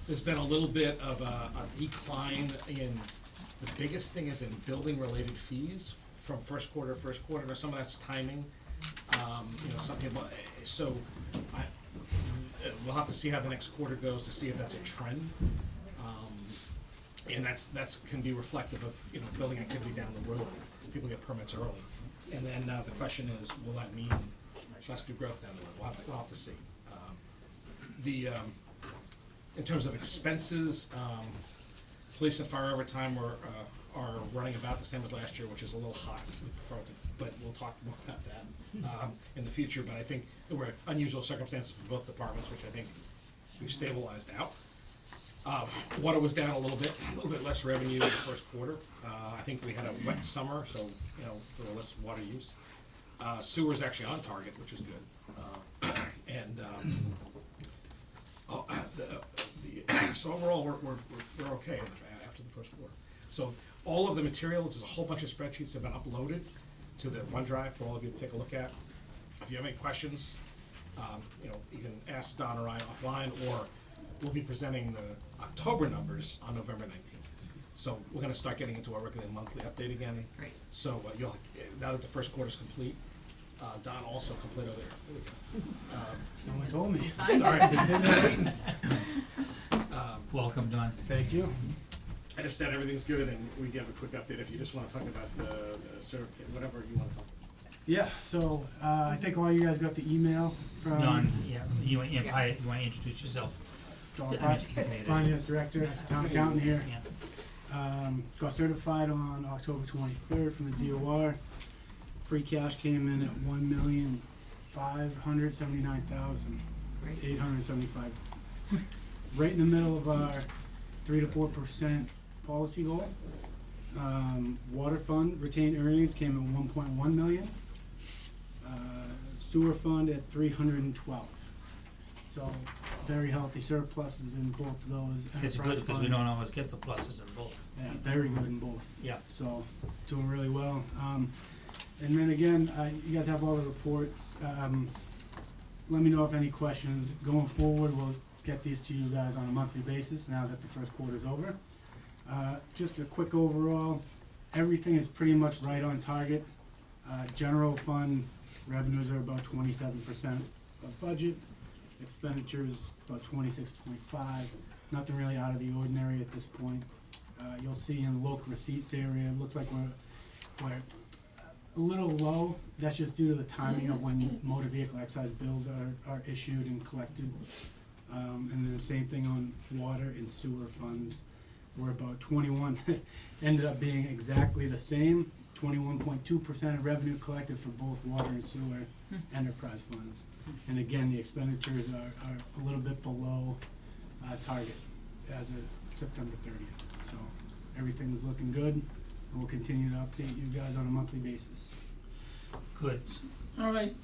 there's been a little bit of a decline in, the biggest thing is in building-related fees from first quarter to first quarter. Now, some of that's timing, some people, so we'll have to see how the next quarter goes to see if that's a trend. And that's can be reflective of, building activity down the road. People get permits early. And then the question is, will that mean less new growth down the road? We'll have to see. In terms of expenses, police and fire overtime are running about the same as last year, which is a little hot, but we'll talk more about that in the future. But I think there were unusual circumstances for both departments, which I think we've stabilized out. Water was down a little bit less revenue in the first quarter. I think we had a wet summer, so there were less water use. Sewer is actually on target, which is good. So overall, we're okay after the first quarter. So all of the materials, there's a whole bunch of spreadsheets that have been uploaded to the OneDrive for all of you to take a look at. If you have any questions, you can ask Don or I offline, or we'll be presenting the October numbers on November 19th. So we're going to start getting into our regular monthly update again. Great. So now that the first quarter is complete, Don also completed there. There we go. No one told me. Sorry, I've been sitting there waiting. Welcome, Don. Thank you. I just said everything's good, and we give a quick update if you just want to talk about the certificate, whatever you want to talk about. Yeah, so I think all you guys got the email from Don, you want to introduce yourself? Don Yeah, Pratt, I mean, Finance Director, Town Accountant here. Yeah. Got certified on October 23rd from the DOR. Free cash came in at $1,579,875. Right in the middle of our 3 to 4% policy goal. Water fund retained earnings came at 1.1 million. Sewer fund at 312. So very healthy surpluses in both of those. It's good because we don't always get the pluses in both. Yeah, very good in both. Yeah. So doing really well. And then again, you guys have all the reports. Let me know if any questions. Going forward, we'll get these to you guys on a monthly basis now that the first quarter's over. Just a quick overall, everything is pretty much right on target. General fund revenues are about 27% of budget. Expenditures about 26.5. Nothing really out of the ordinary at this point. You'll see in the local receipts area, it looks like we're a little low. That's just due to the timing of when motor vehicle excise bills are issued and collected. And then the same thing on water and sewer funds. We're about 21, ended up being exactly the same, 21.2% of revenue collected for both water and sewer enterprise funds. And again, the expenditures are a little bit below target as of September 30th. So everything is looking good, and we'll continue to update you guys on a monthly basis. Good. All right.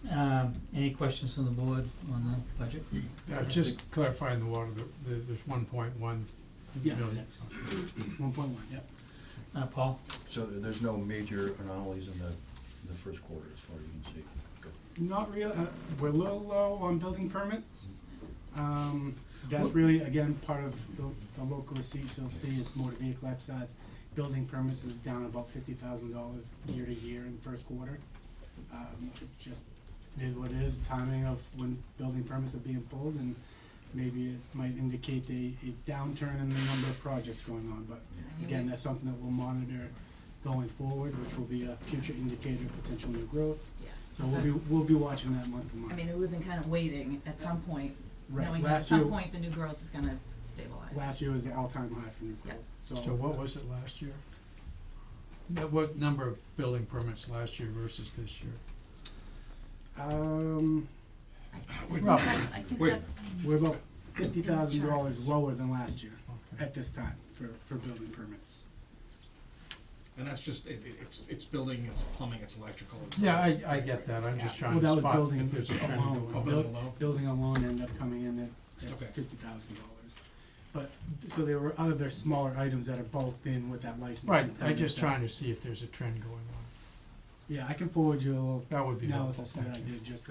Any questions from the board on the budget? Just clarifying the water, there's 1.1 Yes. million. 1.1, yep. Paul? So there's no major anomalies in the first quarter as far as you can see? Good. Not really. We're a little low on building permits. That's really, again, part of the local receipts you'll see is motor vehicle excise. Building permits is down about $50,000 year to year in the first quarter. It just is what it is, timing of when building permits are being pulled, and maybe it might indicate a downturn in the number of projects going on. But again, that's something that we'll monitor going forward, which will be a future indicator of potential new growth. Yeah. So we'll be watching that month to month. I mean, we've been kind of waiting at some point, Right. knowing that at some point the new growth is gonna stabilize. Last year was the all-time high for new growth. Yep. So what was it last year? What number of building permits last year versus this year? I think We're- that's, We're about $50,000 lower than last year at this time for building permits. And that's just, it's building, it's plumbing, it's electrical. It's Yeah, I get that, I'm just trying Well, that to was spot building if there's a trend alone. going Oh, on. building alone? Building alone ended up coming in at Okay. $50,000. But, so there were other smaller items that are bulked in with that license. Right, I'm just trying to see if there's a trend going on. Yeah, I can forward you a little That would be helpful, analysis that I thank you. did, just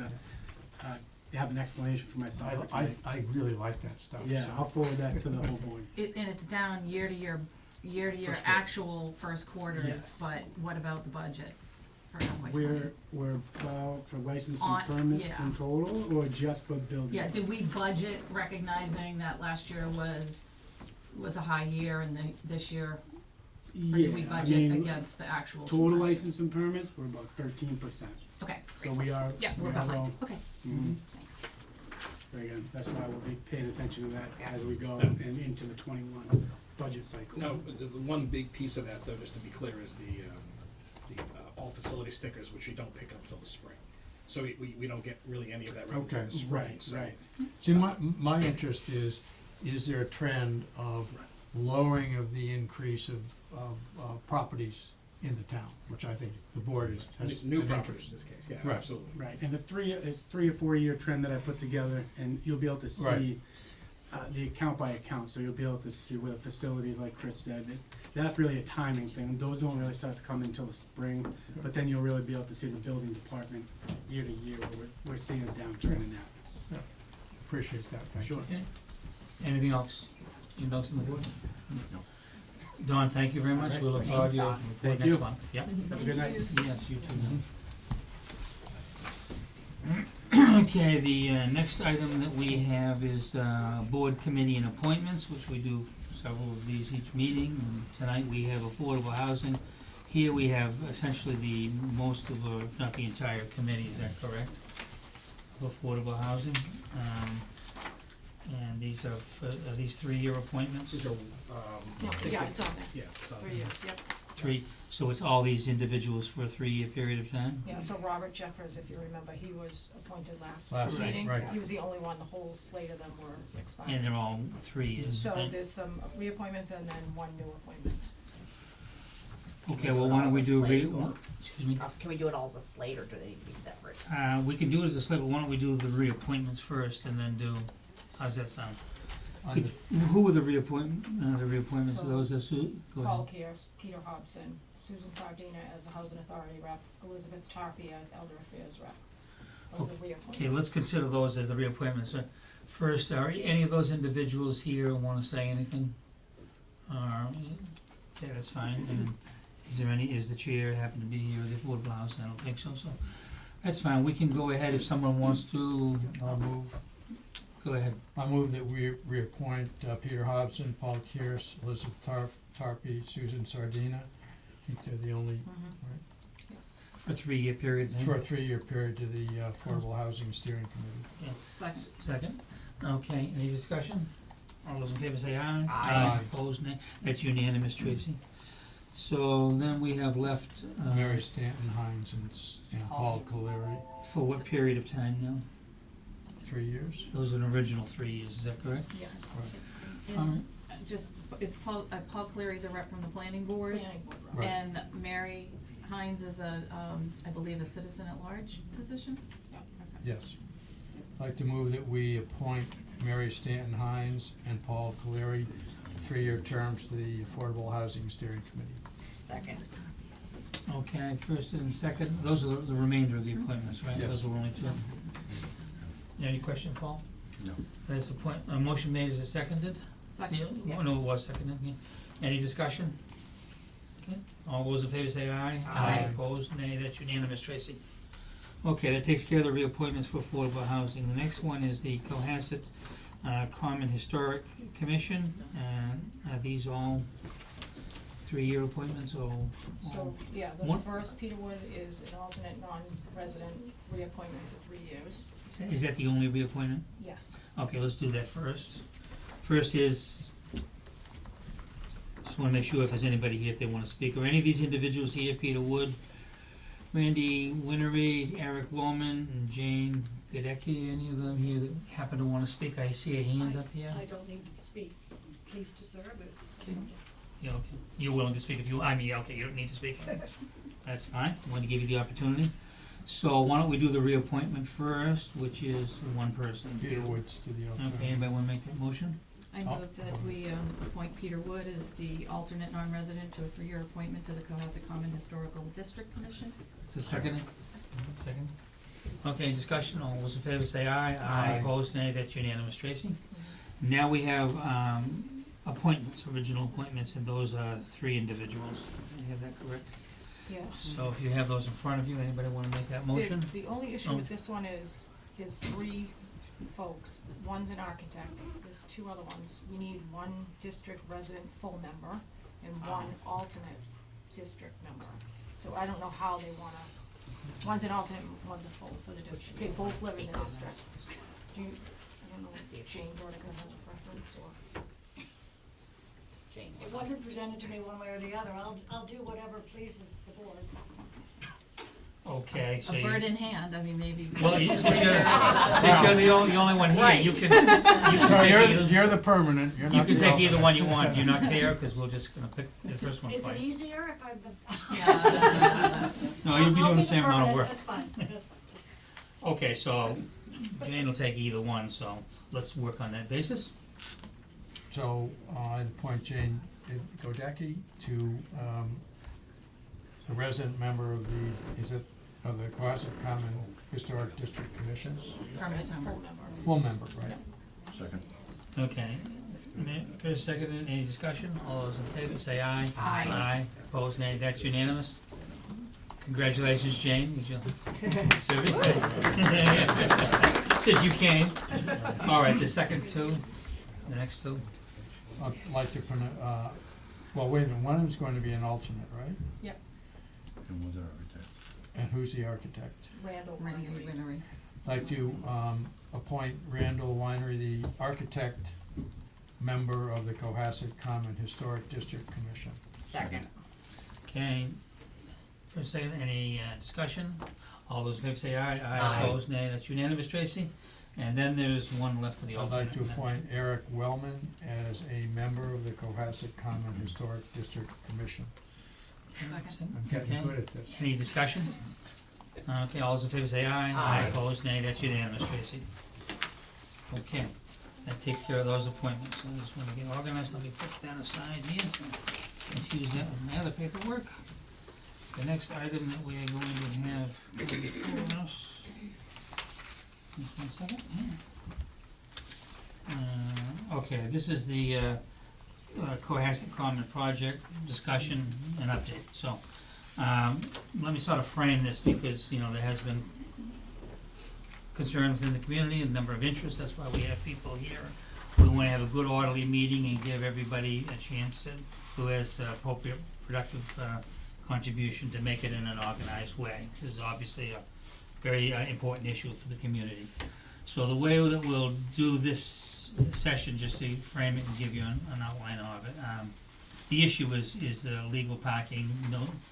have an explanation for myself. for tonight. I really like that stuff, Yeah, so. I'll forward that to the whole board. And it's down year to year First quarter. actual first quarters, Yes. but what about the budget for FY '20? We're about for license On- and permits yeah. in total, or just for building? Yeah, did we budget recognizing that last year was a high year and this year, or did we Yeah, I budget mean, against the actual? total license and permits, we're about 13%. Okay, So great. we are. Yeah, we're we are behind, well. okay, Mhm. thanks. Very good. That's why we'll be paying attention to that as we go Yeah. and into the 21 budget cycle. No, the one big piece of that, though, just to be clear, is the all facility stickers, which we don't pick up till the spring. So we don't get really any of that revenue in Okay. the spring, Right, so. right. See, my interest is there a trend of lowering of the increase of properties in the town, which I think the board has New an properties interest. in this case, yeah, Right. absolutely. Right, and it's 3 or 4 year trend that I put together, and you'll be able to see Right. the account by account, so you'll be able to see where the facilities, like Chris said, that's really a timing thing. Those don't really start to come until the spring, but then you'll really be able to see the building department year to year, where we're seeing a downturn in that. Appreciate that, thank you. Sure. Okay. Anything else? Anything else on the board? Don, thank you very much, we look forward to your Thanks, report Thank next you. month, yeah. Have a good night. Yes, you too. Okay, the next item that we have is board committee and appointments, which we do several of these each meeting. And tonight we have affordable housing. Here we have essentially the most of, or if not the entire committee, is that correct? Of affordable housing. And these are these 3-year appointments? These are, No, yeah, it's on there, yeah, it's, 3 years, yep. Three, so it's all these individuals for a 3-year period of time? Yeah, so Robert Jeffers, if you remember, he was appointed last Last meeting. right. He was the only one, the whole slate of them were expired. And they're all 3 years? So right? there's some reappointments and then one new appointment. Okay, well, why don't we do, excuse me? Can we do it all as a slate, or do they need to be separate? We can do it as a slate, but why don't we do the reappointments first and then do, how's that sound? On Who were the reappointments, So, those are go Paul ahead. Kears, Peter Hobson, Susan Sardina as a Housing Authority rep, Elizabeth Tarpey as Elder Affairs rep. Those are reappointments. Okay, let's consider those as the reappointments. First, are any of those individuals here wanna say anything? Okay, that's fine, and is the chair happen to be here, the affordable house? I don't think so, so, that's fine, we can go ahead if someone wants to, I'll move. go ahead. I move that we reappoint Peter Hobson, Paul Kears, Elizabeth Tarpey, Susan Sardina. I think they're the only, Mhm. For a 3-year period then? for a 3-year period to the Affordable Housing Steering Committee. Second. Second, okay, any discussion? All those in favor say aye. Aye. Opposed, nay, that's unanimous, Tracy. So then we have left, Mary Stanton Hines and Paul Caleri, for what period of time now? 3 years. Those are an original 3 years, is that correct? Yes. Alright. Is Paul Clary's a rep from the planning board? Planning board rep. Right. And Mary Hines is a, I believe, a citizen at large position? Yep. Yes. I'd like to move that we appoint Mary Stanton Hines and Paul Caleri, 3-year terms to the Affordable Housing Steering Committee. Second. Okay, first and second, those are the remainder of the appointments, right? Yes. Those were only 2. Any question, Paul? No. That's a point, a motion made, is it seconded? Second, Yeah, yeah. no, it was seconded, yeah. Any discussion? Okay, all those in favor say aye. Aye. Opposed, nay, that's unanimous, Tracy. Okay, that takes care of the reappointments for affordable housing. The next one is the Cohasset Common Historic Commission. Are these all 3-year appointments or? So, yeah, the One- first, Peter Wood is an alternate non-resident reappointment for 3 years. Is that the only reappointment? Yes. Okay, let's do that first. First is, just wanna make sure if there's anybody here if they wanna speak, or any of these individuals here, Peter Wood, Randy Winnery, Eric Wallman, and Jane Gadecki, any of them here that happen to wanna speak? I see a hand up here. I don't need to speak. Pleased to serve if. Okay. Yeah, okay. You're willing to speak if you, yeah, okay, you don't need to speak. That's fine, I'm going to give you the opportunity. So why don't we do the reappointment first, which is one person. Peter Woods to the alternate. Okay, anybody wanna make that motion? I move that we appoint Peter Wood as the alternate non-resident to a 3-year appointment to the Cohasset Common Historical District Commission. Is it seconded? Second? Okay, discussion, all those in favor say aye. Aye. Opposed, nay, that's unanimous, Tracy. Now we have, appointments, original appointments, and those are 3 individuals. Do you have that correct? Yeah. So if you have those in front of you, anybody wanna make that motion? The only issue Oh. with this one is, there's 3 folks, one's an architect, there's 2 other ones. We need 1 district resident full member and 1 alternate district member. So I don't know how they wanna, one's an alternate, one's a full for the district, they both live in the district. Do you, I don't know if Jane Dornica has a preference or. Jane. It wasn't presented to me one way or the other, I'll do whatever pleases the board. Okay, so A you. bird in hand, I mean, maybe. we Well, should since incorporate you're, that. since you're the only one here, you can, you So can you're, take either, you're the permanent, you're you not the can take either alternate. one you want, do you not care, cause we're just gonna pick the first one Is for it you. easier if I've been? Yeah. No, you'll be I'll doing the same amount of permanent, work. That's fine, that's fine, just. Okay, so Jane will take either one, so let's work on that basis. So, I'd appoint Jane Godecki to, the resident member of of the Cohasset Common Historic District Commission. Permanent Full member. member. Full member, right? Second. Okay, first, second, any discussion? All those in favor say aye. Aye. Aye, opposed, nay, that's unanimous. Congratulations, Jane, would you serve it? Since you came. All right, the second 2, the next 2. I'd like to well, wait a minute, one is going to be an alternate, right? Yep, And was our architect? And who's the architect? Randall Randy Winery. Winery. I'd like to, appoint Randall Winery, the architect member of the Cohasset Common Historic District Commission. Second. Okay, first, second, any discussion? All those in favor say aye. Aye. Opposed, nay, that's unanimous, Tracy. And then there's one left for the I'd alternate. like to appoint Eric Wellman as a member of the Cohasset Common Historic District Commission. Second. I'm getting Okay. good at this. Any discussion? Okay, all those in favor say aye. Aye. Opposed, nay, that's unanimous, Tracy. Okay, that takes care of those appointments. I just wanna get organized, let me put that aside here, so confuse that with my other paperwork. The next item that we are going to have before us, just 1 second, okay, this is the, Cohasset Common Project discussion and update, so, let me sort of frame this because, there has been concern within the community, a number of interests, that's why we have people here. We wanna have a good orderly meeting and give everybody a chance who has appropriate, productive, contribution to make it in an organized way. This is obviously a very important issue for the community. So the way that we'll do this session, just to frame it and give you an outline of it, the issue is the legal parking,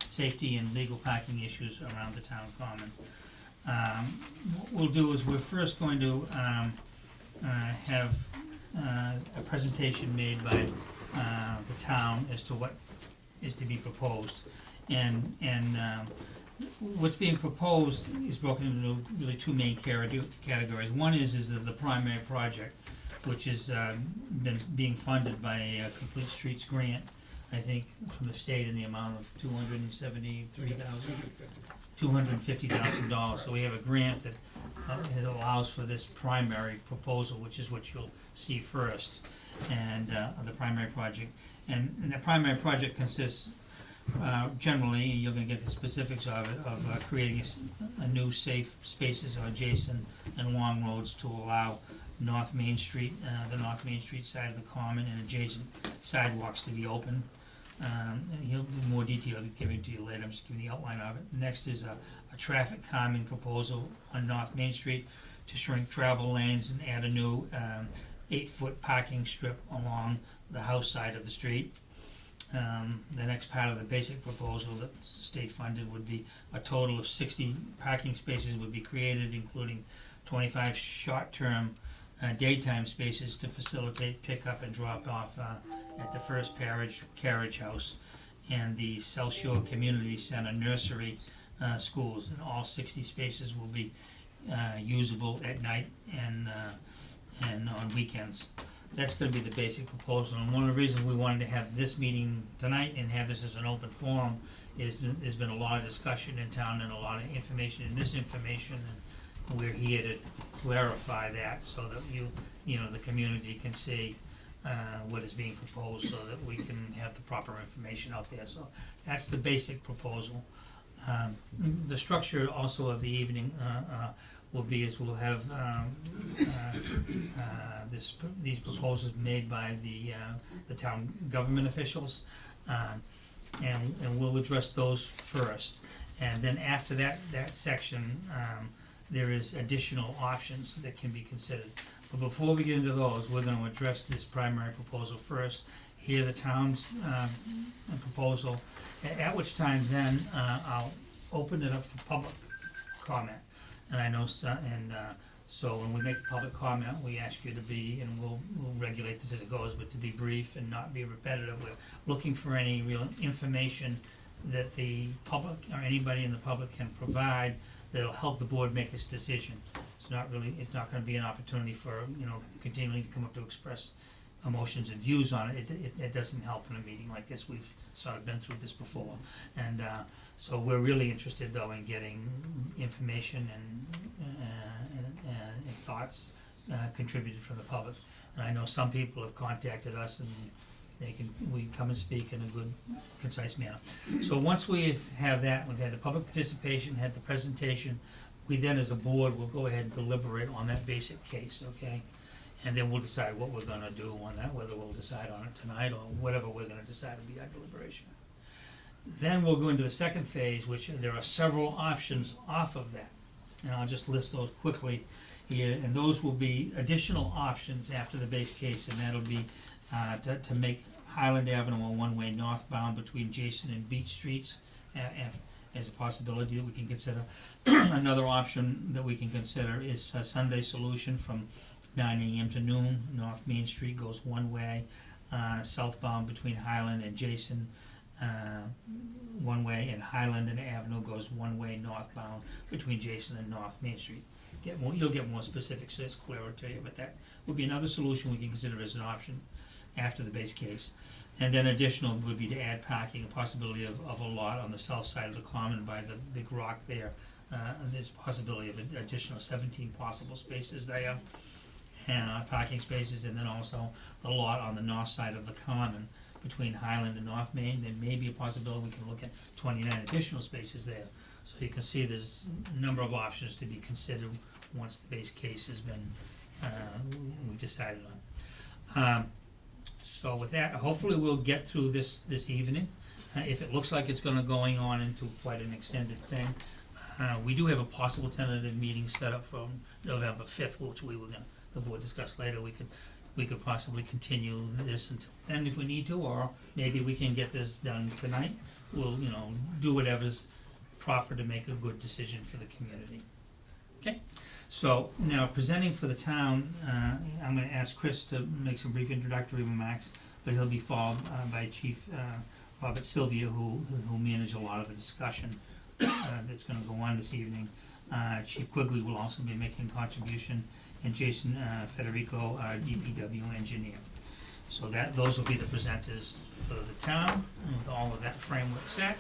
safety and legal parking issues around the town common. What we'll do is we're first going to have a presentation made by the town as to what is to be proposed. And what's being proposed is broken into really 2 main categories. One is the primary project, which is been being funded by a Complete Streets grant, I think, from the state in the amount of $250,000. So we have a grant that it allows for this primary proposal, which is what you'll see first, and the primary project. And the primary project consists generally, you're gonna get the specifics of it, of creating a new safe spaces adjacent and along roads to allow North Main Street, the North Main Street side of the common and adjacent sidewalks to be open. And he'll do more detail, I'll be giving to you later, I'm just giving the outline of it. Next is a traffic calming proposal on North Main Street to shrink travel lanes and add a new 8-foot parking strip along the house side of the street. The next part of the basic proposal that's state funded would be a total of 60 parking spaces would be created, including 25 short-term daytime spaces to facilitate pickup and drop off at the First Carriage House and the South Shore Community Center nursery schools. And all 60 spaces will be usable at night and on weekends. That's gonna be the basic proposal, and one of the reasons we wanted to have this meeting tonight and have this as an open forum is there's been a lot of discussion in town and a lot of information and misinformation we're here to clarify that so that the community can see what is being proposed so that we can have the proper information out there. So that's the basic proposal. The structure also of the evening will be is we'll have these proposals made by the town government officials, and we'll address those first. And then after that section, there is additional options that can be considered. But before we get into those, we're gonna address this primary proposal first, hear the town's proposal, at which time then I'll open it up for public comment. And I know so when we make the public comment, we ask you to be, and we'll regulate this as it goes, but to be brief and not be repetitive. We're looking for any real information that the public or anybody in the public can provide that'll help the board make its decision. It's not gonna be an opportunity for, continuing to come up to express emotions and views on it. It doesn't help in a meeting like this. We've sort of been through this before. And so we're really interested though in getting information and thoughts contributed from the public. And I know some people have contacted us and we can come and speak in a good, concise manner. So once we have that, we've had the public participation, had the presentation, we then as a board will go ahead and deliberate on that basic case, okay? And then we'll decide what we're gonna do on that, whether we'll decide on it tonight or whatever we're gonna decide will be our deliberation. Then we'll go into a second phase, which there are several options off of that. And I'll just list those quickly here, and those will be additional options after the base case, and that'll be to make Highland Avenue a one-way northbound between Jason and Beach Streets as a possibility that we can consider. Another option that we can consider is a Sunday solution from 9 AM to noon. North Main Street goes one way, southbound between Highland and Jason, one way, and Highland and Avenue goes one way northbound between Jason and North Main Street. You'll get more specific so it's clearer to you, but that would be another solution we can consider as an option after the base case. And then additional would be to add parking, a possibility of a lot on the south side of the common by the big rock there. There's a possibility of an additional 17 possible spaces there, parking spaces, and then also the lot on the north side of the common between Highland and North Main. There may be a possibility we can look at 29 additional spaces there. So you can see there's a number of options to be considered once the base case has been, we've decided on. So with that, hopefully we'll get through this evening. If it looks like it's going on into quite an extended thing, we do have a possible tentative meeting set up for November 5th, which the board discussed later. We could possibly continue this until then if we need to, or maybe we can get this done tonight. We'll, do whatever's proper to make a good decision for the community. Okay? So now presenting for the town, I'm gonna ask Chris to make some brief introductory remarks, but he'll be followed by Chief Robert Sylvia, who manage a lot of the discussion that's gonna go on this evening. Chief Quigley will also be making a contribution, and Jason Federico, our DPW engineer. So those will be the presenters for the town, and with all of that framework set,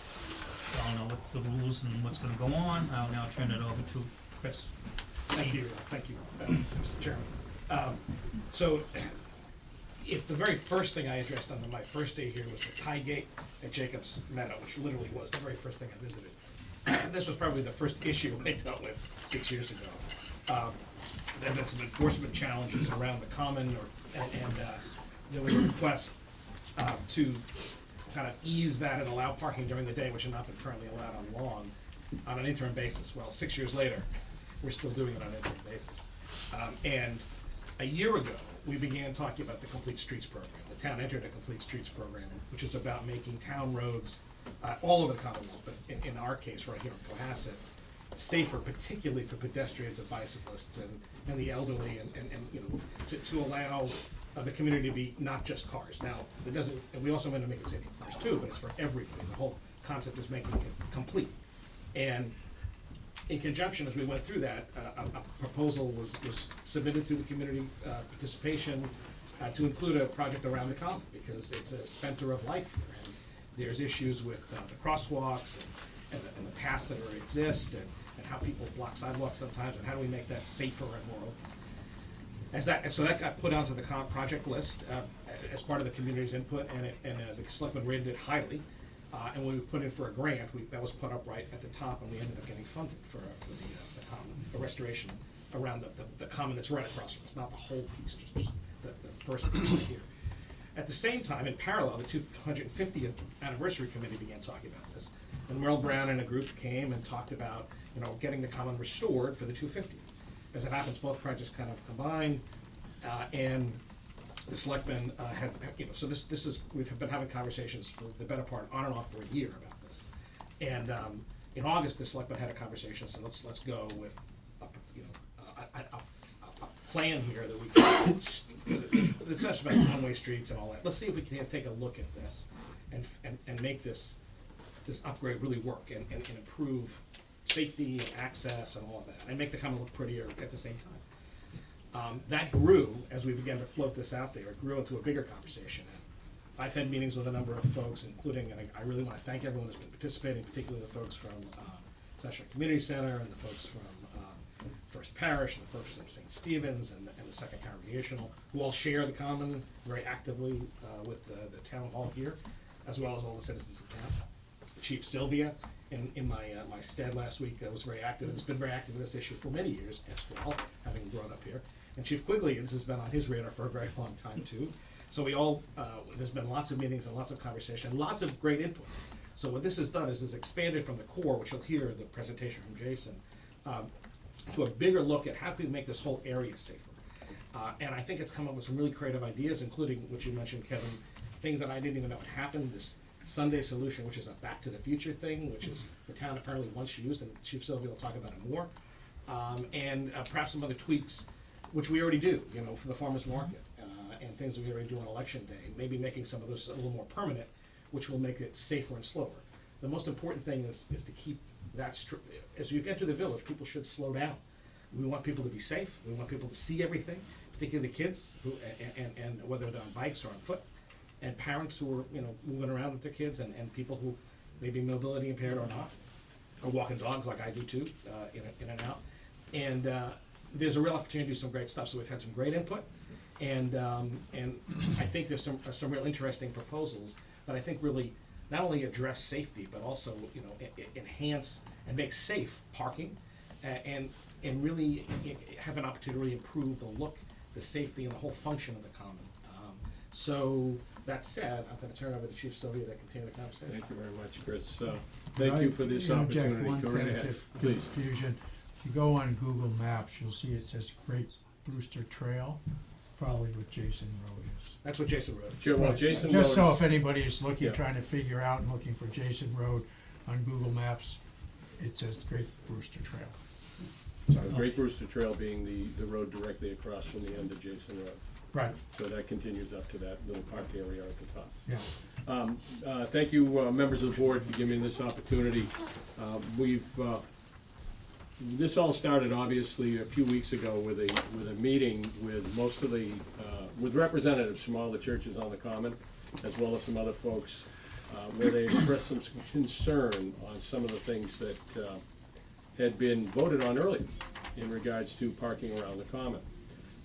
we all know what's the rules and what's gonna go on. I'll now turn it over to Chris. Thank you, Mr. Chairman. So, if the very first thing I addressed on my first day here was the tie gate at Jacobs Meadow, which literally was the very first thing I visited, this was probably the first issue I dealt with 6 years ago. There have been some enforcement challenges around the common, and there was a request to kind of ease that and allow parking during the day, which had not been currently allowed on lawn, on an interim basis. Well, 6 years later, we're still doing it on an interim basis. And a year ago, we began talking about the Complete Streets program. The town entered a Complete Streets program, which is about making town roads, all over the Commonwealth, but in our case, right here in Cohasset, safer, particularly for pedestrians and bicyclists and the elderly, and to allow the community to be not just cars. Now, and we also want to make it safe for cars too, but it's for everybody. The whole concept is making it complete. And in conjunction, as we went through that, a proposal was submitted through the community participation to include a project around the common, because it's a center of life here, and there's issues with the crosswalks and the paths that already exist, and how people block sidewalks sometimes, and how do we make that safer and more open. So that got put onto the project list as part of the community's input, and the selectmen rated it highly. And when we put in for a grant, that was put up right at the top, and we ended up getting funded for the common, the restoration around the common that's right across from us, not the whole piece, just the first piece right here. At the same time, in parallel, the 250th anniversary committee began talking about this, and Merle Brown and a group came and talked about, getting the common restored for the 250th. As it happens, both projects kind of combined, and the selectmen had, so this is, we've been having conversations for the better part, on and off for a year about this. And in August, the selectmen had a conversation, so let's go with a plan here that we can, it's just about one-way streets and all that. Let's see if we can take a look at this and make this upgrade really work and improve safety and access and all of that, and make the common look prettier at the same time. That grew as we began to float this out there. It grew into a bigger conversation. And I've had meetings with a number of folks, including, and I really want to thank everyone that's been participating, particularly the folks from Session Community Center and the folks from First Parish and the folks from St. Stephen's and the Second Congregational, who all share the common very actively with the town hall here, as well as all the citizens of town. Chief Sylvia, in my stead last week, was very active, and has been very active in this issue for many years as well, having grown up here. And Chief Quigley, this has been on his radar for a very long time too. So we all, there's been lots of meetings and lots of conversation, lots of great input. So what this has done is expanded from the core, which you'll hear the presentation from Jason, to a bigger look at how can we make this whole area safer. And I think it's come up with some really creative ideas, including what you mentioned, Kevin, things that I didn't even know had happened. This Sunday solution, which is a Back to the Future thing, which is the town apparently once used, and Chief Sylvia will talk about it more. And perhaps some other tweaks, which we already do, for the farmers market, and things that we already do on election day, maybe making some of those a little more permanent, which will make it safer and slower. The most important thing is to keep that, as you get to the village, people should slow down. We want people to be safe, we want people to see everything, particularly the kids, who, and whether they're on bikes or on foot, and parents who are, moving around with their kids, and people who may be mobility impaired or not, or walking dogs like I do too, in and out. And there's a real opportunity to do some great stuff, so we've had some great input, and I think there's some real interesting proposals that I think really not only address safety, but also, enhance and make safe parking, and really have an opportunity to really improve the look, the safety, and the whole function of the common. So that said, I'm gonna turn it over to Chief Sylvia to continue the conversation. Thank you very much, Chris. Thank you for this opportunity. Go right Interject ahead, one thing please. to confusion. If you go on Google Maps, you'll see it says Great Brewster Trail, probably what Jason Road is. That's what Jason wrote. Well, Jason Just so Rhodes- if anybody is looking, Yeah. trying to figure out and looking for Jason Road on Google Maps, it says Great Brewster Trail. Great Brewster Trail being the road directly across from the end of Jason Road. Right, So that continues up to that little park area at the top. yeah. Thank you, members of the board, for giving me this opportunity. This all started obviously a few weeks ago with a meeting with most of the, with representatives from all the churches on the common, as well as some other folks, where they expressed some concern on some of the things that had been voted on earlier in regards to parking around the common.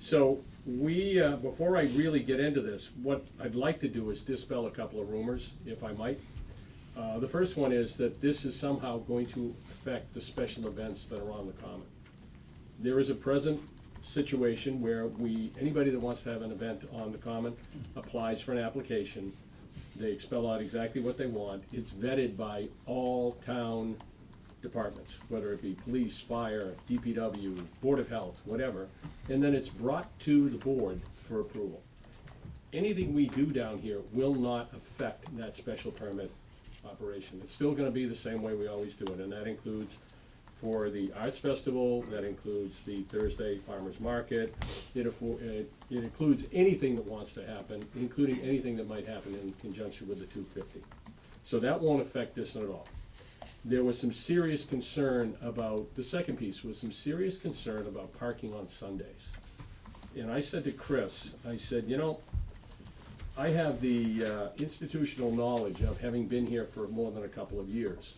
So before I really get into this, what I'd like to do is dispel a couple of rumors, if I might. The first one is that this is somehow going to affect the special events that are on the common. There is a present situation where anybody that wants to have an event on the common applies for an application. They spell out exactly what they want. It's vetted by all town departments, whether it be police, fire, DPW, Board of Health, whatever, and then it's brought to the board for approval. Anything we do down here will not affect that special permit operation. It's still gonna be the same way we always do it, and that includes for the Arts Festival, that includes the Thursday Farmers Market, it includes anything that wants to happen, including anything that might happen in conjunction with the 250. So that won't affect this at all. There was some serious concern about, the second piece was some serious concern about parking on Sundays. And I said to Chris, I said, I have the institutional knowledge of having been here for more than a couple of years.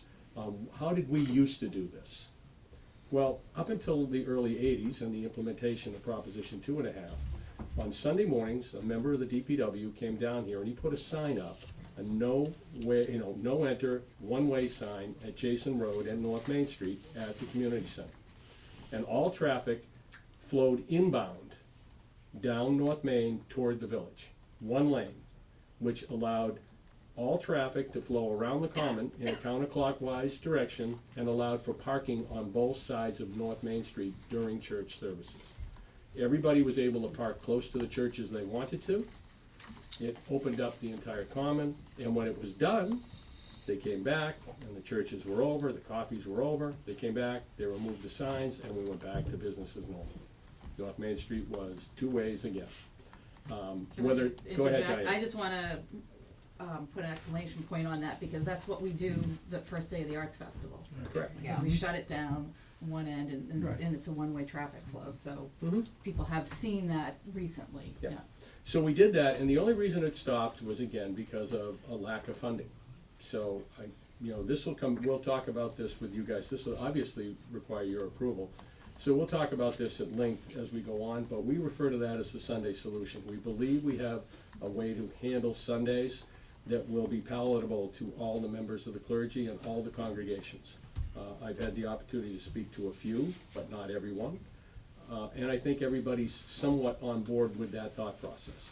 How did we used to do this? Well, up until the early eighties and the implementation of Proposition 2.5, on Sunday mornings, a member of the DPW came down here and he put a sign up, a no way, no enter, one-way sign at Jason Road and North Main Street at the community center. And all traffic flowed inbound down North Main toward the village, one lane, which allowed all traffic to flow around the common in a counterclockwise direction and allowed for parking on both sides of North Main Street during church services. Everybody was able to park close to the churches they wanted to. It opened up the entire common, and when it was done, they came back, and the churches were over, the coffees were over, they came back, they removed the signs, and we went back to business as normal. North Main Street was two ways again. Can I Whether, just go ahead, interject? Diane. I just wanna, put an exclamation point on that, because that's what we do the first day of the Arts Festival. Correct. Because we shut it down one end and, Right. and it's a one-way traffic flow, so Mhm. people have seen that recently, Yeah. yeah. So we did that, and the only reason it stopped was again because of a lack of funding. So this will come, we'll talk about this with you guys. This will obviously require your approval. So we'll talk about this at length as we go on, but we refer to that as the Sunday solution. We believe we have a way to handle Sundays that will be palatable to all the members of the clergy and all the congregations. I've had the opportunity to speak to a few, but not everyone. And I think everybody's somewhat on board with that thought process.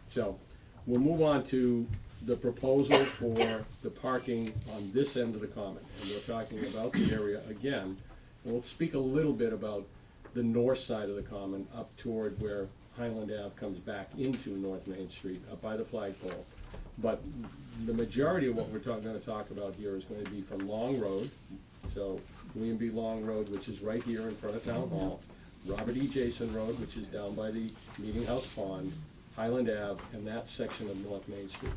So, we'll move on to the proposal for the parking on this end of the common. And we're talking about the area again. And we'll speak a little bit about the north side of the common up toward where Highland Ave comes back into North Main Street, up by the flagpole. But the majority of what we're gonna talk about here is going to be from Long Road. So, William B. Long Road, which is right here in front of Town Hall. Robert E. Jason Road, which is down by the Meeting House Pond, Highland Ave, and that section of North Main Street.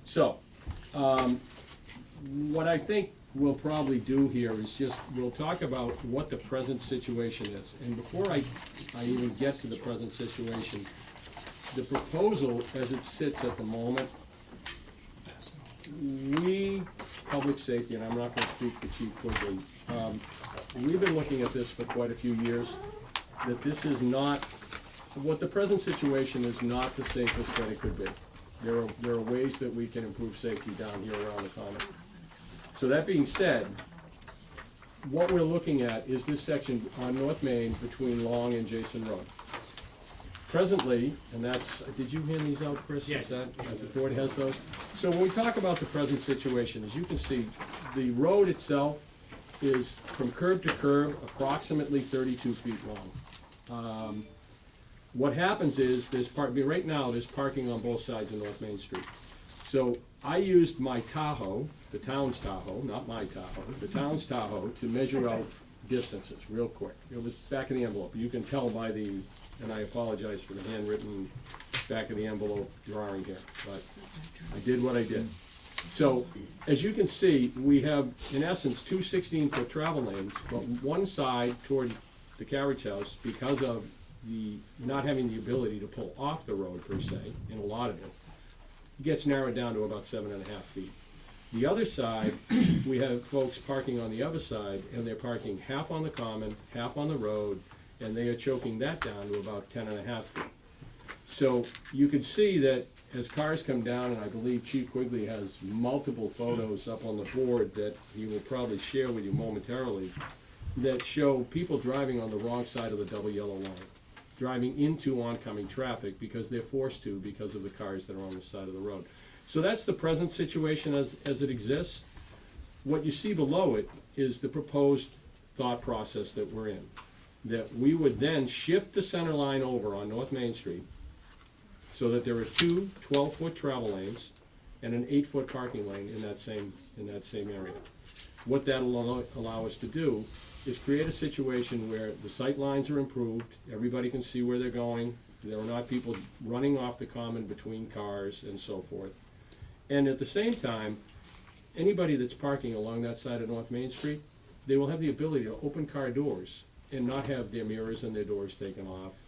So, what I think we'll probably do here is we'll talk about what the present situation is. And before I even get to the present situation, the proposal as it sits at the moment, we, public safety, and I'm not gonna speak for Chief Quigley, we've been looking at this for quite a few years, that this is not, what the present situation is not the safest that it could be. There are ways that we can improve safety down here around the common. So that being said, what we're looking at is this section on North Main between Long and Jason Road. Presently, and that's, did you hand these out, Chris? Yes. Is that, the board has those? So when we talk about the present situation, as you can see, the road itself is from curb to curb approximately 32 feet long. What happens is, right now, there's parking on both sides of North Main Street. So I used my Tahoe, the town's Tahoe, not my Tahoe, the town's Tahoe, to measure out distances real quick. It was back of the envelope. You can tell by the, and I apologize for the handwritten back of the envelope drawing here, but I did what I did. So, as you can see, we have, in essence, two 16-foot travel lanes, but one side toward the carriage house, because of the not having the ability to pull off the road per se, in a lot of it, gets narrowed down to about 7.5 feet. The other side, we have folks parking on the other side, and they're parking half on the common, half on the road, and they are choking that down to about 10.5 feet. So you can see that as cars come down, and I believe Chief Quigley has multiple photos up on the board that he will probably share with you momentarily, that show people driving on the wrong side of the double yellow line, driving into oncoming traffic because they're forced to because of the cars that are on the side of the road. So that's the present situation as it exists. What you see below it is the proposed thought process that we're in. That we would then shift the center line over on North Main Street so that there are two 12-foot travel lanes and an 8-foot parking lane in that same area. What that'll allow us to do is create a situation where the sight lines are improved, everybody can see where they're going, there are not people running off the common between cars and so forth. And at the same time, anybody that's parking along that side of North Main Street, they will have the ability to open car doors and not have their mirrors and their doors taken off.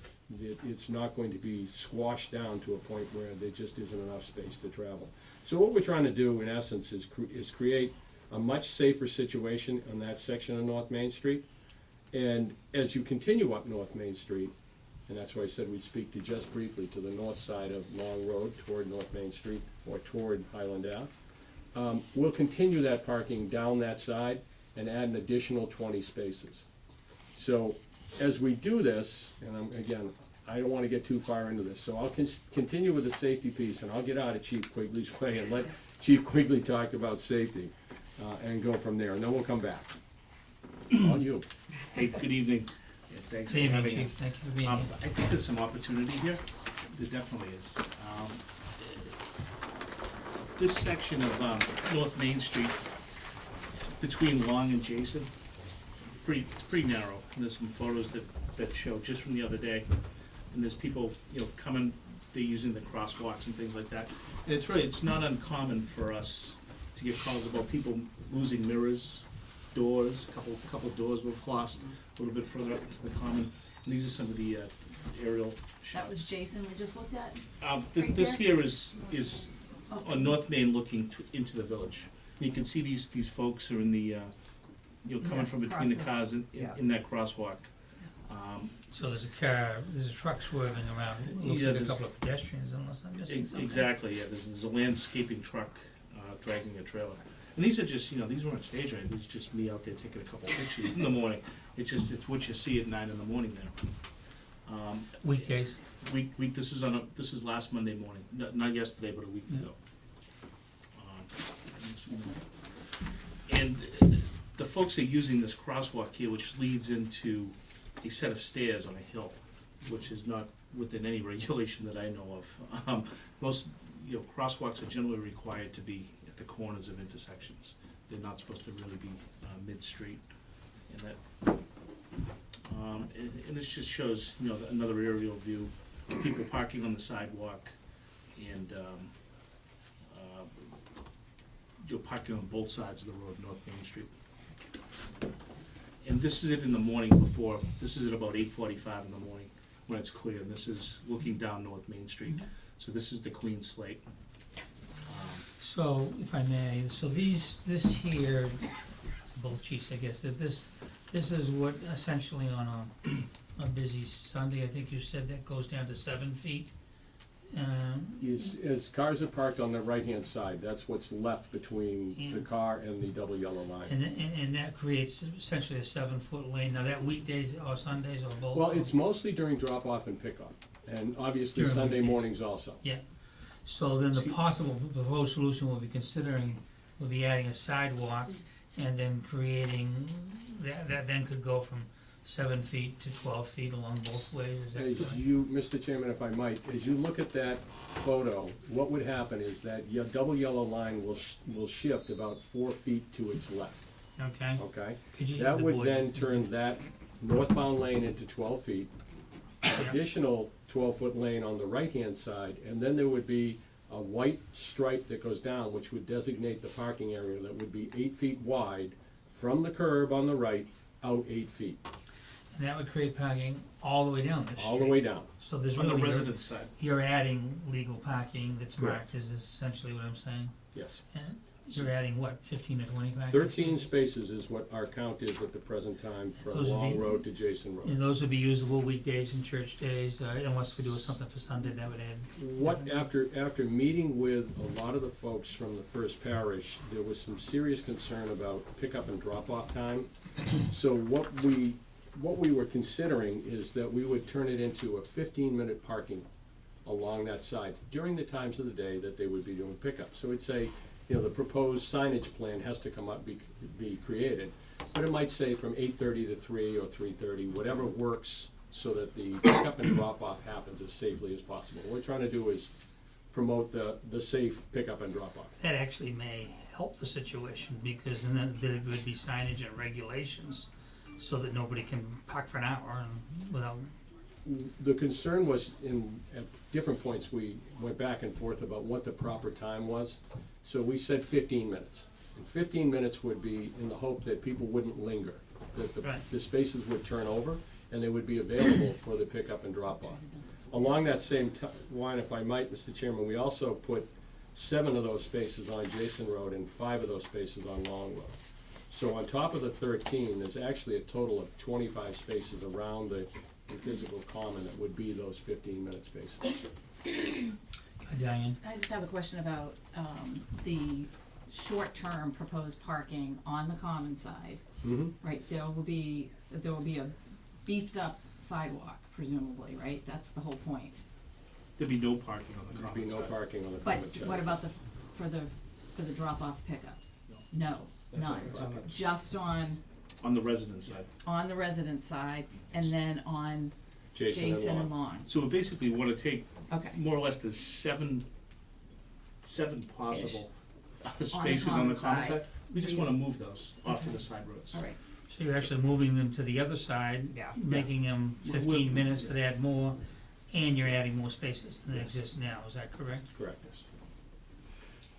It's not going to be squashed down to a point where there just isn't enough space to travel. So what we're trying to do, in essence, is create a much safer situation on that section of North Main Street. And as you continue up North Main Street, and that's why I said we'd speak to just briefly to the north side of Long Road toward North Main Street or toward Highland Ave, we'll continue that parking down that side and add an additional 20 spaces. So as we do this, and again, I don't wanna get too far into this, so I'll continue with the safety piece, and I'll get out of Chief Quigley's way and let Chief Quigley talk about safety, and go from there, and then we'll come back. On you. Hey, good evening, and thanks for Good evening, having Chief, us. thank you for being here. I think there's some opportunity here, there definitely is. This section of, North Main Street, between Long and Jason, pretty narrow. And there's some photos that show just from the other day, and there's people, coming, they're using the crosswalks and things like that. And it's not uncommon for us to get calls about people losing mirrors, doors, couple doors were lost a little bit further up into the common. And these are some of the aerial shots. That was Jason we just looked at? This right here is on North Main looking into the village. And you can see these folks are in the, coming Yeah, from between the crosswalk. cars in that crosswalk. So there's a truck swerving around, it looks Yeah, like a there's- couple of pedestrians unless I'm missing something. Exactly, yeah, there's a landscaping truck dragging a trailer. And these are just, these weren't staged, right? These are just me out there taking a couple pictures in the morning. It's what you see at 9 in the morning there. Weekdays, This is last Monday morning, not yesterday, but a week ago. And the folks are using this crosswalk here, which leads into a set of stairs on a hill, which is not within any regulation that I know of. Most, crosswalks are generally required to be at the corners of intersections. They're not supposed to really be mid-street, and that. And this just shows, another aerial view, of people parking on the sidewalk, and parking on both sides of the road, North Main Street. And this is it in the morning before, this is at about 8:45 in the morning, when it's clear, and this is looking down North Main Street. So this is the clean slate. so if I may, so this here, both chiefs, I guess, that this is what essentially on a busy Sunday, I think you said that goes down to 7 feet. As cars are parked on the right-hand side, that's what's left between the Yeah. car and the double yellow line. And that creates essentially a 7-foot lane, now that weekdays or Sundays or both? Well, it's mostly during drop-off and pickup, and obviously During Sunday weekdays. mornings also. Yeah, so then the possible proposed solution we'll be considering, will be adding a sidewalk and then creating, that then could go from 7 feet to 12 feet along both ways, is that As correct? you, Mr. Chairman, if I might, as you look at that photo, what would happen is that your double yellow line will shift about 4 feet to its left, Okay, okay? could you? That the would board- then turn that northbound lane into 12 feet, Yeah. additional 12-foot lane on the right-hand side, and then there would be a white stripe that goes down, which would designate the parking area that would be 8 feet wide from the curb on the right out 8 feet, And that would create parking all the way down this street? all the way down. So there's On the really, residence side, you're adding legal parking that's Correct. marked, is essentially what I'm saying? Yes. And you're adding what, 15 to 20 parking? 13 spaces is what our count is at the present time from Those would Long be- Road to Jason Road. And those would be usable weekdays and church days, unless we do something for Sunday, that would add. What, after meeting with a lot of the folks from the First Parish, there was some serious concern about pickup and drop-off time. So what we were considering is that we would turn it into a 15-minute parking along that side during the times of the day that they would be doing pickup. So it's the proposed signage plan has to come up, be created, but it might say from 8:30 to 3 or 3:30, whatever works, so that the pickup and drop-off happens as safely as possible. What we're trying to do is promote the safe pickup and drop-off. That actually may help the situation, because then there would be signage and regulations, so that nobody can park for an hour and without, The concern was, at different points, we went back and forth about what the proper time was. So we said 15 minutes. And 15 minutes would be in the hope that people wouldn't linger, that Right. the spaces would turn over and they would be available for the pickup and drop-off. Along that same line, if I might, Mr. Chairman, we also put 7 of those spaces on Jason Road and 5 of those spaces on Long Road. So on top of the 13, there's actually a total of 25 spaces around the physical common that would be those 15-minute spaces. Diane? I just have a question about, the short-term proposed parking on the common side. Mm-hmm. Right, there will be a beefed-up sidewalk presumably, right? That's the whole point. There'd be no parking on the There'd common be no side. parking on the But common side. what about for the drop-off pickups? No, That's none. on- it's on the- Just on On the resident side. the resident side, and then on Jason Jason and Lawn. Lawn. So we basically wanna take Okay, more or less the seven possible spaces on common the common side. side. We just wanna move those off to the side roads. all right. So you're actually moving them to the other side, Yeah. making them We're- 15 minutes to add more, and you're adding more spaces than exist now, is that correct? Correct.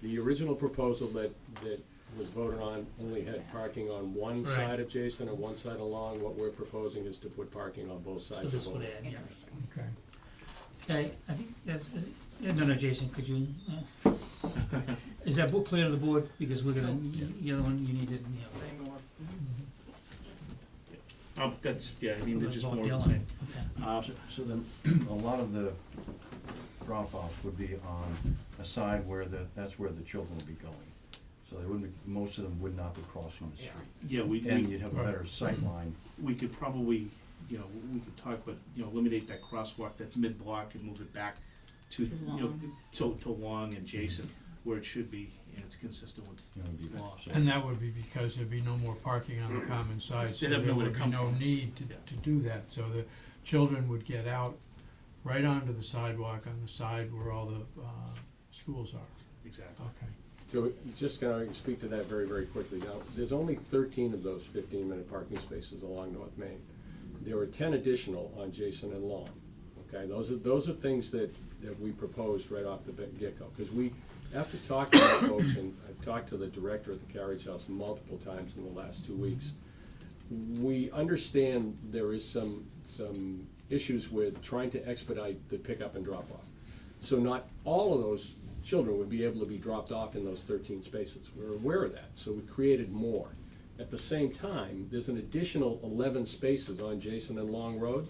The original proposal that was voted on only had parking on one Right. side of Jason and one side along. What we're proposing is to put parking on both So sides this of would both. add, yeah. Okay. Okay, I think that's, no, Jason, could you, is that book clear to the board? Because we're gonna, the other one, you needed, That's, yeah, I mean, they're just Both more of the yellow. same. Okay. So then, a lot of the drop-off would be on a side where that's where the children would be going. So they wouldn't be, most of them would not be crossing the street. Yeah, And you'd have a better sight line. we could probably, you know, we could talk, but, you know, eliminate that crosswalk that's mid-block and move it back to, To you know, Long. to Long and Jason, where it should be, and it's consistent with You know, it'd be- law. so- And that would be because there'd be no more parking on the common side, so They'd have there nowhere to would be come no from. need Yeah. to do that. So the children would get out right onto the sidewalk on the side where all the schools are. Exactly. Okay. So just gonna speak to that very, very quickly. Now, there's only 13 of those 15-minute parking spaces along North Main. There were 10 additional on Jason and Lawn. Okay, those are things that we proposed right off the get-go. Because after talking to folks, and I've talked to the director at the Carriage House multiple times in the last 2 weeks, we understand there is some issues with trying to expedite the pickup and drop-off. So not all of those children would be able to be dropped off in those 13 spaces. We're aware of that, so we created more. At the same time, there's an additional 11 spaces on Jason and Long Road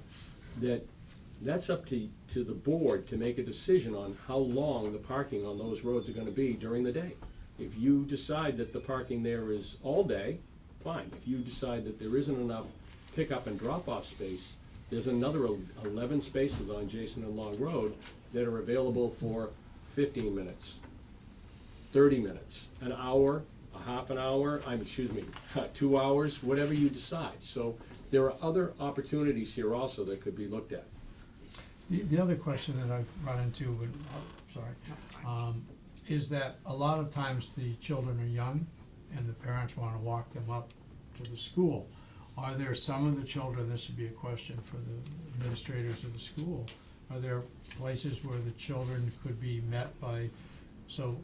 that's up to the board to make a decision on how long the parking on those roads are gonna be during the day. If you decide that the parking there is all day, fine. If you decide that there isn't enough pickup and drop-off space, there's another 11 spaces on Jason and Long Road that are available for 15 minutes, 30 minutes, an hour, a half an hour, 2 hours, whatever you decide. So there are other opportunities here also that could be looked at. The other question that I've run into, is that a lot of times the children are young and the parents wanna walk them up to the school. Are there some of the children, this would be a question for the administrators of the school, are there places where the children could be met by, so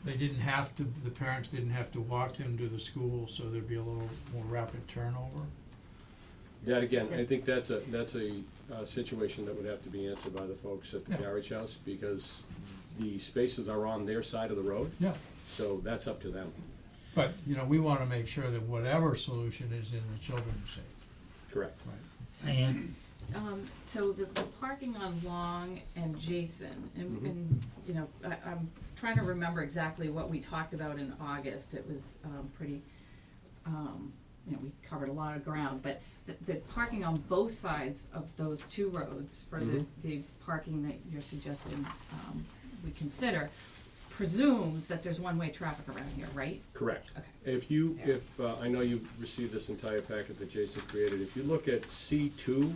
they didn't have to, the parents didn't have to walk them to the school, so there'd be a little more rapid turnover? That again, I think that's a situation that would have to be answered by the folks at the Yeah. Carriage House, because the spaces are on their side of the road, Yeah, so that's up to them. but, we wanna make sure that whatever solution is in, the children are safe. Correct. Diane? So the parking on Long and Jason, Mhm. and, I'm trying to remember exactly what we talked about in August. It was, pretty, we covered a lot of ground, but the parking on both sides of those two roads for the parking that you're suggesting, we consider, presumes that there's one-way traffic around here, right? Correct. Okay. I know you received this entire packet that Jason created, if you look at C2,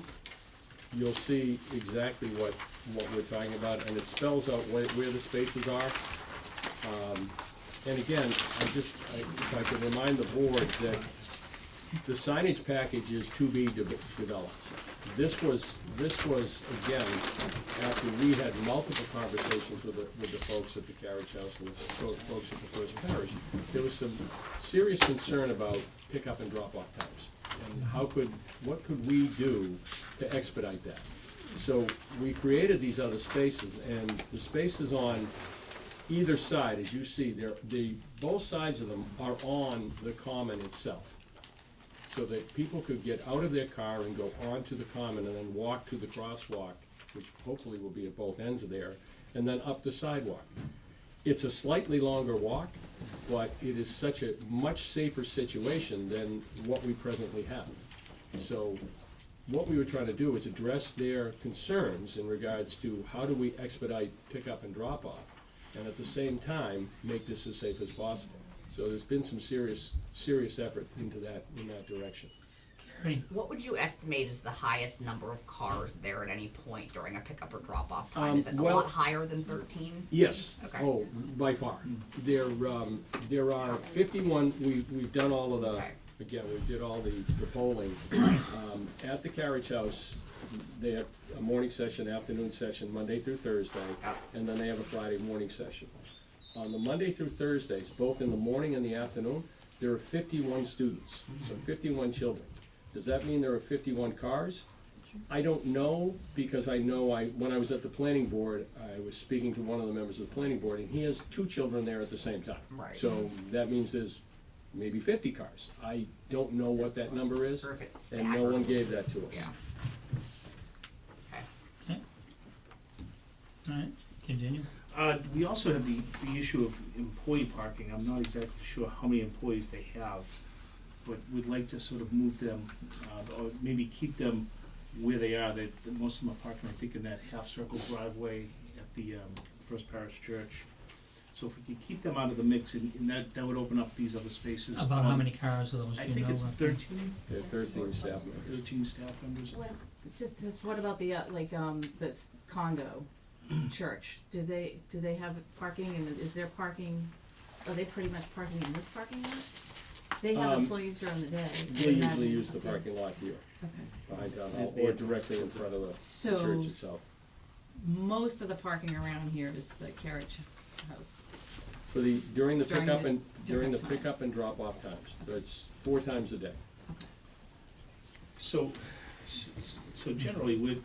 you'll see exactly what we're talking about, and it spells out where the spaces are. And again, if I could remind the board that the signage package is to be developed. This was, again, after we had multiple conversations with the folks at the Carriage House and the folks at the First Parish, there was some serious concern about pickup and drop-off times. And what could we do to expedite that? So we created these other spaces, and the spaces on either side, as you see, both sides of them are on the common itself. So that people could get out of their car and go onto the common and then walk to the crosswalk, which hopefully will be at both ends of there, and then up the sidewalk. It's a slightly longer walk, but it is such a much safer situation than what we presently have. So what we were trying to do is address their concerns in regards to how do we expedite pickup and drop-off, and at the same time, make this as safe as possible. So there's been some serious effort into that, in that direction. Gary? What would you estimate is the highest number of cars there at any point during a pickup or drop-off time? Is it a well- lot higher than 13? Yes. Okay. Oh, by far. There are 51, we've done all of the, Okay. again, we did all the polling. At the carriage house, they have a morning session, afternoon session, Monday through Thursday, and then they have a Friday morning session. On the Monday through Thursdays, both in the morning and the afternoon, there are 51 students, so 51 children. Does that mean there are 51 cars? I don't know, because I know when I was at the planning board, I was speaking to one of the members of the planning board, and he has 2 children there at the same time. Right. So that means there's maybe 50 cars. I don't know what that number is, Or if it's and no one staggered. gave that to us. Yeah. Okay. Okay. All right, continue. We also have the issue of employee parking. I'm not exactly sure how many employees they have, but we'd like to sort of move them, or maybe keep them where they are. Most of them are parking, I think, in that half-circle driveway at the First Parish Church. So if we could keep them out of the mix, and that would open up these other spaces. About how many cars are those, I do you know? think it's roughly? 13, There are 13 staff members. 13 staff members. Just what about the, that's condo church? Do they have parking, and is there parking, are they pretty much parking in this parking lot? They have employees during the day. They usually use the parking lot here, Okay. behind town hall, or directly in front of the So, church itself. most of the parking around here is the carriage house. For during the During pickup the and, during the pickup pickup times. and drop-off times, that's 4 times a day. So generally, we're,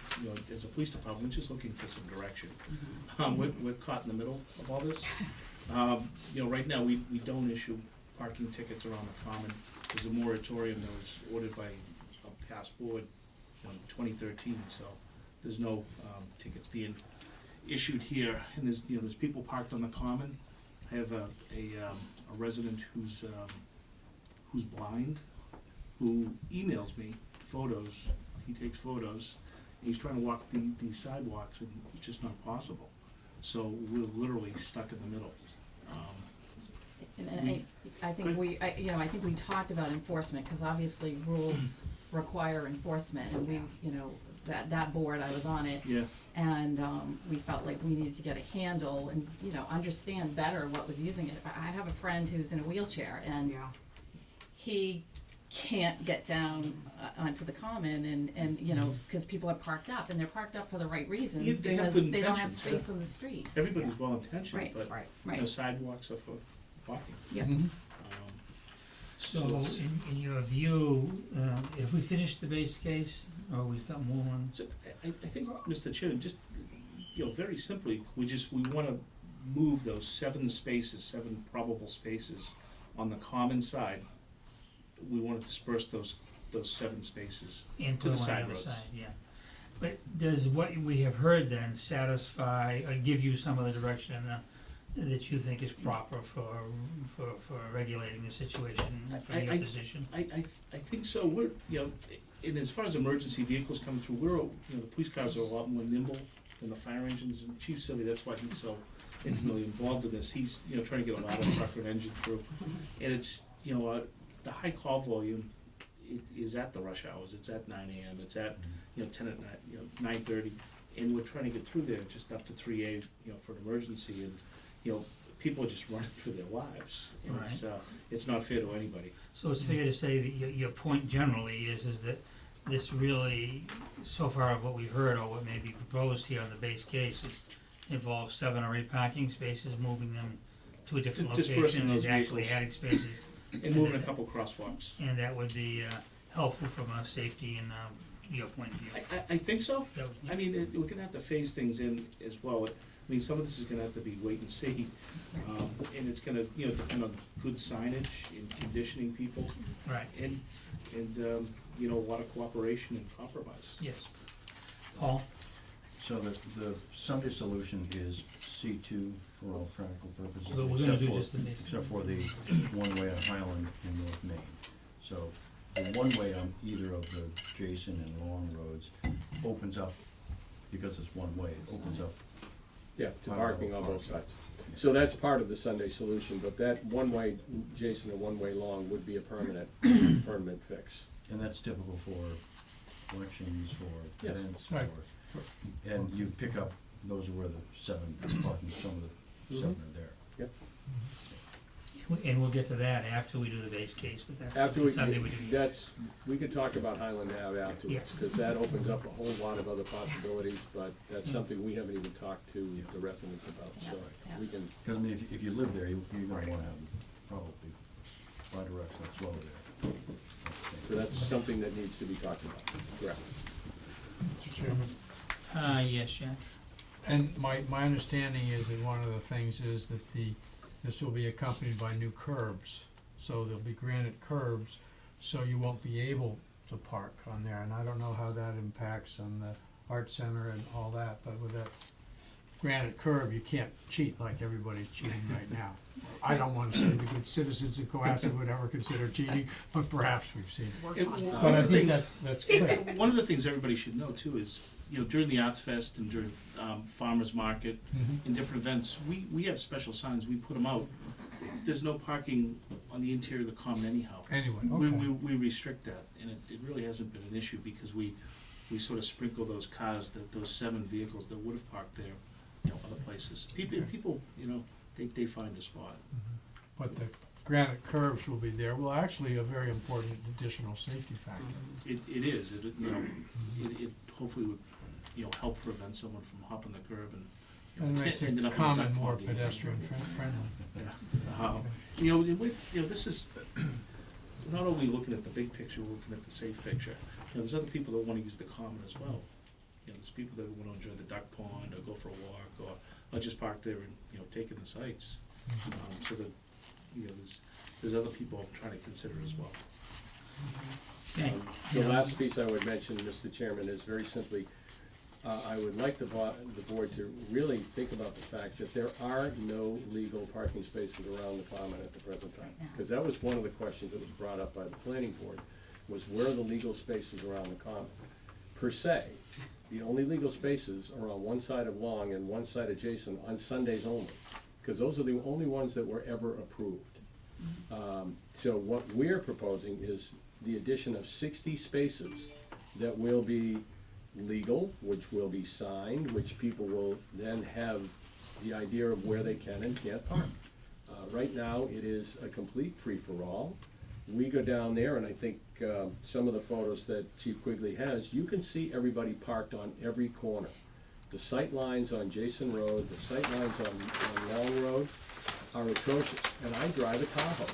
as a police department, we're just looking for some direction. We're caught in the middle of all this. Right now, we don't issue parking tickets around the common. There's a moratorium that was ordered by a past board in 2013, so there's no tickets being issued here. And there's people parked on the common. I have a resident who's blind, who emails me photos. He takes photos. He's trying to walk these sidewalks, and it's just not possible. So we're literally stuck in the middle. And I think I think we talked about enforcement, cause obviously rules require enforcement, and we, that board, I was on it. Yeah. And, we felt like we needed to get a handle and, understand better what was using it. I have a friend who's in a wheelchair, and he can't get down onto the common, and cause people are parked up, and they're parked up for the right reasons, Yeah, they have because good they don't have intentions, space on the street. Everybody's well intentioned, Right, but right. sidewalks are for walking. Yep. So, in your view, if we finish the base case, or we've got more on, So I think, Mr. Chairman, just, very simply, we wanna move those 7 probable spaces on the common side. We wanna disperse those 7 spaces into to the the one side other roads. side, yeah. But does what we have heard then satisfy, or give you some of the direction that you think is proper for regulating the situation from your position? I think so. We're, and as far as emergency vehicles coming through, the police cars are a lot more nimble than the fire engines, and Chief Silly, that's why he's so intimately involved in this. He's, trying to get a ladder truck or an engine through. And it's, the high call volume is at the rush hours. It's at 9 AM. It's at, 10 at night, 9:30. And we're trying to get through there just up to 3 A, for an emergency. And, people are just running for their lives. And it's not fair to anybody. So it's fair to say that your point generally is that this really, so far of what we've heard, or what may be proposed here on the base case, involves 7 or 8 parking spaces, moving them to a different Dispersing location, those and actually vehicles. adding spaces. And moving a couple crosswalks. And that would be helpful from a safety and your point of view. I think so. That would- I mean, we're gonna have to phase things in as well. I mean, some of this is gonna have to be wait and see. And it's gonna, you know, depend on good signage and conditioning people Right, and, you know, a lot of cooperation and compromise. yes. Paul? So the Sunday solution is C2 for all practical purposes. But we're gonna except do for- just the basic. Except for the one-way on Highland and North Main. So the one-way on either of the Jason and Long roads opens up, because it's one-way, it opens up. Yeah, to parking on both sides. So that's part of the Sunday solution, but that one-way Jason and one-way Long would be a permanent fix. And that's typical for elections, for Yes. events, Right. and you pick up, those are where the 7 parking, some of the 7 are there. Yep. And we'll get to that after we do the base case, but that's After the Sunday we do. we could talk about Highland Ave afterwards, Yes. because that opens up a whole lot of other possibilities, but that's something we haven't even talked to the residents about, so Yeah. we can, Because I mean, if you live there, you're gonna wanna have probably bi-directional flow there. so that's something that needs to be talked about, correct? Mr. Chairman? Yes, Jack? And my understanding is that one of the things is that this will be accompanied by new curbs. So there'll be granite curbs, so you won't be able to park on there. And I don't know how that impacts on the art center and all that, but with that granite curb, you can't cheat like everybody's cheating right now. I don't wanna say the good citizens of Cohasset would ever consider cheating, but perhaps we've seen it. Works on that. But I think that's clear. One of the things everybody should know too is, you know, during the Arts Fest and during Farmers Market and different events, we have special signs, we put them out. There's no parking on the interior of the common anyhow. Anyway, We okay. restrict that, and it really hasn't been an issue because we sort of sprinkle those cars, those 7 vehicles that would have parked there, you know, other places. People, you know, they find a spot. But the granite curves will be there. Well, actually, a very important additional safety factor. It is, you know, it hopefully would, you know, help prevent someone from hopping the curb and, you know, And makes ending it up in a common, duck more pond, you know. pedestrian friendly. Yeah. You know, this is, we're not only looking at the big picture, we're looking at the safe picture. You know, there's other people that wanna use the common as well. You know, there's people that wanna enjoy the duck pond, or go for a walk, or just park there and, you know, take in the sights. So that, you know, there's other people trying to consider as well. Okay. The last piece I would mention, Mr. Chairman, is very simply, I would like the board to really think about the fact that there are no legal parking spaces around the common at the present time. Right now. Because that was one of the questions that was brought up by the planning board, was where are the legal spaces around the common? Per se, the only legal spaces are on one side of Long and one side of Jason on Sundays only, because those are the only ones that were ever approved. So what we're proposing is the addition of 60 spaces that will be legal, which will be signed, which people will then have the idea of where they can and can't park. Right now, it is a complete free-for-all. We go down there, and I think some of the photos that Chief Quigley has, you can see everybody parked on every corner. The sight lines on Jason Road, the sight lines on Long Road are atrocious, and I drive a Tahoe.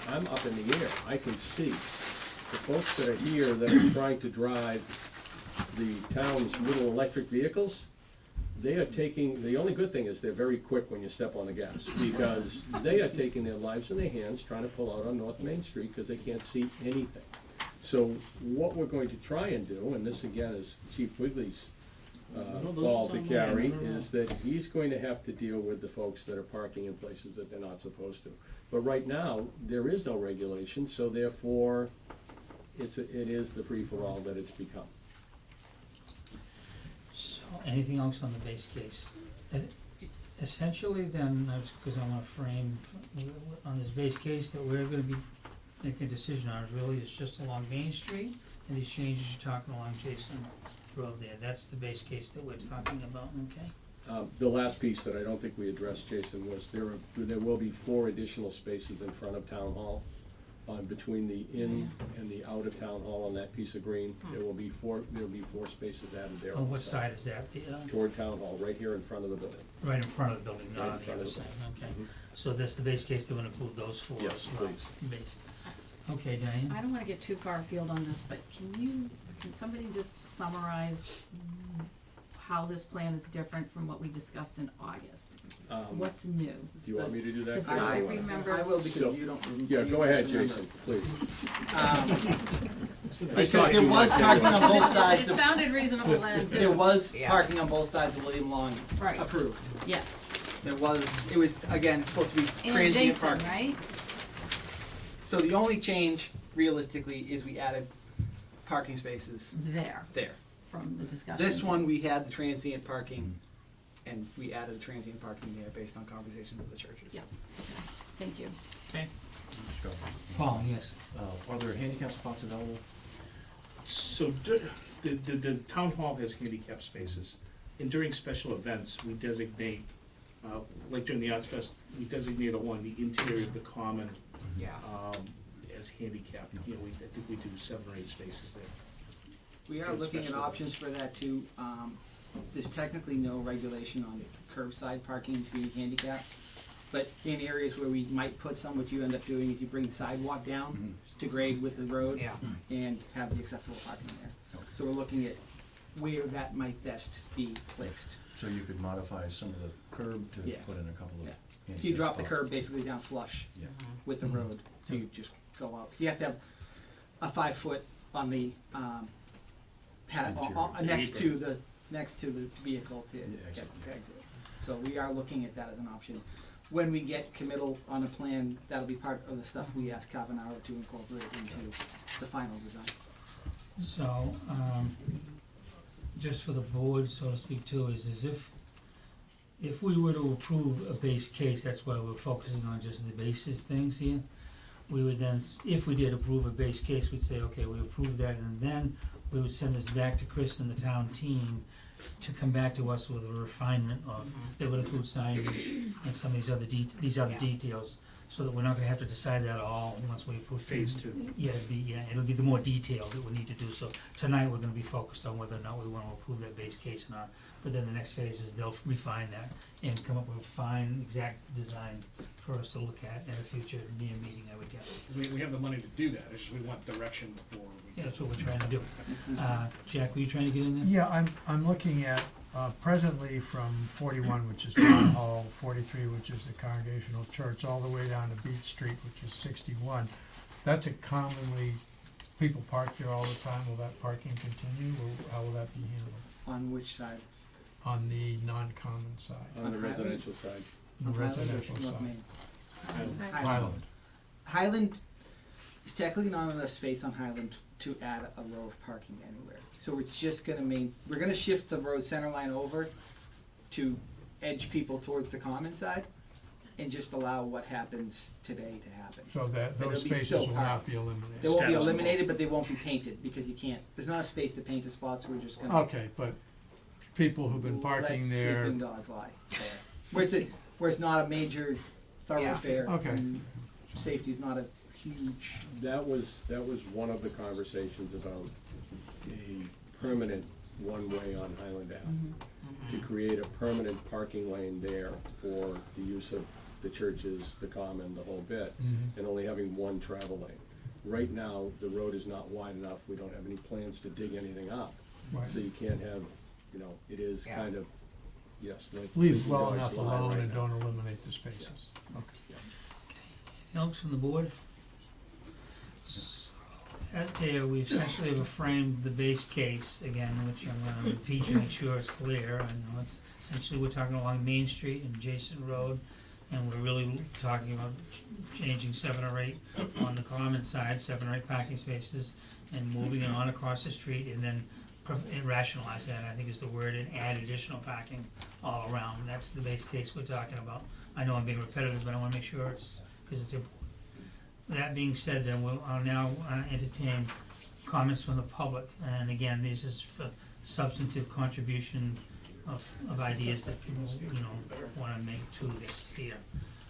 I'm up in the air, I can see the folks that are here that are trying to drive the town's little electric vehicles. They are taking, the only good thing is they're very quick when you step on the gas, because they are taking their lives in their hands trying to pull out on North Main Street because they can't see anything. So what we're going to try and do, and this again is Chief Quigley's ball to carry, is that he's going to have to deal with the folks that are parking in places that they're not supposed to. But right now, there is no regulation, so therefore, it is the free-for-all that it's become. So, anything else on the base case? Essentially then, because I wanna frame on this base case that we're gonna be making a decision on, really is just along Main Street, and these changes you're talking along Jason Road there, that's the base case that we're talking about, okay? The last piece that I don't think we addressed, Jason, was there will be 4 additional spaces in front of Town Hall, between the in and the out of Town Hall on that piece of green. There will be 4 spaces added there. On what side is that, Toward Town Hall, right here in front of the building. right in front of the building, not Right in on the front other of the side, okay? So this, the base case, they would include those 4 Yes, as well? please. Base. Okay, Diane? I don't wanna get too far afield on this, but can somebody just summarize how this plan is different from what we discussed in August. Um, What's new? Do you want me to do that? Because Chris, or I what? remember. I will because So- you don't. Yeah, go ahead, remember. Jason, please. Because talked there too was much parking on anyway. both sides It of, sounded reasonable then too. there was Yeah. parking on both sides of William Long Right. approved. Yes. It was, again, it's supposed to be And transient Jason, parking. right? So the only change realistically is we added parking spaces There, there. from the discussion. This one, we had the transient parking, and we added the transient parking there based on conversations with the churches. Yeah, okay, thank you. Okay, Just go. Paul, yes. Are there handicap spots available? So, the town hall has handicap spaces, and during special events, we designate, like during the Arts Fest, we designate along the interior of the common, Yeah. as handicap, you know, I think we do 7 or 8 spaces there. We are For looking at special options for that too. There's technically no regulation on curbside parking to be handicapped. But in areas where we might put some, what you end up doing is you bring the sidewalk down to grade with the road Yeah. and have the accessible parking there. So we're looking at where that might best be placed. So you could modify some of the curb to Yeah. put in a couple of Yeah. handicap So you drop the spots? curb basically down flush Yeah. with the road, so you just go up. So you have to have a 5 foot on the, pad, Interior. next to the vehicle to Yeah, get exactly. exit. So we are looking at that as an option. When we get committal on a plan, that'll be part of the stuff we ask Cavanaro to incorporate into the final design. So, just for the board, so to speak too, is if we were to approve a base case, that's why we're focusing on just the basis things here. We would then, if we did approve a base case, we'd say, okay, we approve that, and then we would send this back to Chris and the town team to come back to us with a refinement of, that would include signage and some of these other Yeah. details, so that we're not gonna have to decide that all once we approve. Phase 2. Yeah, it'll be the more detailed that we need to do, so tonight we're gonna be focused on whether or not we wanna approve that base case or not. But then the next phase is they'll refine that and come up with a fine, exact design for us to look at in a future meeting, I would guess. We have the money to do that, it's just we want direction before we. Yeah, that's what we're trying to do. Jack, were you trying to get in there? Yeah, I'm looking at, presently from 41, which is Town Hall, 43, which is the Congregational Church, all the way down to Beach Street, which is 61. That's a commonly, people park there all the time. Will that parking continue, or how will that be handled? On which side? On the non-common side, On the residential side. the On Highland or residential North side. Main? Highland. Highland. Highland, is technically not enough space on Highland to add a row of parking anywhere. So we're just gonna we're gonna shift the road center line over to edge people towards the common side and just allow what happens today to happen. So that But those it'll be spaces still will parked. not be eliminated. They won't be Status quo. eliminated, but they won't be painted because you can't, there's not a space to paint the spots, we're just gonna. Okay, but people who've been parking let there, sleeping dogs lie there. Where it's not a major thoroughfare. Okay. and safety's not a huge. That was one of the conversations about a permanent one-way on Highland Ave. To create a permanent parking lane there for the use of the churches, the common, the whole bit, and only having one travel lane. Right now, the road is not wide enough, we don't have any plans to dig anything up. Right. So you can't have, it is Yeah. kind of, yes, like. leave it sleeping well dogs enough lie alone right and now. don't eliminate the spaces. Okay. Else from the board? At there, we essentially have framed the base case again, which I'm gonna repeat to make sure it's clear. I know it's, essentially, we're talking along Main Street and Jason Road, and we're really talking about changing 7 or 8 on the common side, 7 or 8 parking spaces, and moving it on across the street, and then and rationalize that, I think is the word, and add additional parking all around. That's the base case we're talking about. I know I'm being repetitive, but I wanna make sure it's, cause it's important. That being said, then I'll now entertain comments from the public, and again, this is for substantive contribution of ideas that people, wanna make to this here.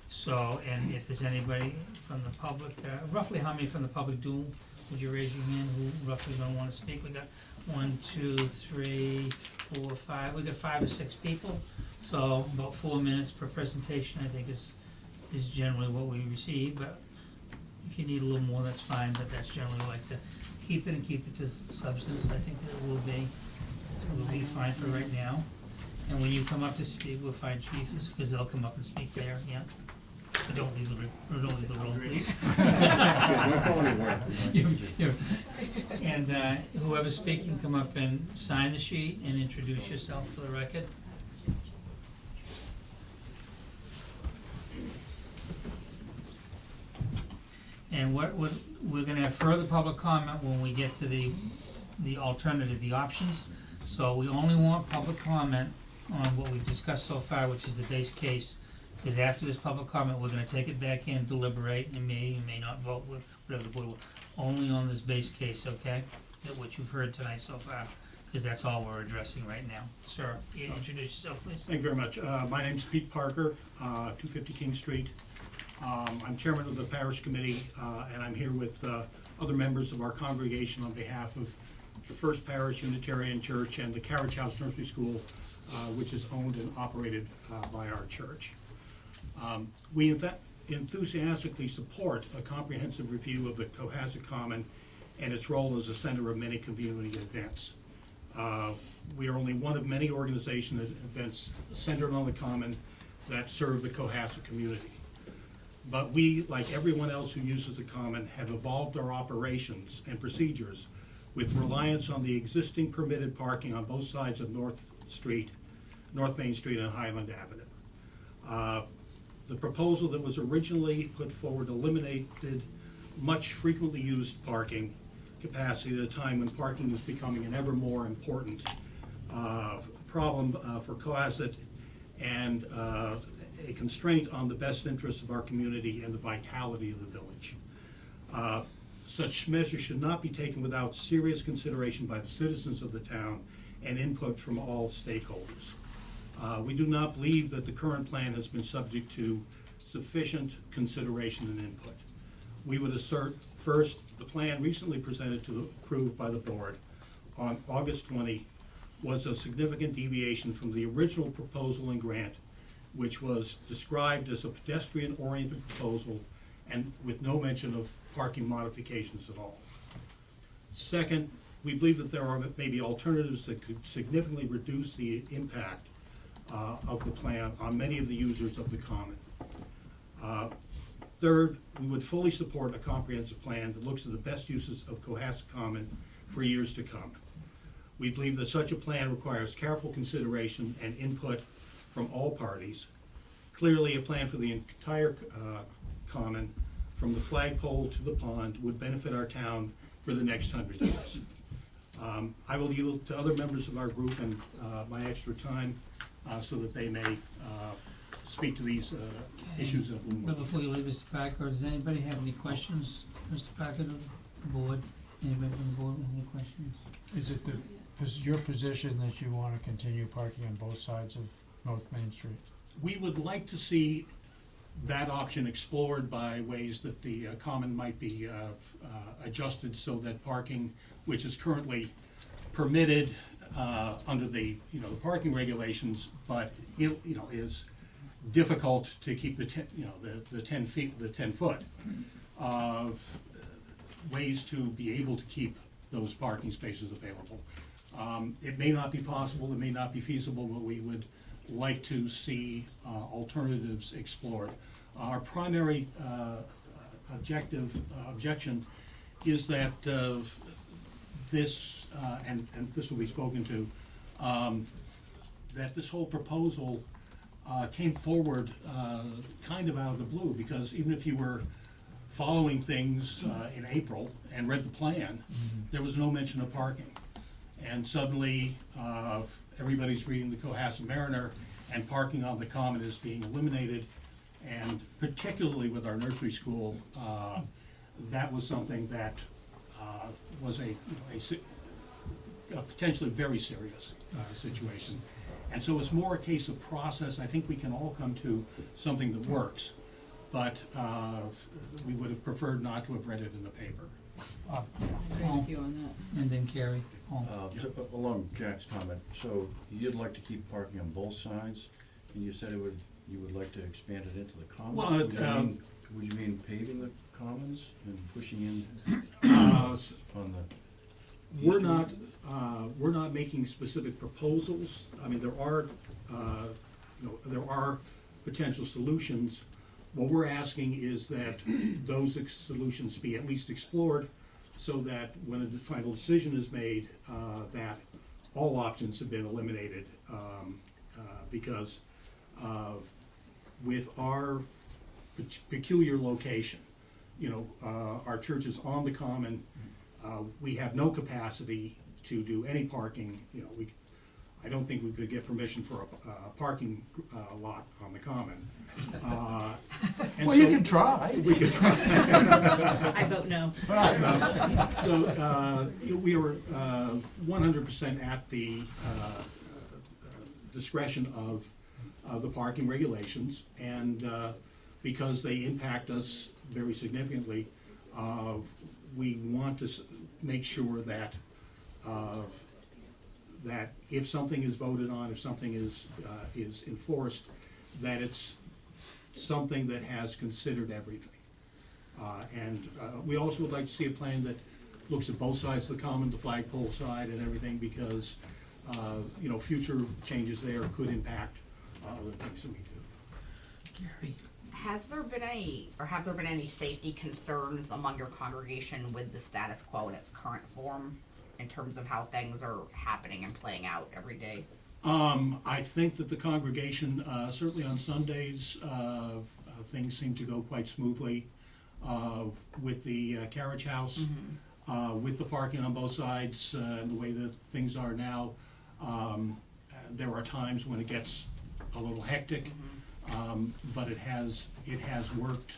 So, and if there's anybody from the public, roughly how many from the public would you raise your hand, who roughly gonna wanna speak? We got 1, 2, 3, 4, 5, we got 5 or 6 people, so about 4 minutes per presentation, I think is generally what we receive, but if you need a little more, that's fine, but that's generally like to keep it to substance, I think that it will be. will be fine for right now. And when you come up to speak with fire chiefs, because they'll come up and speak there, yeah? But don't leave the room, please. My phone ain't working. And whoever's speaking, come up and sign the sheet and introduce yourself for the record. And we're gonna have further public comment when we get to the alternative, the options. So we only want public comment on what we've discussed so far, which is the base case. Because after this public comment, we're gonna take it back in, deliberate, and may not vote with whatever the board will. Only on this base case, okay? That what you've heard tonight so far, because that's all we're addressing right now. Sir, introduce yourself, please. Thank you very much. My name's Pete Parker, 250 King Street. I'm chairman of the parish committee, and I'm here with other members of our congregation on behalf of the First Parish Unitarian Church and the Carriage House Nursery School, which is owned and operated by our church. We enthusiastically support a comprehensive review of the Cohasset Common and its role as a center of many community events. We are only one of many organizations and events centered on the Common that serve the Cohasset community. But we, like everyone else who uses the Common, have evolved our operations and procedures with reliance on the existing permitted parking on both sides of North Main Street and Highland Avenue. The proposal that was originally put forward eliminated much frequently used parking capacity at a time when parking was becoming an ever more important problem for Cohasset and a constraint on the best interests of our community and the vitality of the village. Such measures should not be taken without serious consideration by the citizens of the town and input from all stakeholders. We do not believe that the current plan has been subject to sufficient consideration and input. We would assert, first, the plan recently presented to approved by the board on August 20 was a significant deviation from the original proposal and grant, which was described as a pedestrian-oriented proposal and with no mention of parking modifications at all. Second, we believe that there are maybe alternatives that could significantly reduce the impact of the plan on many of the users of the Common. Third, we would fully support a comprehensive plan that looks at the best uses of Cohasset Common for years to come. We believe that such a plan requires careful consideration and input from all parties. Clearly, a plan for the entire Common, from the flagpole to the pond, would benefit our town for the next 100 years. I will yield to other members of our group and my extra time so that they may speak to these issues in a little more. But before you leave, Mr. Packer, does anybody have any questions, Mr. Packer, to the board? Anybody from the board with any questions? Is it your position that you wanna continue parking on both sides of North Main Street? We would like to see that option explored by ways that the Common might be adjusted so that parking, which is currently permitted under the the parking regulations, but is difficult to keep the 10 feet, the 10 foot of ways to be able to keep those parking spaces available. It may not be possible, it may not be feasible, but we would like to see alternatives explored. Our primary objection is that this, and this will be spoken to, that this whole proposal came forward kind of out of the blue, because even if you were following things in April and read the plan, there was no mention of parking. And suddenly, everybody's reading the Cohasset Mariner, and parking on the Common is being eliminated. And particularly with our nursery school, that was something that was a potentially very serious situation. And so it's more a case of process. I think we can all come to something that works, but we would have preferred not to have read it in the paper. I agree with you on that. And then Carrie, Paul. Along Jack's comment, so you'd like to keep parking on both sides, and you said you would like to expand it into the commons? Well, would you mean paving the commons and pushing in on the we're not making specific proposals. I mean, there are, there are potential solutions. What we're asking is that those solutions be at least explored, so that when a final decision is made, that all options have been eliminated, because with our peculiar location, our church is on the common. We have no capacity to do any parking. I don't think we could get permission for a parking lot on the common. And Well, you so- can try. We could try. I vote no. So, we are 100% at the discretion of the parking regulations, and because they impact us very significantly, we want to make sure that that if something is voted on, if something is enforced, that it's something that has considered everything. And we also would like to see a plan that looks at both sides of the common, the flagpole side and everything, because, future changes there could impact other things that we do. Gary? Have there been any safety concerns among your congregation with the status quo in its current form, in terms of how things are happening and playing out every day? I think that the congregation, certainly on Sundays, things seem to go quite smoothly with the carriage house, with the parking on both sides, and the way that things are now. There are times when it gets a little hectic, but it has worked.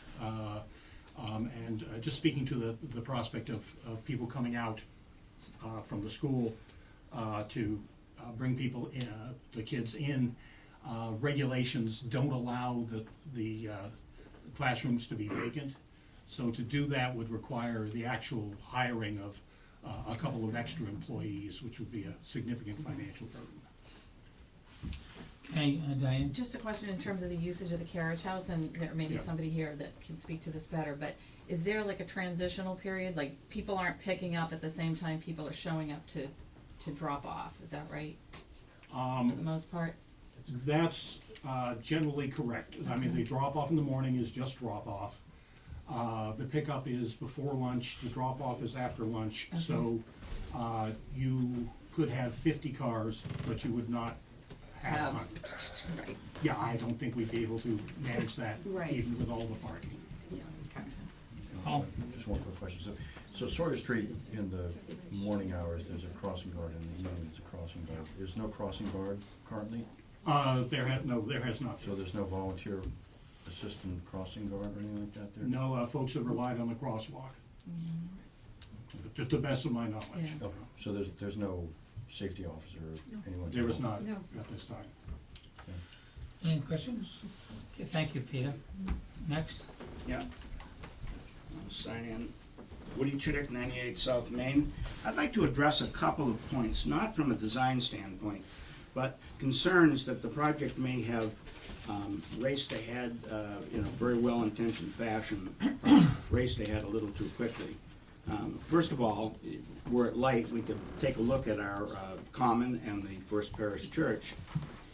And just speaking to the prospect of people coming out from the school to bring people in, the kids in, regulations don't allow the classrooms to be vacant. So to do that would require the actual hiring of a couple of extra employees, which would be a significant financial burden. Okay, Diane? Just a question in terms of the usage of the carriage house, and there may be Yeah. somebody here that can speak to this better, but is there like a transitional period? Like, people aren't picking up at the same time people are showing up to drop off, is that right? For the most part? That's generally correct. I mean, the drop-off in the morning is just drop-off. The pickup is before lunch, the drop-off is after lunch. Okay. So you could have 50 cars, but you would not have 100. Right. Yeah, I don't think we'd be able to manage that, Right. even with all the parking. Paul? Just one quick question. So Sawyer Street, in the morning hours, there's a crossing guard, in the evening, there's a crossing guard. There's no crossing guard currently, There has not. so there's no volunteer assistant crossing guard or anything like that there? No, folks have relied on the crosswalk, to the best of my knowledge. Yeah. Okay, so there's no safety officer or anyone? There is not No. at this time. Any questions? Okay, thank you, Peter. Next? Yeah. I'll sign in. Woody Chidick, 98 South Main. I'd like to address a couple of points, not from a design standpoint, but concerns that the project may have raced ahead in a very well-intentioned fashion, raced ahead a little too quickly. First of all, were it light, we could take a look at our common and the First Parish Church.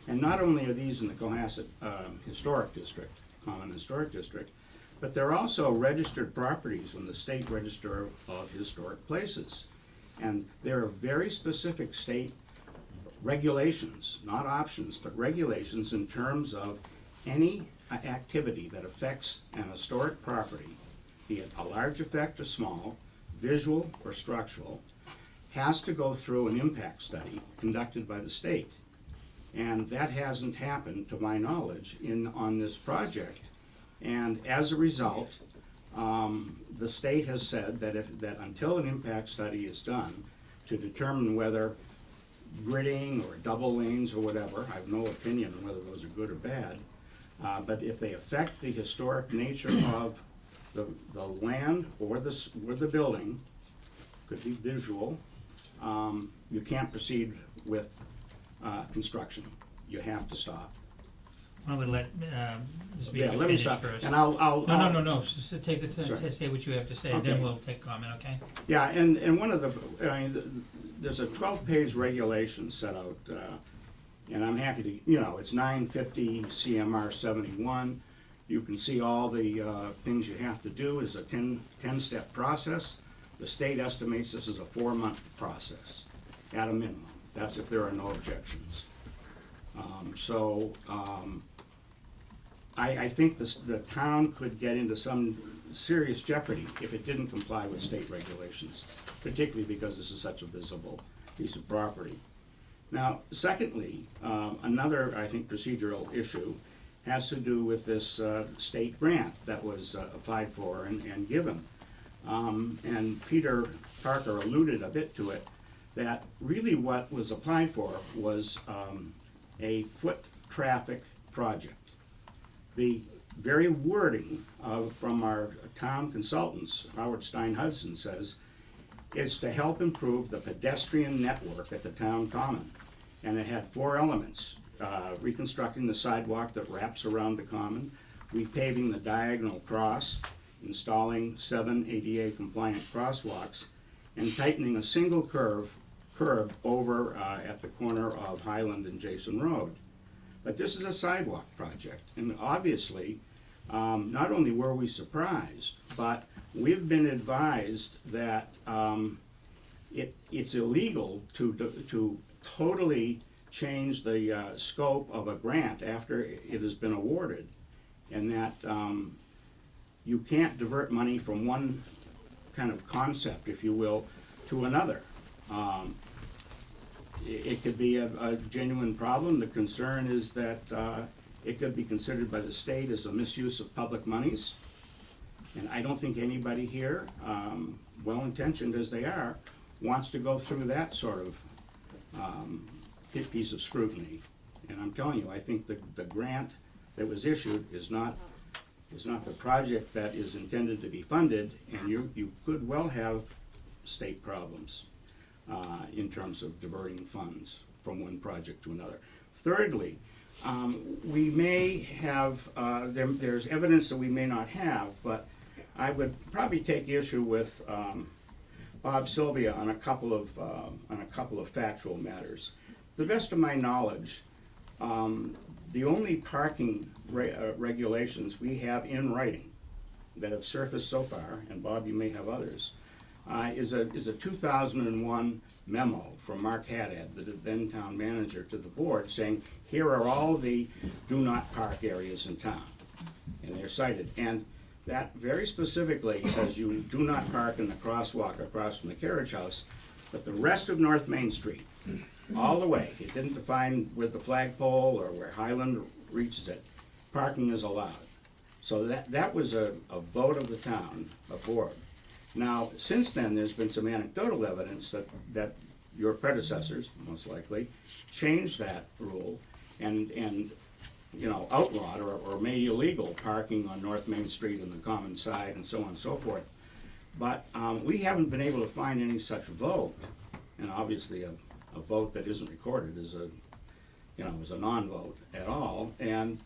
And not only are these in the Cohasset Historic District, Common Historic District, but they're also registered properties in the State Register of Historic Places. And there are very specific state regulations, not options, but regulations in terms of any activity that affects an historic property, be it a large effect or small, visual or structural, has to go through an impact study conducted by the state. And that hasn't happened, to my knowledge, on this project. And as a result, the state has said that until an impact study is done to determine whether gridding or double lanes or whatever, I have no opinion on whether those are good or bad, but if they affect the historic nature of the land or the building, could be visual, you can't proceed with construction. You have to stop. Why don't we let, the Yeah, speaker let me finish stop, first? and I'll. No, just take the time Sorry. to say what you have to say, Okay. then we'll take comment, okay? Yeah, and one of the, I mean, there's a 12-page regulation set out, and I'm happy to, you know, it's 950 CMR 71. You can see all the things you have to do is a 10-step process. The state estimates this is a 4-month process, at a minimum. That's if there are no objections. I think the town could get into some serious jeopardy if it didn't comply with state regulations, particularly because this is such a visible piece of property. Now, secondly, another, I think, procedural issue has to do with this state grant that was applied for and given. And Peter Parker alluded a bit to it, that really what was applied for was a foot traffic project. The very wording from our town consultants, Howard Stein Hudson, says it's to help improve the pedestrian network at the town common. And it had 4 elements: reconstructing the sidewalk that wraps around the common, repaving the diagonal cross, installing 7 ADA compliant crosswalks, and tightening a single curb over at the corner of Highland and Jason Road. But this is a sidewalk project, and obviously, not only were we surprised, but we've been advised that it's illegal to totally change the scope of a grant after it has been awarded, and that you can't divert money from one kind of concept, if you will, to another. It could be a genuine problem. The concern is that it could be considered by the state as a misuse of public monies. And I don't think anybody here, well-intentioned as they are, wants to go through that sort of piece of scrutiny. And I'm telling you, I think the grant that was issued is not the project that is intended to be funded, and you could well have state problems in terms of diverting funds from one project to another. Thirdly, we may have, there's evidence that we may not have, but I would probably take issue with Bob Sylvia on a couple of factual matters. To the best of my knowledge, the only parking regulations we have in writing that have surfaced so far, and Bob, you may have others, is a 2001 memo from Mark Haddad, the then town manager, to the board saying, here are all the do not park areas in town. And they're cited. And that very specifically says you do not park in the crosswalk across from the carriage house, but the rest of North Main Street, all the way. It didn't define with the flagpole or where Highland reaches it. Parking is allowed. So that was a vote of the town, a board. Now, since then, there's been some anecdotal evidence that your predecessors, most likely, changed that rule and you know, outlawed or made illegal parking on North Main Street and the common side and so on and so forth. But we haven't been able to find any such vote, and obviously a vote that isn't recorded is a non-vote at all. And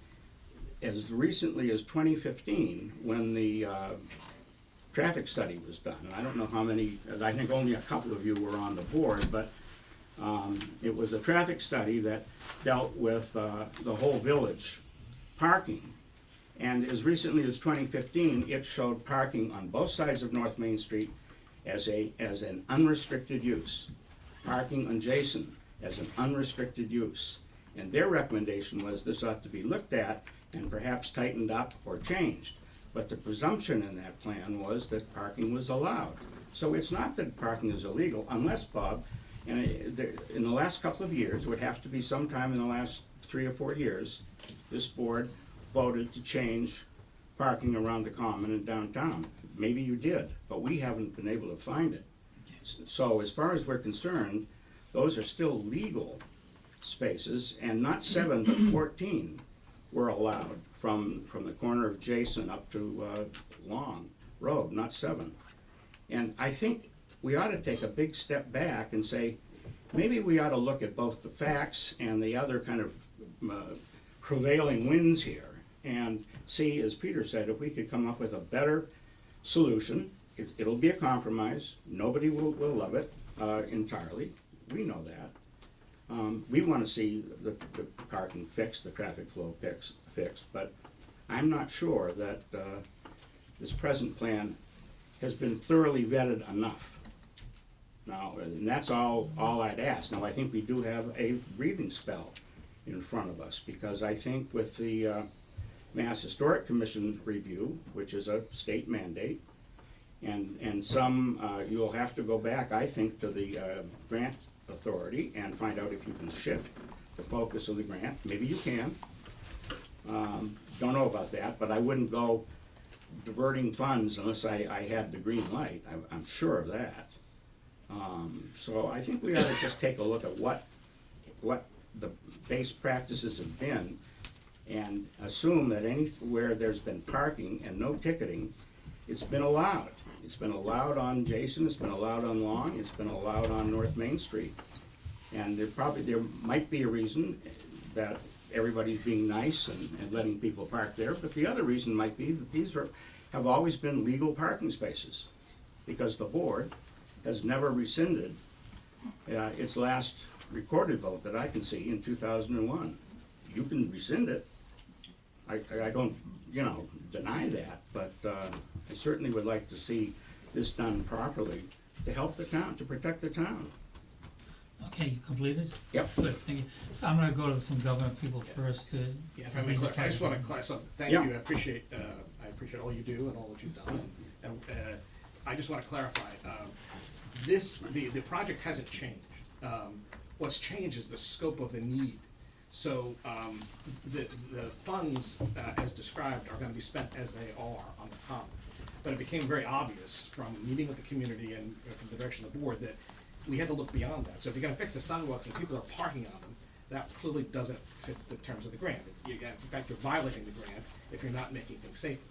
as recently as 2015, when the traffic study was done, and I don't know how many, I think only a couple of you were on the board, but it was a traffic study that dealt with the whole village parking. And as recently as 2015, it showed parking on both sides of North Main Street as an unrestricted use. Parking adjacent as an unrestricted use. And their recommendation was this ought to be looked at and perhaps tightened up or changed. But the presumption in that plan was that parking was allowed. So it's not that parking is illegal, unless, Bob, in the last couple of years, it would have to be sometime in the last 3 or 4 years, this board voted to change parking around the common and downtown. Maybe you did, but we haven't been able to find it. So as far as we're concerned, those are still legal spaces, and not 7 but 14 were allowed from the corner of Jason up to Long Road, not 7. And I think we ought to take a big step back and say, maybe we ought to look at both the facts and the other kind of prevailing winds here and see, as Peter said, if we could come up with a better solution. It'll be a compromise. Nobody will love it entirely. We know that. We want to see the parking fixed, the traffic flow fixed, but I'm not sure that this present plan has been thoroughly vetted enough. Now, and that's all I'd ask. Now, I think we do have a breathing spell in front of us, because I think with the Mass Historic Commission review, which is a state mandate, and some, you'll have to go back, I think, to the grant authority and find out if you can shift the focus of the grant. Maybe you can. Don't know about that, but I wouldn't go diverting funds unless I had the green light. I'm sure of that. So I think we ought to just take a look at what the base practices have been, and assume that anywhere there's been parking and no ticketing, it's been allowed. It's been allowed on Jason, it's been allowed on Long, it's been allowed on North Main Street. And there might be a reason that everybody's being nice and letting people park there, but the other reason might be that these have always been legal parking spaces, because the board has never rescinded its last recorded vote that I can see in 2001. You can rescind it. I don't, deny that, but I certainly would like to see this done properly to help the town, to protect the town. Okay, you completed? Yep. Good, thank you. I'm gonna go to some government people first to. Yeah, if I may, I just wanna clarify, thank Yeah. you, I appreciate all you do and all that you've done, and, I just wanna clarify, the project hasn't changed. What's changed is the scope of the need. So, the funds, as described, are gonna be spent as they are on the common. But it became very obvious from meeting with the community and from the direction of the board that we had to look beyond that. So if you're gonna fix the sidewalks and people are parking on them, that clearly doesn't fit the terms of the grant. In fact, you're violating the grant if you're not making things safer.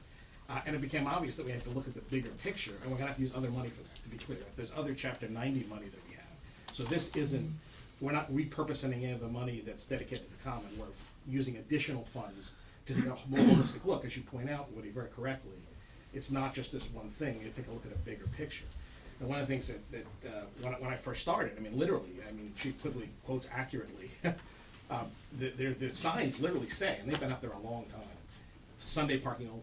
And it became obvious that we had to look at the bigger picture, and we're gonna have to use other money for that, to be clear. There's other Chapter 90 money that we have. So this isn't, we're not repurposing any of the money that's dedicated to the common. We're using additional funds to take a more holistic look, as you point out, Woody, very correctly. It's not just this one thing, you take a look at a bigger picture. And one of the things that when I first started, literally, she quickly quotes accurately, the signs literally say, and they've been up there a long time, Sunday parking only.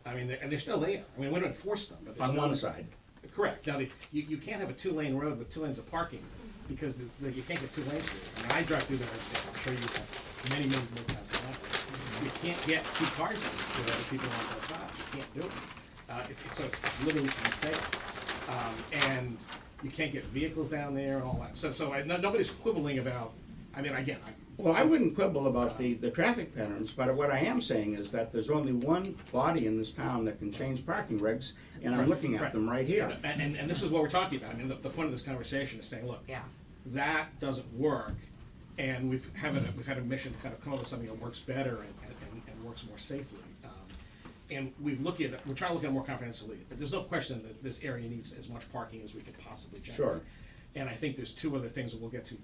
And they're still there. We don't enforce them, but they're On still one there. side. Correct. Now, you can't have a 2-lane road with 2 lanes of parking, because you can't get 2 lanes through. I drive through there, I'm sure you have many more times than that. You can't get 2 cars in with other people on both sides. You can't do it. So it's literally unsafe. And you can't get vehicles down there and all that. So nobody's quibbling about, Well, I wouldn't quibble about the traffic patterns, but what I am saying is that there's only one body in this town that can change parking regs, and I'm looking at them right here. And this is what we're talking about. The point of this conversation is saying, look, Yeah. that doesn't work, and we've had a mission to kind of come up with something that works better and works more safely. And we're trying to look at it more comprehensively. There's no question that this area needs as much parking as we could possibly generate. Sure. And I think there's 2 other things that we'll get to,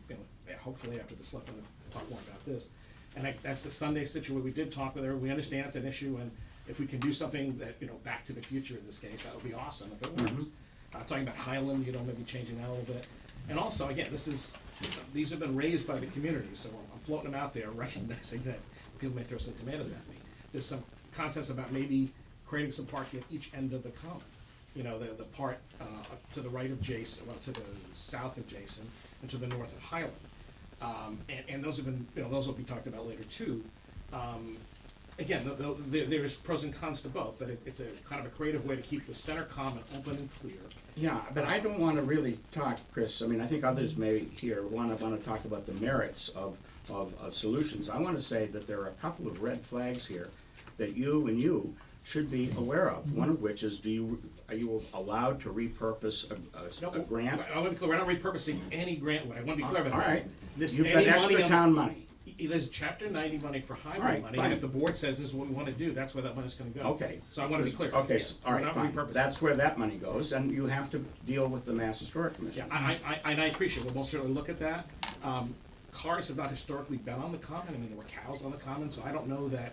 hopefully after the selectmen talk more about this. And that's the Sunday situation. We did talk with her. We understand it's an issue, and if we can do something that, back to the future in this case, that would be awesome if it works. Talking about Highland, maybe changing that a little bit. And also, again, these have been raised by the community, so I'm floating them out there, recognizing that people may throw some tomatoes at me. There's some concepts about maybe creating some parking at each end of the common. The part to the right of Jason, to the south of Jason, and to the north of Highland. And those have been, those will be talked about later too. Again, there's pros and cons to both, but it's a kind of a creative way to keep the center common open and clear. Yeah, but I don't want to really talk, Chris, I think others may here want to talk about the merits of solutions. I want to say that there are a couple of red flags here that you should be aware of. One of which is, are you allowed to repurpose a grant? I want to be clear, we're not repurposing any grant. I want to be clear about All this. right. This You've got any extra money town money. There's Chapter 90 money for highway All right, money, fine. and if the board says this is what we want to do, that's where that money's going to go. Okay. So I want to be clear. Okay, Yeah, all right, we're not fine. repurposing. That's where that money goes, and you have to deal with the Mass Historic Commission. Yeah, I appreciate it. We'll certainly look at that. cars have not historically been on the common. I mean, there were cows on the common, so I don't know that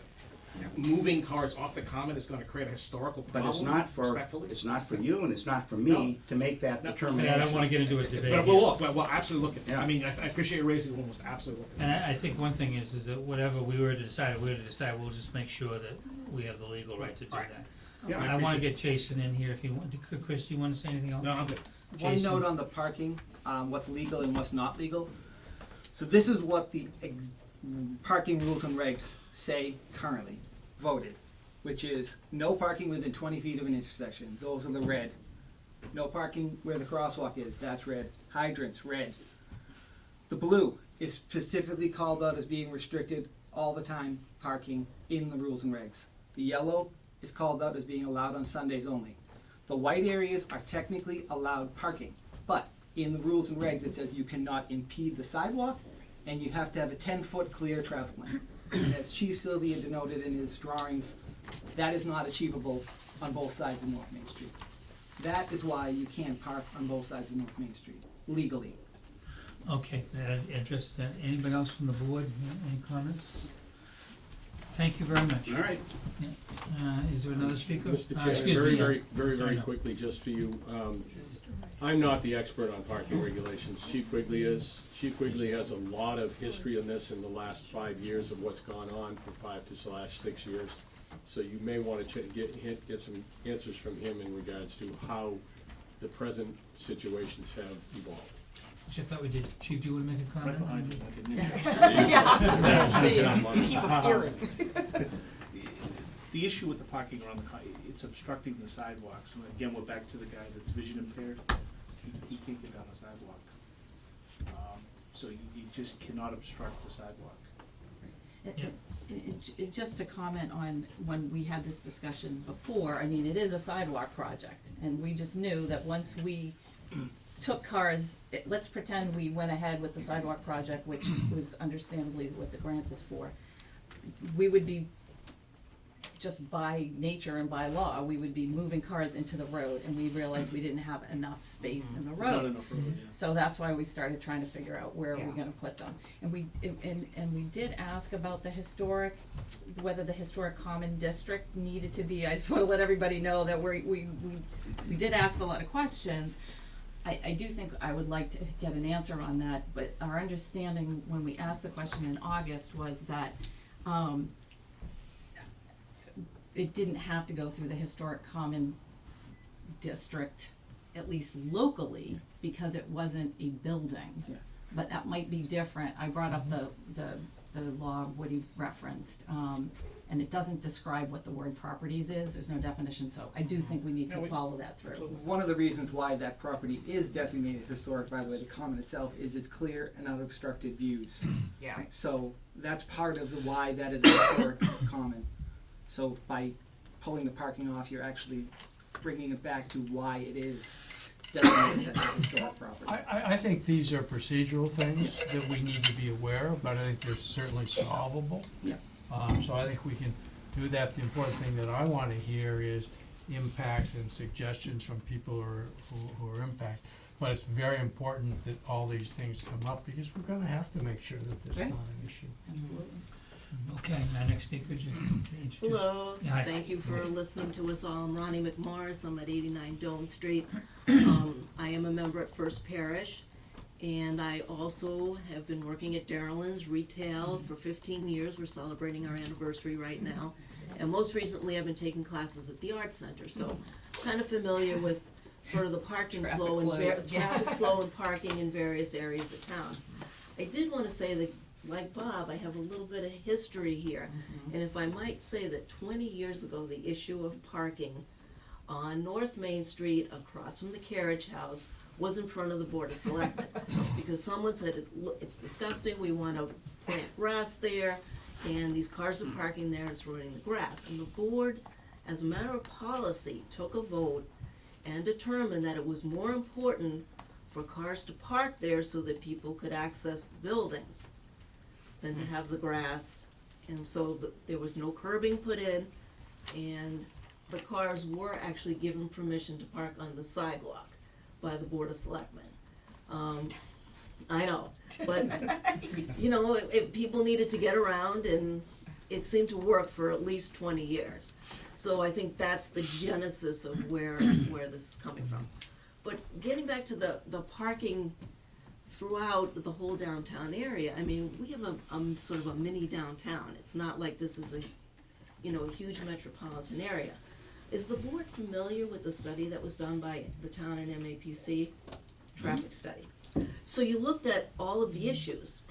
moving cars off the common is gonna create a historical But problem, respectfully. it's not for you and it's not for me to make that No. determination. I don't wanna get into a debate But here. we'll absolutely look at it. Yeah. I mean, I appreciate you raising it, we'll almost absolutely look at it. And I think one thing is that whatever we were to decide, we'll just make sure that we have the legal right to do Right. that. Yeah, I wanna get Jason in here if you want, Chris, do you wanna say anything else? No, I'm good. One Jason? note on the parking, what's legal and what's not legal. So this is what the parking rules and regs say currently, voted, which is no parking within 20 feet of an intersection, those are the red. No parking where the crosswalk is, that's red. Hydrants, red. The blue is specifically called out as being restricted all the time, parking in the rules and regs. The yellow is called out as being allowed on Sundays only. The white areas are technically allowed parking, but in the rules and regs, it says you cannot impede the sidewalk, and you have to have a 10-foot clear travel lane. And as Chief Sylvia denoted in his drawings, that is not achievable on both sides of North Main Street. That is why you can't park on both sides of North Main Street, legally. Okay, that interests, anybody else from the board, any comments? Thank you very much. All right. Is there another speaker? Mr. Chair, Excuse very, me, very sorry, no. quickly, just for you, I'm not the expert on parking regulations, Chief Quigley is. Chief Quigley has a lot of history on this in the last 5 years of what's gone on for 5 to 6 years. So you may wanna get some answers from him in regards to how the present situations have evolved. Which I thought we did. Chief, do you wanna make a comment? Right behind you, like a ninja. Yeah. Keep appearing. The issue with the parking around it's obstructing the sidewalks. And again, we're back to the guy that's vision impaired. He can't get down the sidewalk. So you just cannot obstruct the sidewalk. Just to comment on when we had this discussion before, I mean, it is a sidewalk project, and we just knew that once we took cars, let's pretend we went ahead with the sidewalk project, which was understandably what the grant is for, we would be, just by nature and by law, we would be moving cars into the road, and we realized we didn't have enough space in the There's not road. enough road, yeah. So that's why we started trying to figure out where Yeah. we're gonna put them. And we did ask about the historic, whether the historic common district needed to be, I just wanna let everybody know that we did ask a lot of questions. I do think I would like to get an answer on that, but our understanding when we asked the question in August was that, it didn't have to go through the historic common district, at least locally, because it wasn't a building. Yes. But that might be different. I brought up the law Woody referenced, and it doesn't describe what the word properties is, there's no definition, so I do think we need to follow that through. One of the reasons why that property is designated historic, by the way, the common itself, is its clear and unobstructed views. Yeah. So that's part of the why that is a historic common. So by pulling the parking off, you're actually bringing it back to why it is designated as a historic property. I think these are procedural things that we need to be aware of, but I think they're certainly solvable. Yeah. So I think we can do that. The important thing that I wanna hear is impacts and suggestions from people who are impacted. But it's very important that all these things come up, because we're gonna have to make sure that this is Right. not an issue. Absolutely. Okay, our next speaker, introduce. Hello, Yeah, hi. thank you for listening to us all. I'm Ronnie McMorris, I'm at 89 Doan Street. I am a member at First Parish, and I also have been working at Darylyn's Retail for 15 years. We're celebrating our anniversary right now. And most recently, I've been taking classes at the Art Center, so kind of familiar with sort of the parking Traffic flow and flows, yeah. traffic flow and parking in various areas of town. I did wanna say that, like Bob, I have a little bit of history here. And if I might say that 20 years ago, the issue of parking on North Main Street across from the carriage house was in front of the Board of Selectmen. Because someone said, it's disgusting, we wanna plant grass there, and these cars are parking there, it's ruining the grass. And the board, as a matter of policy, took a vote and determined that it was more important for cars to park there so that people could access the buildings than to have the grass. And so there was no curbing put in, and the cars were actually given permission to park on the sidewalk by the Board of Selectmen. I know, but, you know, people needed to get around and it seemed to work for at least 20 years. So I think that's the genesis of where this is coming from. But getting back to the parking throughout the whole downtown area, I mean, we have a sort of a mini downtown. It's not like this is a, you know, a huge metropolitan area. Is the board familiar with the study that was done by the town and MAPC? Traffic study. So you looked at all of the issues,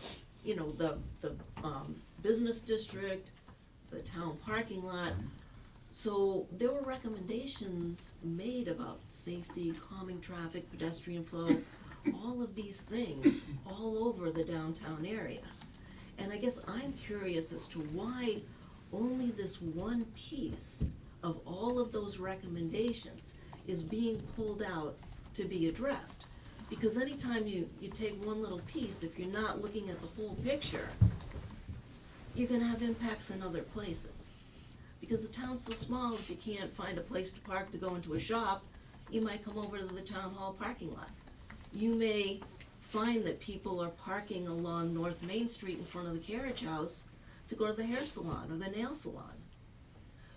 you know, the business district, the town parking lot. So there were recommendations made about safety, calming traffic, pedestrian flow, all of these things all over the downtown area. And I guess I'm curious as to why only this one piece of all of those recommendations is being pulled out to be addressed. Because anytime you take one little piece, if you're not looking at the whole picture, you're gonna have impacts in other places. Because the town's so small, if you can't find a place to park to go into a shop, you might come over to the town hall parking lot. You may find that people are parking along North Main Street in front of the carriage house to go to the hair salon or the nail salon.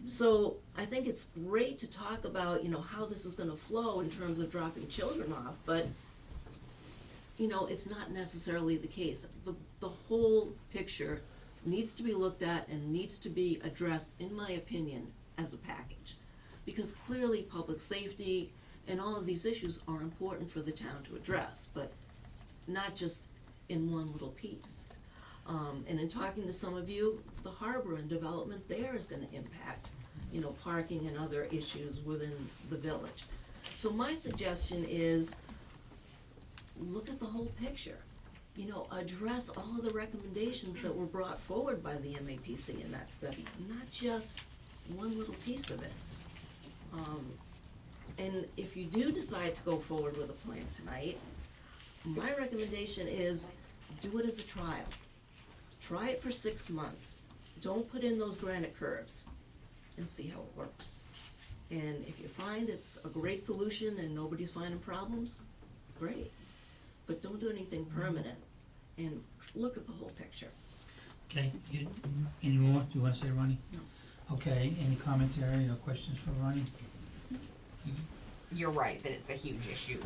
So I think it's great to talk about, you know, how this is gonna flow in terms of dropping children off, but you know, it's not necessarily the case. The whole picture needs to be looked at and needs to be addressed, in my opinion, as a package. Because clearly public safety and all of these issues are important for the town to address, but not just in one little piece. And in talking to some of you, the harbor and development there is gonna impact, you know, parking and other issues within the village. So my suggestion is, look at the whole picture. You know, address all of the recommendations that were brought forward by the MAPC in that study, not just one little piece of it. And if you do decide to go forward with a plan tonight, my recommendation is do it as a trial. Try it for 6 months. Don't put in those granite curbs and see how it works. And if you find it's a great solution and nobody's finding problems, great. But don't do anything permanent and look at the whole picture. Okay, any more, do you wanna say, Ronnie? No. Okay, any commentary or questions for Ronnie? You're right, that it's a huge issue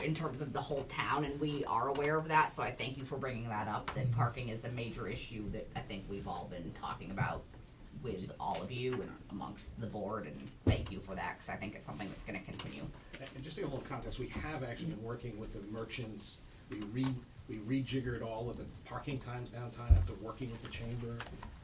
in terms of the whole town, and we are aware of that, so I thank you for bringing that up, that parking is a major issue that I think we've all been talking about with all of you and amongst the board, and thank you for that, cause I think it's something that's gonna continue. And just to give a little context, we have actually been working with the merchants. We rejiggered all of the parking times downtown after working with the chamber.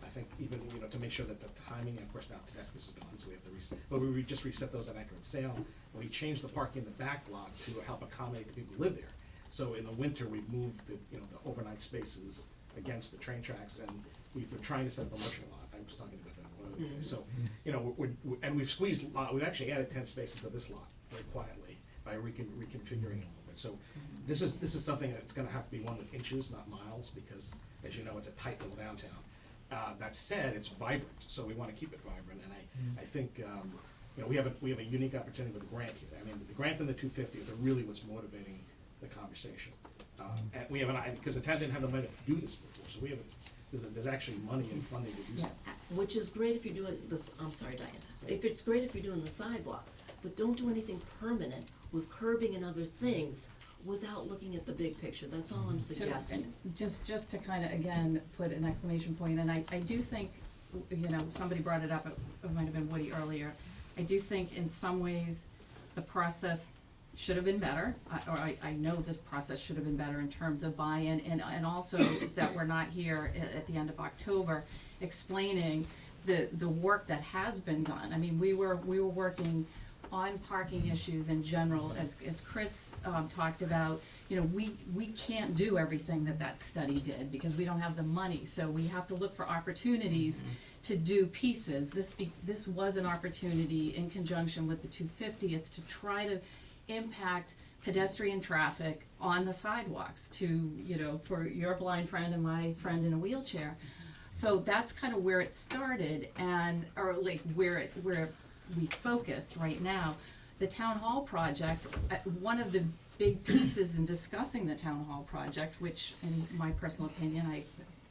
I think even, you know, to make sure that the timing, of course now Tedeschi's is gone, so we have to reset, but we just reset those at Anchor Sale. And we changed the parking in the back lot to help accommodate the people who live there. So in the winter, we moved the, you know, the overnight spaces against the train tracks, and we've been trying to set up a merchant lot. I was talking about that one other day. So, you know, and we've squeezed, we've actually added 10 spaces to this lot very quietly by reconfiguring it a little bit. So this is something that's gonna have to be one with inches, not miles, because as you know, it's a tight little downtown. That said, it's vibrant, so we wanna keep it vibrant, and I think, you know, we have a unique opportunity with the grant here. I mean, the grant and the 250 are really what's motivating the conversation. And we have because the town didn't have the money to do this before, so we have there's actually money and funding to do Yeah, something. which is great if you're doing this, I'm sorry, Diane, if it's great if you're doing the sidewalks, but don't do anything permanent with curbing and other things without looking at the big picture, that's all I'm suggesting. Just to kind of, again, put an exclamation point, and I do think, you know, somebody brought it up, it might have been Woody earlier. I do think in some ways, the process should have been better, I know the process should have been better in terms of buy-in, and also that we're not here at the end of October explaining the work that has been done. I mean, we were working on parking issues in general, as Chris talked about. You know, we can't do everything that study did because we don't have the money, so we have to look for opportunities to do pieces. This was an opportunity in conjunction with the 250th to try to impact pedestrian traffic on the sidewalks to, you know, for your blind friend and my friend in a wheelchair. So that's kind of where it started, and or like where we focused right now. The town hall project, one of the big pieces in discussing the town hall project, which in my personal opinion, I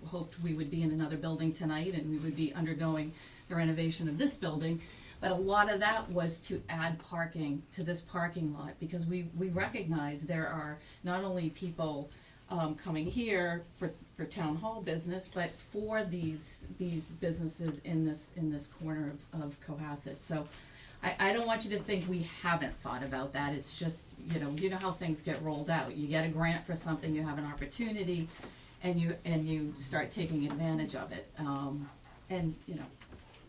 hoped we would be in another building tonight and we would be undergoing the renovation of this building. But a lot of that was to add parking to this parking lot, because we recognize there are not only people coming here for town hall business, but for these businesses in this corner of Cohasset. So I don't want you to think we haven't thought about that. It's just, you know how things get rolled out. You get a grant for something, you have an opportunity, and you start taking advantage of it. And, you know,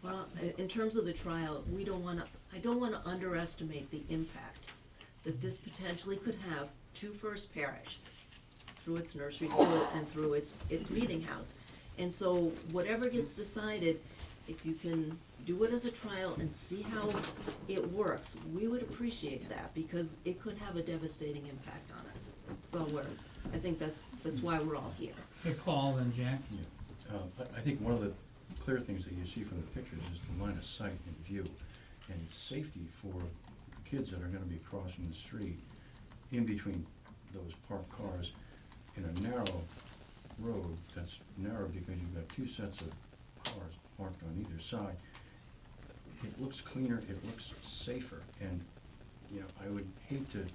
Well, in terms of the trial, I don't wanna underestimate the impact that this potentially could have to First Parish through its nursery school and through its meeting house. And so whatever gets decided, if you can do it as a trial and see how it works, we would appreciate that, because it could have a devastating impact on us. So I think that's why we're all here. Hey, Paul, then Jack. Yeah. I think one of the clear things that you see from the pictures is the line of sight and view, and safety for the kids that are gonna be crossing the street in between those parked cars in a narrow road that's narrow because you've got two sets of cars parked on either side. It looks cleaner, it looks safer, and, you know, I would hate to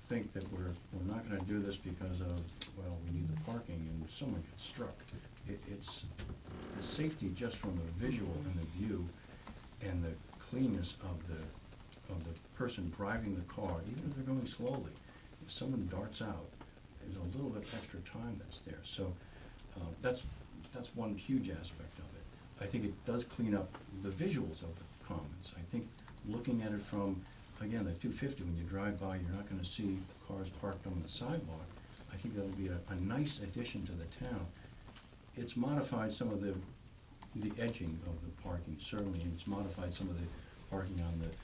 think that we're not gonna do this because of, well, we need the parking and someone gets struck. It's the safety just from the visual and the view and the cleanness of the person driving the car, even if they're going slowly. If someone darts out, there's a little bit extra time that's there. So that's one huge aspect of it. I think it does clean up the visuals of the commons. I think looking at it from, again, the 250, when you drive by, you're not gonna see cars parked on the sidewalk. I think that'll be a nice addition to the town. It's modified some of the edging of the parking, certainly, and it's modified some of the parking on the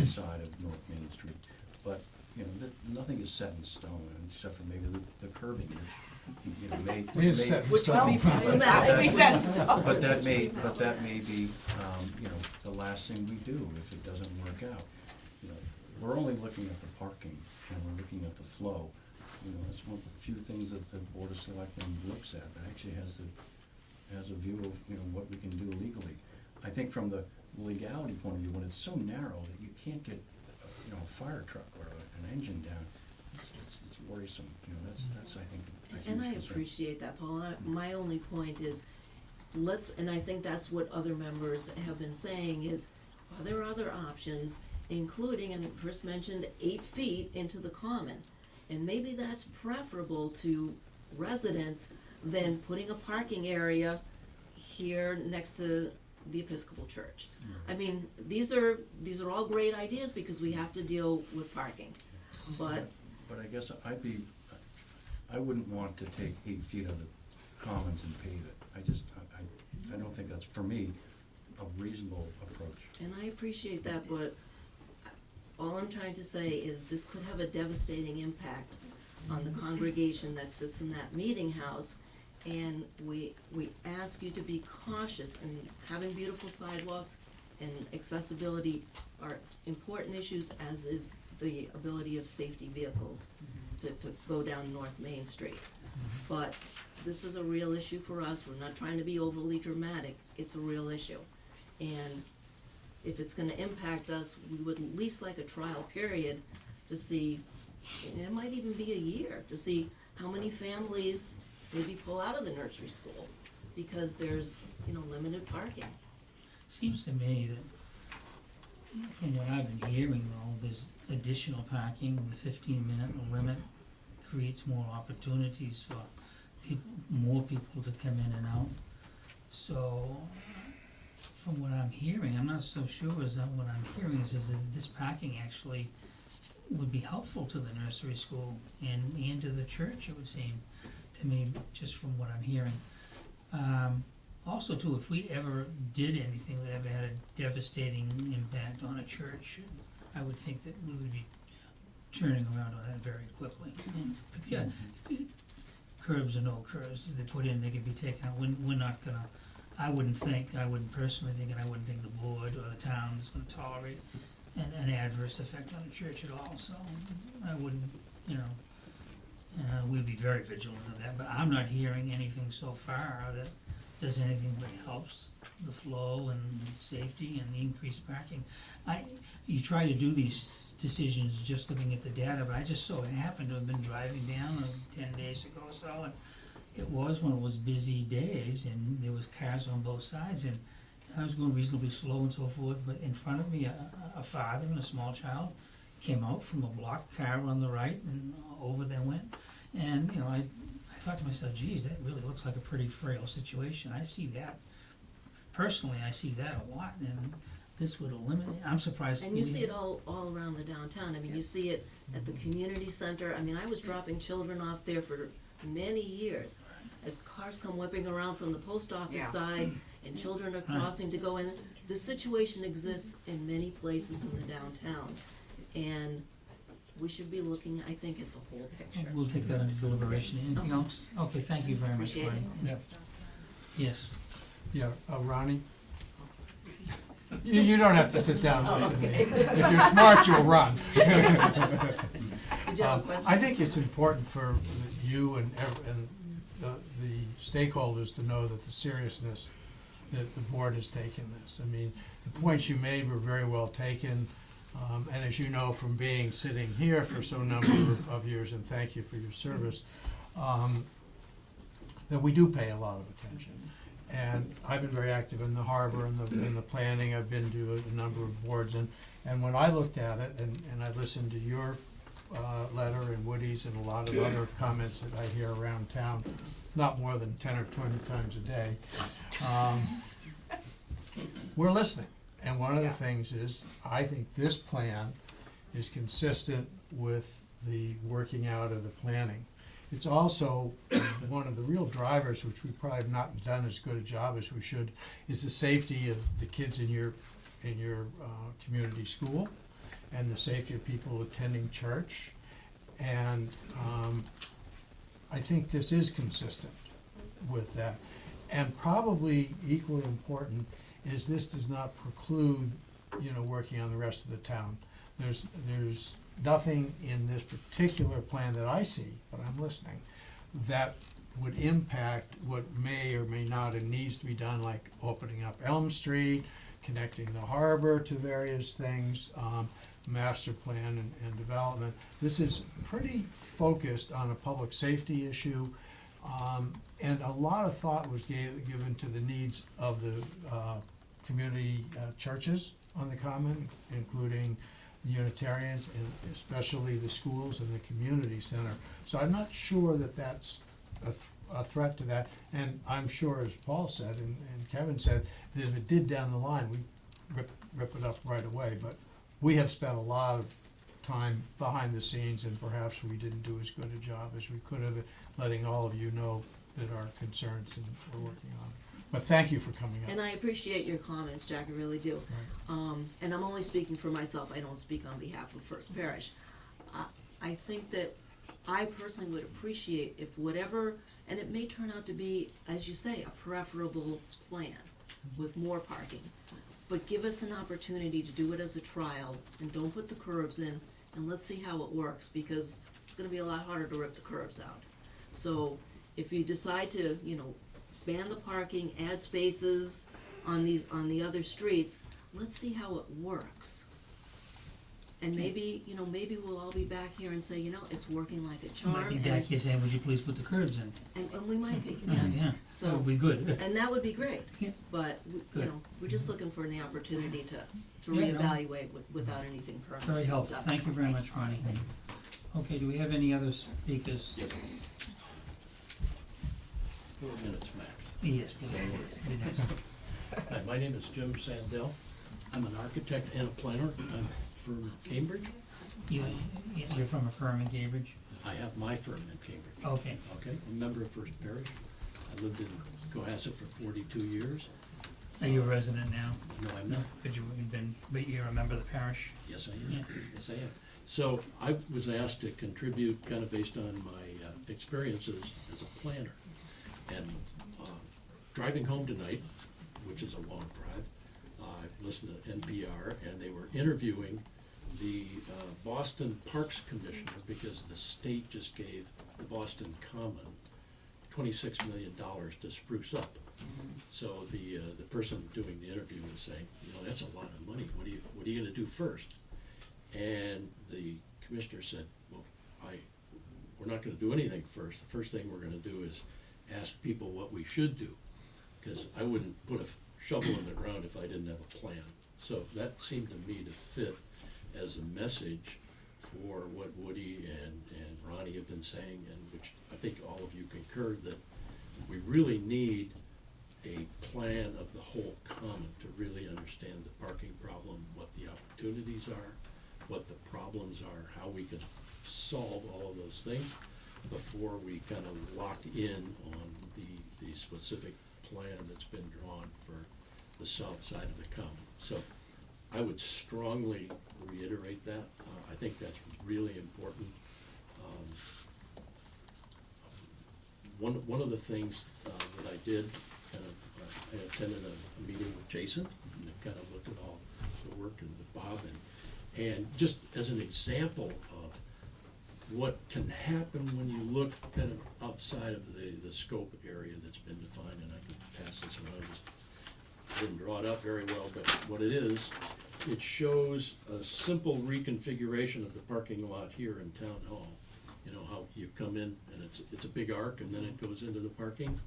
side of North Main Street. But, you know, nothing is set in stone, except for maybe the curbing, which, you know, may. It's set in Which stone. would be, that would be sense. But that may be, you know, the last thing we do if it doesn't work out. You know, we're only looking at the parking and we're looking at the flow. You know, that's one of the few things that the Board of Selectmen looks at, that actually has a view of, you know, what we can do legally. I think from the legality point of view, when it's so narrow that you can't get, you know, a fire truck or an engine down, it's worrisome, you know, that's I think a huge And I concern. appreciate that, Paul. My only point is, and I think that's what other members have been saying, is, are there other options, including, and Chris mentioned, 8 feet into the common? And maybe that's preferable to residents than putting a parking area here next to the Episcopal Church. I mean, these are all great ideas because we have to deal with parking, but. But I guess I wouldn't want to take 8 feet of the commons and pave it. I don't think that's, for me, a reasonable approach. And I appreciate that, but all I'm trying to say is this could have a devastating impact on the congregation that sits in that meeting house. And we ask you to be cautious. I mean, having beautiful sidewalks and accessibility are important issues, as is the ability of safety vehicles to go down North Main Street. But this is a real issue for us. We're not trying to be overly dramatic. It's a real issue. And if it's gonna impact us, we would at least like a trial period to see, and it might even be a year, to see how many families maybe pull out of the nursery school because there's, you know, limited parking. Seems to me that, from what I've been hearing though, there's additional parking, the 15-minute limit creates more opportunities for more people to come in and out. So, from what I'm hearing, I'm not so sure is that what I'm hearing is that this parking actually would be helpful to the nursery school and to the church, it would seem to me, just from what I'm hearing. Also too, if we ever did anything that ever had a devastating impact on a church, I would think that we would be turning around on that very quickly. And, yeah, curbs or no curbs, if they put in, they can be taken out. We're not gonna, I wouldn't personally think, and I wouldn't think the board or the town is gonna tolerate an adverse effect on the church at all, so I wouldn't, you know, we'd be very vigilant of that, but I'm not hearing anything so far that does anything but helps the flow and safety and the increased parking. You try to do these decisions just looking at the data, but I just so happened to have been driving down 10 days ago or so, and it was one of those busy days, and there was cars on both sides, and I was going reasonably slow and so forth, but in front of me, a father and a small child came out from a blocked car on the right, and over they went. And, you know, I thought to myself, geez, that really looks like a pretty frail situation. I see that, personally, I see that a lot, and this would eliminate, I'm surprised. And you see it all around the downtown. I mean, you see it at the community center. I mean, I was dropping children off there for many years. As cars come whipping around from the post office Yeah. side and children are crossing to go in, the situation exists in many places in the downtown. And we should be looking, I think, at the whole picture. We'll take that under deliberation. Anything else? Okay, thank you very much, Appreciate Marty. it. Yes. Yeah, Ronnie? You don't have to sit down and listen to me. If you're smart, you'll run. Did you have a question? I think it's important for you and the stakeholders to know that the seriousness that the board has taken this. I mean, the points you made were very well taken, and as you know from being sitting here for so number of years, and thank you for your service, that we do pay a lot of attention. And I've been very active in the harbor and the planning. I've been to a number of boards, and when I looked at it and I listened to your letter and Woody's and a lot of other comments that I hear around town, not more than 10 or 20 times a day, we're listening. And one of the things is, I think this plan is consistent with the working out of the planning. It's also one of the real drivers, which we probably have not done as good a job as we should, is the safety of the kids in your community school and the safety of people attending church. And I think this is consistent with that. And probably equally important is this does not preclude, working on the rest of the town. There's nothing in this particular plan that I see, but I'm listening, that would impact what may or may not and needs to be done, like opening up Elm Street, connecting the harbor to various things, master plan and development. This is pretty focused on a public safety issue, and a lot of thought was given to the needs of the community churches on the common, including the Unitarians and especially the schools and the community center. So I'm not sure that that's a threat to that, and I'm sure, as Paul said and Kevin said, that if it did down the line, we'd rip it up right away. But we have spent a lot of time behind the scenes, and perhaps we didn't do as good a job as we could have at letting all of you know that our concerns, and we're working on it. But thank you for coming up. And I appreciate your comments, Jack, I really do. Right. And I'm only speaking for myself, I don't speak on behalf of First Parish. I think that I personally would appreciate if whatever, and it may turn out to be, as you say, a preferable plan with more parking, but give us an opportunity to do it as a trial, and don't put the curbs in, and let's see how it works, because it's gonna be a lot harder to rip the curbs out. So if you decide to, ban the parking, add spaces on the other streets, let's see how it works. And maybe we'll all be back here and say, it's working like a charm. Might be back here saying, would you please put the curbs in? And we might be, Yeah, So, that would be good. and that would be great. Yeah. But, Good. we're just looking for the opportunity to Yeah, no. reevaluate without anything permanent. Very helpful, thank you very much, Ronnie. Okay, do we have any other speakers? 4 minutes max. Yes, please, be nice. Hi, my name is Jim Sandell. I'm an architect and a planner. I'm from Cambridge. You're from a firm in Cambridge? I have my firm in Cambridge. Okay. Okay, I'm a member of First Parish. I lived in Cohasset for 42 years. Are you a resident now? No, I'm not. But but you're a member of the parish? Yes, I am. Yeah. Yes, I am. So I was asked to contribute kind of based on my experiences as a planner. And driving home tonight, which is a long drive, listened to NPR, and they were interviewing the Boston Parks Commissioner, because the state just gave the Boston Common $26 million to spruce up. So the person doing the interview was saying, that's a lot of money. What are you gonna do first? And the commissioner said, well, we're not gonna do anything first. The first thing we're gonna do is ask people what we should do, because I wouldn't put a shovel in the ground if I didn't have a plan. So that seemed to me to fit as a message for what Woody and Ronnie have been saying, and which I think all of you concur, that we really need a plan of the whole common to really understand the parking problem, what the opportunities are, what the problems are, how we can solve all of those things before we kind of lock in on the specific plan that's been drawn for the south side of the common. So I would strongly reiterate that. I think that's really important. One of the things that I did, I attended a meeting with Jason, and kind of looked at all the work, and with Bob, and just as an example of what can happen when you look kind of outside of the scope area that's been defined, and I can pass this around. I didn't draw it up very well, but what it is, it shows a simple reconfiguration of the parking lot here in Town Hall. How you come in and it's a big arc, and then it goes into the parking.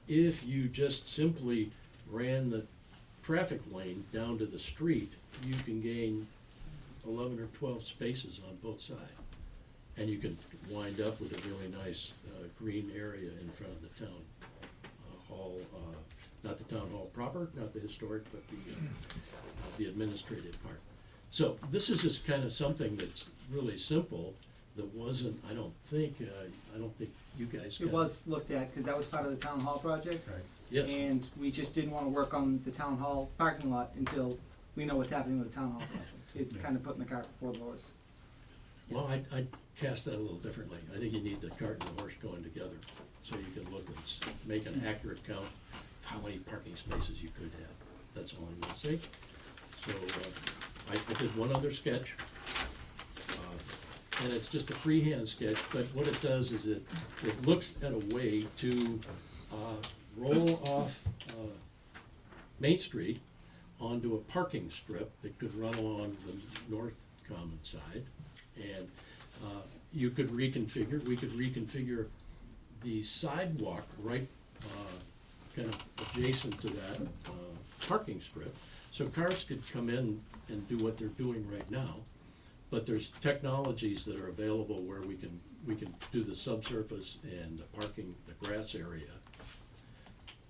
If you just simply ran the traffic lane down to the street, you can gain 11 or 12 spaces on both sides. And you can wind up with a really nice green area in front of the town hall, not the town hall proper, not the historic, but the administrative part. So this is just kind of something that's really simple, that wasn't, I don't think you guys got It was looked at, because that was part of the town hall project. Right. Yes. And we just didn't wanna work on the town hall parking lot until we know what's happening with the town hall project. It's kinda putting the cart before the horse. Well, I'd cast that a little differently. I think you need the cart and the horse going together, so you can look and make an accurate count of how many parking spaces you could have. That's all I'm gonna say. So, I did one other sketch, and it's just a freehand sketch, but what it does is it looks at a way to roll off Main Street onto a parking strip that could run along the north common side. And we could reconfigure the sidewalk right kind of adjacent to that parking strip. So cars could come in and do what they're doing right now, but there's technologies that are available where we can do the subsurface and the parking, the grass area,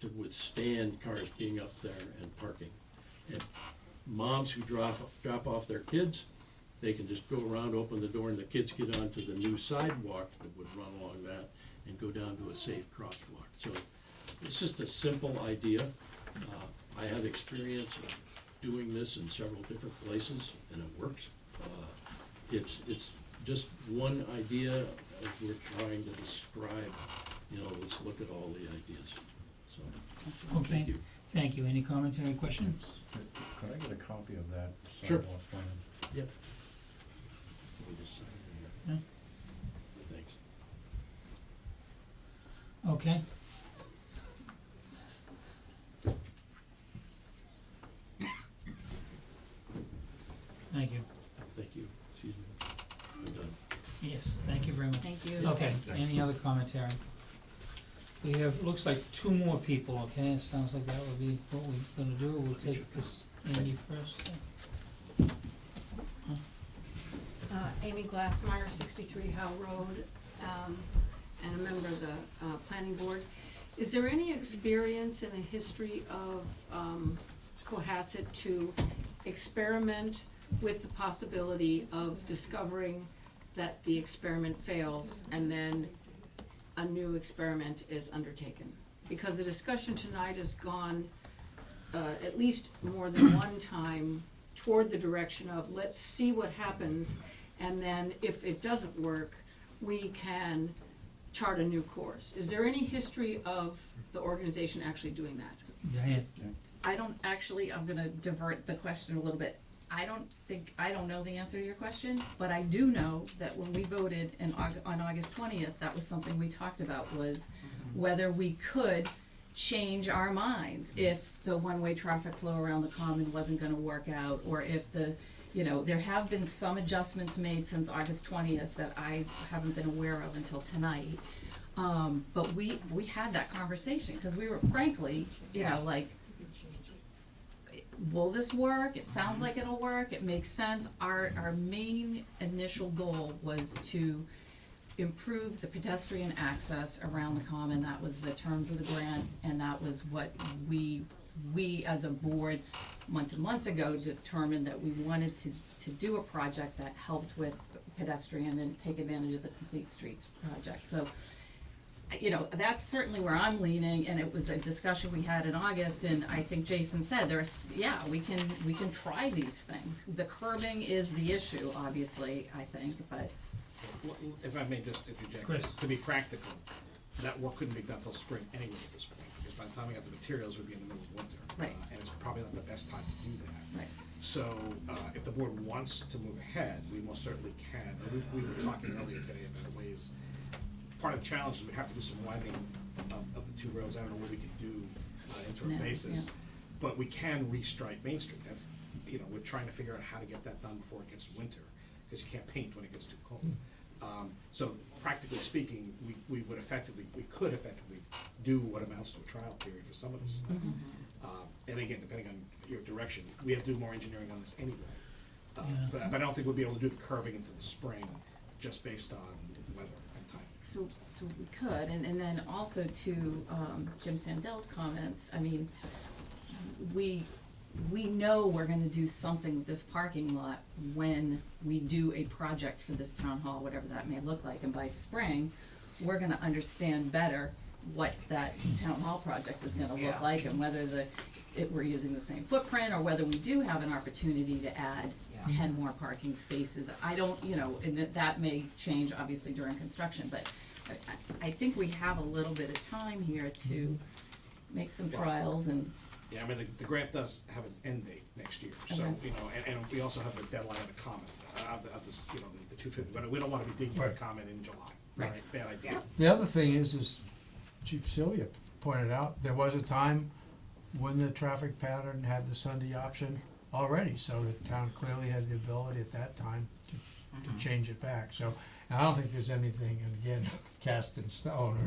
to withstand cars being up there and parking. And moms who drop off their kids, they can just go around, open the door, and the kids get onto the new sidewalk that would run along that and go down to a safe crosswalk. So it's just a simple idea. I have experience of doing this in several different places, and it works. It's just one idea as we're trying to describe, let's look at all the ideas. So, Okay. thank you. Thank you. Any commentary, questions? Could I get a copy of that Sure. sidewalk plan? Yep. Let me just sign it here. Yeah. Thanks. Okay. Thank you. Thank you. Excuse me. I'm done. Yes, thank you very much. Thank you. Okay, any other commentary? We have, looks like two more people, okay? It sounds like that would be what we're gonna do. We'll take this Andy first. Amy Glassmeyer, 63 Howe Road, and a member of the planning board. Is there any experience in the history of Cohasset to experiment with the possibility of discovering that the experiment fails and then a new experiment is undertaken? Because the discussion tonight has gone at least more than one time toward the direction of, let's see what happens, and then if it doesn't work, we can chart a new course. Is there any history of the organization actually doing that? Diane? I don't actually, I'm gonna divert the question a little bit. I don't know the answer to your question, but I do know that when we voted on August 20th, that was something we talked about, was whether we could change our minds if the one-way traffic flow around the common wasn't gonna work out, or if there have been some adjustments made since August 20th that I haven't been aware of until tonight. But we had that conversation, cause we were frankly, like, will this work? It sounds like it'll work, it makes sense. Our main initial goal was to improve the pedestrian access around the common. That was the terms of the grant, and that was what we as a board months and months ago determined that we wanted to do a project that helped with pedestrian and take advantage of the Complete Streets project. So, that's certainly where I'm leaning, and it was a discussion we had in August, and I think Jason said we can try these things. The curbing is the issue, obviously, I think, but. If I may just interject, Chris. to be practical, that work couldn't be done till spring anyway at this point, because by the time we got the materials, we'd be in the middle of winter. Right. And it's probably not the best time to do that. Right. So, if the board wants to move ahead, we most certainly can. And we were talking earlier today about ways, part of the challenge is we have to do some widening of the two roads. I don't know what we can do on an interim basis. But we can restripe Main Street. That's, we're trying to figure out how to get that done before it gets winter, because you can't paint when it gets too cold. So practically speaking, we could effectively do what amounts to a trial period for some of this stuff. And again, depending on your direction, we have to do more engineering on this anyway. But I don't think we'll be able to do the curbing until the spring, just based on weather and time. So we could, and then also to Jim Sandel's comments, I mean, we know we're gonna do something with this parking lot when we do a project for this town hall, whatever that may look like, and by spring, we're gonna understand better what that town hall project is gonna look like, and whether we're using the same footprint, or whether we do have an opportunity to add 10 more parking spaces. I don't, and that may change obviously during construction, but I think we have a little bit of time here to make some trials and. Yeah, I mean, the grant does have an end date next year, so, Okay. and we also have the deadline of the comment, of this, the 250, but we don't wanna be digging a comment in July, right? Bad idea. The other thing is Chief Celia pointed out, there was a time when the traffic pattern had the Sunday option already, so the town clearly had the ability at that time to change it back, so, and I don't think there's anything, and again, cast in stone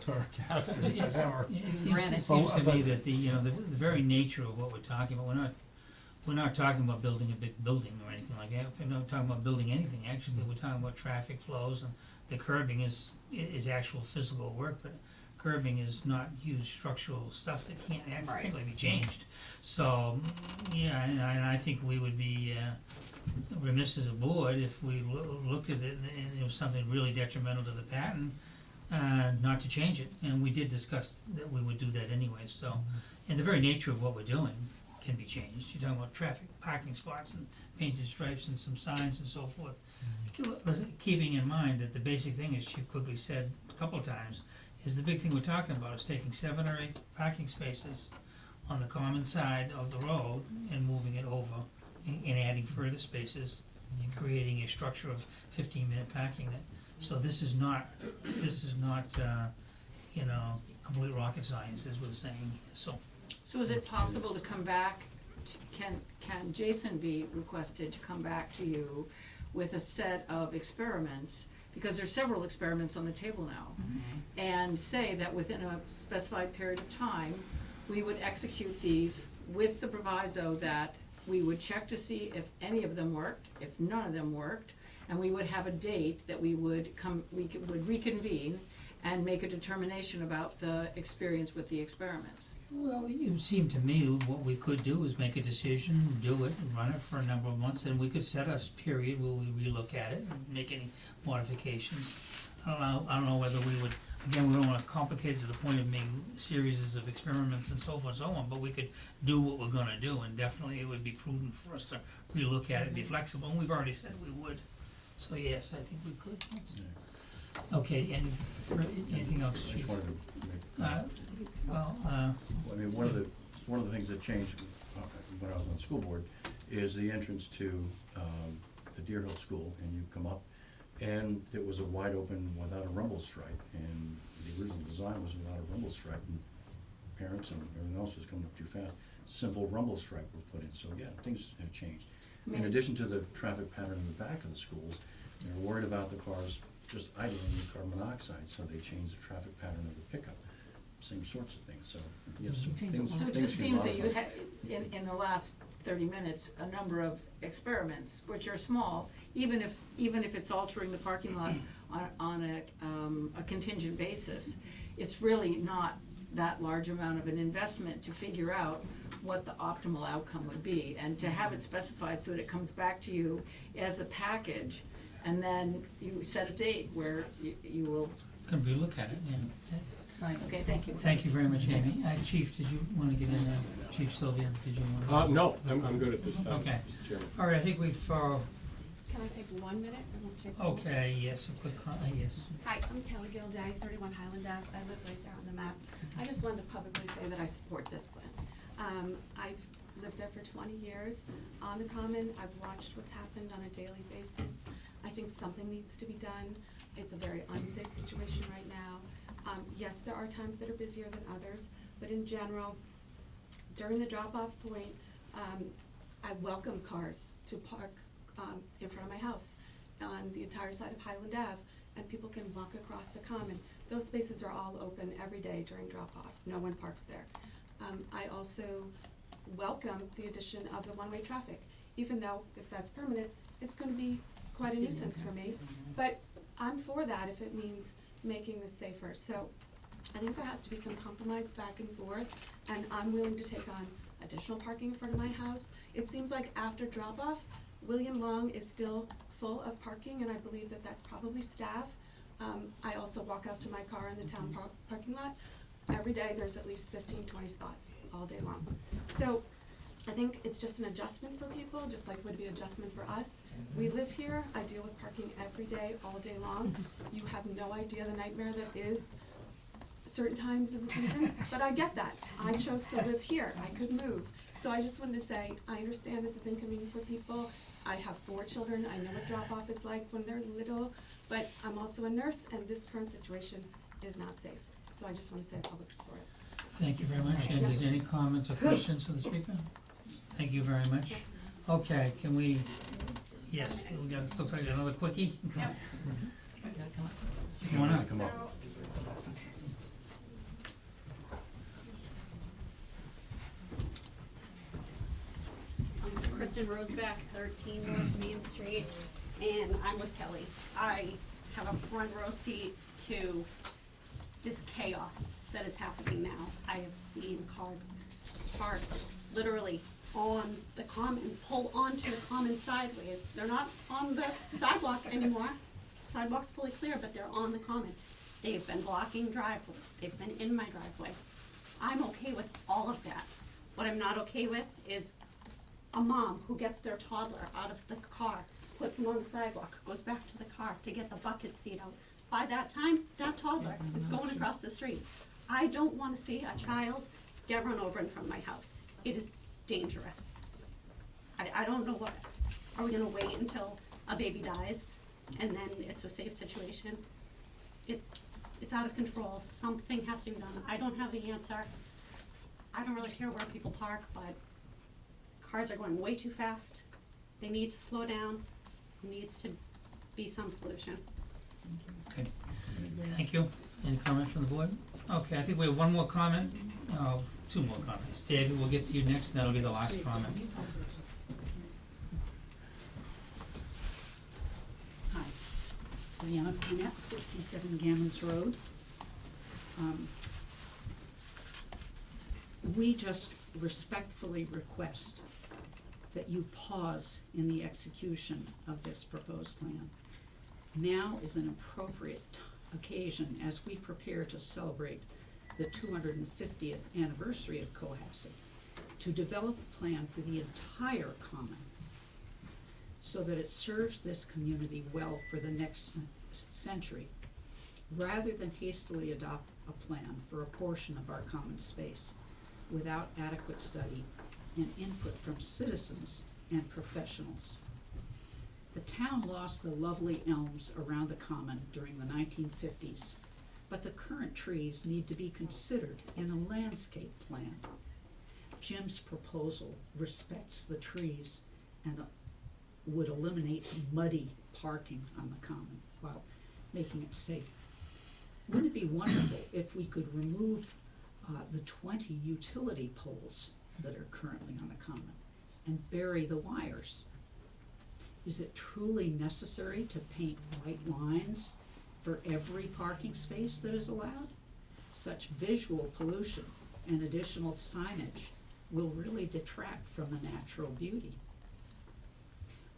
or cast in whatever. It seems to me that the very nature of what we're talking about, we're not talking about building a big building or anything like that. We're not talking about building anything, actually, we're talking about traffic flows, and the curbing is actual physical work, but curbing is not huge structural stuff that can't actually be changed. So, and I think we would be remiss as a board if we looked at it and it was something really detrimental to the pattern, not to change it, and we did discuss that we would do that anyway, so, and the very nature of what we're doing can be changed. You're talking about traffic, parking spots and painted stripes and some signs and so forth. Keeping in mind that the basic thing, as Chief quickly said a couple of times, is the big thing we're talking about is taking 7 or 8 parking spaces on the common side of the road and moving it over and adding further spaces and creating a structure of 15-minute parking. So this is not complete rocket science, as we're saying, so. So is it possible to come back, can Jason be requested to come back to you with a set of experiments, because there's several experiments on the table now, and say that within a specified period of time, we would execute these with the proviso that we would check to see if any of them worked, if none of them worked, and we would have a date that we would reconvene and make a determination about the experience with the experiments. Well, it would seem to me what we could do is make a decision, do it, and run it for a number of months, and we could set a period where we relook at it and make any modifications. I don't know whether we would, again, we don't wanna complicate it to the point of making series of experiments and so forth and so on, but we could do what we're gonna do, and definitely it would be prudent for us to relook at it and be flexible, and we've already said we would. So yes, I think we could. Okay, anything else, I Chief? just wanted to make, Well, I mean, one of the one of the things that changed when I was on the school board is the entrance to the Deer Hill School, and you come up, and it was a wide open without a rumble stripe, and the original design was without a rumble stripe, and parents and everything else was coming up too fast. Simple rumble stripe was put in, so yeah, things have changed. In addition to the traffic pattern in the back of the schools, they're worried about the cars just idling with carbon monoxide, so they changed the traffic pattern of the pickup. Same sorts of things, so yes, things. So it things just can be seems that you modified. had, in the last 30 minutes, a number of experiments, which are small, even if it's altering the parking lot on a contingent basis, it's really not that large amount of an investment to figure out what the optimal outcome would be, and to have it specified so that it comes back to you as a package, and then you set a date where you will Can we look at it, yeah. sign, okay, thank you. Thank you very much, Amy. Chief, did you wanna get in there? Chief Sylvia, did you wanna? No, I'm good at this time, Okay. Mr. Chairman. All right, I think we've, Can I take 1 minute? I won't take. okay, yes, a quick, yes. Hi, I'm Kelly Gilday, 31 Highland Ave. I live right there on the map. I just wanted to publicly say that I support this plan. I've lived there for 20 years on the common. I've watched what's happened on a daily basis. I think something needs to be done. It's a very unsafe situation right now. Yes, there are times that are busier than others, but in general, during the drop-off point, I welcome cars to park in front of my house on the entire side of Highland Ave, and people can walk across the common. Those spaces are all open every day during drop-off. No one parks there. I also welcome the addition of the one-way traffic, even though if that's permanent, it's gonna be quite a nuisance for me. But I'm for that if it means making this safer. So I think there has to be some compromise back and forth, and I'm willing to take on additional parking in front of my house. It seems like after drop-off, William Long is still full of parking, and I believe that that's probably staff. I also walk out to my car in the town parking lot. Every day, there's at least 15, 20 spots all day long. So I think it's just an adjustment for people, just like it would be an adjustment for us. We live here, I deal with parking every day, all day long. You have no idea the nightmare that is certain times of the season, but I get that. I chose to live here, I could move. So I just wanted to say, I understand this is inconvenient for people. I have 4 children, I know what drop-off is like when they're little, but I'm also a nurse, and this current situation is not safe. So I just wanna say public support. Thank you very much. And is there any comments or questions for the speaker? Thank you very much. Okay, can we, yes, we got, this looks like another quickie. Come on. Come on up. Come up. I'm Kristen Roseback, 13 North Main Street, and I'm with Kelly. I have a front row seat to this chaos that is happening now. I have seen cars parked literally on the common, pull onto the common sideways. They're not on the sidewalk anymore. Sidewalk's fully clear, but they're on the common. They've been blocking driveways. They've been in my driveway. I'm okay with all of that. What I'm not okay with is a mom who gets their toddler out of the car, puts him on the sidewalk, goes back to the car to get the bucket seat out. By that time, that toddler is going across the street. I don't wanna see a child get run over in front of my house. It is dangerous. I don't know what, are we gonna wait until a baby dies and then it's a safe situation? It's out of control. Something has to be done. I don't have the answer. I don't really care where people park, but cars are going way too fast. They need to slow down. There needs to be some solution. Okay, thank you. Any comments from the board? Okay, I think we have one more comment, 2 more comments. David, we'll get to you next, and that'll be the last comment. Hi, Leanna Peanut, 67 Gammons Road. We just respectfully request that you pause in the execution of this proposed plan. Now is an appropriate occasion as we prepare to celebrate the 250th anniversary of Cohasset to develop a plan for the entire common so that it serves this community well for the next century, rather than hastily adopt a plan for a portion of our common space. without adequate study and input from citizens and professionals. The town lost the lovely elms around the common during the 1950s, but the current trees need to be considered in a landscape plan. Jim's proposal respects the trees and would eliminate muddy parking on the common while making it safe. Wouldn't it be wonderful if we could remove the 20 utility poles that are currently on the common and bury the wires? Is it truly necessary to paint white lines for every parking space that is allowed? Such visual pollution and additional signage will really detract from the natural beauty.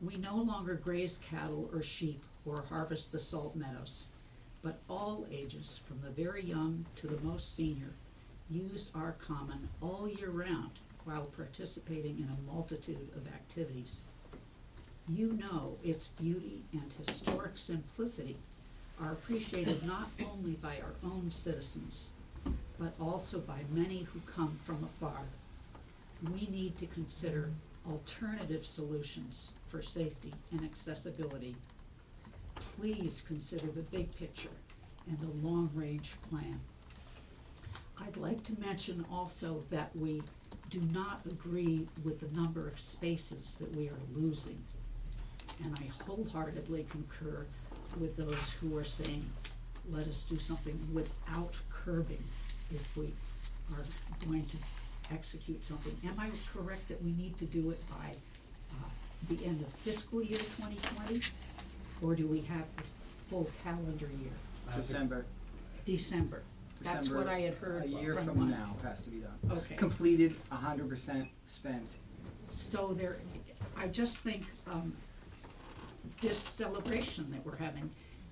We no longer graze cattle or sheep or harvest the salt meadows, but all ages, from the very young to the most senior, use our common all year round while participating in a multitude of activities. You know its beauty and historic simplicity are appreciated not only by our own citizens, but also by many who come from afar. We need to consider alternative solutions for safety and accessibility. Please consider the big picture and the long-range plan. I'd like to mention also that we do not agree with the number of spaces that we are losing. And I wholeheartedly concur with those who are saying, let us do something without curbing if we are going to execute something. Am I correct that we need to do it by the end of fiscal year 2020? Or do we have the full calendar year? December. December. That's what I had heard A from year from now has to be done. Okay. Completed, 100% spent. So there, I just think, this celebration that we're having,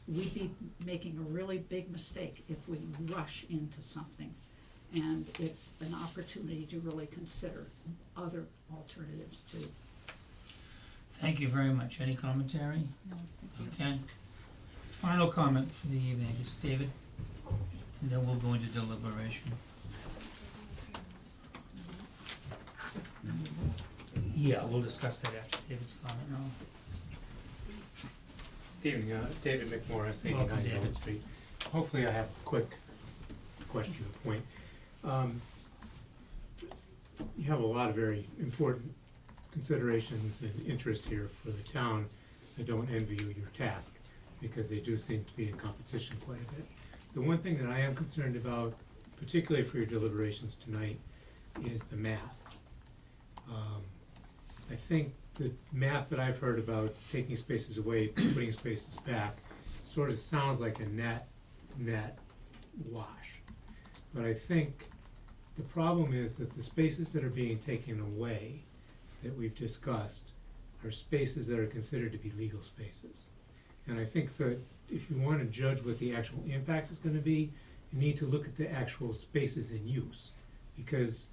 we'd be making a really big mistake if we rush into something. And it's an opportunity to really consider other alternatives too. Thank you very much. Any commentary? No, thank you. Okay. Final comment for the evening is David, and then we'll go into deliberation. Yeah, we'll discuss that after David's comment now. Good evening, David McMorris, Welcome, 89 David. Elm Street. Hopefully I have a quick question or point. You have a lot of very important considerations and interests here for the town. I don't envy you your task, because they do seem to be in competition quite a bit. The one thing that I am concerned about, particularly for your deliberations tonight, is the math. I think the math that I've heard about taking spaces away, putting spaces back, sort of sounds like a net wash. But I think the problem is that the spaces that are being taken away, that we've discussed, are spaces that are considered to be legal spaces. And I think that if you want to judge what the actual impact is going to be, you need to look at the actual spaces in use. Because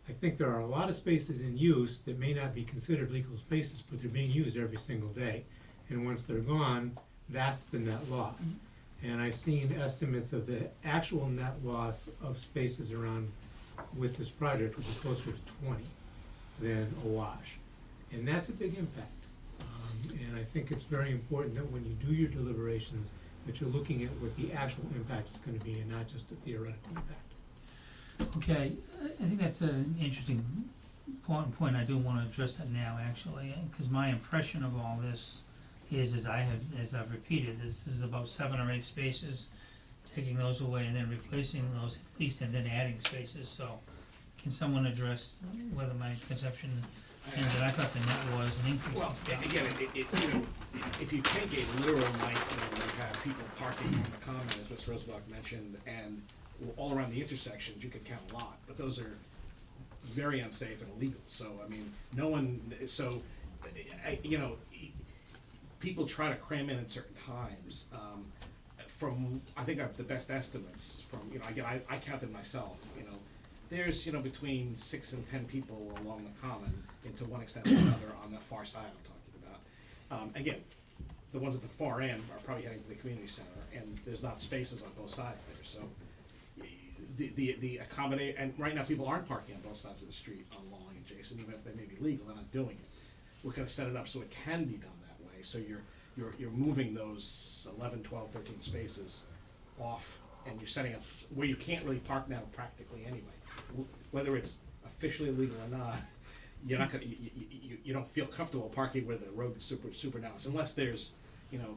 I think there are a lot of spaces in use that may not be considered legal spaces, but they're being used every single day. And once they're gone, that's the net loss. And I've seen estimates of the actual net loss of spaces around with this project would be closer to 20 than a wash. And that's a big impact. And I think it's very important that when you do your deliberations, that you're looking at what the actual impact is going to be and not just a theoretical impact. Okay, I think that's an interesting point. I do wanna address that now, actually, cause my impression of all this is, as I've repeated, this is about 7 or 8 spaces, taking those away and then replacing those at least, and then adding spaces, so can someone address whether my conception, and that I thought the net was an increase in Well, space? again, you know, if you take a literal night, you have people parking on the common, as Ms. Rosenbach mentioned, and all around the intersections, you could count a lot, but those are very unsafe and illegal, so, I mean, no one, so, you know, people try to cram in at certain times. From, I think I have the best estimates from, you know, again, I counted myself, you know, there's, you know, between 6 and 10 people along the common, and to one extent or another on the far side I'm talking about. Again, the ones at the far end are probably heading to the community center, and there's not spaces on both sides there, so the accommodate, and right now people aren't parking on both sides of the street on Long and Jason, even if they may be legal, they're not doing it. We're gonna set it up so it can be done that way, so you're moving those 11, 12, 13 spaces off, and you're setting up where you can't really park now practically anyway. Whether it's officially legal or not, you're not gonna, you don't feel comfortable parking where the road is super narrow, unless there's, you know,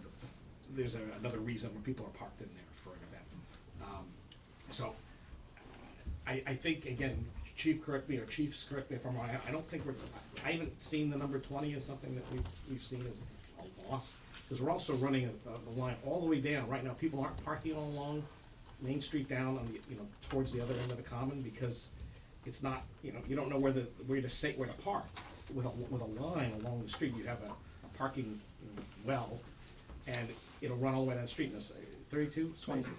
there's another reason where people are parked in there for an event. So, I think, again, Chiefs correct me if I'm wrong, I don't think I haven't seen the number 20 as something that we've seen as a loss, because we're also running a line all the way down. Right now, people aren't parking all along Main Street down on the, you know, towards the other end of the common, because it's not, you know, you don't know where to park. With a line along the street, you have a parking well, and it'll run all the way down the street, and it's 32? 20.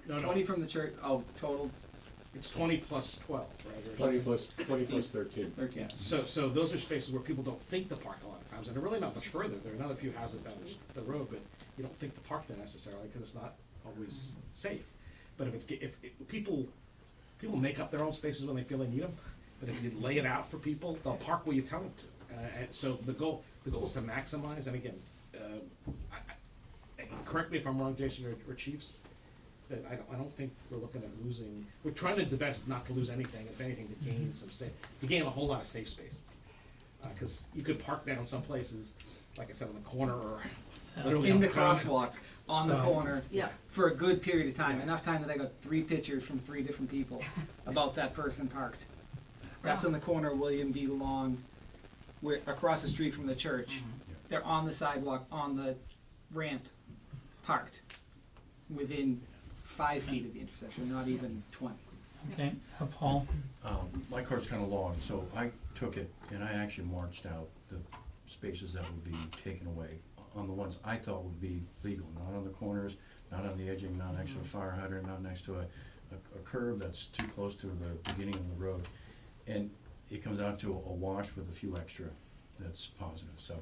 No, 20 from the church, total. It's 20 plus 12, right? 20 plus 13. 13. So those are spaces where people don't think to park a lot of times, and they're really not much further. There are another few houses down the road, but you don't think to park there necessarily, because it's not always safe. But if people make up their own spaces when they feel they need them, but if you lay it out for people, they'll park where you tell them to. And so the goal is to maximize, and again, correct me if I'm wrong, Jason or Chiefs, that I don't think we're looking at losing. We're trying to do the best not to lose anything. If anything, to gain to gain a whole lot of safe spaces. Because you could park down some places, like I said, on the corner or literally In on the common. crosswalk, on the corner, Yeah. for a good period of time, enough time that I got 3 pictures from 3 different people about that person parked. That's on the corner of William B. Long, across the street from the church. They're on the sidewalk, on the ramp, parked, within 5 feet of the intersection, not even 20. Okay, Paul? My card's kinda long, so I took it and I actually marched out the spaces that would be taken away on the ones I thought would be legal, not on the corners, not on the edging, not next to a fire hydrant, not next to a curb that's too close to the beginning of the road. And it comes out to a wash with a few extra that's positive. So,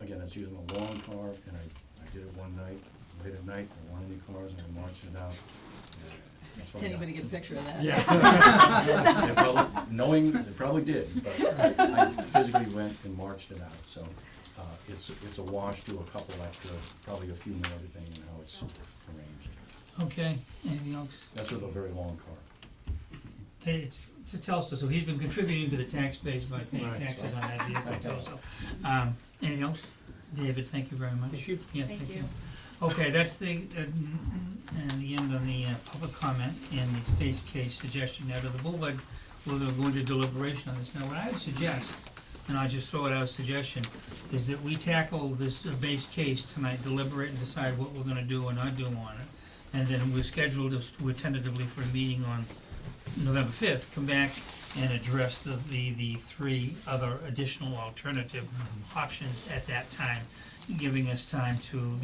again, it's using a long car, and I did it one night, late at night, there weren't any cars, and I marched it out. That's what I Can got. anybody get a picture of that? Yeah. They probably did, but I physically went and marched it out, so, it's a wash to a couple extra, probably a few more depending on how it's arranged. Okay, anything else? That's with a very long car. It's to Telstra, so he's been contributing to the tax base by paying Right, taxes so- on that vehicle too, so. Anything else? David, thank you very much. Thank you. Yeah, Thank thank you. you. Okay, that's the end on the public comment and the space case suggestion. Now to the board, we're gonna go into deliberation on this. Now, what I would suggest, and I'll just throw it out as a suggestion, is that we tackle this base case tonight, deliberate and decide what we're gonna do or not do on it. And then we're tentatively for a meeting on November 5th, come back and address the 3 other additional alternative options at that time, giving us time to,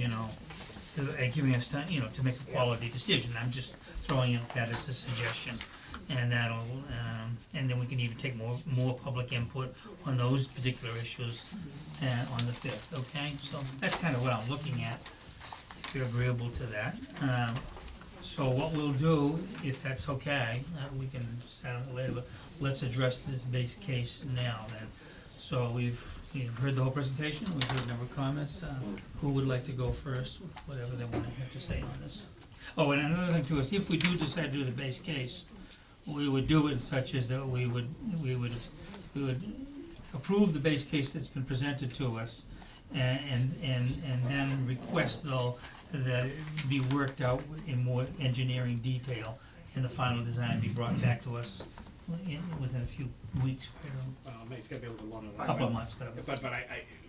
giving us time, to make a quality decision. I'm just throwing out that as a suggestion. And that'll, and then we can even take more public input on those particular issues on the 5th, okay? So that's kind of what I'm looking at, if you're agreeable to that. So what we'll do, if that's okay, we can settle it later, but let's address this base case now then. So we've heard the whole presentation, we've heard a number of comments. Who would like to go first with whatever they want to have to say on this? Oh, and another thing too is, if we do decide to do the base case, we would do it such as that we would approve the base case that's been presented to us, and then request though that it be worked out in more engineering detail, and the final design be brought back to us within a few weeks, It's gotta be a little longer than that. couple of months, whatever. But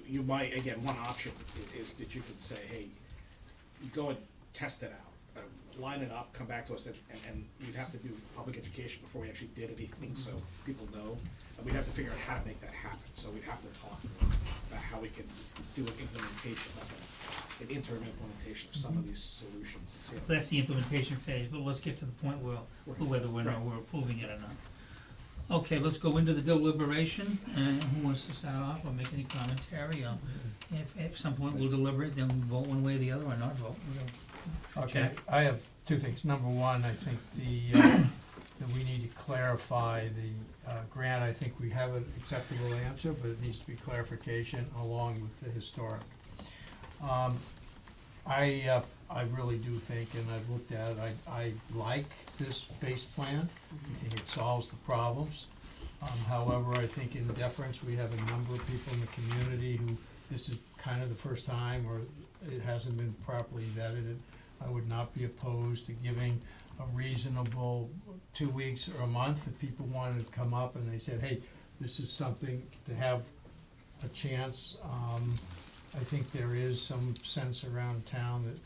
you might, again, one option is that you could say, hey, you go and test it out, line it up, come back to us, and we'd have to do public education before we actually did anything, so people know. And we'd have to figure out how to make that happen, so we'd have to talk about how we can do an implementation, like an interim implementation of some of these solutions and see how. That's the implementation phase, but let's get to the point where, whether we're approving it or not. Okay, let's go into the deliberation, and who wants to start off or make any commentary, or if at some point we'll deliberate, then we'll vote one way or the other, or not vote. Okay, Jack? I have 2 things. Number one, I think that we need to clarify the grant. I think we have an acceptable answer, but it needs to be clarification along with the historic. I really do think, and I've looked at it, I like this base plan. I think it solves the problems. However, I think in deference, we have a number of people in the community who this is kind of the first time, or it hasn't been properly vetted. I would not be opposed to giving a reasonable 2 weeks or a month if people wanted to come up and they said, hey, this is something to have a chance. I think there is some sense around town that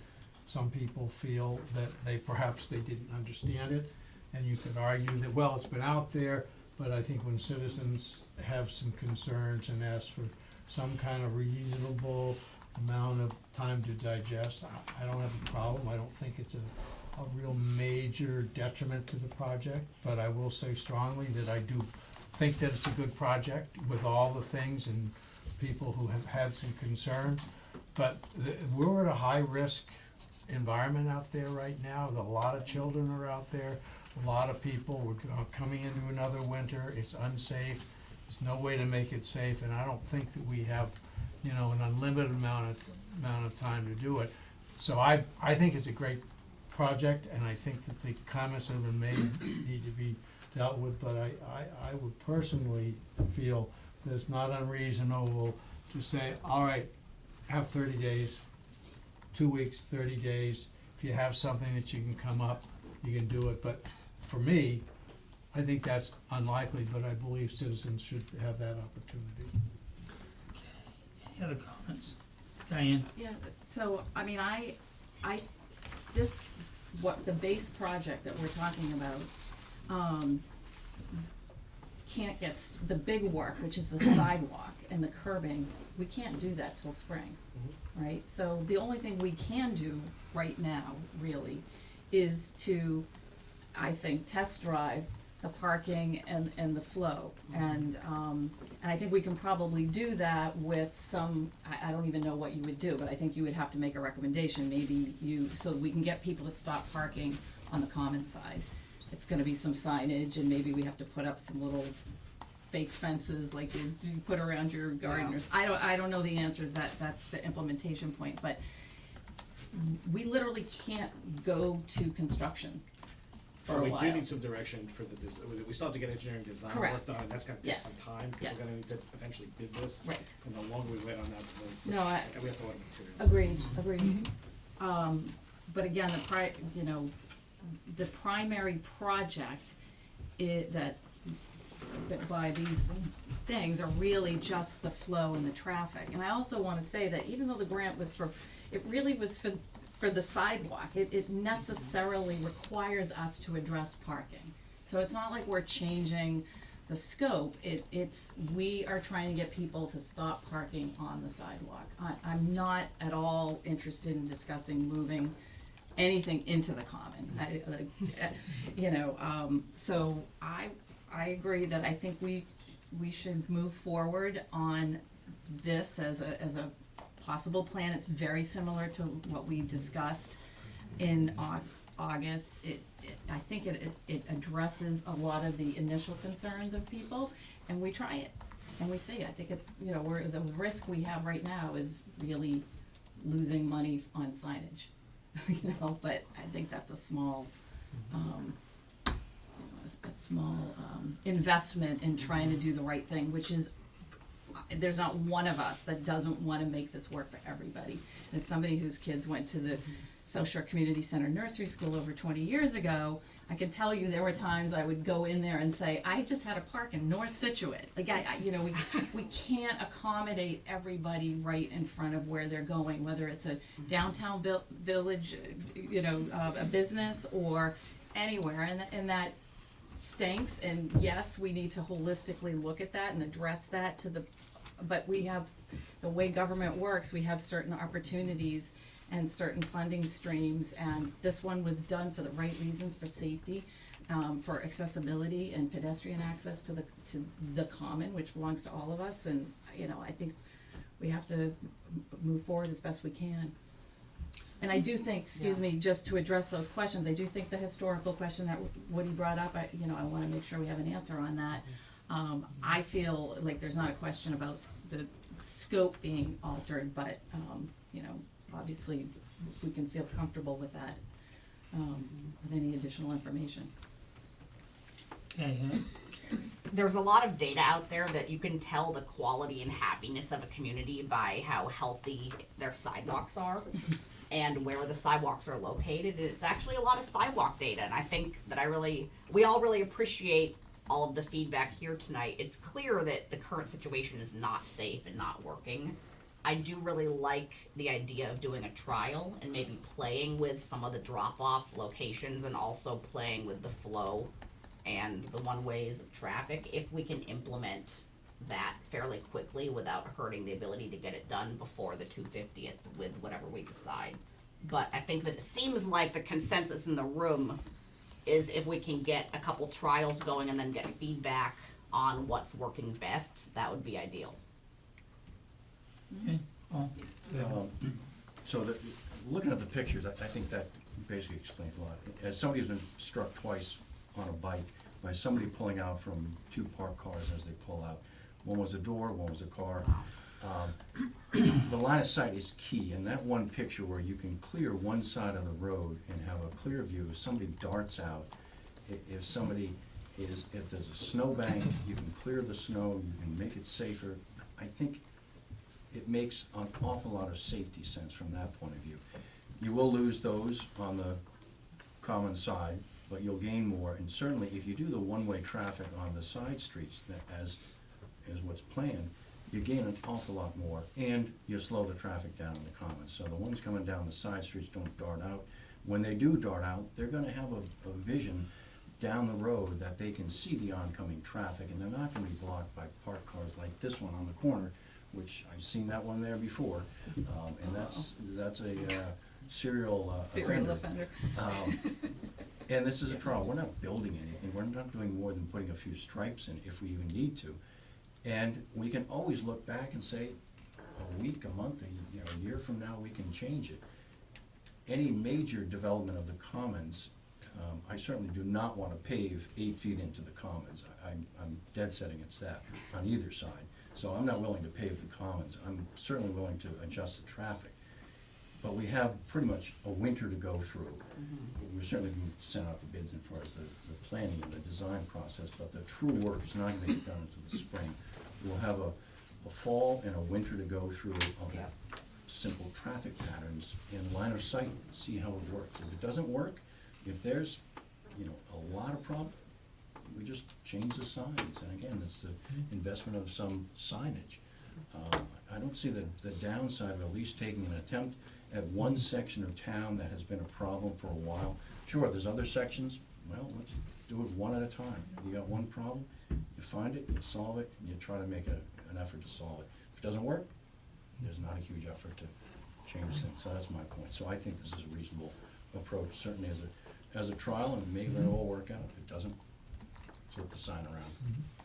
some people feel that perhaps they didn't understand it. And you could argue that, well, it's been out there, but I think when citizens have some concerns and ask for some kind of reasonable amount of time to digest, I don't have a problem. I don't think it's a real major detriment to the project, but I will say strongly that I do think that it's a good project with all the things and people who have had some concerns. But we're at a high-risk environment out there right now. A lot of children are out there. A lot of people, we're coming into another winter. It's unsafe. There's no way to make it safe, and I don't think that we have, an unlimited amount of time to do it. So I think it's a great project, and I think that the comments that have been made need to be dealt with, but I would personally feel that it's not unreasonable to say, all right, have 30 days, 2 weeks, 30 days. If you have something that you can come up, you can do it. But for me, I think that's unlikely, but I believe citizens should have that opportunity. Any other comments? Diane? Yeah, so, I mean, what the base project that we're talking about, can't get, the big work, which is the sidewalk and the curbing, we can't do that till spring, right? So the only thing we can do right now, really, is to, I think, test drive the parking and the flow. And I think we can probably do that with some, I don't even know what you would do, but I think you would have to make a recommendation, so we can get people to stop parking on the common side. It's gonna be some signage, and maybe we have to put up some little fake fences like you put around your gardeners. I don't know the answers, that's the implementation point, but we literally can't go to construction for a We while. do need some direction for the, we still have to get engineering design work Correct. done, and that's gonna take Yes. some time, because we're gonna need to eventually bid this. Right. And the longer we wait on that, the No, and we have to order materials. Agreed. But again, the primary project that by these things are really just the flow and the traffic. And I also wanna say that even though the grant was it really was for the sidewalk, it necessarily requires us to address parking. So it's not like we're changing the scope, we are trying to get people to stop parking on the sidewalk. I'm not at all interested in discussing moving anything into the common. So I agree that I think we should move forward on this as a possible plan. It's very similar to what we discussed in August. I think it addresses a lot of the initial concerns of people, and we try it, and we see. I think it's, the risk we have right now is really losing money on signage, but I think that's a small, investment in trying to do the right thing, which is, there's not one of us that doesn't wanna make this work for everybody. And as somebody whose kids went to the South Shore Community Center nursery school over 20 years ago, I can tell you there were times I would go in there and say, I just had a park in North Situate. Like we can't accommodate everybody right in front of where they're going, whether it's a downtown village, a business or anywhere, and that stinks. And yes, we need to holistically look at that and address that but we have, the way government works, we have certain opportunities and certain funding streams, and this one was done for the right reasons, for safety, for accessibility and pedestrian access to the common, which belongs to all of us, and I think we have to move forward as best we can. And I do think, excuse me, just to address those questions, I do think the historical question that Woody brought up, I wanna make sure we have an answer on that. I feel like there's not a question about the scope being altered, but, obviously, we can feel comfortable with that, with any additional information. Okay, There's a lot of data out there that you can tell the quality and happiness of a community by how healthy their sidewalks are and where the sidewalks are located. It's actually a lot of sidewalk data, and I think that we all really appreciate all of the feedback here tonight. It's clear that the current situation is not safe and not working. I do really like the idea of doing a trial and maybe playing with some of the drop-off locations and also playing with the flow and the one-ways of traffic, if we can implement that fairly quickly without hurting the ability to get it done before the 250th with whatever we decide. But I think that it seems like the consensus in the room is if we can get a couple trials going and then get feedback on what's working best, that would be ideal. okay, Paul? So looking at the pictures, I think that basically explains a lot. As somebody who's been struck twice on a bike by somebody pulling out from two parked cars as they pull out. One was a door, one was a car. The line of sight is key, and that one picture where you can clear one side of the road and have a clear view, if somebody darts out, if there's a snowbank, you can clear the snow, you can make it safer. I think it makes an awful lot of safety sense from that point of view. You will lose those on the common side, but you'll gain more, and certainly if you do the one-way traffic on the side streets as what's planned, you gain an awful lot more, and you slow the traffic down in the commons. So the ones coming down the side streets don't dart out. When they do dart out, they're gonna have a vision down the road that they can see the oncoming traffic, and they're not gonna be blocked by parked cars like this one on the corner, which I've seen that one there before, and that's a serial offender. And this is a trial. We're not building anything. We're not doing more than putting a few stripes in if we even need to. And we can always look back and say, a week, a month, a year from now, we can change it. Any major development of the commons, I certainly do not want to pave 8 feet into the commons. I'm dead set against that on either side. So I'm not willing to pave the commons. I'm certainly willing to adjust the traffic. But we have pretty much a winter to go through. We're certainly going to send out the bids as far as the planning and the design process, but the true work is not going to get done until the spring. We'll have a fall and a winter to go through of simple traffic patterns and line of sight, see how it works. If it doesn't work, if there's, a lot of problem, we just change the signs. And again, it's the investment of some signage. I don't see the downside of at least taking an attempt at one section of town that has been a problem for a while. Sure, there's other sections, well, let's do it one at a time. You got one problem, you find it, you solve it, and you try to make an effort to solve it. If it doesn't work, there's not a huge effort to change things, so that's my point. So I think this is a reasonable approach, certainly as a trial, and maybe it'll all work out. If it doesn't, flip the sign around.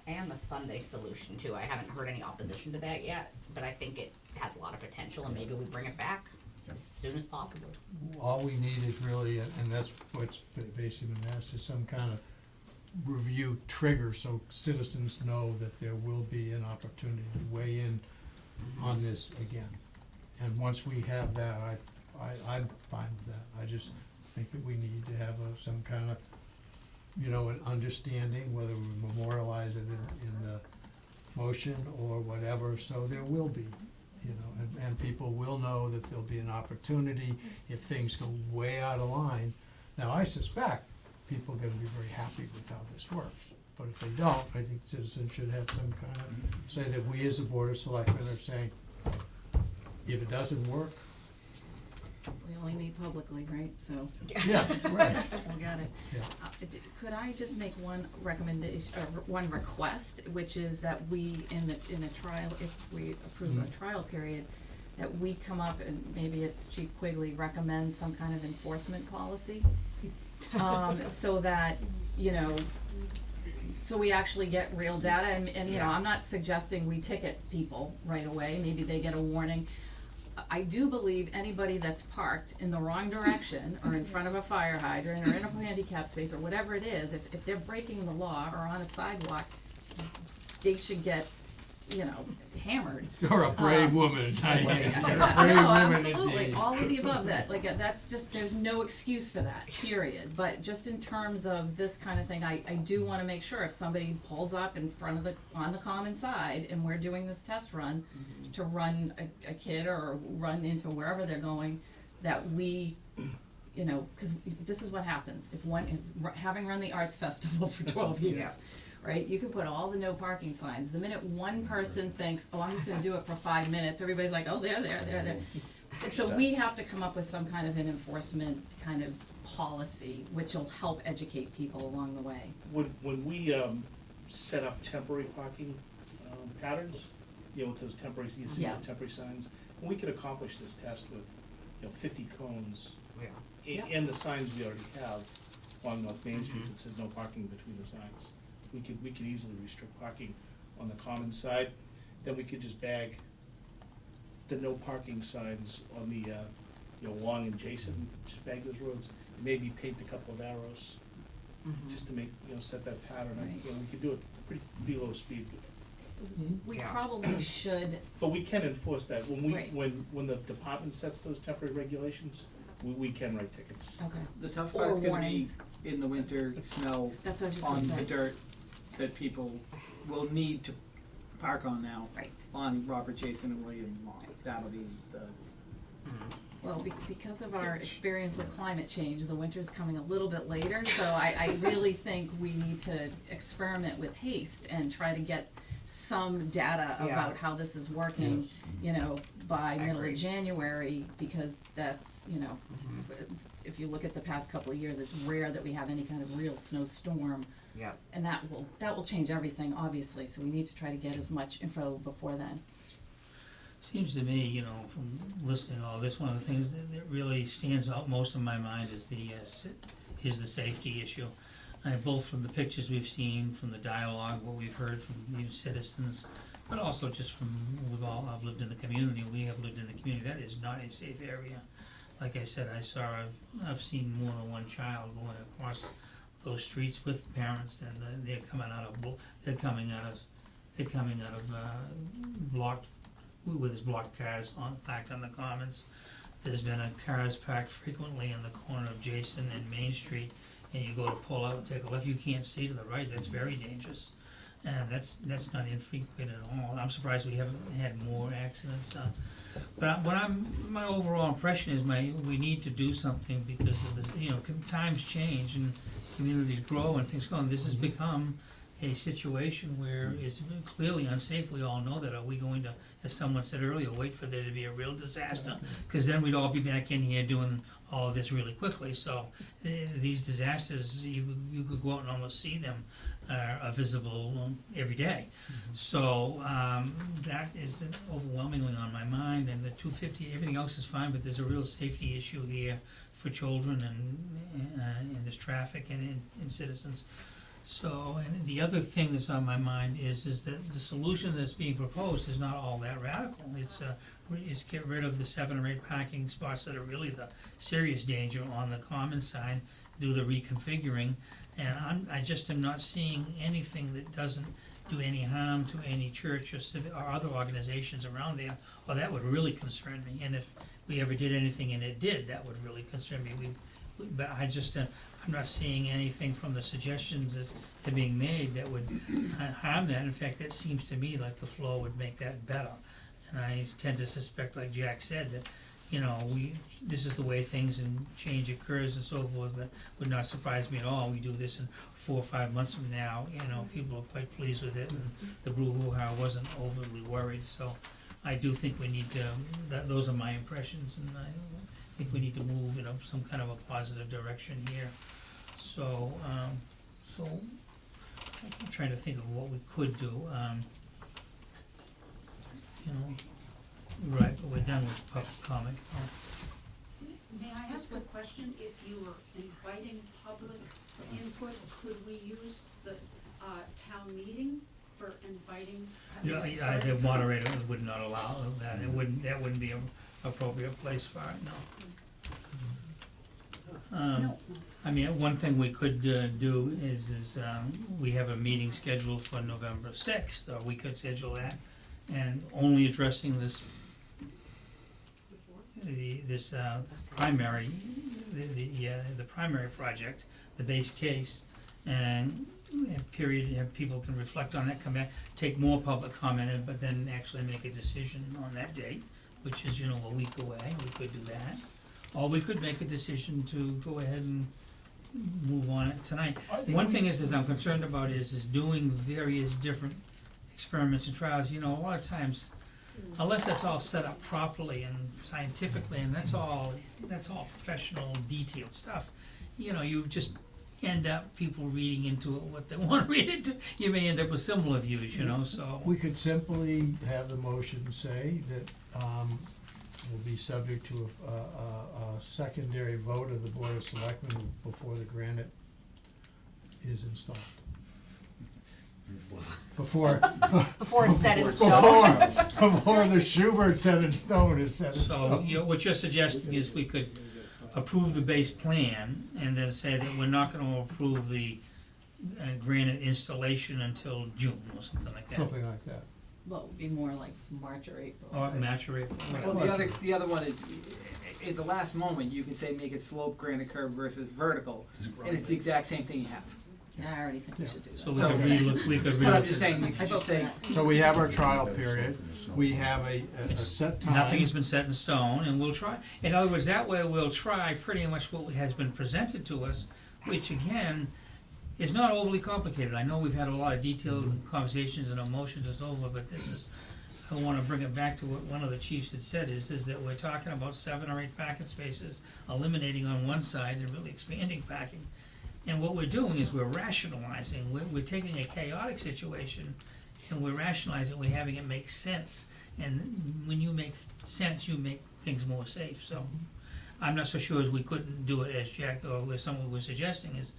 And the Sunday solution too. I haven't heard any opposition to that yet, but I think it has a lot of potential, and maybe we bring it back as soon as possible. All we need is really, and that's what's basically been asked, is some kind of review trigger so citizens know that there will be an opportunity to weigh in on this again. And once we have that, I'm fine with that. I just think that we need to have some kind of, an understanding, whether we memorialize it in the motion or whatever, so there will be, and people will know that there'll be an opportunity if things go way out of line. Now, I suspect people are gonna be very happy with how this works, but if they don't, I think citizens should have some kind of, say that we as a board of selectmen are saying, if it doesn't work, We only meet publicly, right, so. yeah, right. We got it. Yeah. Could I just make one recommendation, or one request, which is that we, in a trial, if we approve a trial period, that we come up, and maybe it's Chief Quigley recommends some kind of enforcement policy, so that, so we actually get real data, and I'm not suggesting we ticket people right away, maybe they get a warning. I do believe anybody that's parked in the wrong direction, or in front of a fire hydrant, or in a handicap space, or whatever it is, if they're breaking the law or on a sidewalk, they should get, you know, hammered. You're a brave woman, Diane. You're a brave No, woman absolutely, indeed. all of the above that, like, that's just, there's no excuse for that, period. But just in terms of this kind of thing, I do wanna make sure if somebody pulls up in front of on the common side, and we're doing this test run, to run a kid or run into wherever they're going, that we, you know, cause this is what happens, if having run the arts festival for 12 years. Right, you can put all the no parking signs, the minute one person thinks, oh, I'm just gonna do it for 5 minutes, everybody's like, oh, there. So we have to come up with some kind of an enforcement kind of policy, which will help educate people along the way. When we set up temporary parking patterns, you know, with those temporary, you see Yeah. the temporary signs, and we could accomplish this test with, you know, 50 cones. Yeah. And the signs we already have on North Main Street that said no parking between the signs. We could easily restrict parking on the common side, then we could just bag the no parking signs on the, you know, Long and Jason, just bag those roads, and maybe paint a couple of arrows, just to make, you know, set that pattern, Right. you know, we could do it pretty low speed. We probably should, But we can enforce that, Right. when the department sets those temporary regulations, we can write tickets. okay, The tough Or part's gonna be warnings. in the winter, snow, that's what I was just on gonna the say. dirt that people will need to park on now. Right. On Robert, Jason, and William Long. That'll be the, Well, because of our experience with climate change, the winter's coming a little bit later, so I really think we need to experiment with haste and try to get some data Yeah. about how this is working, you know, by middle agree. of January, because that's, you know, if you look at the past couple of years, it's rare that we have any kind of real snowstorm. Yep. And that will change everything, obviously, so we need to try to get as much info before then. Seems to me, you know, from listening to all this, one of the things that really stands out most in my mind is the safety issue. Both from the pictures we've seen, from the dialogue, what we've heard from you citizens, but also just from, I've lived in the community, we have lived in the community, that is not a safe area. Like I said, I've seen more than one child going across those streets with parents, and they're coming out of blocked, with his blocked cars parked on the commons. There's been cars parked frequently in the corner of Jason and Main Street, and you go to pull out and take a left, you can't see to the right, that's very dangerous. And that's not infrequent at all. I'm surprised we haven't had more accidents. But my overall impression is we need to do something because of this, you know, times change and communities grow and things go on. This has become a situation where it's clearly unsafe, we all know that. Are we going to, as someone said earlier, wait for there to be a real disaster? Cause then we'd all be back in here doing all of this really quickly, so these disasters, you could go out and almost see them, are visible every day. So, that is overwhelmingly on my mind, and the 250, everything else is fine, but there's a real safety issue here for children and there's traffic and citizens. So, and the other thing that's on my mind is that the solution that's being proposed is not all that radical. It's get rid of the 7 or 8 parking spots that are really the serious danger on the common side, do the reconfiguring, and I just am not seeing anything that doesn't do any harm to any church or other organizations around there, or that would really concern me. And if we ever did anything and it did, that would really concern me. But I just, I'm not seeing anything from the suggestions that are being made that would harm that. In fact, that seems to me like the flow would make that better. And I tend to suspect, like Jack said, that, you know, this is the way things and change occurs and so forth, but would not surprise me at all. We do this in 4 or 5 months from now, you know, people are quite pleased with it, and the brouhaha wasn't overly worried. So I do think we need to, those are my impressions, and I think we need to move in some kind of a positive direction here. So, I'm trying to think of what we could do, you know, right, but we're done with public comment. May I ask a question? If you were inviting public input, could we use the town meeting for inviting? Yeah, the moderator would not allow that, that wouldn't be appropriate place for it, no. I mean, one thing we could do is we have a meeting scheduled for November 6th, or we could schedule that, and only addressing this primary, the primary project, the base case, and have people can reflect on that, come back, take more public comment, but then actually make a decision on that date, which is, a week away. We could do that, or we could make a decision to go ahead and move on it tonight. One thing is I'm concerned about is doing various different experiments and trials. A lot of times, unless that's all set up properly and scientifically, and that's all professional, detailed stuff, you just end up people reading into it what they want to read into. You may end up with similar views, so. We could simply have the motion say that, will be subject to a secondary vote of the Board of Selectmen before the granite is installed. Before it's set in stone. Before the Schubert set in stone is set in So, stone. what you're suggesting is we could approve the base plan and then say that we're not gonna approve the granite installation until June or something like that. Something like that. Well, it would be more like March or April. Or right? March or April. Well, the other one is, at the last moment, you can say make it slope granite curve versus vertical, and it's the exact same thing you have. Yeah, I already think we should do that. So we could relook, But I'm just saying, you I could vote just for say, that. So we have our trial period, we have a set time. Nothing has been set in stone, and we'll try, in other words, that way we'll try pretty much what has been presented to us, which again, is not overly complicated. I know we've had a lot of detailed conversations and emotions and so forth, but this is, I wanna bring it back to what one of the chiefs had said, is that we're talking about 7 or 8 parking spaces, eliminating on one side and really expanding parking. And what we're doing is we're rationalizing, we're taking a chaotic situation and we're rationalizing, we're having it make sense. And when you make sense, you make things more safe, so I'm not so sure as we couldn't do it as Jack or as someone was suggesting, is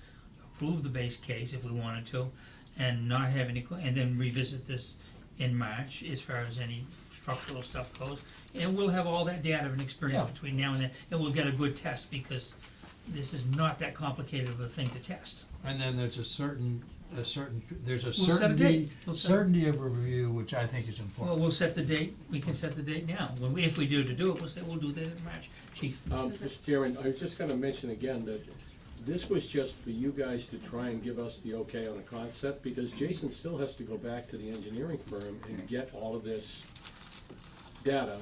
approve the base case if we wanted to, and not have any, and then revisit this in March as far as any structural stuff goes. And we'll have all that data and experience Yeah. between now and then, and we'll get a good test, because this is not that complicated of a thing to test. And then there's a certain, there's a We'll set a certainty, date. We'll set- certainty of review, which I think is Well, important. we'll set the date, we can set the date now, when we, if we do it, we'll say we'll do that in March. Chief? Mr. Chairman, I was just gonna mention again that this was just for you guys to try and give us the okay on a concept, because Jason still has to go back to the engineering firm and get all of this data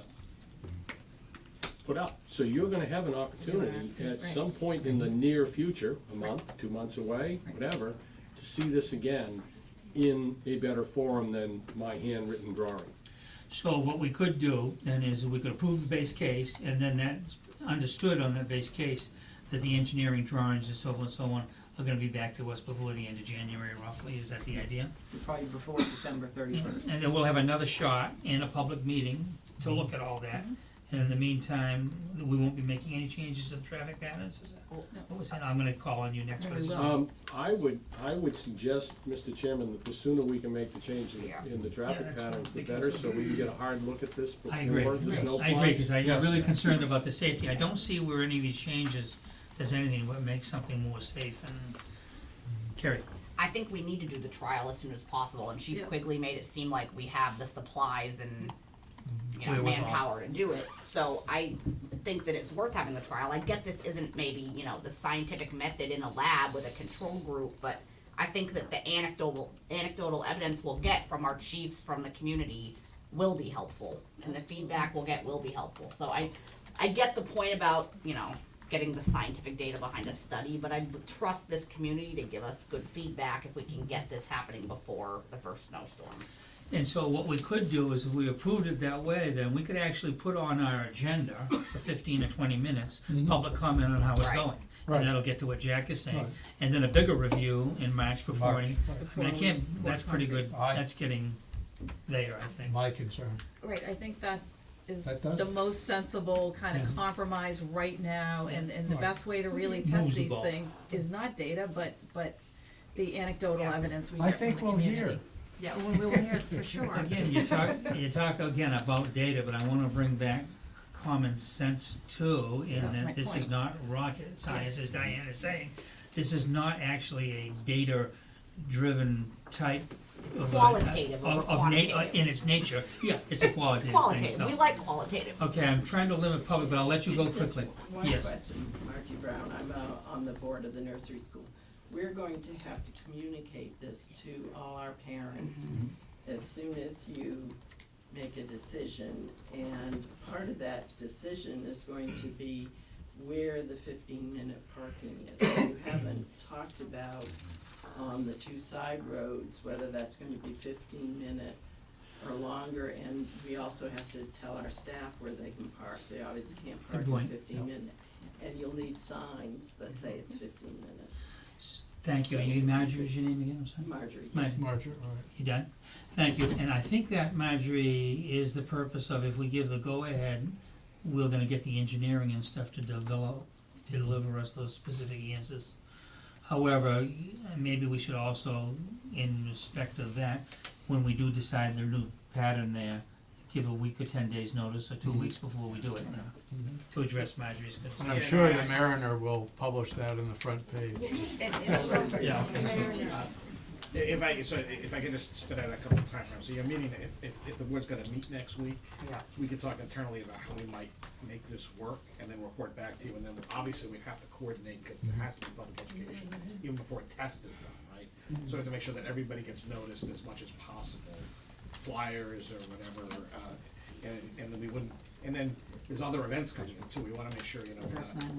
put up. So you're gonna have an opportunity at some point in the near future, a month, 2 months away, whatever, to see this again in a better form than my handwritten drawing. So what we could do then is we could approve the base case, and then that's understood on that base case that the engineering drawings and so forth and so on are gonna be back to us before the end of January roughly, is that the idea? probably before December 31st. And then we'll have another shot in a public meeting to look at all that. And in the meantime, we won't be making any changes to the traffic patterns, is that what was that? I'm gonna call on you next Yeah, we week. will. I would suggest, Mr. Chairman, that the sooner we can make the change in the traffic that's patterns, the fine. better, so we can get a hard look at this I agree, before the snow flies. I agree, cause I'm Yes. really concerned about the safety. I don't see where any of these changes does anything but make something more safe and, Carrie? I think we need to do the trial as soon as possible, and Chief Yes. Quigley made it seem like we have the supplies and, Wherewithal. manpower to do it. So I think that it's worth having the trial. I get this isn't maybe, the scientific method in a lab with a control group, but I think that the anecdotal evidence we'll get from our chiefs from the community will be helpful, and the feedback we'll get will be helpful. So I get the point about, getting the scientific data behind a study, but I trust this community to give us good feedback if we can get this happening before the first snowstorm. And so what we could do is if we approved it that way, then we could actually put on our agenda for 15 or 20 minutes, public comment on how it's Right. going. Right. And that'll get to what Jack is saying. Right. And then a bigger review in March before March, any, right. I mean, I can't, that's pretty good, I- that's getting there, I think. My concern. Right, I think that is That does. the most sensible kind of compromise right now, and the Right. best way to really Moves test the these ball. things is not data, but the anecdotal evidence we I hear from think the we'll community. hear. Yeah, we will hear it for sure. Again, you talk again about data, but I wanna bring back common sense too, in That's my that this is point. not rocket science, Yes. as Diane is saying. This is not actually a data-driven type It's of qualitative over of quantitative. in its nature. Yeah, it's a qualitative thing, Qualitative, so. we like qualitative. Okay, I'm trying to limit public, but I'll let you go quickly. One Yes. question, Margie Brown, I'm on the board of the nursery school. We're going to have to communicate this to all our parents as soon as you make a decision. And part of that decision is going to be where the 15-minute parking is. You haven't talked about on the two side roads, whether that's gonna be 15-minute or longer, and we also have to tell our staff where they can park. They obviously can't park Good in point. 15 minutes. And you'll need signs that say it's 15 minutes. Thank you. And you, Marjorie, is your name again? I'm sorry. Marjorie. Marjorie, all right. You done? Thank you. And I think that, Marjorie, is the purpose of, if we give the go-ahead, we're gonna get the engineering and stuff to deliver us those specific answers. However, maybe we should also, in respect of that, when we do decide the new pattern there, give a week or 10 days notice, or 2 weeks before we do it, to address Marjorie's concern. And I'm sure the Mariner will publish that in the front page. Yeah. If I could just spit out a couple of timeframes, so your meeting, if the board's gonna meet next week, we could talk internally about how we might make this work, and then report back to you, and then obviously we have to coordinate, because there has to be public education, even before a test is done, right? So we have to make sure that everybody gets noticed as much as possible, flyers or whatever, and then we wouldn't, and then there's other events coming in too, we wanna make sure, we're First not,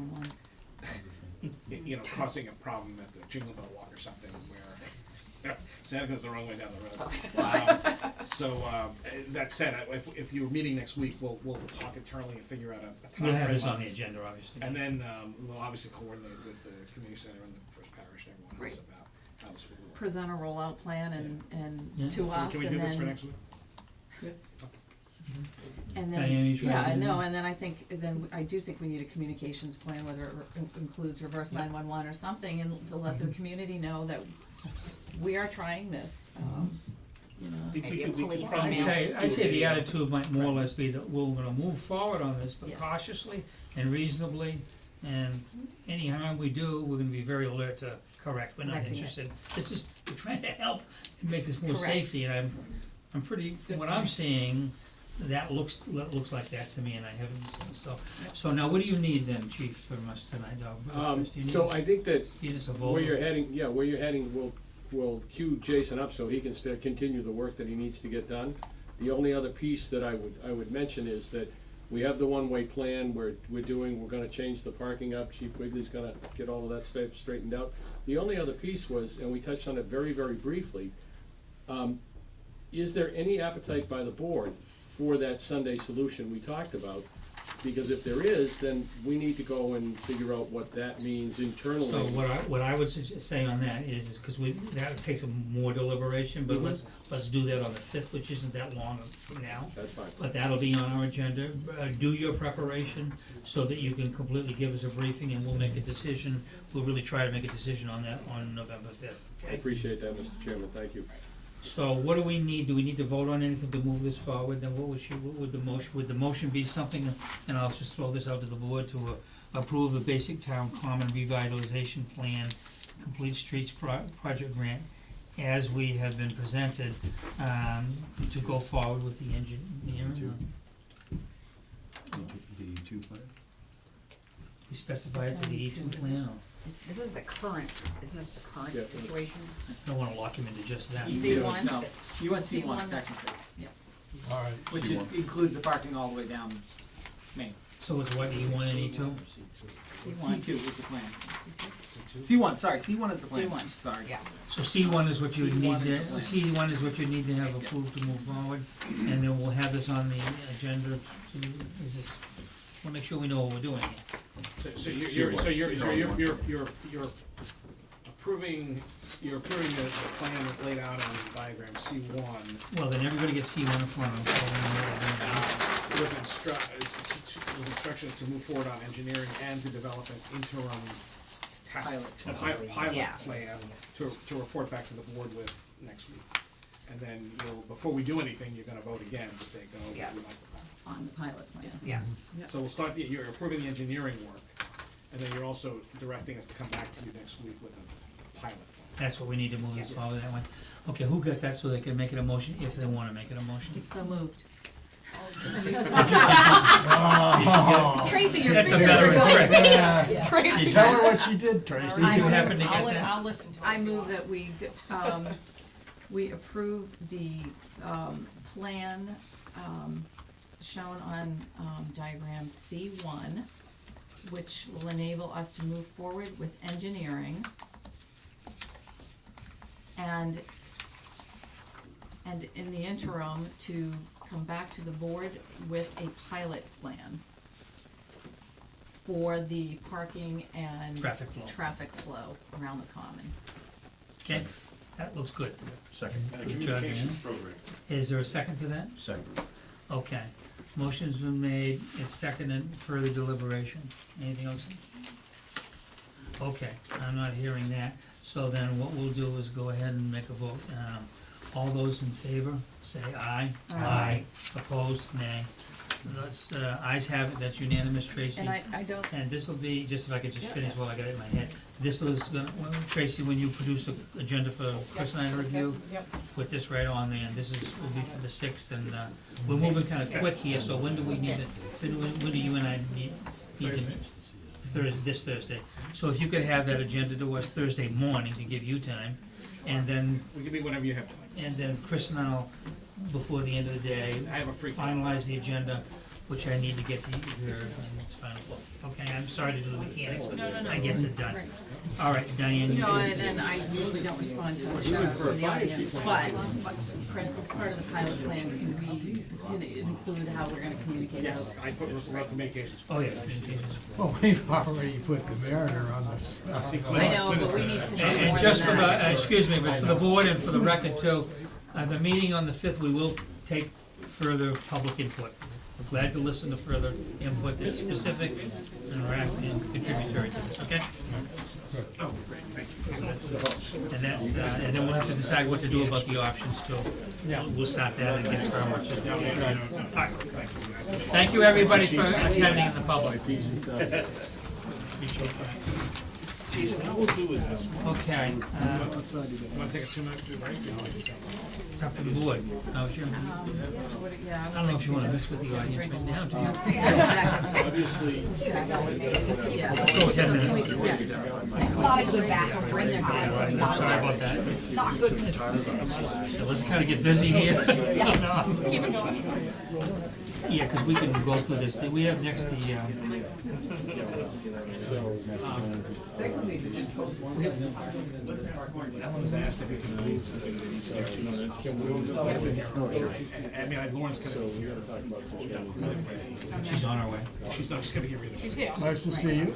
911. causing a problem at the Jingle Bell Walk or something where Santa goes the wrong way down the road. That said, if you're meeting next week, we'll talk internally and figure out a timeframe. We'll have this on on the agenda, obviously. And then, we'll obviously coordinate with the community center and the First Parish and everyone else Great. about how this will work. Present a rollout plan and Yeah. to us, Can we and do this for then, next week? and Diane, you then, trying yeah, to I do know, that? and then I do think we need a communications plan, whether it includes reverse 911 or something, and to let the community know that we are trying this, Maybe a police I'd email. say the attitude might more or less be that we're gonna move forward on this, but Yes. cautiously and reasonably, and any harm we do, we're gonna be very alert to correct, we're not Correcting it. interested. This is, we're trying to help and make this more Correct. safety, and I'm pretty, from what I'm seeing, that looks like that to me, and I haven't, so now what do you need then, chief, from us tonight, Chris, do you need So us- I think that need us a vote? where you're heading, we'll cue Jason up so he can continue the work that he needs to get done. The only other piece that I would mention is that we have the one-way plan we're gonna change the parking up, Chief Wiggly's gonna get all of that stuff straightened out. The only other piece was, and we touched on it very, very briefly, is there any appetite by the board for that Sunday solution we talked about? Because if there is, then we need to go and figure out what that means internally. So what I would say on that is cause that takes more deliberation, but let's do that on the 5th, which isn't that long from now. That's fine. But that'll be on our agenda. Do your preparation so that you can completely give us a briefing, and we'll make a decision. We'll really try to make a decision on that on November 5th, I okay? appreciate that, Mr. Chairman, thank you. So what do we need? Do we need to vote on anything to move this forward? Then what would the motion be something, and I'll just throw this out to the board, to approve the basic town common revitalization plan, complete streets project grant, as we have been presented, to go forward with the engineering? The E2 plan? We specify it to the E2 plan, or This is the current, isn't this the current Yeah. situation? don't wanna lock him into just that. C1? No, you want C1. C1 technically, All right. which C1. includes the parking all the way down Main. So it's what, E1 and E2? C2 is the plan. C1, sorry, C1 is the plan, C1. sorry. Yeah. So C1 is what you would need C1 is the plan. C1 is what you need to have approved to move forward, and then we'll have this on the agenda we'll make sure we know what we're doing here. So you're approving the plan laid out on diagram C1, Well, then everybody gets C1 in front of them. with instructions to move forward on engineering and to develop an interim test, pilot Yeah. plan to report back to the board with next week. And then before we do anything, you're gonna vote again to say go, we Yeah. like the plan. on the pilot plan. Yeah. So we'll start you're approving the engineering work, and then you're also directing us to come back to you next week with a pilot. That's what we need to move this forward that way. Okay, who got that so they can make it a motion if they wanna make it a motion? So moved. Oh. Tracy, your That's a fingers better are going. trick. Yeah. Tracy. Tell her what she did, Tracy. Did you happen to get I'll that? listen to it. I move that we approve the, plan, shown on, diagram C1, which will enable us to move forward with engineering. And in the interim, to come back to the board with a pilot plan for the parking and Traffic flow. around the common. Okay, that looks good. Second. Good job, Dan. Is there a second to that? Second. Okay, motion's been made, it's seconded, further deliberation. Anything else? Okay, I'm not hearing that, so then what we'll do is go ahead and make a vote. All those in favor, say aye. Aye. Opposed, nay. That's, ayes have it, that's unanimous, Tracy. And I don't, And this'll be, just if I could just Yeah. finish while I got it in my head, this was gonna, well, Tracy, when you produce an agenda for Chris and I to review, Yep. put this right on there, and this is, will be for the 6th, and, we're moving kinda quick here, so when do we need to, when do you and I need to? This Thursday. So if you could have that agenda to us Thursday morning to give you time, and then, We can meet whenever you have time. and then Chris and I'll, before the end of the day, I have a free. finalize the agenda, which I need to get to your final vote. Okay, I'm sorry to do the mechanics, but I gets it done. All right, Diane, you no, should. and I usually don't respond to the shout-outs from the audience, but Chris, as part of the pilot plan, can we, include how we're gonna communicate out? Yes, I put road communications. Oh, yeah, communications. Well, we've already put the Mariner on the. I know, but we need to do more And just for than the, that. excuse me, but for the board and for the record too, the meeting on the 5th, we will take further public input. We're glad to listen to further input that's specific and contributory to this, okay? And that's, and then we'll have to decide what to do about the options too. We'll start that and get started. All right. Thank you, everybody, for attending in the public. Appreciate that. Okay, Want to take a 2-minute break? it's up to the board. How's your, Yeah, I don't know if you wanna mix with the audience right now, do you? Obviously, yeah. Go 10 minutes. Not a good bathroom right there. Sorry about that. Not good. So let's kinda get busy here. Keep it going. Yeah, cause we can go through this thing. We have next the, Ellen's asked if we can move. I mean, Lauren's gonna be here. she's on her way. She's not, she's gonna be here either. She's here. Nice to see you.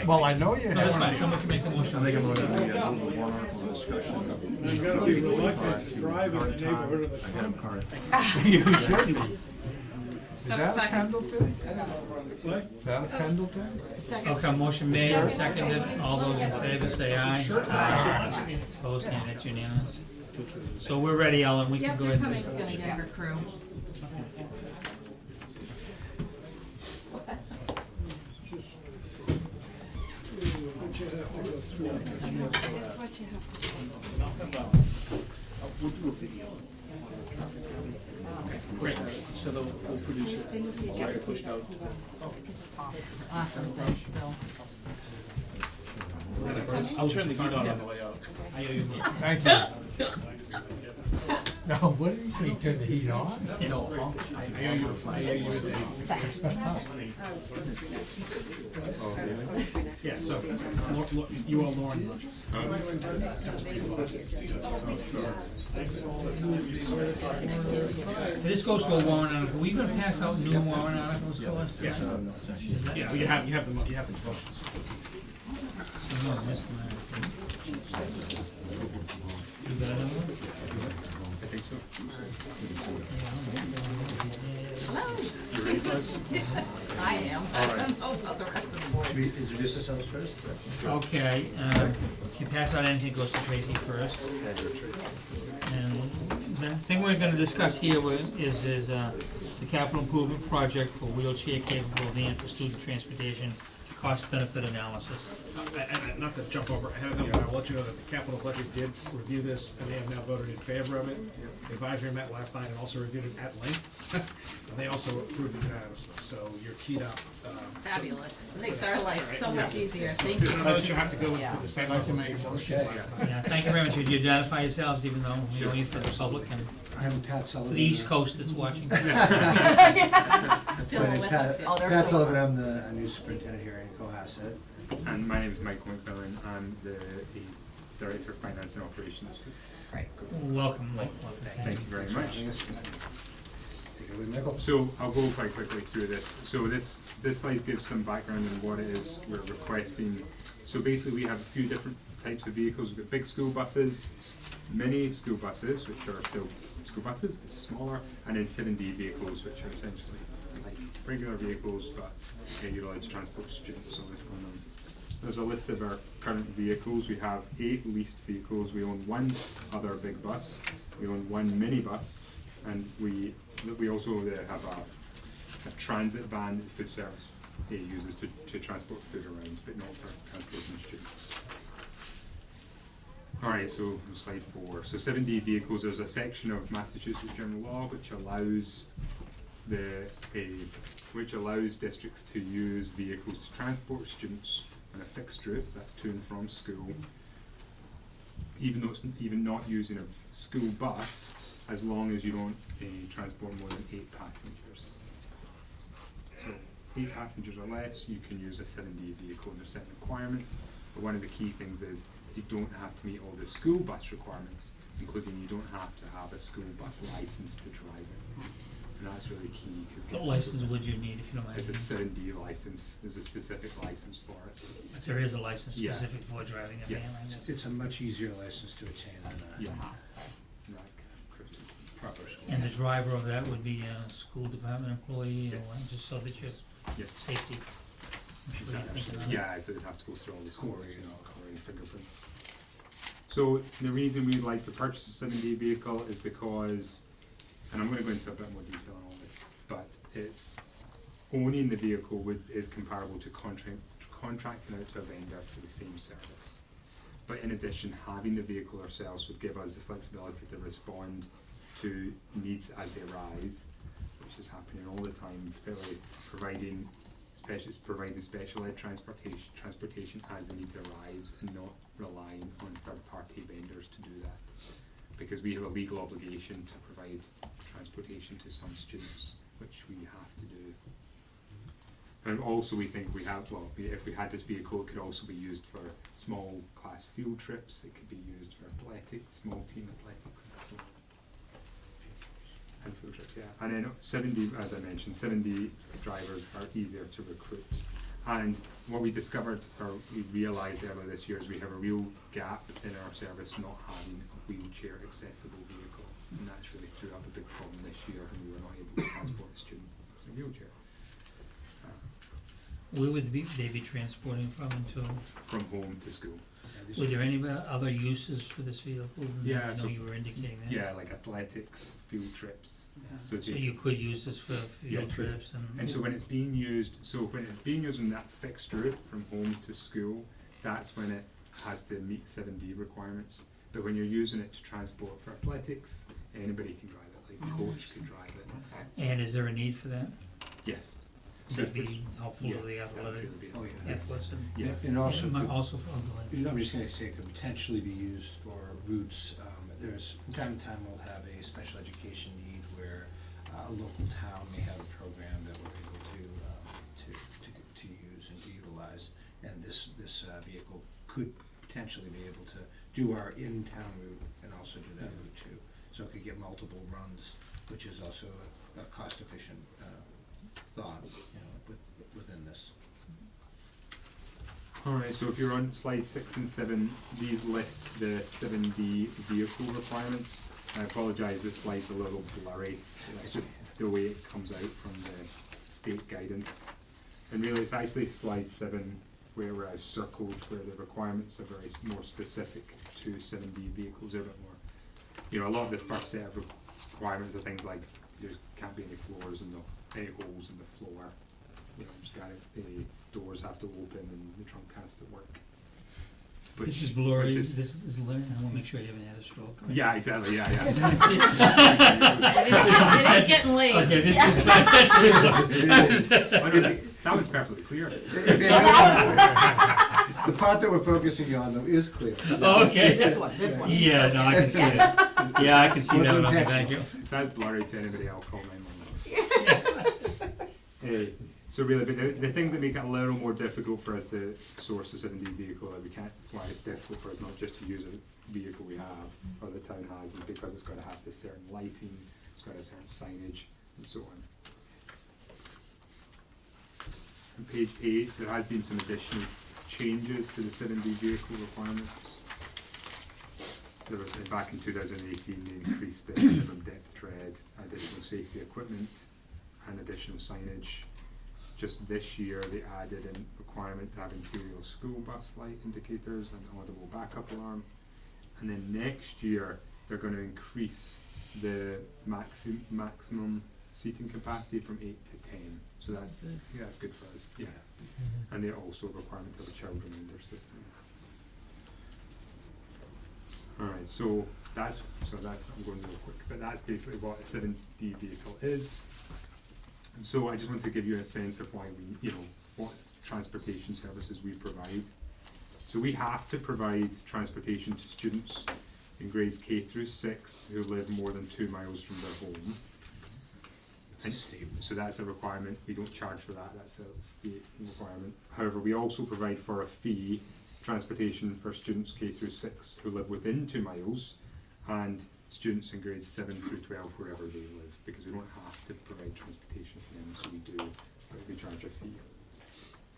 Well, I know you No, that's fine. have. Someone can make the motion. I think I'm gonna do a warrant article discussion. You're gonna be reluctant to drive in the neighborhood of the I got him hard. You should be. Is that a Second. Pendleton? What? Is that a Pendleton? Second. Okay, motion made, seconded. All those in favor say aye. Aye. Opposed, nay, that's unanimous. So we're ready, Ellen. We can Yep, go they're ahead coming, and. she's gonna get her crew. Great, so we'll produce it, I'll get it pushed out. Awesome, thanks, Bill. I'll turn the heat on the way out. Thank you. No, what did he say? Turn the heat on? Yeah, so, you are Lauren. This goes to a warrant article. Were you gonna pass out new warrant articles to us? Yes. Yeah, you have the motions. So, no, I missed mine. You got another one? Hello. I am. I don't know about the rest of the board. Should we introduce ourselves first? Okay, if you pass out anything, it goes to Tracy first. And the thing we're gonna discuss here is the capital improvement project for wheelchair capable van for student transportation, cost benefit analysis. And not to jump over ahead of them, but I'll let you know that the capital budget did review this, and they have now voted in favor of it. The advisory met last night and also reviewed it at length, and they also approved it unanimously, so you're teed up. Fabulous. It makes our life so Right, much yeah. easive. Thank you. I know that you have to go Yeah. into the same I'd like to level make of a motion motion. last night. Yeah, thank you very much. Would you identify yourselves, even though we know you for the public and I'm Pat for Sullivan. the East Coast that's watching? Still My name's with Pat- us. Oh, they're Pat still- Sullivan, I'm the new superintendent here in Cohasset. And my name is Michael McMillan. I'm the Director of Finance and Operations. Great. Welcome. Thank you very much. Take it away, Michael. So I'll go quite quickly through this. So this slide gives some background on what it is we're requesting. So basically we have a few different types of vehicles. We've got big school buses, mini school buses, which are still school buses, but smaller, and then 7D vehicles, which are essentially like regular vehicles, but you're allowed to transport students on this one. There's a list of our current vehicles. We have 8 leased vehicles. We own 1 other big bus. We own 1 minibus, and we also have a transit van that food service uses to transport food around, but not for transporting students. Alright, so slide 4. So 7D vehicles, there's a section of Massachusetts General Law which allows districts to use vehicles to transport students on a fixed route, that's to and from school, even though it's even not using a school bus, as long as you don't transport more than 8 passengers. So 8 passengers or less, you can use a 7D vehicle, and there's certain requirements, but one of the key things is you don't have to meet all the school bus requirements, including you don't have to have a school bus license to drive it. And that's really key. What license would you need, if you don't mind? It's a 7D license, there's a specific license for it. But there is a license Yeah. specific for driving a van Yes. like this. It's a much easier license to attain than Yeah. And that's kind of critical. proper school. And the driver of that would be a school department employee, or Yes. what, just so that you're Yes. safety. I'm sure you're thinking of it. Yeah, so they'd have to go through all the Core, scores you and know. color and fingerprints. So the reason we'd like to purchase a 7D vehicle is because, and I'm gonna go into a bit more detail on all this, but it's, owning the vehicle is comparable to contracting out to a vendor for the same service. But in addition, having the vehicle ourselves would give us the flexibility to respond to needs as they arise, which is happening all the time, particularly providing special ed transportation as the needs arise, and not relying on third-party vendors to do that. Because we have a legal obligation to provide transportation to some students, which we have to do. And also we think if we had this vehicle, it could also be used for small class field trips, it could be used for athletics, small team athletics, so. And field trips, yeah. And then 7D, as I mentioned, 7D drivers are easier to recruit. And what we discovered, or we realised earlier this year, is we have a real gap in our service not having a wheelchair accessible vehicle. And that's really threw up a big problem this year when we were not able to transport a student in a wheelchair. Where would they be transporting from and to? From home to school. Were there any other uses for this vehicle than that? Yeah, I know so- you were indicating that. Yeah, like athletics, field trips. So you could use this for field trips And so when it's being used, on that fixed route from home to school, that's when it has to meet 7D requirements. But when you're using it to transport for athletics, anybody can drive it, like a coach can drive it. And is there a need for that? Yes. Would that be helpful to the athletic efforts and? Yeah. And also, And could- also for, go ahead. I'm just gonna say, it could potentially be used for routes, there's, from time to time, we'll have a special education need where a local town may have a program that we're able to use and to utilize, and this vehicle could potentially be able to do our in-town route and also do that route too. So it could get multiple runs, which is also a cost-efficient thought, within this. Alright, so if you're on slide 6 and 7, these list the 7D vehicle requirements. I apologise, this slide's a little blurry. That's just the way it comes out from the state guidance. And really, it's actually slide 7 where I've circled where the requirements are very more specific to 7D vehicles. They're a bit more you know, a lot of the first set of requirements are things like there can't be any floors and any holes in the floor. You know, just the doors have to open and the trunk has to work. This is blurry, this is Larry, I wanna make sure you haven't had a stroke. Right? Yeah, exactly, yeah. It is getting late. Okay, this is potentially that was perfectly clear. The part that we're focusing on though is clear. Oh, okay. This one. Yeah, no, I can see it. Yeah, I can see that one, okay, thank you. If that's blurry to anybody else, call 911. So really, the things that make it a little more difficult for us to source a 7D vehicle, that we can't, why it's difficult for us not just to use a vehicle we have, or the town has, is because it's got to have this certain lighting, it's got a certain signage, and so on. On page 8, there has been some additional changes to the 7D vehicle requirements. There was, back in 2018, they increased the minimum depth tread, additional safety equipment, and additional signage. Just this year, they added a requirement to have interior school bus light indicators and audible backup alarm. And then next year, they're going to increase the maximum seating capacity from 8 to 10. So that's good. Yeah, that's good for us. Yeah, and they also have a requirement to have a child remainder system. All right, so that's I'm going real quick, but that's basically what a 7D vehicle is. And so I just want to give you a sense of why we, you know, what transportation services we provide. So we have to provide transportation to students in grades K through 6 who live more than 2 miles from their home. And so that's a requirement. We don't charge for that. That's a state requirement. However, we also provide for a fee transportation for students K through 6 who live within 2 miles, and students in grades 7 through 12 wherever they live, because we don't have to provide transportation for them, so we do, but we charge a fee.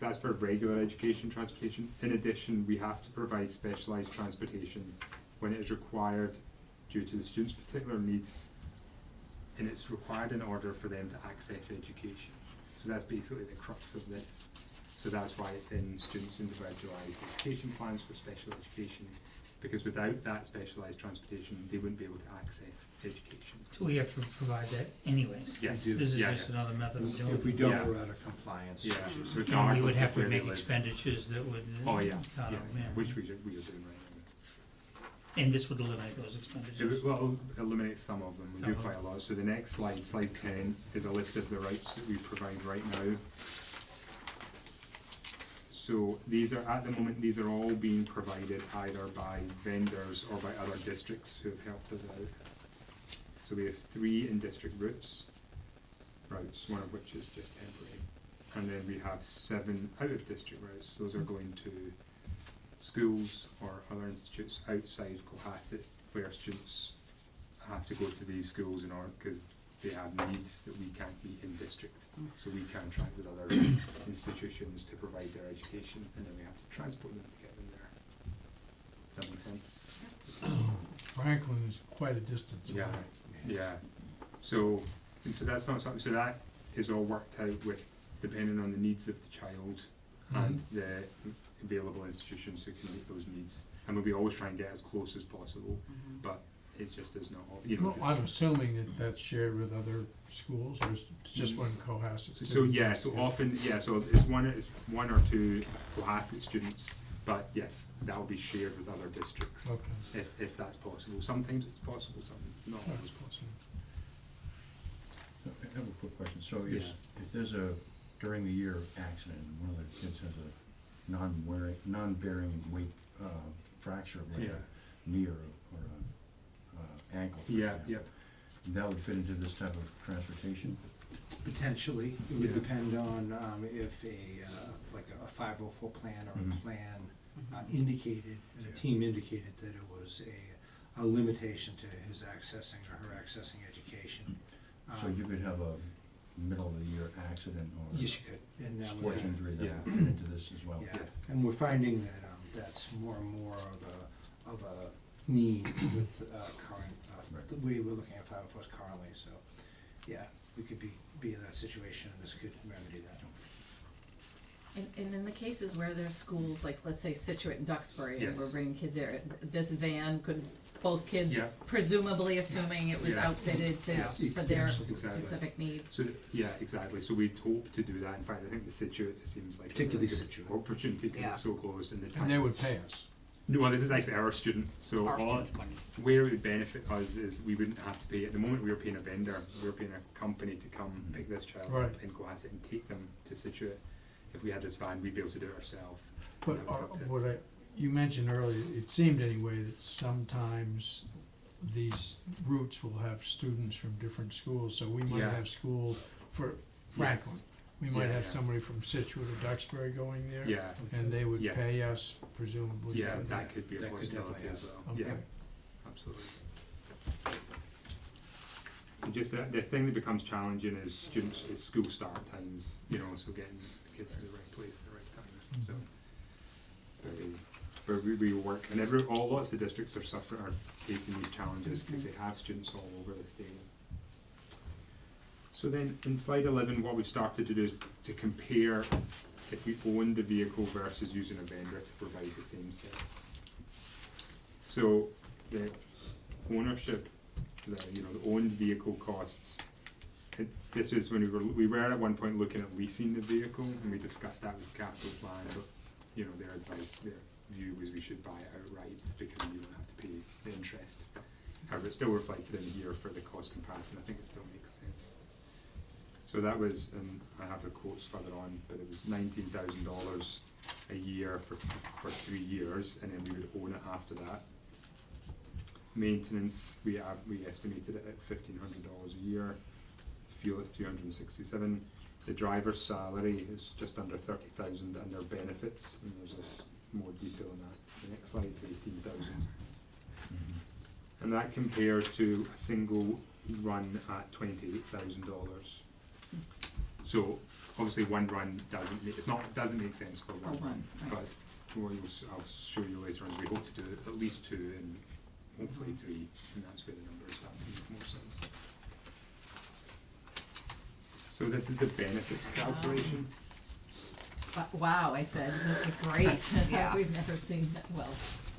That's for regular education transportation. In addition, we have to provide specialised transportation when it is required due to the student's particular needs, and it's required in order for them to access education. So that's basically the crux of this. So that's why it's in students' individualised education plans for special education, because without that specialised transportation, they wouldn't be able to access education. So we have to provide that anyways. Yes. This is just another method of doing it. If we don't, we're out of compliance. Yeah. And we would have to make expenditures that would. Oh, yeah, count yeah, on, which we are doing right now. And this would eliminate those expenditures. Well, eliminate some of them. We Some do of quite a lot. So the next slide, slide 10, is a list of the routes that we provide right now. So these are, at the moment, these are all being provided either by vendors or by other districts who have helped us out. So we have 3 in-district routes, one of which is just temporary. And then we have 7 out-of-district routes. Those are going to schools or other institutes outside Cohasset, where students have to go to these schools in order, because they have needs that we can't meet in district. So we contract with other institutions to provide their education, and then we have to transport them to get them there. Does that make sense? Franklin is quite a distance away. Yeah. So that's not something. So that is all worked out with, depending on the needs of the child and the available institutions who can meet those needs. And we'll be always try and get as close as possible, but it just is not. You know, Well, I'm assuming that that's shared with other schools, or it's just one Cohasset student? So yeah, so often, so it's one or 2 Cohasset students, but yes, that will be shared with other districts. Okay. If that's possible. Sometimes it's possible, sometimes not always possible. I have a quick question. So if there's a during the year accident and one of the kids has a non-bearing weight fracture of like a knee or ankle, for example, that would fit into this type of transportation? Potentially, it would depend on if like a 504 plan or a plan indicated, and a team indicated that it was a limitation to his accessing or her accessing education. So you could have a middle of the year accident or yes, you could, and that sports would, injury that would fit into this as well. yeah. And we're finding that that's more and more of a need with current the way we're looking at 504s currently. So yeah, we could be in that situation, and this could remedy that. And in the cases where there's schools, like let's say Situate and Duxbury, and we're Yes. bringing kids there, this van could, both kids, Yeah. presumably assuming it was Yeah. outfitted to, Yes. for their Exactly. specific needs. So, yeah, exactly, so we'd hope to do that, in fact, I think the Situate, it seems like a Particularly really good Situate. opportunity, because Yeah. it's so close and the time. And they would pay us. No, well, this is actually our student, so Our all, students' money. where it would benefit us is we wouldn't have to pay, at the moment we were paying a vendor, we were paying a company to come pick this child Right. up in Cohasset and take them to Situate. If we had this van, we'd be able to do it ourselves. But you mentioned earlier, it seemed anyway that sometimes these routes will have students from different schools, so we might Yeah. have schools for Franklin. Yes. We might Yeah, have yeah. somebody from Situate or Duxbury going there. Yeah. And they would Yes. pay us presumably Yeah, for that that. could be a That could possibility definitely as well, Okay. yeah, absolutely. And just the thing that becomes challenging is students, is school start times, you know, so getting the kids to the right place at the right time, so. But we work, and lots of districts are facing these challenges, because they have students all over the state. So then, in slide 11, what we've started to do is to compare if we own the vehicle versus using a vendor to provide the same service. So the ownership, the owned vehicle costs. This was when we were at one point looking at leasing the vehicle, and we discussed that with capital plan. But their advice, their view was we should buy it outright because you don't have to pay the interest. However, it's still reflected in here for the cost comparison. I think it still makes sense. So that was, and I have the quotes further on, but it was $19,000 a year for 3 years, and then we would own it after that. Maintenance, we estimated it at $1,500 a year. Fuel at $367. The driver's salary is just under $30,000, and their benefits, and there's this more detail on that. The next slide is $18,000, and that compares to a single run at $28,000. So obviously one run doesn't make sense for one run, right. but I'll show you later on. We hope to do at least 2 and hopefully 3, and that's where the numbers start to make more sense. So this is the benefits calculation. Wow, I said, this is great. Yeah. We've never seen that, well.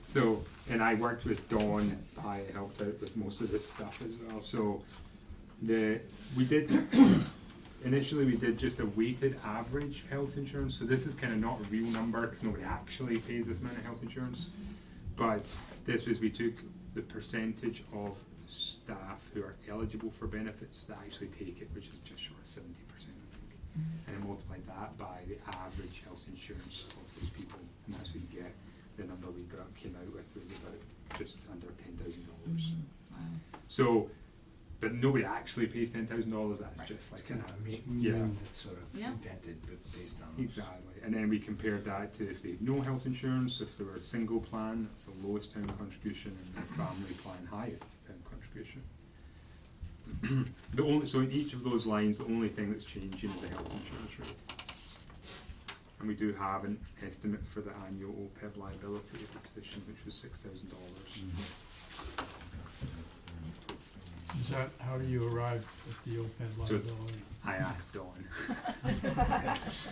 So, and I worked with Dawn, I helped out with most of this stuff as well. So initially we did just a weighted average health insurance. So this is kind of not a real number because nobody actually pays this amount of health insurance. But this was, we took the percentage of staff who are eligible for benefits that actually take it, which is just short of 70%, I think. And then multiplied that by the average health insurance of those people, and that's what you get. The number we came out with was about just under $10,000. Wow. So, but nobody actually pays $10,000. That's just like It's kind of a yeah, mean that's sort of Yeah. invented, but based on those. exactly. And then we compared that to if they had no health insurance, if they were a single plan, that's the lowest town contribution, and the family plan highest town contribution. So in each of those lines, the only thing that's changing is the health insurance rates. And we do have an estimate for the annual OPEB liability of the position, which was $6,000. Is that, how do you arrive at the OPEB So liability? I asked Dawn,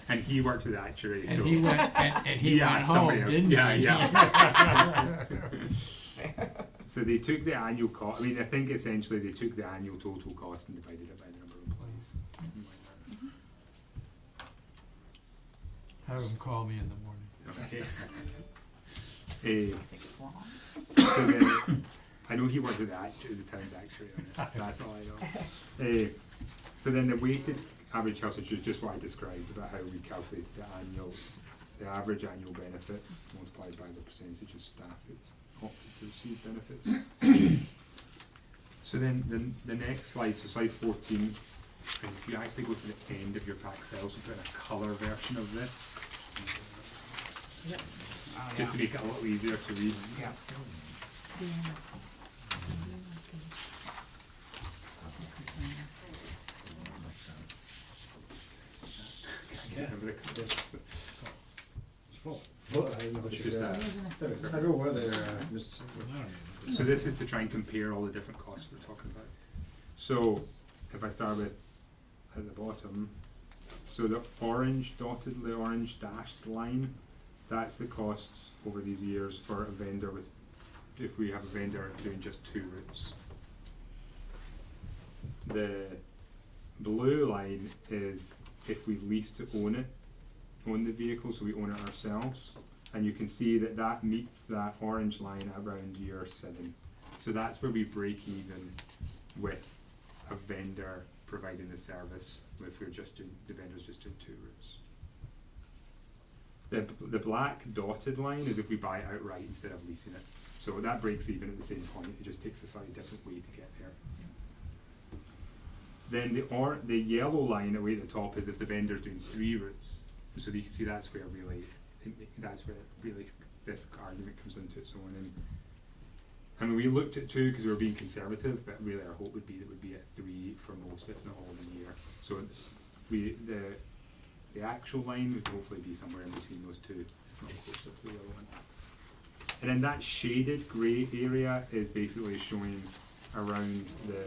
and he worked with actuaries. And So he went, and he went asked somebody home, else. didn't Yeah, he? yeah. So they took the annual cost. I mean, I think essentially they took the annual total cost and divided it by the number of employees. Something like Have him call me in the morning. that. Okay. So then, I know he worked with the town's actuary on it. That's all I know. So then the weighted average health insurance is just what I described about how we calculate the average annual benefit multiplied by the percentage of staff who opted to receive benefits. So then the next slide, so slide 14, and if you actually go to the end of your pack, I also put in a colour version of this. Yep. Just to make it a little easier to read. Yeah. Yeah. Remember the colour? It's full. Well, I know what It's you're just I don't know whether, Mr. So this is to try and compare all the different costs we're talking about. So if I start with at the bottom, So the orange dotted, the orange dashed line, that's the costs over these years for a vendor with, if we have a vendor doing just 2 routes. The blue line is if we lease to own it, own the vehicle, so we own it ourselves. And you can see that that meets that orange line around year 7. So that's where we break even with a vendor providing the service if we're just doing, the vendor's just doing 2 routes. The black dotted line is if we buy it outright instead of leasing it. So that breaks even at the same point, it just takes a slightly different way to get there. Then the yellow line away at the top is if the vendor's doing 3 routes. So you can see that's where really this argument comes into its own. And I mean, we looked at 2 because we were being conservative, but really our hope would be that we'd be at 3 for most, if not all, of the year. So the actual line would hopefully be somewhere in between those 2, if not closer to the other one. And then that shaded grey area is basically showing around the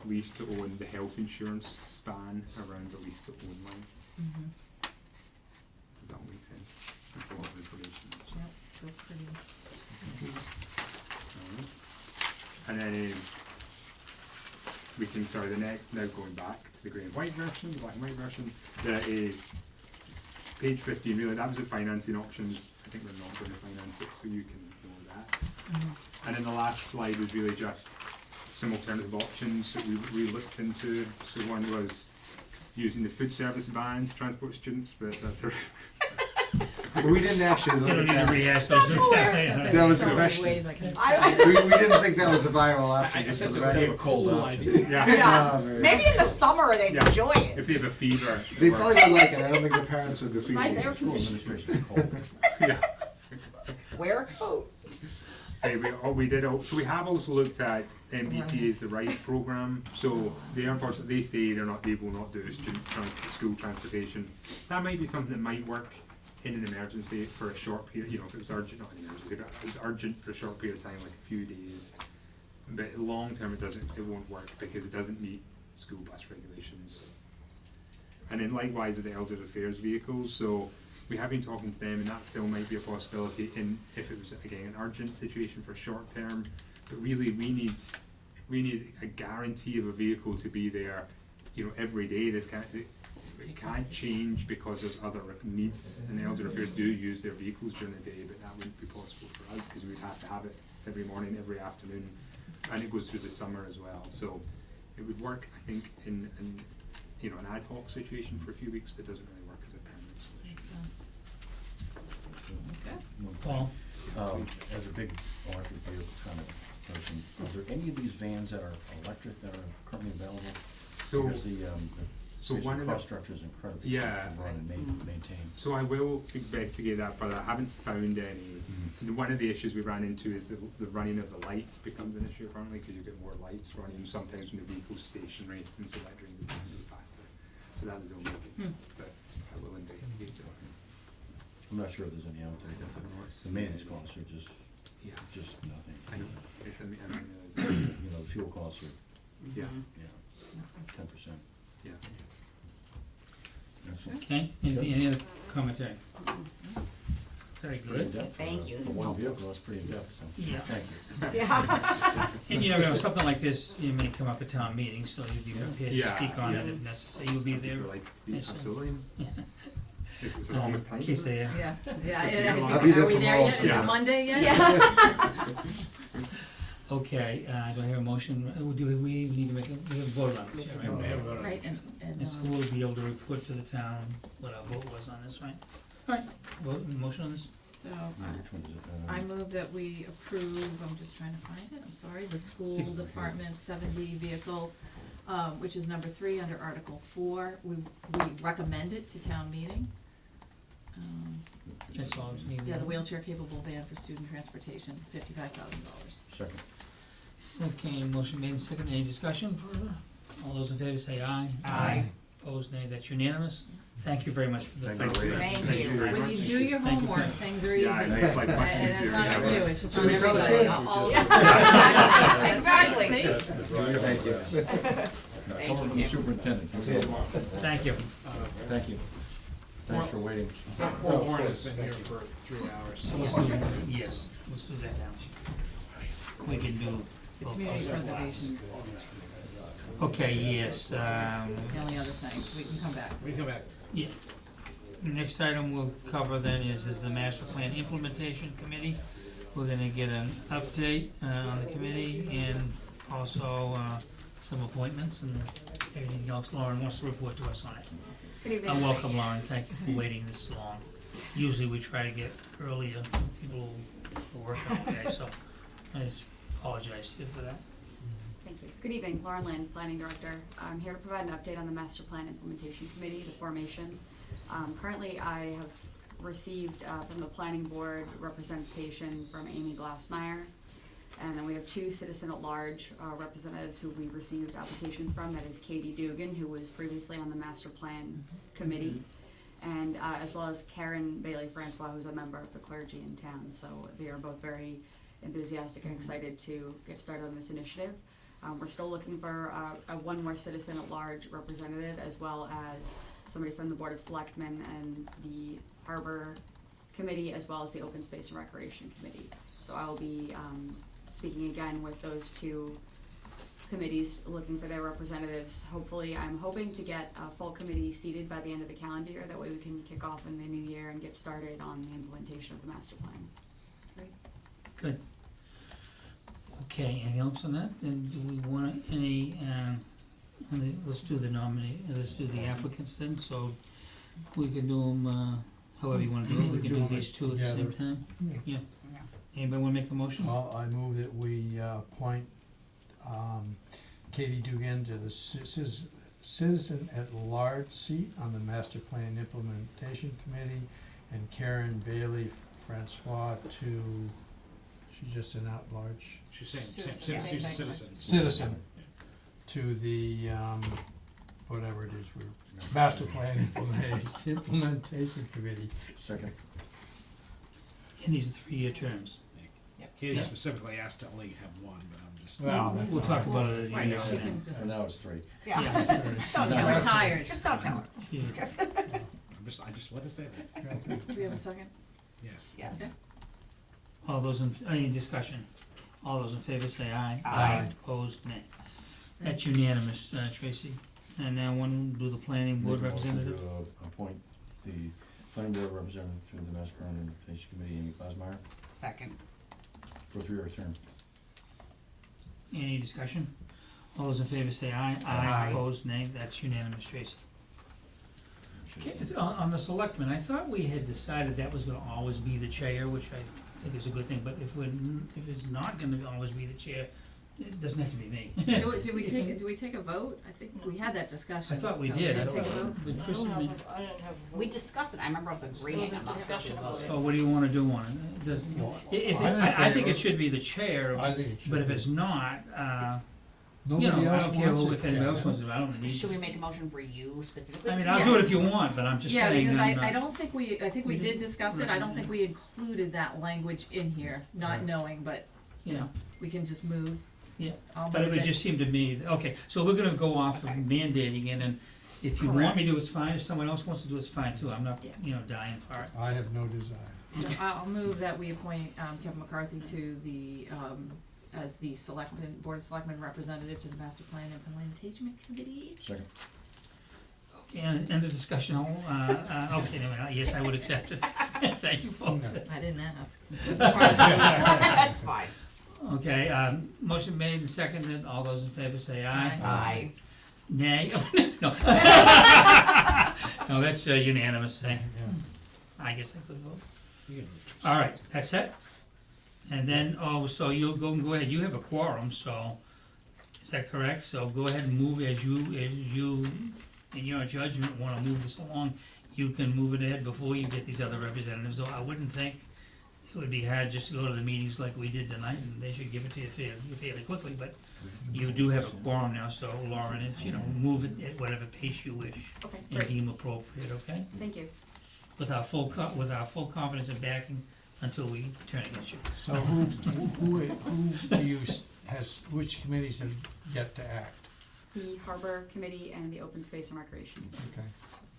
lease to own, the health insurance span around the lease to own line. Mm-hmm. Does that all make sense? That's a lot of information. Yep, so pretty. And then we can, sorry, the next, now going back to the grey and white version, the black and white version, page 15, really, that was the financing options. I think we're not going to finance it, so you can ignore that. And then the last slide was really just some alternative options that we looked into. So one was using the food service van to transport students, but that's a But we didn't actually look You don't at need to that. rehash those. That was the question. We didn't think that was a viable option, just because Kind of a cold idea. Yeah. Maybe in the summer they'd enjoy it. If they have a fever. They probably would like it, I don't think the parents would appreciate Nice it. air School conditioning. administration is cold. Yeah. Wear a coat. We did so we have also looked at MBT as the RISE program. So they unfortunately they say they will not do school transportation. That might be something that might work in an emergency for a short period. You know, if it was urgent, not an emergency, but if it was urgent for a short period of time, like a few days. But long term, it won't work because it doesn't meet school bus regulations. And then likewise, the elder affairs vehicles. So we have been talking to them, and that still might be a possibility in if it was again an urgent situation for short term. But really, we need a guarantee of a vehicle to be there, you know, every day. It can't change because there's other needs, and the elder affairs do use their vehicles during the day, but that wouldn't be possible for us because we'd have to have it every morning, every afternoon, and it goes through the summer as well. So it would work, I think, in you know, an ad hoc situation for a few weeks, but it doesn't really work as a permanent solution. Okay. Paul? As a big electric vehicle kind of person, are there any of these vans that are electric that are currently available? So, Because the one of the cost structure is incredibly Yeah. tough to run and maintain. So I will investigate that further. I haven't found any. One of the issues we ran into is the running of the lights becomes an issue apparently because you get more lights running sometimes when the vehicle's stationary, and so that drains it a little faster. So that was the only thing, but I will investigate that. I'm not sure if there's any out there, because the maintenance costs are just nothing. I know. I didn't realize that. You know, the fuel costs are, Yeah. 10%. Yeah. Excellent. Okay, any other commentary? Very Pretty good. in-depth Thank you. for one vehicle, that's pretty in-depth, so, Yeah. thank you. Yeah. And you never know, something like this, you may come up at town meetings, so you'd be prepared to Yeah, speak on it yeah. if necessary, you'll be there. If you're like to be, Yes, sir. absolutely. It's almost time. In case they, Yeah, yeah, So and I'll be there are we for there all yet? Is Yeah. it Monday yet? okay, do I hear a motion, do we need to make a, we have a vote on this, yeah, right? We have a vote on it. Right, and, The school will be able to report to the town what our vote was on this, right? Alright, motion on this? so, Which one is it? I move that we approve, I'm just trying to find it, I'm sorry, the school Six. department 7D vehicle, which is number 3 under Article 4. We recommend it to town meeting. That's all I was needing. Yeah, the wheelchair capable van for student transportation, $55,000. Second. Okay, motion made and seconded, any discussion further? All those in favor say aye. Aye. Opposed, nay, that's unanimous. Thank you very much for the. Thank you. Thank you. very When much. you do your Thank you. homework, things are easy. Yeah, I know, it's like much And it's easier not than on ever. you, it's just So on we tell the everybody. kids. All of Yes, us. exactly. That's right. Exactly. See? Thank you. Thank Coming from the you. superintendent. Thank you. Thank you. Thanks for waiting. Poor Warren has been here for 3 hours. So let's do, yes, let's do that now. We can do. The community preservations, Okay, yes, the only other thing, so we can come back. We come back. yeah. The next item we'll cover then is the Master Plan Implementation Committee. We're gonna get an update, on the committee and also, some appointments and everything else Lauren wants to report to us on it. Good evening. Welcome, Lauren, thank you for waiting this long. Usually we try to get earlier, people who work all day, so I just apologize to you for that. Thank you. Good evening, Lauren Lynn, Planning Director. I'm here to provide an update on the Master Plan Implementation Committee, the formation. Currently, I have received from the Planning Board representation from Amy Glassmeyer. And then we have 2 citizen-at-large representatives who we received applications from. That is Katie Dugan, who was previously on the Master Plan Committee, and as well as Karen Bailey-Francois, who's a member of the clergy in town. So they are both very enthusiastic and excited to get started on this initiative. We're still looking for one more citizen-at-large representative, as well as somebody from the Board of Selectmen and the Harbor Committee, as well as the Open Space and Recreation Committee. So I will be speaking again with those 2 committees, looking for their representatives. Hopefully, I'm hoping to get a full committee seated by the end of the calendar year. That way we can kick off in the new year and get started on the implementation of the master plan. Good. Okay, anything else on that? Then do we want any, let's do the let's do the applicants then, so we can do them, however you wanna do it, we can do these 2 at the same time? Yeah. Anybody wanna make the motion? Well, I move that we appoint Katie Dugan to the citizen-at-large seat on the Master Plan Implementation Committee, and Karen Bailey Francois to, she's just an at-large She's saying, she's a citizen. citizen to the, whatever it is, Master Plan Implementation Committee. Second. And these are 3-year terms. Katie specifically asked to only have one, but I'm just. Well, that's We'll talk about it at the Right, end. she can just, And now it's 3. Yeah. don't get retired. Just don't tell her. Yeah. I just want to say that. Do we have a second? Yes. Yeah. Okay. All those in, any discussion? All those in favor say aye. Aye. Opposed, nay. That's unanimous, Tracy. And now one, do the planning board Make a motion representative? to, appoint the planning board representative to the Master Plan Implementation Committee, Amy Glassmeyer, Second. for a 3-year term. Any discussion? All those in favor say aye. Aye. Opposed, nay. That's unanimous, Tracy. Okay, on the selectmen, I thought we had decided that was gonna always be the chair, which I think is a good thing, but if it's not gonna always be the chair, it doesn't have to be me. Did we take a vote? I think we had that discussion. I thought we So did. Did we take a vote? But I Chris, don't I mean, have a, I didn't have a vote. We discussed it, I remember us agreeing. There was a I'm not discussion sure if about it it. so what do you wanna do on it? Does, if I think it should be the chair, I think it should but if be. it's not, you Nobody know, I else don't care wants who, it, if anybody else Jen. wants to, I don't need. Should we make a motion for you specifically? I mean, I'll do it Yes. if you want, but I'm just Yeah, saying. because I'm I not- don't think I think we We did didn't- discuss it. I don't right, think we included that language in here, not Right. knowing, but, you know, we can just move. Yeah, I'll but it move would that- just seem to me, okay, so we're gonna go off of mandating it, and if you want me to, it's fine, if someone else wants to do it, it's fine too, I'm not, dying for it. I have no desire. So I'll move that we appoint Kevin McCarthy to the, as the Board of Selectmen representative to the Master Plan Implementation Committee. Second. Okay, and the discussion, okay, no, yes, I would accept it, thank you, folks. I didn't ask. That's fine. Okay, motion made and seconded, all those in favor say aye. Aye. Nay, no. No, that's a unanimous thing, I guess I could vote. All right, that's it? And then, so you'll go ahead, you have a quorum, so, is that correct? So go ahead and move as you, in your judgment, wanna move this along. You can move it ahead before you get these other representatives, though I wouldn't think it would be hard just to go to the meetings like we did tonight, and they should give it to you fairly quickly, but you do have a quorum now, so Lauren, it's, move it at whatever pace you wish Okay, and great. deem appropriate, okay? Thank you. With our full confidence and backing until we turn against you. So who do you, which committees have yet to act? The Harbor Committee and the Open Space and Recreation. Okay.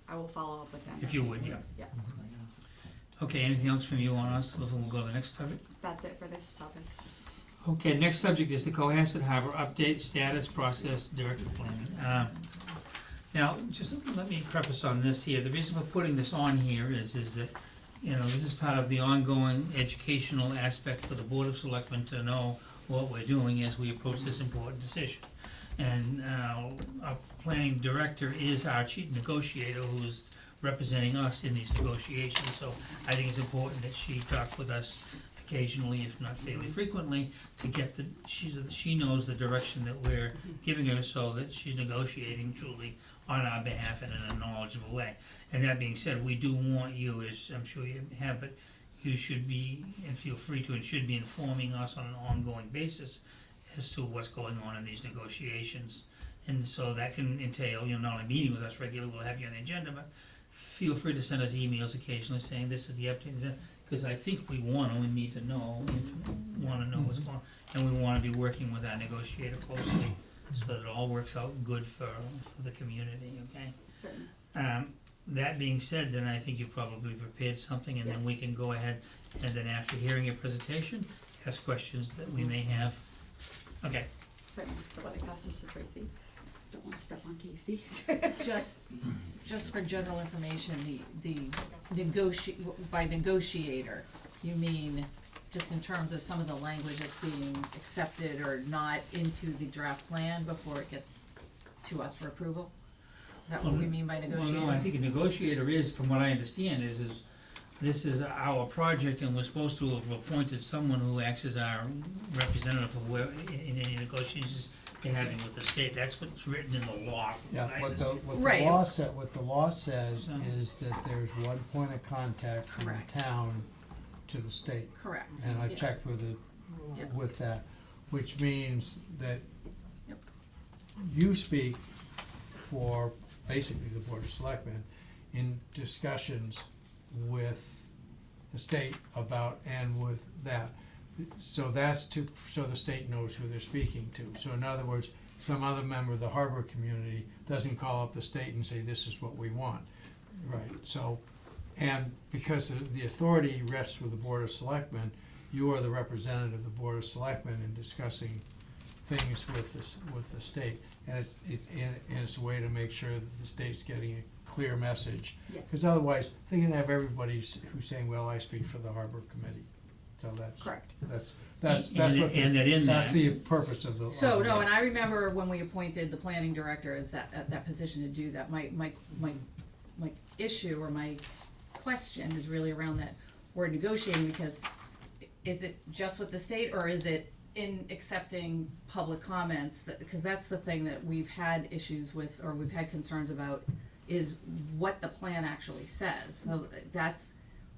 I will follow up with them. If you would, yeah. Yes, Okay, anything else from you on us, before we'll go to the next topic? that's it for this topic. Okay, next subject is the Cohasset Harbor update, status, process, director planning. Now, just let me preface on this here, the reason for putting this on here is that, you know, this is part of the ongoing educational aspect for the Board of Selectmen to know what we're doing as we approach this important decision. And, our planning director is our chief negotiator who's representing us in these negotiations, so I think it's important that she talk with us occasionally, if not fairly frequently, to get she knows the direction that we're giving her, so that she's negotiating truly on our behalf and in a knowledgeable way. And that being said, we do want you, as I'm sure you have, but you should be, and feel free to, and should be informing us on an ongoing basis as to what's going on in these negotiations. And so that can entail, you know, not only meeting with us regularly, we'll have you on the agenda, but feel free to send us emails occasionally saying this is the update, because I think we need to know, what's going on, and we wanna be working with our negotiator closely, so that it all works out good for the community, okay? Certainly. That being said, then I think you probably prepared something, and then we can go ahead, and then after hearing your presentation, ask questions that we may have. Okay. Certainly. So let me pass this to Tracy. Don't wanna step on Casey. Just for general information, the by negotiator, you mean just in terms of some of the language that's being accepted or not into the draft plan before it gets to us for approval? Is that what we mean by negotiator? Well, no, I think a negotiator is, from what I understand, is this is our project, and we're supposed to have appointed someone who acts as our representative of where, in any negotiations they're having with the state. That's what's written in the law. Yeah, what the Right. law says is that there's one point of contact from Correct. the town to the state. Correct. And I've Yeah. checked with Yep. with that, which means that Yep. you speak for basically the Board of Selectmen in discussions with the state about, and with that. So that's so the state knows who they're speaking to. So in other words, some other member of the harbor community doesn't call up the state and say, this is what we want. Right, so, and because the authority rests with the Board of Selectmen, you are the representative of the Board of Selectmen in discussing things with the state. And it's a way to make sure that the state's getting a clear message. Yeah. Cause otherwise, they can have everybody who's saying, well, I speak for the harbor committee. So that's. Correct. That's And what that in that's that- the purpose of the. So, no, and I remember when we appointed the planning director as that position to do that, my issue or my question is really around that word negotiating, because is it just with the state, or is it in accepting public comments? Because that's the thing that we've had issues with, or we've had concerns about, is what the plan actually says. So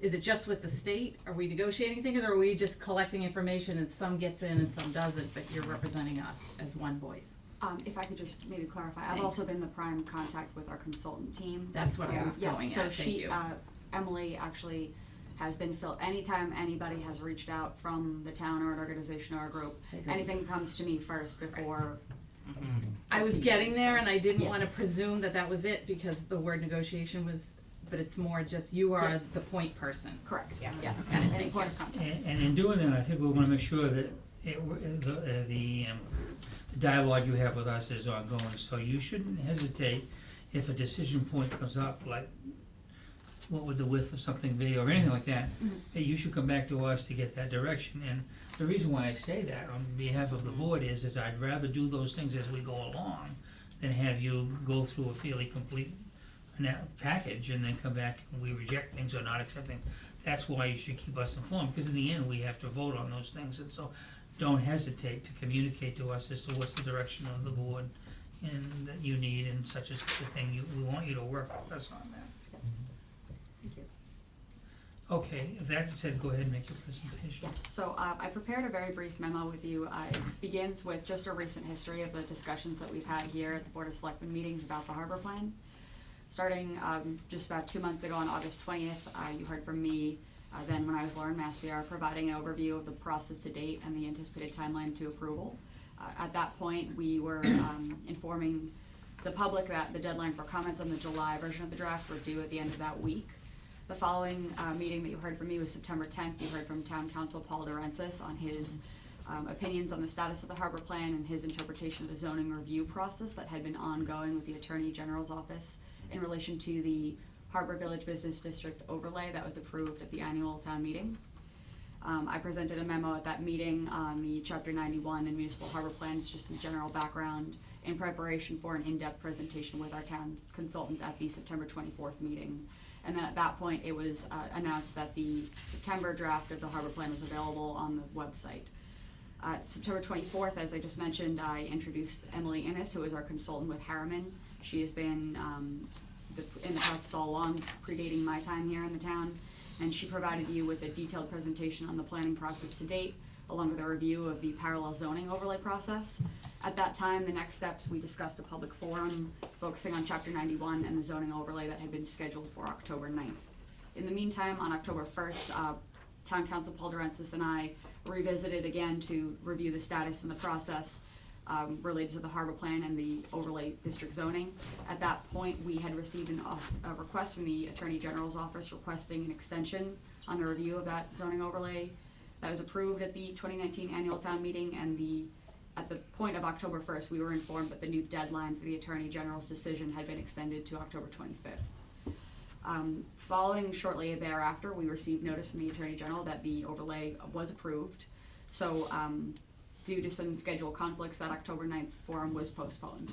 is it just with the state? Are we negotiating things, or are we just collecting information and some gets in and some doesn't, but you're representing us as one voice? If I could just maybe clarify, I've Thanks. also been the prime contact with our consultant team. That's what I was going So at, thank you. Emily actually has been anytime anybody has reached out from the town or an organization or a group, anything comes to me first before. I was getting there, and I didn't Yes. wanna presume that was it, because the word negotiation was, but it's more just you are Yes. the point person. Correct, Yeah. yes, Got it, and thank point you. of contact. And in doing that, I think we wanna make sure that the dialogue you have with us is ongoing, so you shouldn't hesitate if a decision point comes up, like what would the width of something be, or anything like that, that you should come back to us to get that direction. And the reason why I say that on behalf of the board is I'd rather do those things as we go along than have you go through a fairly complete package and then come back and we reject things or not accepting. That's why you should keep us informed, because in the end, we have to vote on those things, and so don't hesitate to communicate to us as to what's the direction of the board and that you need and such a thing. We want you to work with us on that. Thank you. Okay, if that said, go ahead and make your presentation. Yes, so I prepared a very brief memo with you. It begins with just a recent history of the discussions that we've had here at the Board of Selectmen meetings about the harbor plan. Starting just about 2 months ago on August 20th, you heard from me then when I was Lauren Massiar, providing an overview of the process to date and the anticipated timeline to approval. At that point, we were informing the public that the deadline for comments on the July version of the draft were due at the end of that week. The following meeting that you heard from me was September 10th. You heard from Town Council Paul Durensis on his opinions on the status of the harbor plan and his interpretation of the zoning review process that had been ongoing with the Attorney General's office in relation to the Harbor Village Business District overlay that was approved at the annual town meeting. I presented a memo at that meeting on the Chapter 91 and municipal harbor plans, just some general background in preparation for an in-depth presentation with our town consultant at the September 24th meeting. And then at that point, it was announced that the September draft of the harbor plan was available on the website. September 24th, as I just mentioned, I introduced Emily Innes, who is our consultant with Harriman. She has been in the process all along, predating my time here in the town, and she provided you with a detailed presentation on the planning process to date, along with a review of the parallel zoning overlay process. At that time, the next steps, we discussed a public forum focusing on Chapter 91 and the zoning overlay that had been scheduled for October 9th. In the meantime, on October 1st, Town Council Paul Durensis and I revisited again to review the status and the process related to the harbor plan and the overlay district zoning. At that point, we had received a request from the Attorney General's office requesting an extension on the review of that zoning overlay. That was approved at the 2019 annual town meeting, and at the point of October 1st, we were informed that the new deadline for the Attorney General's decision had been extended to October 25th. Following shortly thereafter, we received notice from the Attorney General that the overlay was approved. So due to some schedule conflicts, that October 9th forum was postponed.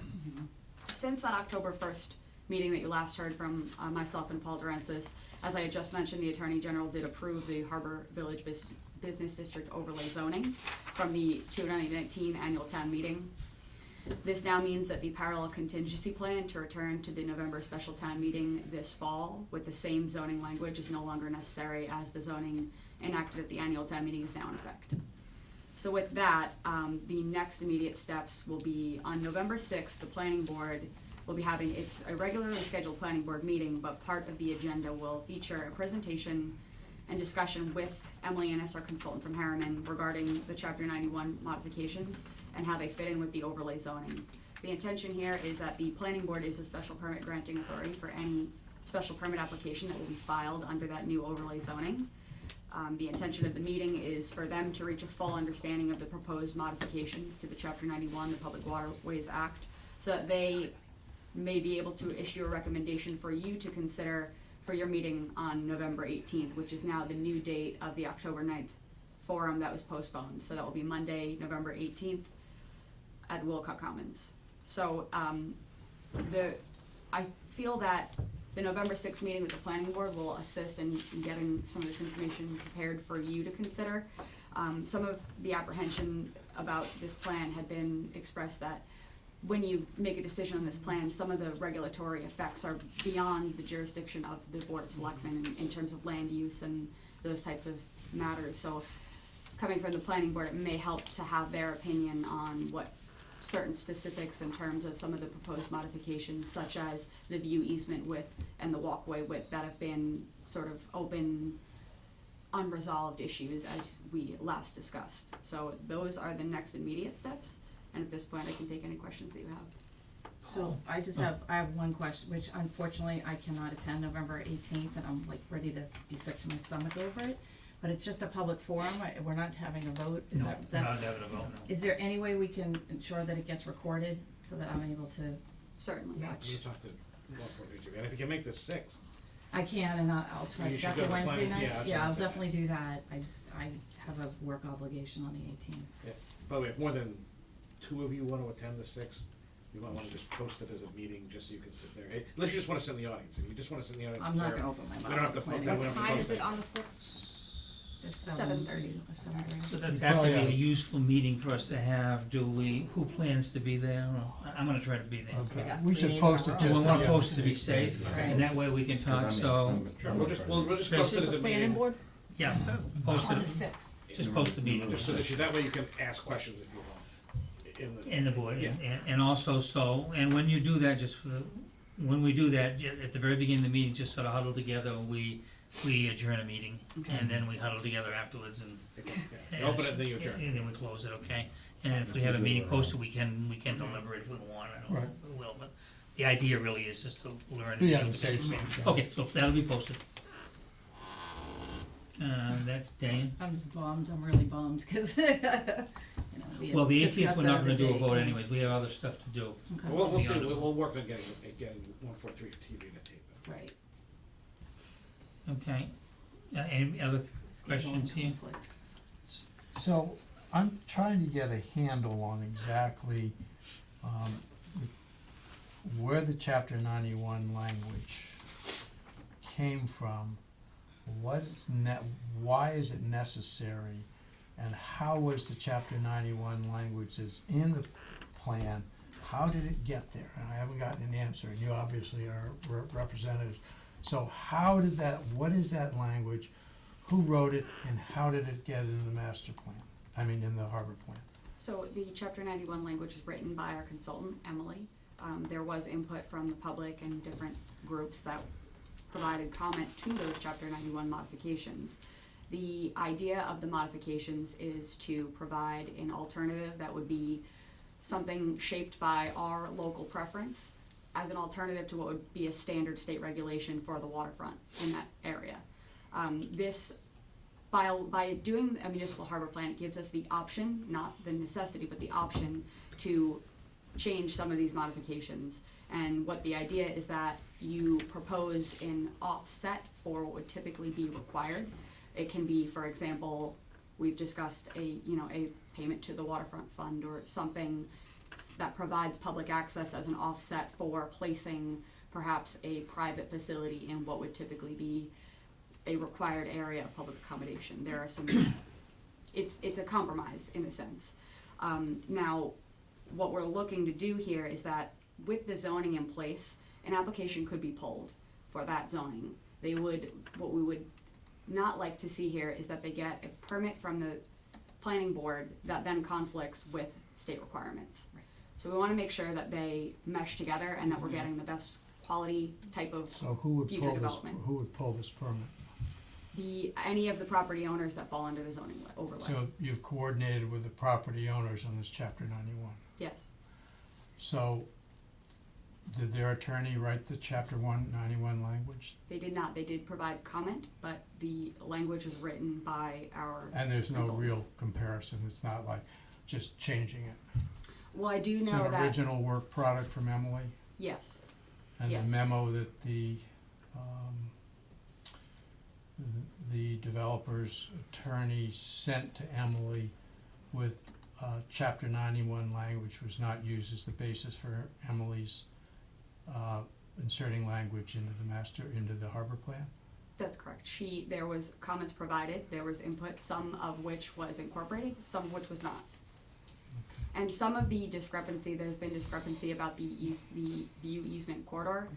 Since that October 1st meeting that you last heard from myself and Paul Durensis, as I had just mentioned, the Attorney General did approve the Harbor Village Business District overlay zoning from the 2019 annual town meeting. This now means that the parallel contingency plan to return to the November special town meeting this fall with the same zoning language is no longer necessary, as the zoning enacted at the annual town meeting is now in effect. So with that, the next immediate steps will be on November 6th, the planning board will be having its a regularly scheduled planning board meeting, but part of the agenda will feature a presentation and discussion with Emily Innes, our consultant from Harriman, regarding the Chapter 91 modifications and how they fit in with the overlay zoning. The intention here is that the planning board is a special permit granting authority for any special permit application that will be filed under that new overlay zoning. The intention of the meeting is for them to reach a full understanding of the proposed modifications to the Chapter 91, the Public Waterways Act, so that they may be able to issue a recommendation for you to consider for your meeting on November 18th, which is now the new date of the October 9th forum that was postponed. So that will be Monday, November 18th at Wilcott Commons. So I feel that the November 6th meeting with the planning board will assist in getting some of this information prepared for you to consider. Some of the apprehension about this plan had been expressed that when you make a decision on this plan, some of the regulatory effects are beyond the jurisdiction of the Board of Selectmen in terms of land use and those types of matters. So coming from the planning board, it may help to have their opinion on what certain specifics in terms of some of the proposed modifications, such as the view easement width and the walkway width, that have been sort of open, unresolved issues as we last discussed. So those are the next immediate steps. And at this point, I can take any questions that you have. So I have one question, which unfortunately I cannot attend November 18th, and I'm like ready to be sick to my stomach over it. But it's just a public forum, we're not having a vote, is No, that, not having a vote, no. Is there any way we can ensure that it gets recorded so that I'm able to Certainly. watch? You talk to and if you can make the 6th, I can, and I'll try, You should that's go a to the Wednesday planning- night? yeah, that's Yeah, I'll Wednesday night. definitely do that, I have a work obligation on the 18th. yeah. By the way, if more than 2 of you want to attend the 6th, you might want to just post it as a meeting, just so you can sit there. Unless you just want to sit in the audience. If you just want to sit in the audience, I'm not gonna open my we mouth don't have to at the post, planning. then we don't have to post it. on the 6th? It's 7:30. Or 7:30. So that's actually a useful meeting for us to have, who plans to be there? I'm gonna try to be there. Okay, Yeah. we should We post it need just We to wanna get- post it to be safe, Right. and that way we can talk, so, Sure, we'll just post it as a meeting. board? yeah, post On the it, 6th. just post the meeting. Just so that way you can ask questions if you want. In the board, Yeah. and also, so, and when you do that, when we do that, at the very beginning of the meeting, just sort of huddle together, we we adjourn a meeting, and then we huddle together afterwards and. You open it, then you adjourn. And then we close it, okay? And if we have a meeting posted, we can deliberate if we want, I don't know if we will, but the idea really is just to learn. Be on the safe side. Okay, so that'll be posted. That's Dane. I'm just bummed, I'm really bummed, cause, you know, we had Well, the 18th, discussed we're that not gonna other do a day, vote yeah. anyways, we have other stuff to do. Okay. We'll see, Beyond it. we'll work on getting 143 TV to tape it. Right. Okay, any other questions here? Conflicts. So, I'm trying to get a handle on exactly, where the chapter 91 language came from, why is it necessary, and how was the chapter 91 language that's in the plan, how did it get there? And I haven't gotten an answer, and you obviously are representatives. So what is that language, who wrote it, and how did it get in the master plan? I mean, in the harbor plan. So the chapter 91 language is written by our consultant, Emily. There was input from the public and different groups that provided comment to those chapter 91 modifications. The idea of the modifications is to provide an alternative that would be something shaped by our local preference as an alternative to what would be a standard state regulation for the waterfront in that area. By doing a municipal harbor plan, it gives us the option, not the necessity, but the option to change some of these modifications. And what the idea is that you propose an offset for what would typically be required. It can be, for example, we've discussed a payment to the waterfront fund or something that provides public access as an offset for placing perhaps a private facility in what would typically be a required area of public accommodation. There are some, it's a compromise in a sense. Now, what we're looking to do here is that with the zoning in place, an application could be pulled for that zoning. What we would not like to see here is that they get a permit from the planning board that then conflicts with state requirements. Right. So we wanna make sure that they mesh together and that we're getting the best quality type of So who would future pull this, development. who would pull this permit? Any of the property owners that fall under the zoning overlay. So you've coordinated with the property owners on this chapter 91. Yes, So, did their attorney write the chapter 191 language? they did not, they did provide comment, but the language was written by our And there's no consultant. real comparison, it's not like just changing it. Well, I do It's know an that, original work product from Emily, yes, and the Yes. memo that the developer's attorney sent to Emily with chapter 91 language was not used as the basis for Emily's inserting language into the harbor plan? that's correct. There was comments provided, there was input, some of which was incorporated, some of which was not. And some of the discrepancy, there's been discrepancy about the view easement corridor.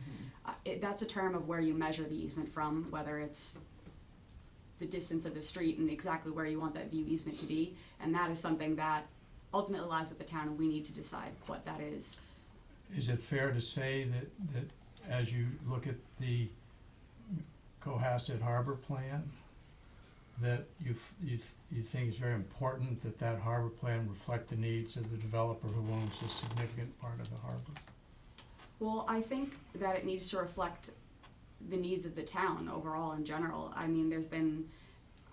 That's a term of where you measure the easement from, whether it's the distance of the street and exactly where you want that view easement to be. And that is something that ultimately lies with the town, and we need to decide what that is. Is it fair to say that as you look at the Cohasset Harbor plan, that you think it's very important that that harbor plan reflect the needs of the developer who owns a significant part of the harbor? Well, I think that it needs to reflect the needs of the town overall in general. I mean, there's been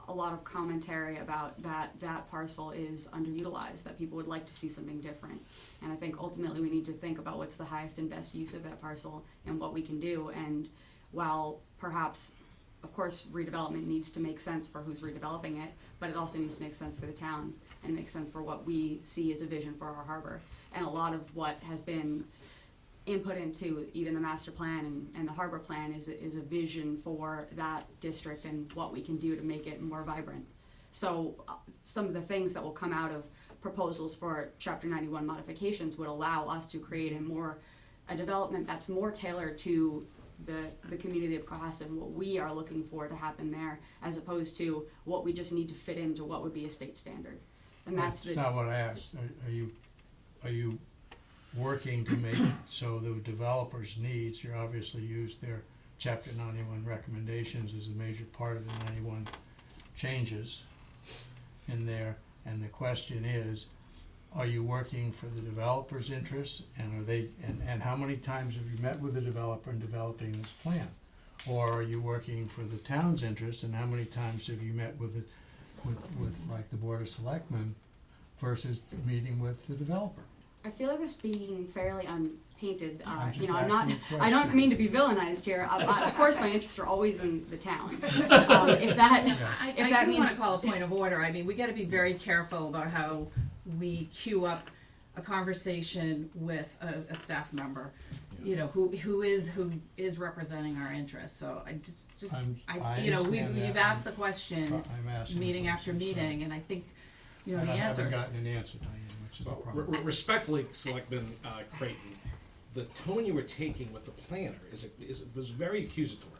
a lot of commentary about that parcel is underutilized, that people would like to see something different. And I think ultimately we need to think about what's the highest and best use of that parcel and what we can do. And while perhaps, of course, redevelopment needs to make sense for who's redeveloping it, but it also needs to make sense for the town and make sense for what we see as a vision for our harbor. And a lot of what has been input into even the master plan and the harbor plan is a vision for that district and what we can do to make it more vibrant. So some of the things that will come out of proposals for chapter 91 modifications would allow us to create a development that's more tailored to the community of Cohasset and what we are looking for to happen there, as opposed to what we just need to fit into what would be a state standard. And that's not what I asked. Are you working to make it so the developer's needs, you obviously used their chapter 91 recommendations is a major part of the 91 changes in there, and the question is, are you working for the developer's interests, and are they, and how many times have you met with the developer in developing this plan? Or are you working for the town's interests, and how many times have you met with like the Board of Selectmen versus meeting with the developer? I feel like this is being fairly unpainted. I'm just You know, I'm not. asking a I don't question. mean to be villainized here. Of course, my interests are always in the town. If that, I if that do means, wanna call a point of order. I mean, we gotta be very careful about how we queue up a conversation with a staff member, you know, who is representing our interests. So I you know, understand we've that. asked the question, I'm asking the meeting after question, so- meeting, and I think, you know, And the I answer. haven't gotten an answer, Diane, which is the Well, problem. respectfully, Selectman Creighton, the tone you were taking with the planner was very accusatory.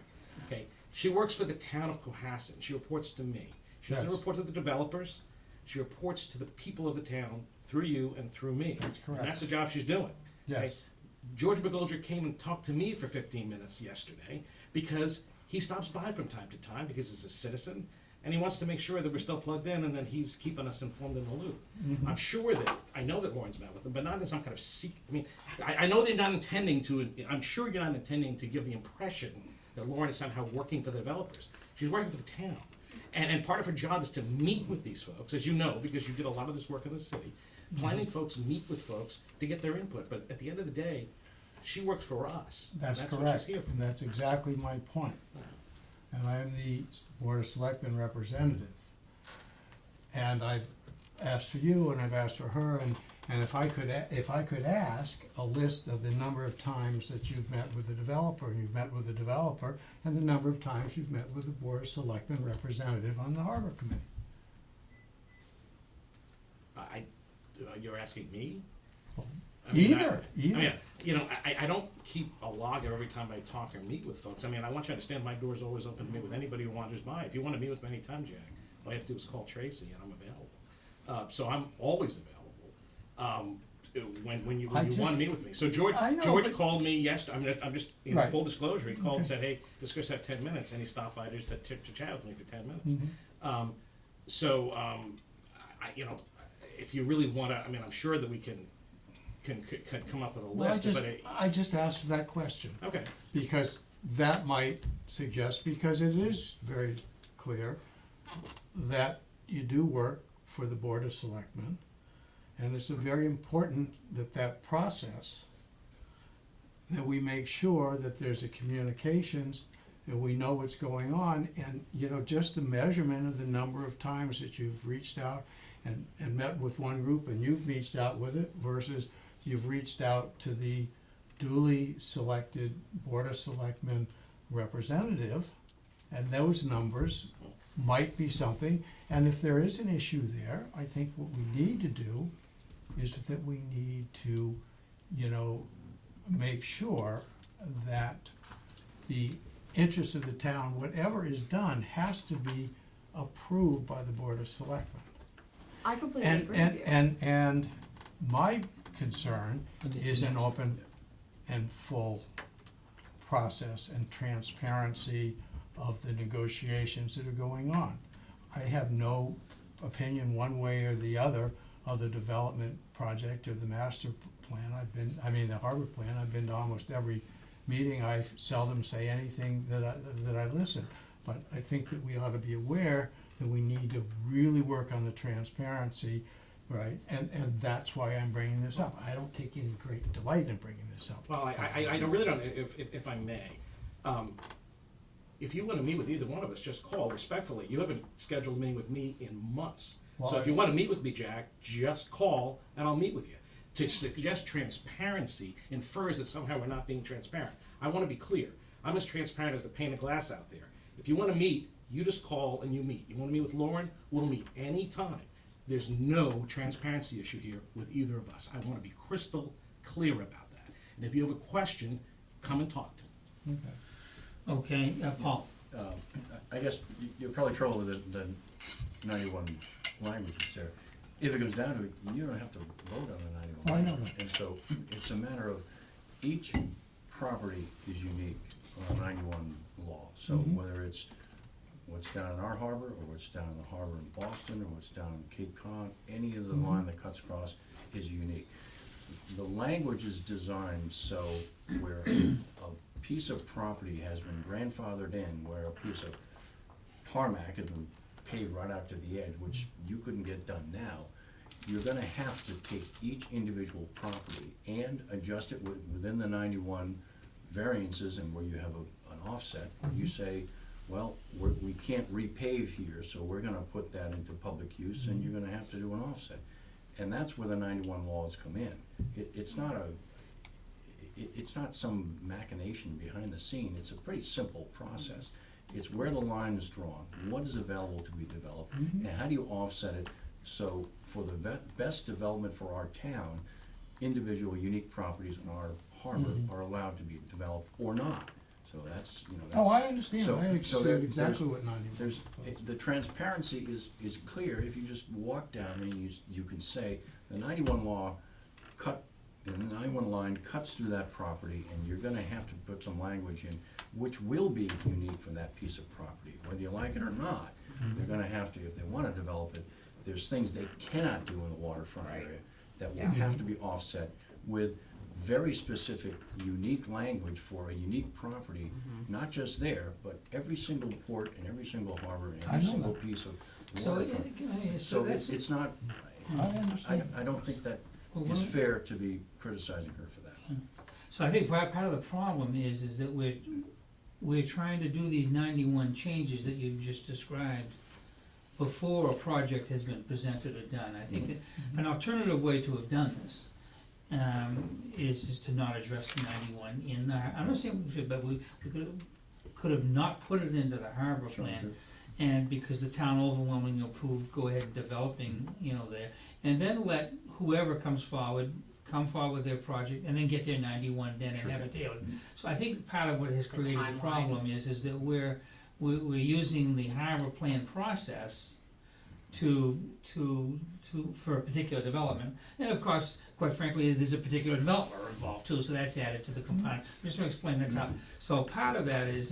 Okay, she works for the town of Cohasset. She reports to me. She doesn't Yes. report to the developers. She reports to the people of the town through you and through me. That's correct. And that's the job she's doing. Yes. Okay? George McGoldrick came and talked to me for 15 minutes yesterday because he stops by from time to time because he's a citizen and he wants to make sure that we're still plugged in and that he's keeping us informed in the loop. Mhm. I'm sure that, I know that Lauren's met with him, but not in some kind of I mean, I know they're not intending to, I'm sure you're not intending to give the impression that Lauren is somehow working for the developers. She's working for the town. And part of her job is to meet with these folks, as you know, because you did a lot of this work in the city. Planning folks meet with folks to get their input, but at the end of the day, she works for us. That's and that's what correct, she's here for. and that's exactly my point. And I am the Board of Selectmen representative. And I've asked for you, and I've asked for her, and if I could ask a list of the number of times that you've met with the developer, and you've met with the developer, and the number of times you've met with the Board of Selectmen representative on the Harbor Committee. You're asking me? I mean, Either. I mean, you know, I don't keep a log of every time I talk or meet with folks. I mean, I want you to understand my door's always open to meet with anybody who wanders by. If you want to meet with me anytime, Jack, all you have to do is call Tracy and I'm available. So I'm always available. When you want to meet with me. So George called me yesterday. I mean, I'm just, you know, Right. full disclosure, he called and Okay. said, hey, this guy's have 10 minutes, and he stopped by just to chat with me for 10 minutes. Mhm. You know, if you really want to, I mean, I'm sure that we can come up with a Well, list, but I just asked that question. okay. Because that might suggest, because it is very clear that you do work for the Board of Selectmen, and it's very important that that process, that we make sure that there's a communications, that we know what's going on, and, you know, just a measurement of the number of times that you've reached out and met with one group and you've reached out with it versus you've reached out to the duly selected Board of Selectmen representative, and those numbers might be something. And if there is an issue there, I think what we need to do is that we need to, you know, make sure that the interests of the town, whatever is done, has to be approved by the Board of Selectmen. I completely agree with you. And my concern is an open and full process and transparency of the negotiations that are going on. I have no opinion one way or the other of the development project or the master plan. The harbor plan, I've been to almost every meeting. I seldom say anything that I listen. But I think that we ought to be aware that we need to really work on the transparency, right? And that's why I'm bringing this up. I don't take any great delight in bringing this up. Well, I really don't, if I may. If you want to meet with either one of us, just call respectfully. You haven't scheduled a meeting with me in months. So Well, if you want to meet with me, Jack, just call and I'll meet with you. To suggest transparency infers that somehow we're not being transparent. I want to be clear. I'm as transparent as the pane of glass out there. If you want to meet, you just call and you meet. You want to meet with Lauren? We'll meet anytime. There's no transparency issue here with either of us. I want to be crystal clear about that. And if you have a question, come and talk to me. Okay, Paul. I guess you're probably trouble with the 91 languages there. If it comes down to it, you don't have to vote on the 91 I know language. And so it's a matter of each property is unique on 91 law. So whether it's what's down in our harbor, or what's down in the harbor in Boston, or what's down in Cape Cod, any of the line that cuts across is unique. The language is designed so where a piece of property has been grandfathered in, where a piece of tarmac has been paved right out to the edge, which you couldn't get done now, you're gonna have to take each individual property and adjust it within the 91 variances, and where you have an offset, you say, well, we can't repave here, so we're gonna put that into public use, and you're gonna have to do an offset. And that's where the 91 laws come in. It's not some machination behind the scene, it's a pretty simple process. It's where the line is drawn, what is available to be developed, and how do you offset it so for the best development for our town, individual unique properties in our harbor are allowed to be developed or not. So that's, that's. Oh, I understand, so- I so understand there- exactly what 91 There's, proposed. the transparency is clear, if you just walk down and you can say, the 91 law the 91 line cuts through that property, and you're gonna have to put some language in, which will be unique for that piece of property, whether you like it or not. They're gonna have to, if they wanna develop it, there's things they cannot do in the waterfront area that will have to be offset with very specific, unique language for a unique property, not just there, but every single port and every single harbor and every single piece of waterfront. So it's not, I understand. I don't think that is fair to be criticizing her for that. So I think part of the problem is that we're trying to do these 91 changes that you've just described before a project has been presented or done. I think that an alternative way to have done this is to not address the 91 in the, I'm not saying we should, but we could have not put it into the harbor plan. And because the town overwhelmingly approved, go ahead developing, there, and then let whoever comes forward, come forward with their project, and then get their 91 then and have it tailored. So I think part of what has created the problem is that we're using the harbor plan process for a particular development. And of course, quite frankly, there's a particular developer involved too, so that's added to the component. Just to explain, that's how, so part of that is,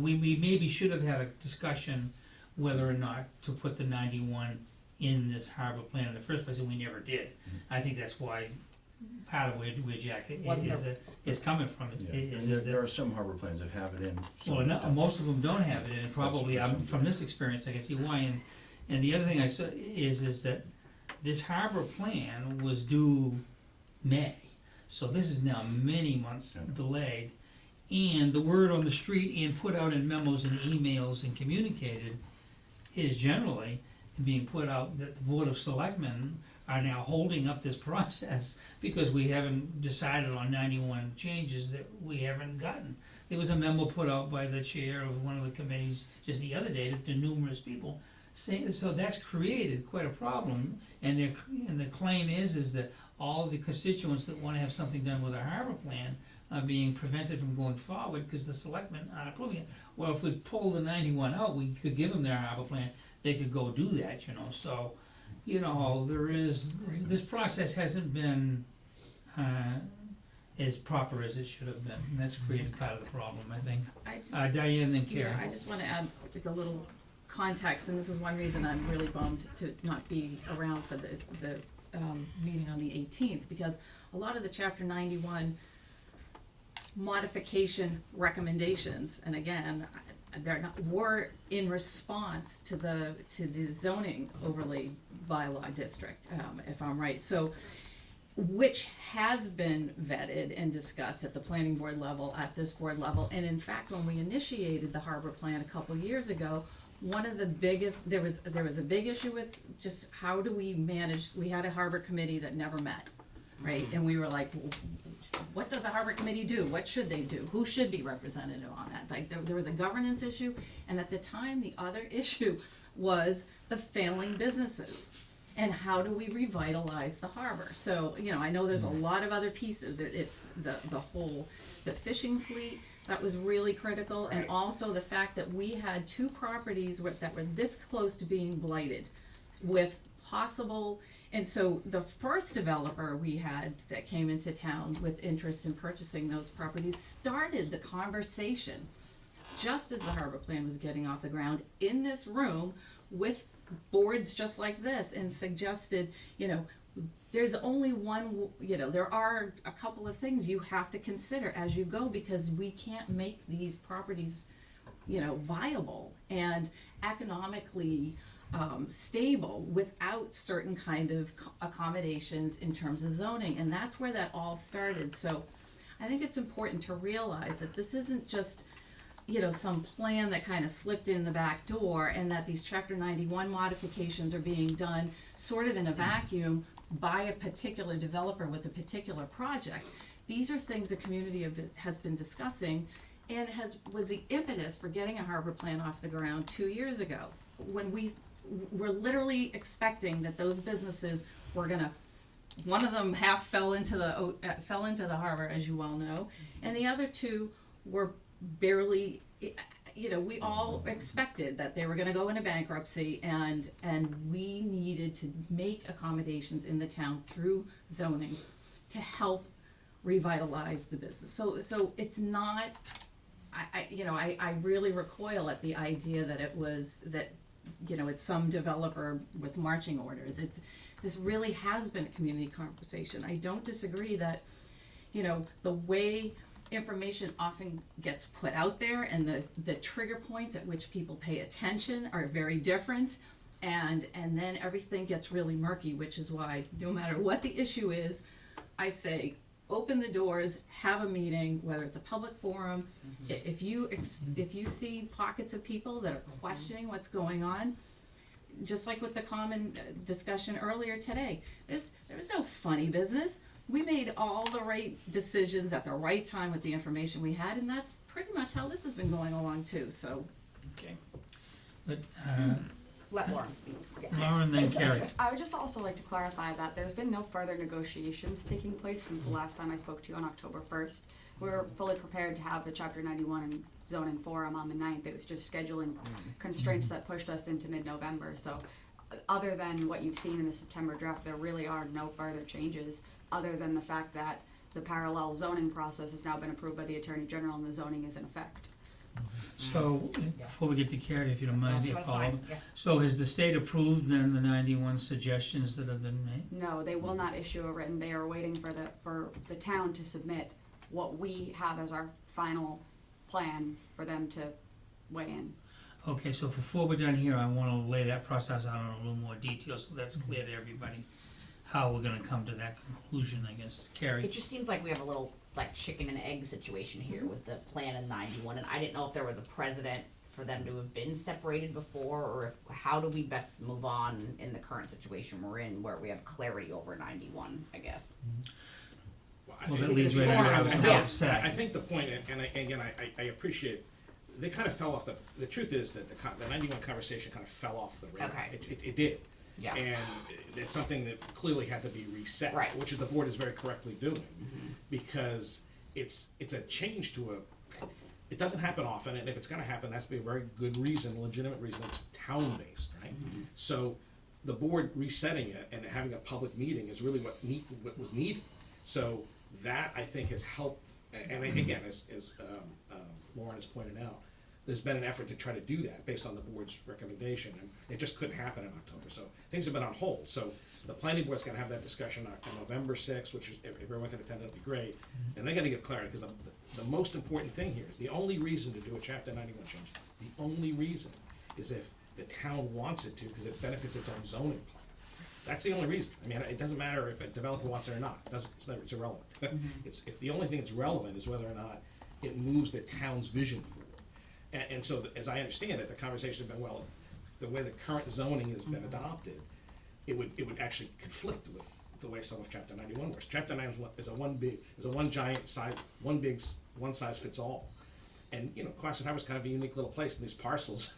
we maybe should have had a discussion whether or not to put the 91 in this harbor plan in the first place, and we never did. I think that's why part of where Jack is coming from. There are some harbor plans that have it in. Well, most of them don't have it, and probably, from this experience, I can see why, and the other thing I saw is that this harbor plan was due May, so this is now many months delayed, and the word on the street and put out in memos and emails and communicated is generally being put out that the Board of Selectmen are now holding up this process because we haven't decided on 91 changes that we haven't gotten. There was a memo put out by the chair of one of the committees just the other day to numerous people saying, so that's created quite a problem, and the claim is that all the constituents that wanna have something done with our harbor plan are being prevented from going forward because the selectmen aren't approving it. Well, if we pull the 91 out, we could give them their harbor plan, they could go do that, so, this process hasn't been as proper as it should have been, and that's created part of the problem, I think. Diane, then Karen. Yeah, I just wanna add like a little context, and this is one reason I'm really bummed to not be around for the meeting on the 18th, because a lot of the chapter 91 modification recommendations, and again, were in response to the zoning overlay bylaw district, if I'm right, so, which has been vetted and discussed at the planning board level, at this board level, and in fact, when we initiated the harbor plan a couple years ago, one of the biggest, there was a big issue with just how do we manage, we had a harbor committee that never met, right, and we were like, what does a harbor committee do? What should they do? Who should be representative on that? Like, there was a governance issue, and at the time, the other issue was the failing businesses. And how do we revitalize the harbor? So, I know there's a lot of other pieces. It's the whole, the fishing fleet, that was really critical, and also the fact that we had two properties that were this close to being blighted with possible. And so the first developer we had that came into town with interest in purchasing those properties started the conversation just as the harbor plan was getting off the ground in this room with boards just like this, and suggested, there's only one, there are a couple of things you have to consider as you go, because we can't make these properties, viable and economically stable without certain kind of accommodations in terms of zoning. And that's where that all started. So I think it's important to realize that this isn't just, some plan that kind of slipped in the back door, and that these Chapter 91 modifications are being done sort of in a vacuum by a particular developer with a particular project. These are things the community has been discussing, and was the impetus for getting a harbor plan off the ground 2 years ago, when we were literally expecting that those businesses were gonna, one of them half fell into the harbor, as you well know, and the other two were barely, we all expected that they were gonna go into bankruptcy, and we needed to make accommodations in the town through zoning to help revitalize the business. So it's not, I really recoil at the idea that it's some developer with marching orders. This really has been a community conversation. I don't disagree that, the way information often gets put out there and the trigger points at which people pay attention are very different, and then everything gets really murky, which is why no matter what the issue is, I say open the doors, have a meeting, whether it's a public forum. If you see pockets of people that are questioning what's going on, just like with the common discussion earlier today, there was no funny business. We made all the right decisions at the right time with the information we had, and that's pretty much how this has been going along too, so. Okay. But, Let Lauren speak. Yeah. Lauren, then Carrie. I would just also like to clarify that there's been no further negotiations taking place since the last time I spoke to you on October 1st. We were fully prepared to have the Chapter 91 and zoning forum on the 9th. It was just scheduling constraints that pushed us into mid-November. So other than what you've seen in the September draft, there really are no further changes, other than the fact that the parallel zoning process has now been approved by the Attorney General and the zoning is in effect. So, before we get to Carrie, if you don't mind, No, if that's follow. fine, yeah. So has the state approved then the 91 suggestions that have been made? No, they will not issue a written. They are waiting for the town to submit what we have as our final plan for them to weigh in. Okay, so before we're done here, I wanna lay that process out in a little more detail, so that's clear to everybody, how we're gonna come to that conclusion, I guess. Carrie? It just seems like we have a little chicken and egg situation here with the plan in 91, and I didn't know if there was a precedent for them to have been separated before, or how do we best move on in the current situation we're in, where we have clarity over 91, I guess. Well, that think leads it's right more- into what I was I- about to say. I think the point, and I appreciate, they kind of fell off the truth is that the 91 conversation kind of fell off the radar. Okay. It did. Yeah. And it's something that clearly had to be reset. Right. Which is the board is very correctly doing, because it's a change to it doesn't happen often, and if it's gonna happen, that's be a very good reason, legitimate reason, it's town-based, right? So the board resetting it and having a public meeting is really what was needed. So that, I think, has helped, and again, as Lauren has pointed out, there's been an effort to try to do that based on the board's recommendation, and it just couldn't happen in October, so things have been on hold. So the planning board's gonna have that discussion on November 6th, which is, if everyone can attend, it'll be great, and they're gonna give clarity, because the most important thing here is, the only reason to do a Chapter 91 change, the only reason is if the town wants it to, because it benefits its own zoning plan. That's the only reason. I mean, it doesn't matter if a developer wants it or not. It's irrelevant. The only thing that's relevant is whether or not it moves the town's vision forward. And so, as I understand it, the conversation has been, well, the way the current zoning has been adopted, it would actually conflict with the way some of Chapter 91 works. Chapter 91 is a one giant size, one size fits all. And, Cohasset Harbor's kind of a unique little place, and these parcels,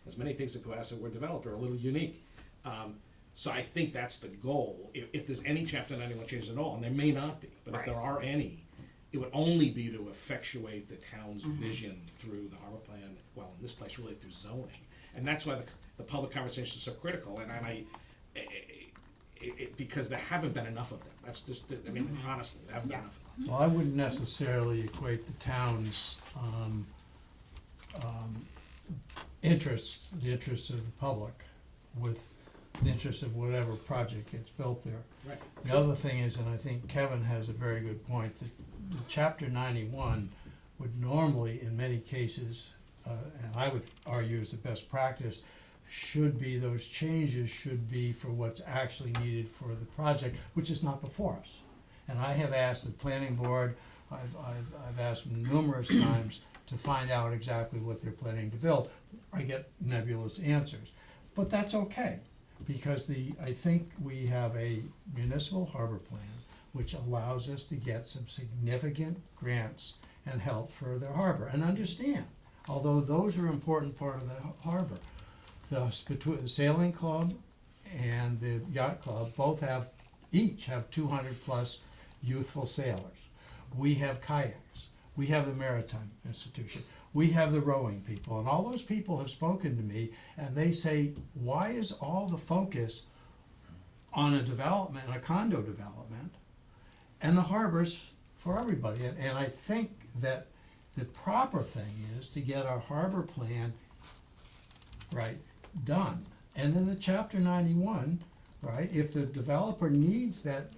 as many things that Cohasset were developed, are a little unique. So I think that's the goal. If there's any Chapter 91 changes at all, and there may not be, but if there are any, it would only be to effectuate the town's vision through the harbor plan, well, in this place, really through zoning. And that's why the public conversation is so critical, and because there haven't been enough of them. That's just, I mean, honestly, there haven't been enough of them. Well, I wouldn't necessarily equate the town's, interests, the interests of the public, with the interests of whatever project gets built there. Right. The other thing is, and I think Kevin has a very good point, that the chapter 91 would normally, in many cases, and I would argue is the best practice, those changes should be for what's actually needed for the project, which is not before us. And I have asked the planning board, I've asked them numerous times to find out exactly what they're planning to build. I get nebulous answers, but that's okay, because I think we have a municipal harbor plan which allows us to get some significant grants and help for their harbor. And understand, although those are an important part of the harbor, between the sailing club and the yacht club each have 200 plus youthful sailors. We have kayaks. We have the Maritime Institution. We have the rowing people. And all those people have spoken to me, and they say, why is all the focus on a development, a condo development, and the harbors for everybody? And I think that the proper thing is to get our harbor plan done. And then the chapter 91, if the developer needs that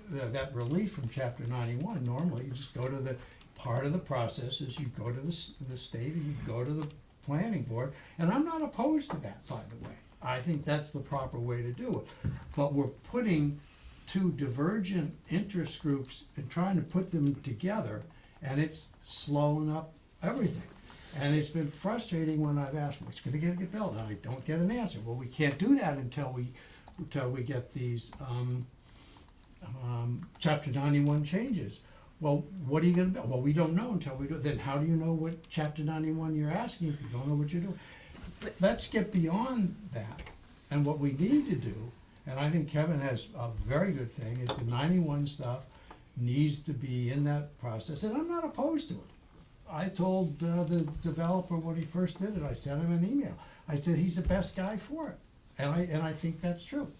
relief from chapter 91, normally you just go to the part of the process is you go to the state and you go to the planning board, and I'm not opposed to that, by the way. I think that's the proper way to do it. But we're putting two divergent interest groups and trying to put them together, and it's slowing up everything. And it's been frustrating when I've asked, what's gonna get built, and I don't get an answer. Well, we can't do that until we get these chapter 91 changes. Well, what are you gonna build? Well, we don't know until we do. Then how do you know what chapter 91 you're asking if you don't know what you're doing? Let's get beyond that. And what we need to do, and I think Kevin has a very good thing, is the 91 stuff needs to be in that process, and I'm not opposed to it. I told the developer when he first did it, I sent him an email. I said, he's the best guy for it, and I think that's true.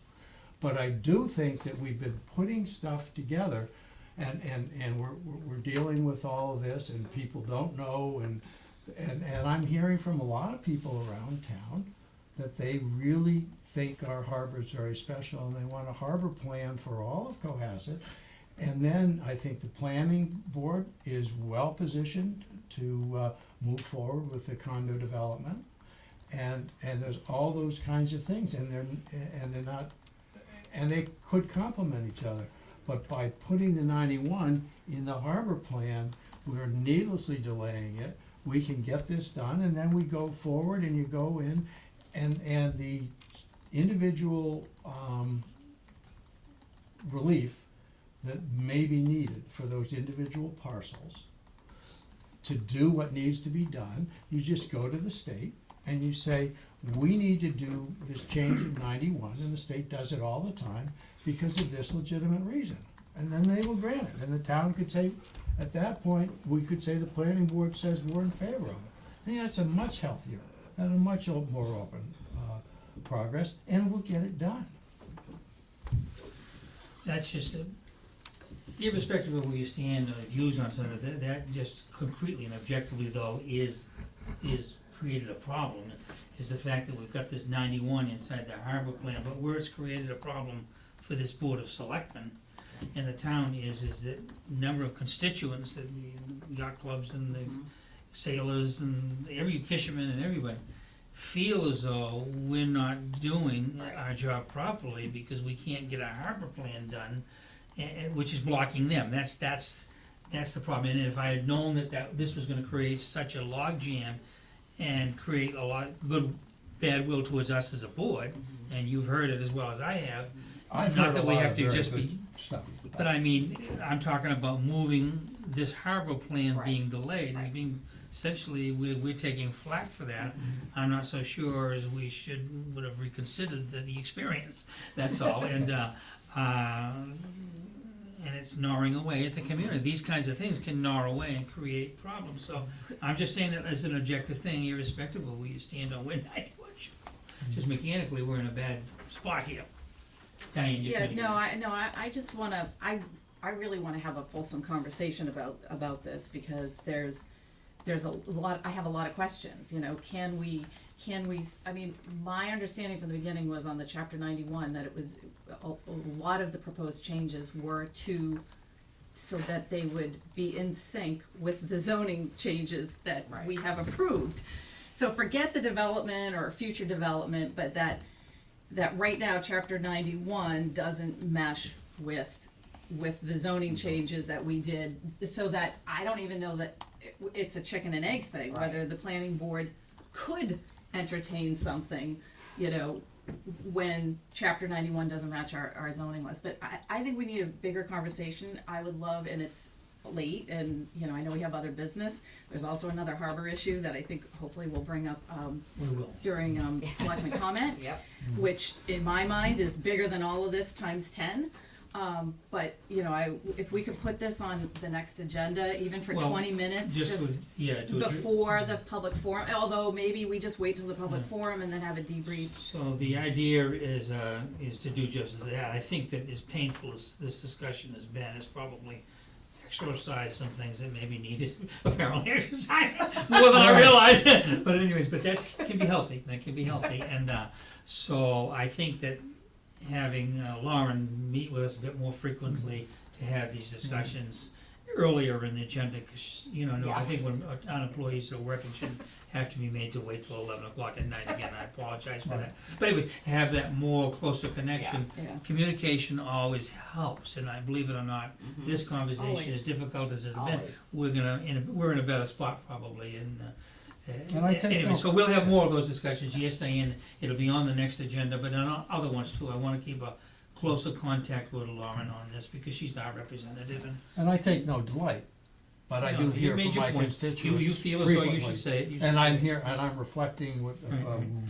But I do think that we've been putting stuff together, and we're dealing with all of this, and people don't know, and I'm hearing from a lot of people around town that they really think our harbor is very special, and they want a harbor plan for all of Cohasset. And then I think the planning board is well positioned to move forward with the condo development, and there's all those kinds of things, and they're not, and they could complement each other. But by putting the 91 in the harbor plan, we're needlessly delaying it. We can get this done, and then we go forward, and you go in, and the individual relief that may be needed for those individual parcels to do what needs to be done, you just go to the state and you say, we need to do this change of 91, and the state does it all the time because of this legitimate reason. And then they will grant it, and the town could say, at that point, we could say the planning board says we're in favor of it. I think that's a much healthier and a much more open progress, and we'll get it done. That's just irrespective of where you stand or views on something, that just concretely and objectively though is created a problem, is the fact that we've got this 91 inside the harbor plan, but where it's created a problem for this board of selectmen and the town is that number of constituents, that the yacht clubs and the sailors and every fisherman and everybody feel as though we're not doing our job properly because we can't get our harbor plan done, which is blocking them. That's the problem. And if I had known that this was gonna create such a log jam and create a lot bad will towards us as a board, and you've heard it as well as I have, not that we have to just be stuff. But I mean, I'm talking about moving this harbor plan being delayed, as being, essentially, we're taking flack for that. I'm not so sure as we would have reconsidered the experience, that's all, and it's gnawing away at the community. These kinds of things can gnaw away and create problems, so I'm just saying that as an objective thing, irrespective of where you stand on Win 91. Just mechanically, we're in a bad spot here. Diane, you're Yeah, trying to get no, I just wanna, I really wanna have a fulsome conversation about this, because there's a lot, I have a lot of questions, you know, can we, I mean, my understanding from the beginning was on the chapter 91 that it was, a lot of the proposed changes were so that they would be in sync with the zoning changes that we have approved. So forget the development or future development, but that right now, chapter 91 doesn't mesh with the zoning changes that we did, so that I don't even know that it's a chicken and egg thing, whether the planning board could entertain something, you know, when chapter 91 doesn't match our zoning list. But I think we need a bigger conversation. I would love, and it's late, and, you know, I know we have other business. There's also another harbor issue that I think hopefully we'll bring up, during, selectmen comment. Yep. Which in my mind is bigger than all of this times 10. But, you know, if we could put this on the next agenda, even for Well, 20 minutes, just to before the public forum, although maybe we just wait till the public forum and then have a debrief. So the idea is to do just that. I think that as painful as this discussion has been, it's probably exercise some things that maybe needed, apparently exercise more than I realized. But anyways, but that can be healthy, and so I think that having Lauren meet with us a bit more frequently to have these discussions earlier in the agenda, cause, you know, I think when town employees are working shouldn't have to be made to wait till 11 o'clock at night again, I apologize for that. But anyway, have that more closer connection. Yeah. Communication always helps, and I believe it or not, this conversation, Always. as difficult as it's been, Always. we're in a better spot probably, and And I take anyway, no- so we'll have more of those discussions. Yes, Diane, it'll be on the next agenda, but on other ones too. I wanna keep a closer contact with Lauren on this, because she's our representative, and And I take no delight, but I No, do you hear made from your my point. constituents You feel as though you frequently. should say it. You should And say I'm it. here, and I'm reflecting with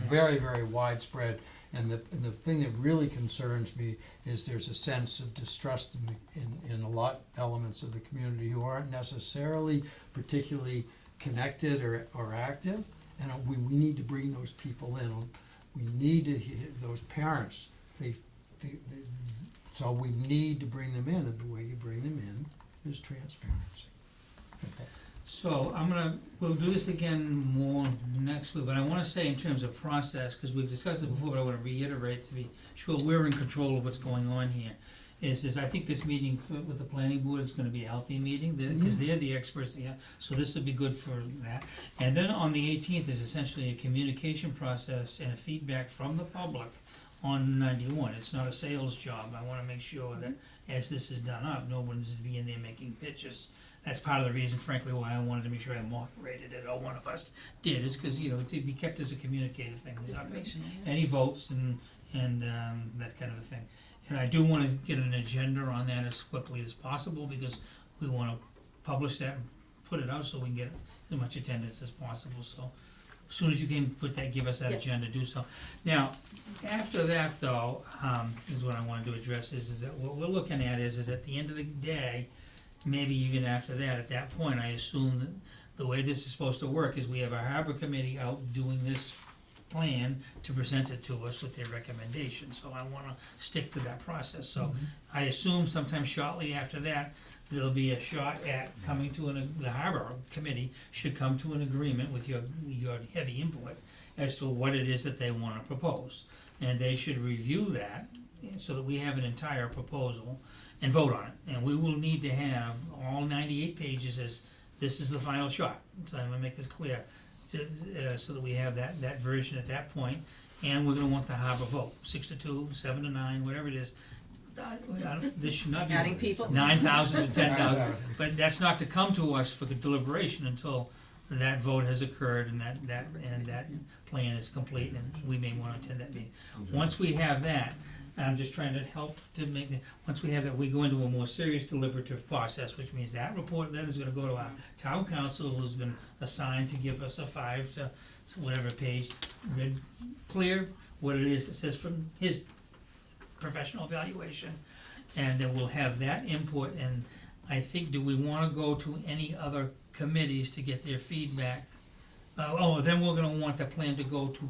very, very widespread, and the thing that really concerns me is there's a sense of distrust in a lot elements of the community who aren't necessarily particularly connected or active, and we need to bring those people in. We need to hear those parents, so we need to bring them in, and the way you bring them in is transparency. So we'll do this again more next week, but I wanna say in terms of process, cause we've discussed it before, but I wanna reiterate to be sure we're in control of what's going on here. Is I think this meeting with the planning board is gonna be a healthy meeting, cause they're the experts, so this will be good for that. And then on the 18th is essentially a communication process and a feedback from the public on 91. It's not a sales job. I wanna make sure that as this is done up, no one's be in there making pitches. That's part of the reason, frankly, why I wanted to make sure I moderated it, or one of us did, is cause, you know, to be kept as a communicative thing. There's not gonna be any votes and that kind of a thing. And I do wanna get an agenda on that as quickly as possible, because we wanna publish that and put it out so we can get as much attendance as possible, so as soon as you can give us that Yes. agenda, do so. Now, after that though, is what I wanted to address is that what we're looking at is at the end of the day, maybe even after that, at that point, I assume that the way this is supposed to work is we have our harbor committee out doing this plan to present it to us with their recommendations, so I wanna stick to that process, so I assume sometime shortly after that, there'll be a shot at coming to the harbor committee should come to an agreement with your heavy input as to what it is that they wanna propose, and they should review that, so that we have an entire proposal and vote on it, and we will need to have all 98 pages as this is the final shot, so I'm gonna make this clear, so that we have that version at that point, and we're gonna want the harbor vote, 6-2, 7-9, whatever it is. This should not be Adding people. 9,000 to 10,000, but that's not to come to us for the deliberation until that vote has occurred and that plan is complete, and we may wanna attend that meeting. Once we have that, I'm just trying to help to make once we have that, we go into a more serious deliberative process, which means that report then is gonna go to our town council, who's been assigned to give us a 5 to whatever page, read clear what it is that says from his professional evaluation, and then we'll have that input, and I think, do we wanna go to any other committees to get their feedback? Then we're gonna want the plan to go to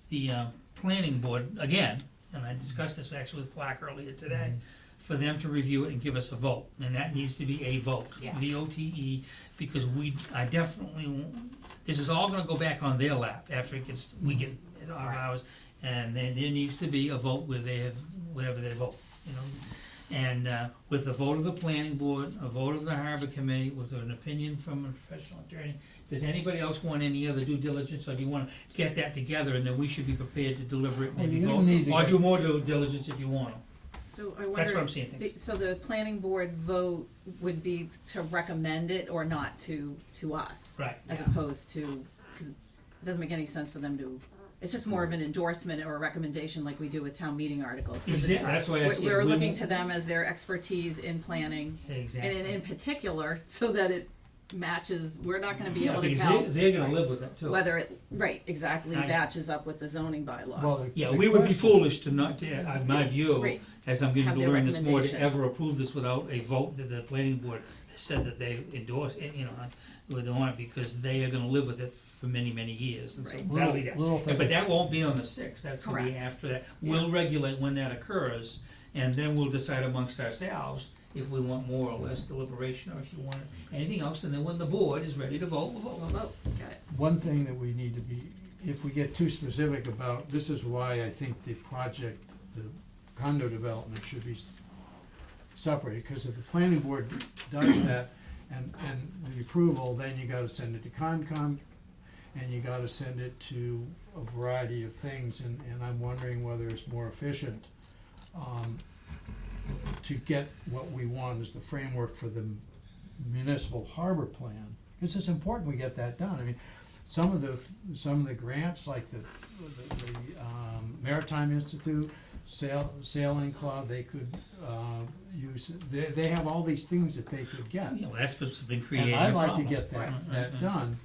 the planning board again, and I discussed this actually with Clark earlier today, for them to review it and give us a vote, and that needs to be a vote, Yeah. VOTE, because I definitely, this is all gonna go back on their lap after it gets, we get it on ours, and then there needs to be a vote where they have, whatever they vote, you know? And, with the vote of the planning board, a vote of the harbor committee, with an opinion from a professional attorney, does anybody else want any other due diligence, or do you wanna get that together, and then we should be prepared to deliberate, maybe you vote, don't need to or get- do more due diligence if you want to. So I wonder. That's what I'm saying. So the planning board vote would be to recommend it or not to us? Right. As Yeah. opposed to, cause it doesn't make any sense for them to, it's just more of an endorsement or a recommendation like we do with town meeting articles. 'Cause it's- That's why I said We're we looking won't- to them as their expertise in planning. Exactly. And in particular, so that it matches, we're not gonna be Yeah, able to because tell they're gonna live with it too. whether it, right, exactly, I- matches up with the zoning bylaw. Well, Yeah, the we would be question- foolish to not, in my view, Right. as I'm getting Have to their learn this more, to recommendation. ever approve this without a vote that the planning board has said that they endorse, you know, would want it, because they are gonna live with it for many, many years, and so Right. that'll be that. Little thing. But that won't be on the sixth, that's gonna be Correct. after that. Yeah. We'll regulate when that occurs, and then we'll decide amongst ourselves if we want more or less deliberation, or if you want anything else, and then when the board is ready to vote, we'll vote. We'll vote, got it. One thing that we need to be, if we get too specific about, this is why I think the project, the condo development should be separated, because if the planning board does that and the approval, then you gotta send it to Concom, and you gotta send it to a variety of things, and I'm wondering whether it's more efficient, to get what we want as the framework for the municipal harbor plan, because it's important we get that done. I mean, some of the grants, like the Maritime Institute, Sailing Club, they could, use, they have all these things that they could get. You know, that's what's been creating And a I'd like problem. to get that Right. done.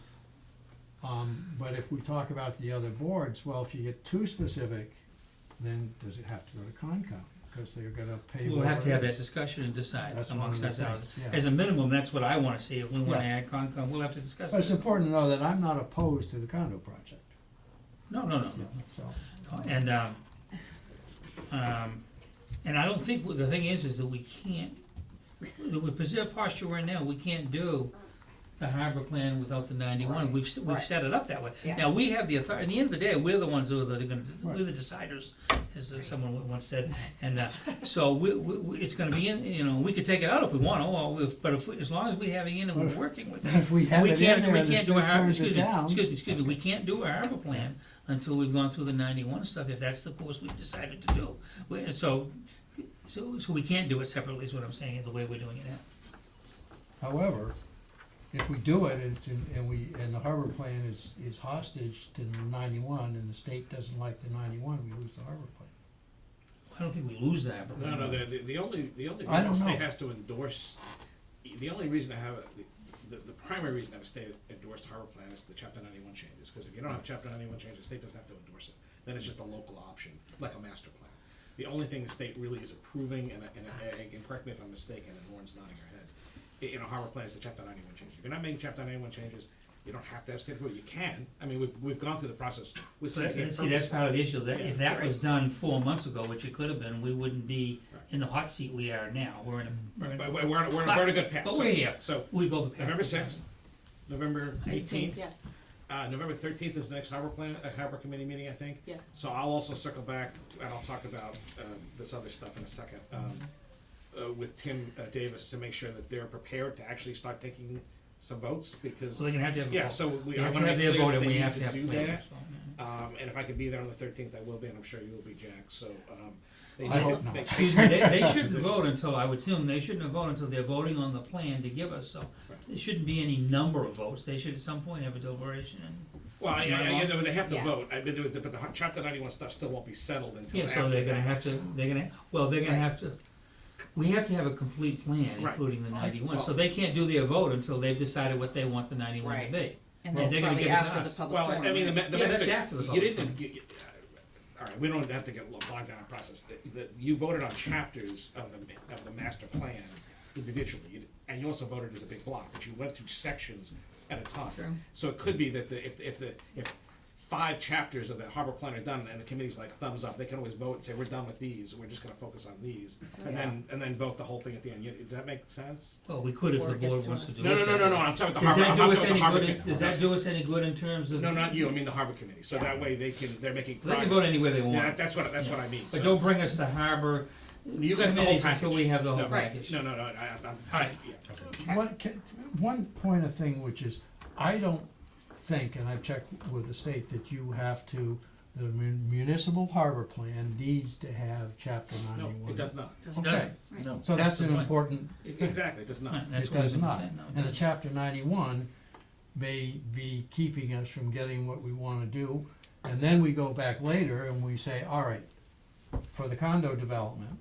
But if we talk about the other boards, well, if you get too specific, then does it have to go to Concom? Because they're gonna pay. We'll have to have whatever it that is. discussion and decide That's one amongst of the ourselves. things, yeah. As a minimum, that's what I wanna see, if we wanna Yeah. add Concom, we'll have to discuss But it's this. important to know that I'm not opposed to the condo project, No, so. and, and I don't think, the thing is that we can't, with the posture we're in now, we can't do the harbor plan without the 91, we've Right. set it up that way. Yeah. Now, we have the authority, at the end of the day, we're the ones that are gonna, Right. we're the deciders, as someone once said, and, so we, it's gonna be in, you know, we could take it out if we want, but as long as we have it in and we're working with it. If we have it in can't- there we and the can't do a state harbor- turns it excuse me, down. Excuse me, we can't do a harbor plan until we've gone through the 91 stuff, if that's the course we've decided to do. And so we can't do it separately, is what I'm saying, the way we're doing it now. However, if we do it, and the harbor plan is hostage to the 91, and the state doesn't like the 91, we lose the harbor plan. I don't think we lose that, but. No, the only I reason don't the state know. has to endorse, the only reason to have, the primary reason to have a state endorsed harbor plan is the chapter 91 changes, because if you don't have chapter 91 changes, the state doesn't have to endorse it, then it's just a local option, like a master plan. The only thing the state really is approving, and correct me if I'm mistaken, and Lauren's nodding her head, in a harbor plan is the chapter 91 changes. If you're not making chapter 91 changes, you don't have to have state approval, you can, I mean, we've gone through the process with So CCN see, that's part of the issue, that if that Yeah. was done 4 months ago, which it could have been, we wouldn't be in the hot seat we are now, we're in a. But we're in a good path. But So- we're here, So, we go the path. November 6th, November 18th. Yes, November 13th is the next harbor committee meeting, I think. yes. So I'll also circle back, and I'll talk about this other stuff in a second, with Tim Davis, to make sure that they're prepared to actually start taking some votes, because. Well, they're gonna have to have a Yeah, vote. so They I have to wanna have be their clear vote, that and they we need have to to have do plans, that. so, yeah. And if I can be there on the 13th, I will be, and I'm sure you will be, Jack, so, they I need hope to not. make. Excuse me, they shouldn't vote until, I would assume, they shouldn't have voted until they're voting on the plan to give us, so. There shouldn't be any number of votes, they should at some point have a deliberation and. Well, but they have to Yeah. vote, but the chapter 91 stuff still won't be settled until Yeah, after. so they're gonna that. have to, have to, we have to have a complete plan, Right. including the 91, so Well- they can't do their vote until they've decided what they want the 91 to Right. be. And Well, that's they're gonna probably give it to after the us. public Well, forum. I mean, the Yeah, that's master, after the you vote. didn't, all right, we don't have to get bogged down in process. You voted on chapters of the master plan individually, and you also voted as a big block, but you went through sections at a time. True. So it could be that if 5 chapters of the harbor plan are done, and the committee's like thumbs up, they can always vote and say, we're done with these, we're just gonna focus on these, and then vote the whole thing at the end. Does that make sense? Well, we could if Before the it gets board to wants to us. do No, it. no, I'm talking about the Does harbor, that I'm do talking us about the any harbor. good, does that do us any good in terms of? No, not you, I mean the harbor committee, so that way they're making They progress. can vote any way they want. Yeah, that's what I mean. But So- don't bring us the harbor You got the whole committees package. until we have the whole No, package. No, I'm. Alright. Yeah. One point of thing, which is, I don't think, and I've checked with the state, that you have to, the municipal harbor plan needs to have chapter No, 91. it does not. It Okay, doesn't. No. so That's that's the an point. important, Exactly, it does not. Right, that's it what does I'm not. saying, no, it And the doesn't. chapter 91 may be keeping us from getting what we wanna do, and then we go back later and we say, all right, for the condo development,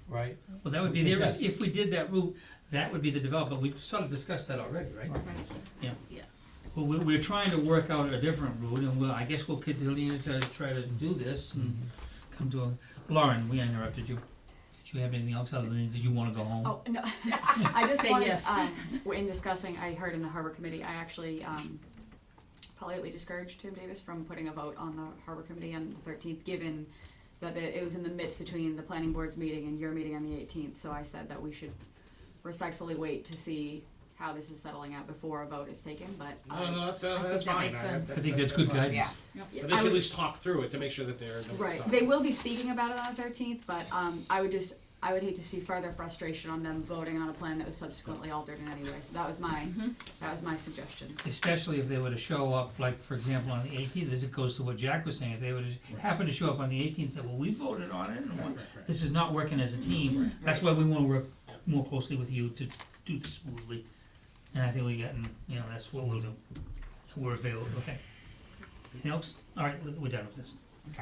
right? Well, that would be We there, think that's- if we did that route, that would be the development, we've sort of discussed that already, right? Yeah. Yeah. Well, we're trying to work out a different route, and I guess we'll continue to try to do this and come to a, Lauren, we interrupted you. Did you have anything else other than, did you wanna go home? Oh, no, I just Say wanted, yes. in discussing, I heard in the harbor committee, I actually, politely discouraged Tim Davis from putting a vote on the harbor committee on the 13th, given that it was in the midst between the planning board's meeting and your meeting on the 18th, so I said that we should respectfully wait to see how this is settling out before a vote is taken, but. No, that's think fine. that makes sense. I think that's good fine. guidance. But they should at least talk through it to make sure that they're. Right, they will be speaking about it on the 13th, but I would hate to see further frustration on them voting on a plan that was subsequently altered in any way, so that was my suggestion. Especially if they were to show up, like, for example, on the 18th, this goes to what Jack was saying, if they were to happen to show up on the 18th and say, well, we voted on it, and this is not working as a team, that's why we wanna work more closely with you to do this smoothly. And I think we got, that's what we'll do, we're available, okay? Anything else? Alright, we're done with this.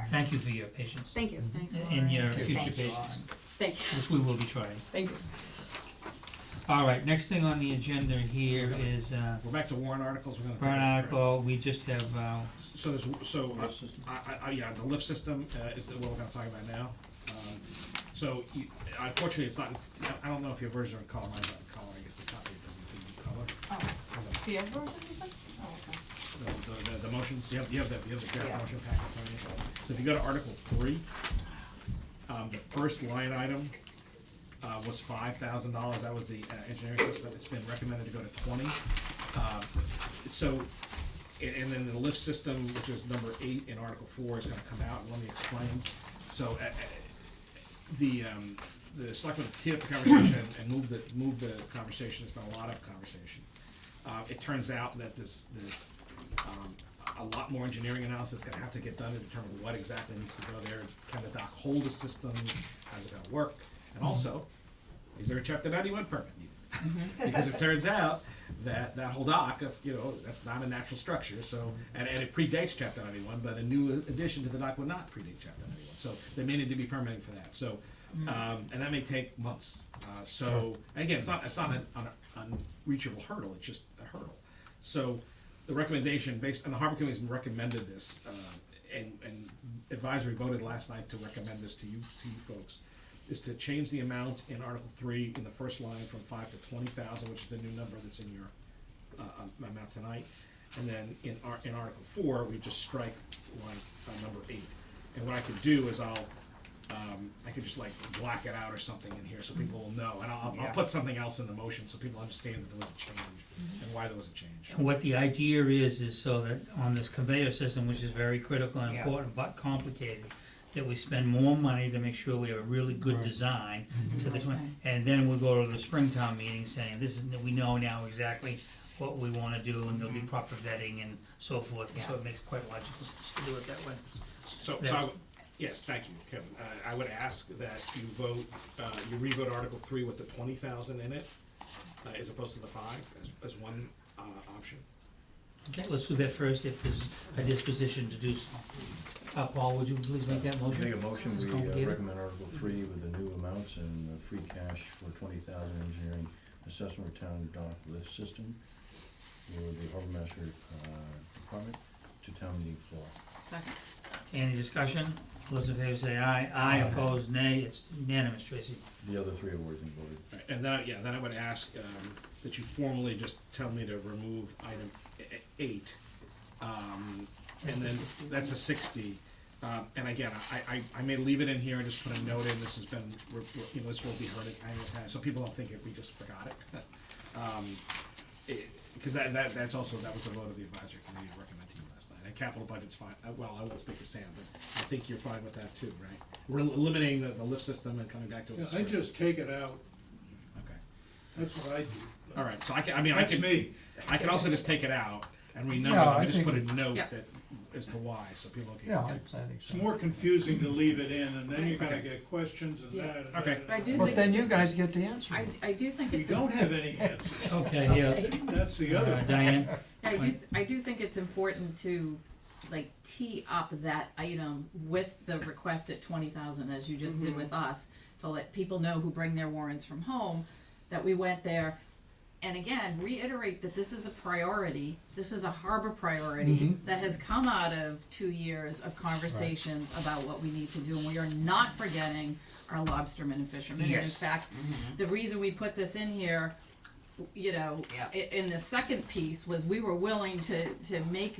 Thank you for your patience. Thank you. Thanks, And your Lauren. future Thank you, patience, Thank you. which we will be trying. Thank you. Alright, next thing on the agenda here is, We're back to warrant articles, we're gonna. burn article, we just have, So there's, Lift system? yeah, the lift system, is what we're gonna talk about now. So, unfortunately, it's not, I don't know if your version are in color, mine's not in color, I guess the copy doesn't do in color. Do you have version, you said? Oh, okay. The motions, you have the draft Yeah. motion packet for you. So if you go to Article 3, the first line item, was $5,000, that was the engineering system, it's been recommended to go to 20. And then the lift system, which is number 8 in Article 4, is gonna come out, and let me explain. So, the selectmen teed up the conversation and moved the conversation, there's been a lot of conversation. It turns out that there's a lot more engineering analysis gonna have to get done to determine what exactly needs to go there. Can the dock hold the system? How's it gonna work? And also, is there a chapter 91 permit needed? Because it turns out that whole dock, that's not a natural structure, so, and it predates chapter 91, but a new addition to the dock would not predate chapter 91. So they may need to be permitting for that, so, and that may take months. So, and again, it's not an unreachable hurdle, it's just a hurdle. So, the recommendation based, and the Harbor Committee's recommended this, and advisory voted last night to recommend this to you folks, is to change the amount in Article 3 in the first line from 5 to 20,000, which is the new number that's in your amount tonight. And then in Article 4, we just strike line number 8. And what I could do is I could just like black it out or something in here so people will know, and I'll put something else in the motion so people understand that there was a change and why there was a change. and what the idea is so that on this conveyor system, which is very critical and Yeah. important but complicated, that we spend more money to make sure we have a really good design to the and then we'll go to the Springtown meeting saying, we know now exactly what we wanna do, and there'll be proper vetting and so forth, and so it makes quite logical sense to do it that way. Yes, thank you, Kevin. I would ask that you vote, you re-vote Article 3 with the 20,000 in it, as opposed to the 5, as one option. Okay, let's do that first, if there's a disposition to do so. Paul, would you please make that motion? Make a motion, This is we complicated. recommend Article 3 with the new amounts and free cash for 20,000 engineering assessment of town dock lift system with the harbor master department to town meeting floor. Second. Any discussion? All those in favor say aye. Aye, opposed, nay. It's unanimous, Tracy. The other 3 awards been voted. Right, and then I would ask that you formally just tell me to remove item 8, and then that's a 60. And again, I may leave it in here and just put a note in, this has been, you know, this will be heard at annual time, so people don't think we just forgot it. Because that's also, that was the vote of the advisory committee to recommend to you last night, and capital budget's fine, well, I won't speak for Sam, but I think you're fine with that too, right? We're eliminating the lift system and coming back to it. I just take it out, Okay, that's what I do. all right, so I can That's me. I can also just take it out and renumber Yeah, them, I and just put a think- note Yeah. that, as to why, so people can. Yeah, I think It's so. more confusing to leave it in, and then you're gonna Okay. get questions and Yeah. that and Okay. that. I do But think then it's, you guys get to answer. I do think We it's. don't have any answers, Okay, yeah, that's the other. Diane? I do think it's important to, like, tee up that item with the request at 20,000, as you just did with us, to let people know who bring their warrants from home, that we went there. And again, reiterate that this is a priority, this is a harbor priority that has come out of 2 years of conversations about what we need to do, and we are not forgetting our lobstermen and fishermen. And in Yes. fact, the reason we put this in here, you know, Yeah. in the second piece was we were willing to make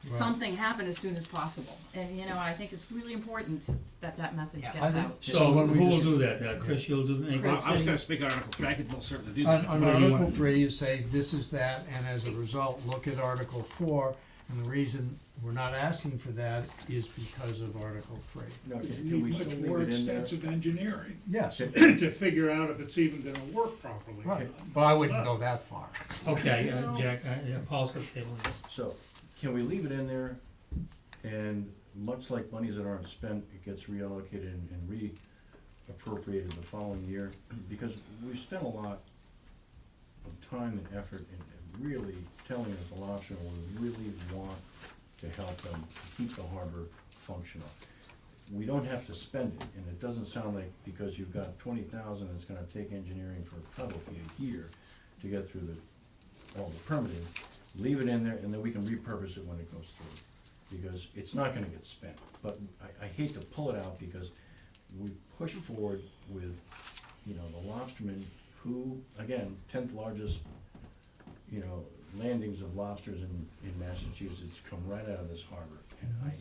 something happen as soon as possible. And, you know, I think it's really important that that message Yeah. gets I think- out. So when we who will just- do that? Chris, you'll do, make Chris. I was gonna speak on Article 3, I could most certainly do that. On What do you Article want? 3, you say this is that, and as a result, look at Article 4, and the reason we're not asking for that is because of Article 3. Now, You can need we much still more leave it in there? extensive engineering Yes, to figure out if it's even gonna work properly. right, but I wouldn't go that far. Okay, Jack, Paul's got the table. So, can we leave it in there, and much like monies that aren't spent, it gets reallocated and reappropriated the following year? Because we've spent a lot of time and effort in really telling us the lobster, we really want to help them keep the harbor functional. We don't have to spend it, and it doesn't sound like because you've got 20,000, it's gonna take engineering for probably a year to get through all the permitting. Leave it in there, and then we can repurpose it when it goes through, because it's not gonna get spent. But I hate to pull it out, because we push forward with, you know, the lobstermen, who, again, 10th largest, you know, landings of lobsters in Massachusetts come right out of this harbor. And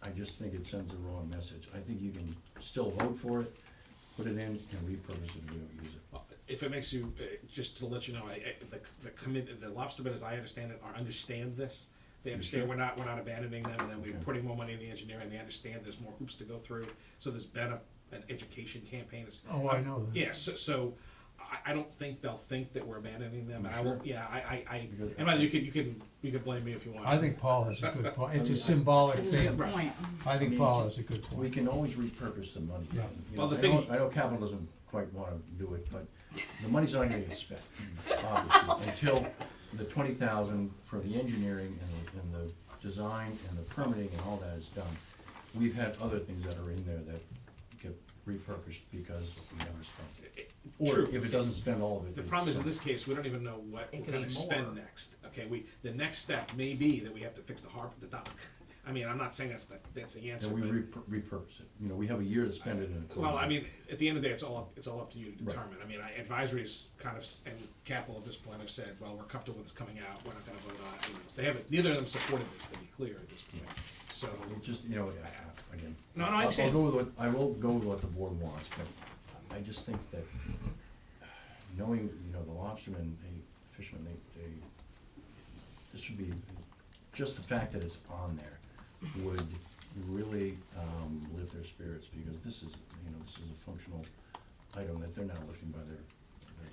I just think it sends the wrong message. I think you can still vote for it, put it in, and repurpose it if we don't use it. Well, if it makes you, just to let you know, the commit, the lobstermen, as I understand it, understand this. They understand sure? we're not abandoning them, and then we're putting more money in the engineering, they understand there's more hoops to go through. So there's been an education campaign. Oh, I know that. Yeah, so I don't think they'll think that we're abandoning them, and I will, Sure. yeah, Because- and by the way, you can blame me if you want. I think Paul has a good point, it's a symbolic It's a thing. good point. I think mean, Paul has a good We point. can always repurpose the money. Yeah. You Well, know, the thing- I know capital doesn't quite wanna do it, but the money's not gonna get spent, obviously, until the 20,000 for the engineering and the design and the permitting and all that is done. We've had other things that are in there that get repurposed because we never spent it. Or True. if it doesn't spend all of it. The it's problem is, in done. this case, we don't even know what It we're could gonna be spend more. next, okay, the next step may be that we have to fix the harbor, the dock. I mean, I'm not saying that's the answer, And we but, repurpose it, you know, we have a year to spend it in. well, I mean, at the end of the day, it's all up to you to Right. determine. I mean, advisory's kind of, and capital at this point have said, well, we're comfortable with this coming out, we're not gonna vote on it. You know, they haven't, neither of them supported this, to be clear, at this point, so. It just, you know, again. No, I I'll understand. go with what, I will go with what the board wants, but I just think that knowing, you know, the lobstermen, fishermen, this would be, just the fact that it's on there would really, lift their spirits, because this is, you know, this is a functional item that they're now lifting by their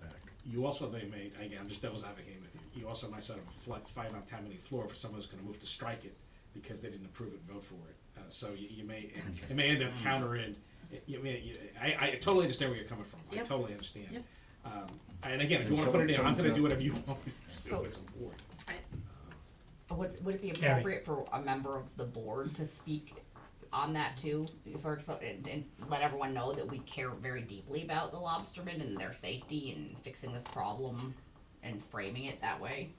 back. You also, they made, again, I'm just devil's advocating with you, you also might set up a fight on town meeting floor for someone who's gonna move to strike it because they didn't approve it and vote for it. So you may, it may end up countering, I totally understand where you're coming from, I Yep. totally understand. Yep. And again, if you And wanna put it in, I'm gonna some- do whatever you want me to So- do as a board. Would it be Carrie. appropriate for a member of the board to speak on that too? And let everyone know that we care very deeply about the lobstermen and their safety and fixing this problem and framing it that way?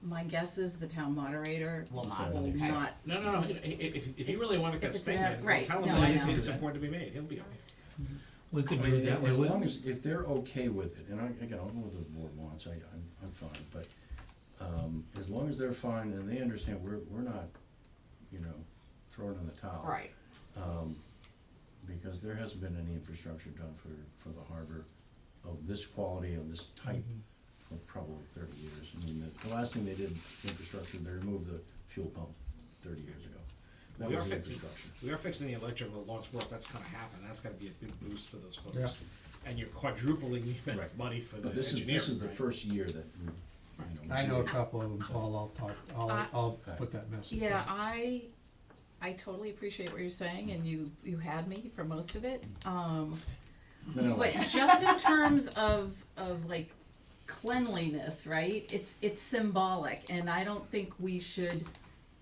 My guess is the town moderator Will not. will Okay. not. No, if you really wanna get If it's statement, a- right, tell him no, that I it's know. important to be made, he'll be okay. We could I do mean, it that way. as long as, if they're okay with it, and again, I'll go with the board wants, I'm fine, but, as long as they're fine and they understand we're not, you know, throwing in the towel. Right. Because there hasn't been any infrastructure done for the harbor of this quality, of this type, for probably 30 years. I mean, the last thing they did infrastructure, they removed the fuel pump 30 years ago. That We are was the fixing, infrastructure. we are fixing the electrical at Lawrence Wharf, that's gonna happen, that's gonna be a big boost for those folks. Yeah. And you're quadrupling the amount Right. of money for the But this engineering, is the right? first year that we, you know. I know a couple of them, Paul, I'll put that message Yeah, out. I totally appreciate what you're saying, and you had me for most of it. No. But just in terms of like cleanliness, right? It's symbolic, and I don't think we should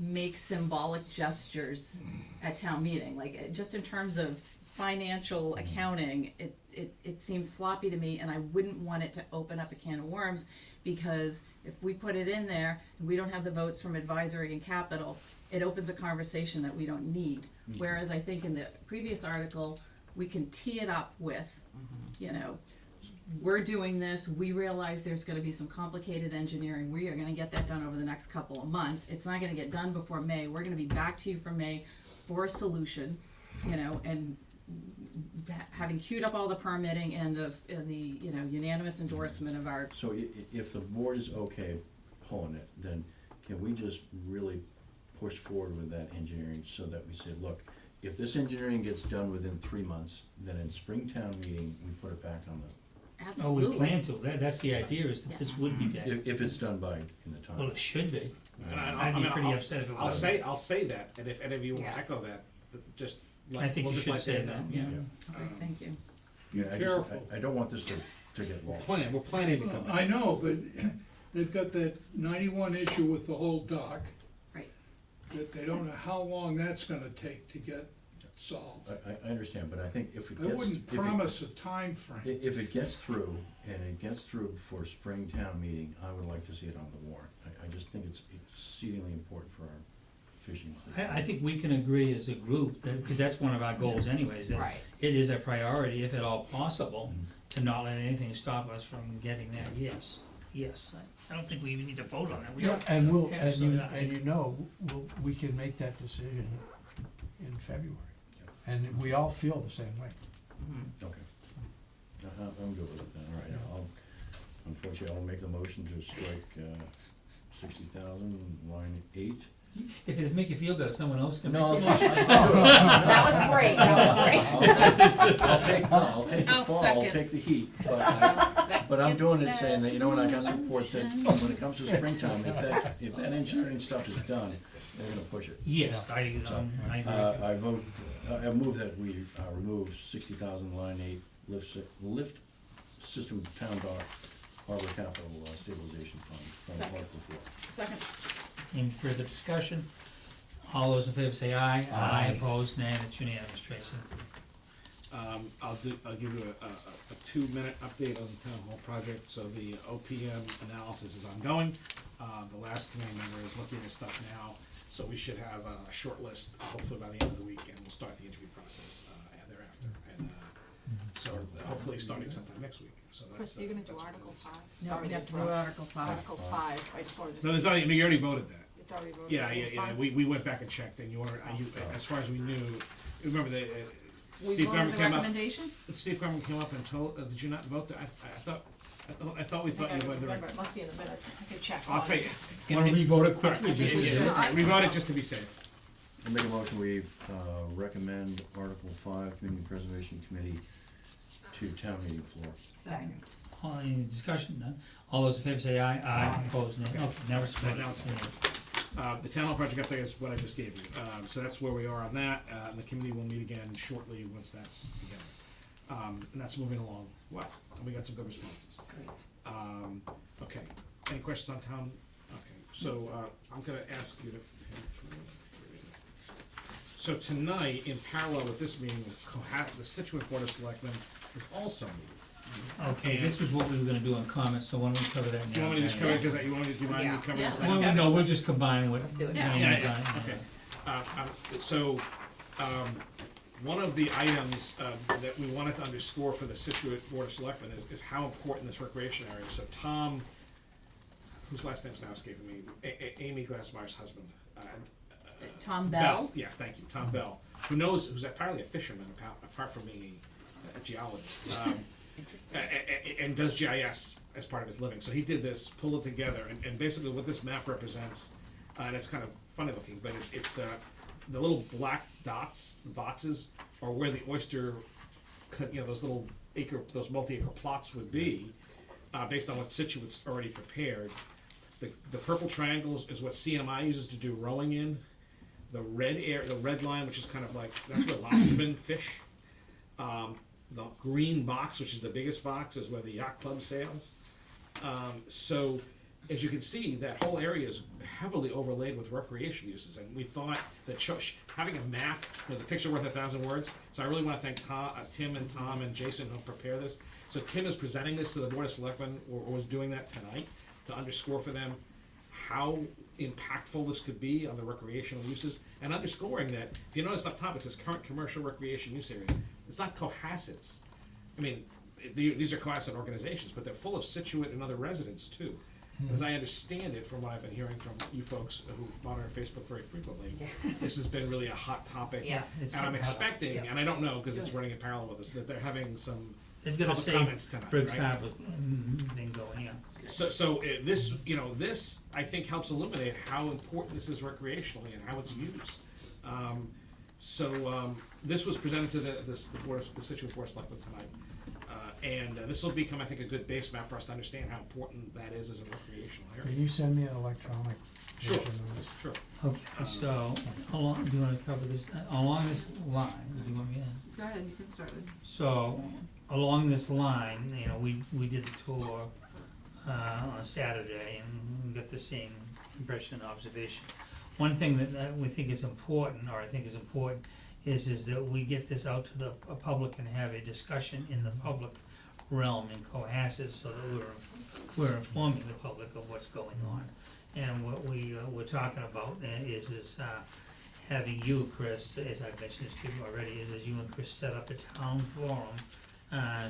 make symbolic gestures at town meeting. Like, just in terms of financial accounting, it seems sloppy to me, and I wouldn't want it to open up a can of worms, because if we put it in there and we don't have the votes from advisory and capital, it opens a conversation that we don't need. Whereas I think in the previous article, we can tee it up with, you know, we're doing this, we realize there's gonna be some complicated engineering, we are gonna get that done over the next couple of months, it's not gonna get done before May, we're gonna be back to you for May for a solution, you know, and having queued up all the permitting and the, you know, unanimous endorsement of our, So if the board is okay pulling it, then can we just really push forward with that engineering so that we say, look, if this engineering gets done within 3 months, then in Springtown meeting, we put it back on the, absolutely. Oh, we plan to, that's the idea, is that this would be back. if it's done by, in the time. Well, it should be. And I'd be pretty upset if it wasn't. I'll say that, and if any of you wanna Yeah. echo that, just I think you should say that, yeah. Okay, thank you. Yeah, I just, Careful. I don't want this to get lost. We're planning to come back. I know, but they've got that 91 issue with the whole dock. Right. That they don't know how long that's gonna take to get solved. I understand, but I think if it I gets. wouldn't if it- promise a time frame. If it gets through, and it gets through for Springtown meeting, I would like to see it on the warrant. I just think it's exceedingly important for our fishing. I think we can agree as a group, that, because that's one of our goals anyways, that Right. it is a priority, if at all possible, to not let anything stop us from getting that, yes. I don't think we even need to vote on that. We Yeah, don't- and we'll, Yeah, and so you, that- and you know, we can make that decision in February. And we all feel the same way. Okay. I'm good with it then, all right. Unfortunately, I'll make the motion to strike 60,000, line 8. If it make you feel better, someone else can make No, the no, motion. That was great, I'll take the I'll fall, I'll second. take the heat, but I'm doing it saying that, you know what, I got support that when it comes to springtime, if that engineering stuff is done, they're gonna push it. Yes, I agree with you. I move that we remove 60,000, line 8, lift system town dock harbor capital stabilization fund from Article 4. Second. Any further discussion? All those in favor say aye. Aye. Opposed, nay, it's unanimous, Tracy. I'll give you a 2-minute update on the town hall project. So the OPM analysis is ongoing. The last committee member is looking at stuff now, so we should have a short list hopefully by the end of the week, and we'll start the interview process thereafter. And so hopefully starting sometime next week. So that's. Chris, you're gonna do that's Article 5? No, Sorry we to have to do interrupt. Article 5. Article 5, I just wanted to No, there's see. already, you already voted that. It's already voted. Yeah, It's fine. we went back and checked, and as far as we knew, remember that We Steve voted Garman the came up. recommendation? Steve Garman came up and told, did you not vote that? I thought we I think thought I you voted the remember, right. it must be in the minutes, I could check. I'll on tell you. it. Wanna revote it Alright, quickly? just yeah, to- yeah, we voted just to be safe. I make a motion, we recommend Article 5, Community Preservation Committee to town meeting floor. Second. All, any discussion, none? All those in favor say aye. Aye. Opposed, nay. Okay, now we're supposed Now it's the town hall project update is what I just gave you. So that's where we are on that. And the committee will meet again shortly once that's together. And that's moving along well. And we got some good responses. Okay. Any questions on town? Okay. So I'm gonna ask you to. So tonight, in parallel with this meeting, the Situate Board of Selectmen is also meeting. Okay, this is what we were gonna do on comments, so why don't we cover that now? Do you want me to just cover it, cause you want me to, do you mind me Yeah. covering this? Yeah. now? Well, no, we'll just combine what. Let's do it. Yeah. Yeah, okay. So, one of the items that we wanted to underscore for the Situate Board of Selectmen is how important this recreation area is. So Tom, whose last name's now escaping me, Amy Glassmeyer's husband, Tom Bell. Yes, thank you, Tom Bell, who's apparently a fisherman, apart from being a geologist. And does GIS as part of his living. So he did this, pulled it together, and basically what this map represents, and it's kind of funny looking, but it's the little black dots, the boxes, are where the oyster, those little those multi-acre plots would be, based on what Situate's already prepared. The purple triangles is what CMI uses to do rowing in. The red line, which is kind of like, that's where lobstermen fish. The green box, which is the biggest box, is where the yacht club sails. So, as you can see, that whole area is heavily overlaid with recreation uses, and we thought that having a map with a picture worth 1,000 words. So I really want to thank Tim and Tom and Jason who prepare this. So Tim is presenting this to the Board of Selectmen, or was doing that tonight, to underscore for them how impactful this could be on the recreational uses, and underscoring that, if you notice up top, it says current commercial recreation use area. It's not Cohasset's. I mean, these are Cohasset organizations, but they're full of Situate and other residents too. As I understand it, from what I've been hearing from you folks who monitor Facebook very frequently, this has been really a hot topic. Yeah. It's And I'm hot. expecting, Yeah. and I don't know, because it's running in parallel with this, that they're having some They've got a public same comments tonight, Briggs right? Harbor thing going, yeah. So this I think helps illuminate how important this is recreationally and how it's used. This was presented to the Situate Board of Selectmen tonight, and this will become, I think, a good base map for us to understand how important that is as a recreational Can area. you send me an electronic Sure. version of this? Sure. Okay, so, do you wanna cover this, along this line, do you want me to? Go ahead, you can start it. So, along this line, we did the tour, on Saturday, and we got the same impression and observation. One thing that we think is important, or I think is important, is that we get this out to the public and have a discussion in the public realm in Cohasset, so that we're informing the public of what's going on. And what we're talking about is having you, Chris, as I've mentioned this to you already, is you and Chris set up a town forum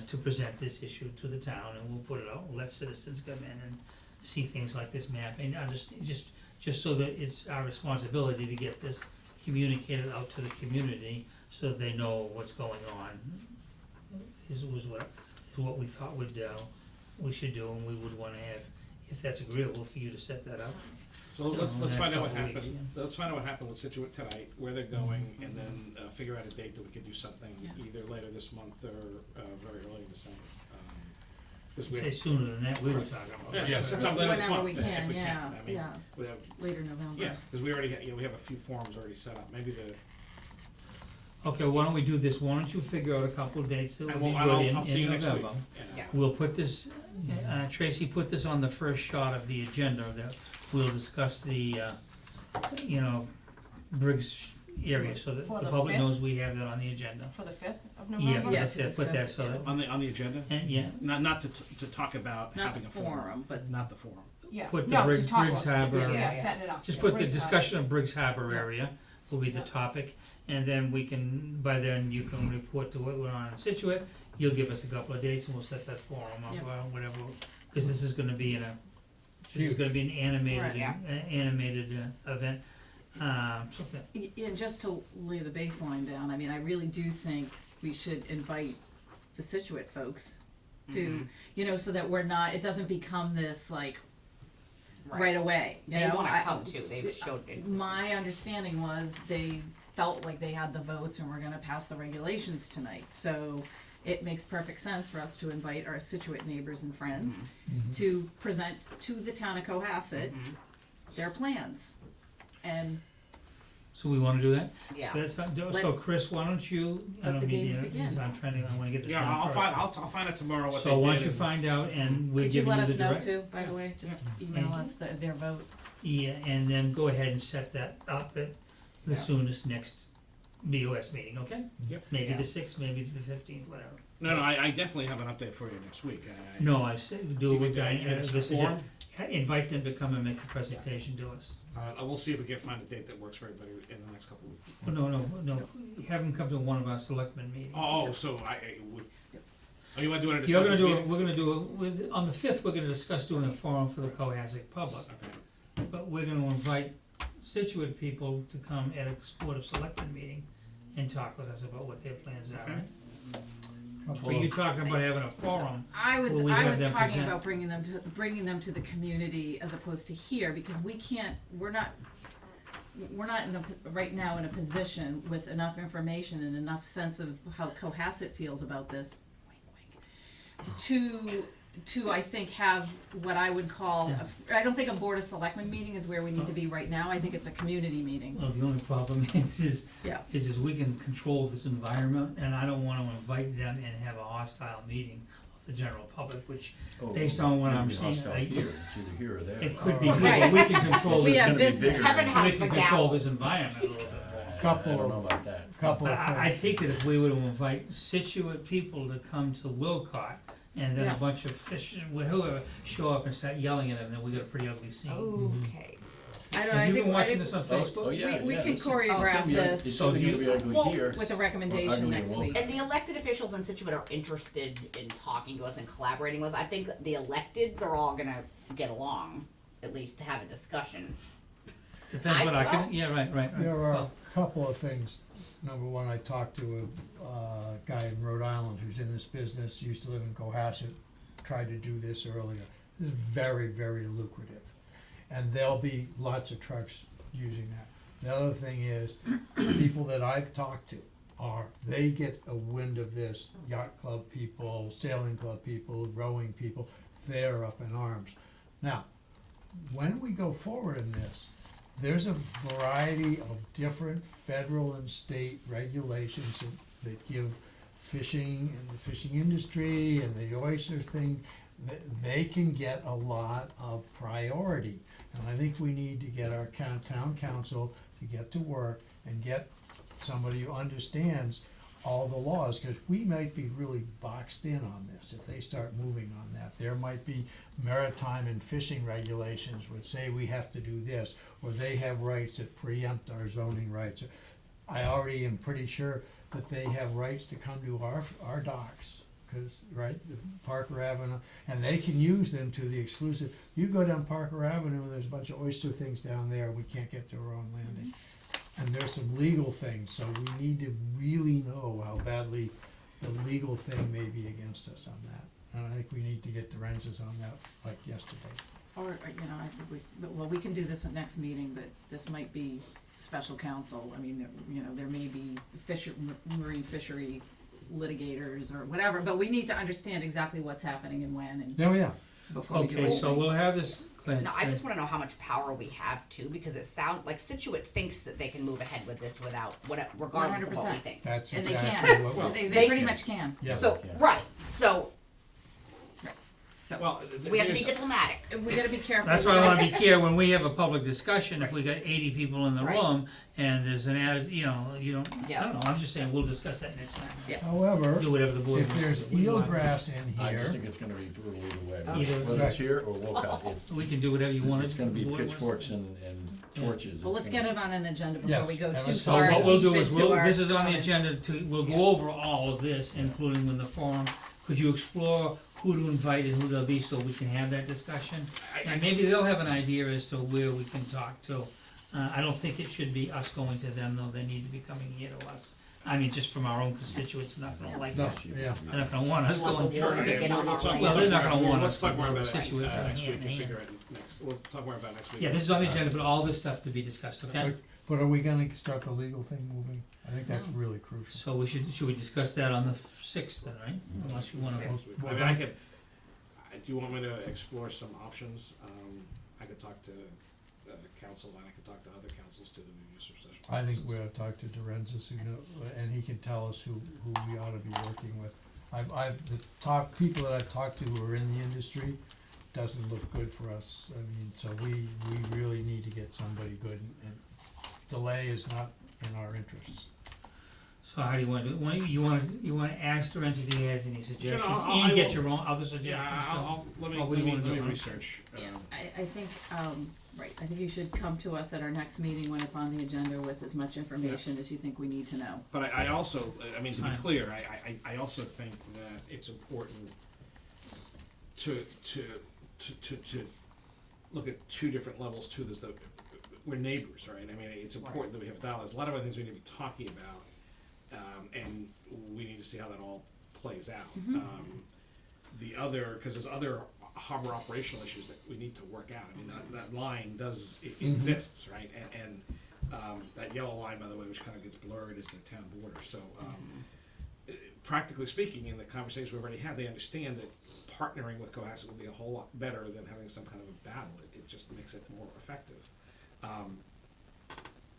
to present this issue to the town, and we'll put it out, we'll let citizens come in and see things like this map, and understand, just so that it's our responsibility to get this communicated out to the community, so that they know what's going on, is what we thought we should do, and we would wanna have, if that's agreeable for you to set that up. So let's next find out what couple weeks, happened, let's find out what happened with Situate tonight, where they're going, and then figure out a date that we could do something either later this month or very early in December. 'Cause we Say have- sooner than that, we were talking about. Yeah, sometime later this Whenever month, we if can, we yeah, can. I mean, yeah. we have, Later November. yeah, because we already, we have a few forums already set up, maybe Okay, why don't we do this, why don't you figure out a couple of dates that would be good in I'll see you next week. November? Yeah. We'll put this, Tracy, put this on the first shot of the agenda, that we'll discuss the, Briggs area, so that For the the public 5th? knows we have that on the agenda. For the 5th of Yeah, November? for the Yeah, to fifth, put that discuss so it, that, On the agenda? and, yeah, Not to talk about Not having the a forum. forum, but Not the forum. Yeah, put the no, to Briggs talk about, Harbor. yeah, setting it up. Just Yeah, put the Briggs Harbor. discussion of Briggs Harbor Yeah. area will be the Yeah. topic, and then we can, by then you can report to what went on in Situate, you'll give us a couple of dates and we'll set that forum up, Yep. whatever, cause this is gonna be this is gonna be an animated, Right. Yeah. animated, event, so, yeah. And just to lay the baseline down, I mean, I really do think we should invite the Situate folks to, so that we're not, it doesn't become this like right away, you They know? wanna come too, they've showed it. My understanding was they felt like they had the votes and we're gonna pass the regulations tonight, so it makes perfect sense for us to invite our Situate neighbors and friends to present to the town of Cohasset their plans. And So we wanna do that? Yeah. So that's not, so Chris, why don't you, I Let don't the need games to, begin. I wanna get this Yeah, done first. I'll find out tomorrow what they did. So why don't you and- find out, and we're could you giving let you us the know direct. too, by the way, just email And- us their vote. Yeah, and then go ahead and set that up at the soonest next BOS meeting, okay? Yep. Maybe Yeah. the 6th, maybe the 15th, whatever. No, I definitely have an update for you next week. No, I said, do it with It's this is form. invite them to come and make a presentation to us. I will see if we can find a date that works for everybody in the next couple of weeks. Oh, no, have them come to one of our selectmen meetings. So I would. Oh, you want to do it at a You're gonna separate do, meeting? we're gonna do, on the 5th, we're gonna discuss doing a forum for the Cohasset public, Okay. but we're gonna invite Situate people to come at a Board of Selectmen meeting and talk with us about what their plans are, right? But you're talking about having a forum. I was where we have them talking present. about bringing them to the community as opposed to here, because we're not right now in a position with enough information and enough sense of how Cohasset feels about this, to I think have what I would call, I don't think a Board of Selectmen meeting is where we need to be right now, I think it's a community meeting. Well, the only problem is we can control this environment, and I don't wanna invite them and have a hostile meeting of the general public, which, based on what I'm seeing, It's either here or there. it could be here, but we can control We this, have gonna be business. bigger. Kevin has we the can control gavel. this environment a little bit more. I Couple don't know of, about that. couple But of things. I think that if we were to invite Situate people to come to Wilcott, and then Yeah. a bunch of whoever show up and start yelling at them, then we got a pretty ugly scene. Okay. I don't know, Have I you think, been I watching think this on Oh, Facebook? yeah, we yeah, could it's choreograph gonna be- this. It's So only gonna be ugly Well, here. with a or recommendation ugly next in week. Wilcott. And the elected officials in Situate are interested in talking to us and collaborating with us. I think the electeds are all gonna get along, at least to have a discussion. Depends what I can, yeah, right. There are Well, a couple of things. Number one, I talked to a guy in Rhode Island who's in this business, used to live in Cohasset, tried to do this earlier. This is very, very lucrative. And there'll be lots of trucks using that. The other thing is, people that I've talked to they get a wind of this, yacht club people, sailing club people, rowing people, they're up in arms. Now, when we go forward in this, there's a variety of different federal and state regulations that give fishing and the fishing industry and the oyster thing, they can get a lot of priority. And I think we need to get our town council to get to work and get somebody who understands all the laws, because we might be really boxed in on this if they start moving on that. There might be maritime and fishing regulations which say we have to do this, or they have rights that preempt our zoning rights. I already am pretty sure that they have rights to come to our docks, cause, right, the Parker Avenue, and they can use them to the exclusive. You go down Parker Avenue, there's a bunch of oyster things down there, we can't get to our own landing. And there's some legal things, so we need to really know how badly the legal thing may be against us on that. And I think we need to get the Renzes on that, like yesterday. Or, I think we can do this at next meeting, but this might be special counsel. I mean, there may be marine fishery litigators or whatever, but we need to understand exactly what's happening and when and Oh, yeah. before we do Okay, so anything. we'll have this, go ahead. No, I just wanna know how much power we have too, because it sounds like Situate thinks that they can move ahead with this without, regardless of what we 100%. think. That's And they exactly can, what they They pretty can. much can. Yeah. So, right, so So, we have to be diplomatic. we gotta be careful. That's why I wanna be clear, when we have a public discussion, if we got 80 people in the Right. room, and there's an added, you don't, I Yeah. don't know, I'm just saying, we'll discuss that next time. Yeah. However, Do whatever the board if wants to there's do. We want- eelgrass in I just here, think it's gonna be brutal either way, Either- whether it's here or Wilcott, We can do whatever you want. it's gonna be the board wants to pitchforks do. and torches. Well, It's let's gonna get it on an agenda before Yes, we go and too let's- So far what we'll deep do is, into our this is on the comments. agenda we'll go over all of this, including in the forum. Could you explore who to invite and who they'll be, so we can have that discussion? And maybe they'll have an idea as to where we can talk to. I don't think it should be us going to them, though, they need to be coming here to us. I mean, just from our own constituents, they're not gonna like no, that. yeah. They're not gonna want us going. Sure, Okay, get we'll on talk- our we'll Well, talk they're not more- gonna want let's us talk to more go about it Situate next hand week in and hand. figure it next, we'll talk more about it next week. Yeah, this is on the agenda, but all this stuff to be discussed, okay? But are we gonna start the legal thing moving? I think that's really crucial. So should we discuss that on the 6th then, right? Unless you wanna. I mean, do you want me to explore some options? I could talk to council, and I could talk to other councils too, that we've used for special. I think we ought to talk to Dorenzis, and he can tell us who we ought to be working with. The top people that I've talked to who are in the industry, doesn't look good for us. I mean, so we really need to get somebody good, and delay is not in our interests. So how do you wanna do it? You wanna ask Lorenz if he has any suggestions? I And get will- your own other suggestions? Yeah, let me Or what do you wanna do? research. Yeah, I think, right, I think you should come to us at our next meeting when it's on the agenda with as much information as you think we need to know. But I also, I mean, to be Fine. clear, I also think that it's important to look at two different levels to this. we're neighbors, right? I mean, it's important that we have dialogue. There's a lot of other things we need to be talking about, and we need to see how that all plays out. Because there's other harbor operational issues that we need to work out. I mean, that line exists, right? And that yellow line, by the way, which kind of gets blurred, is the town border. So, practically speaking, in the conversation we've already had, they understand that partnering with Cohasset will be a whole lot better than having some kind of a battle. It just makes it more effective.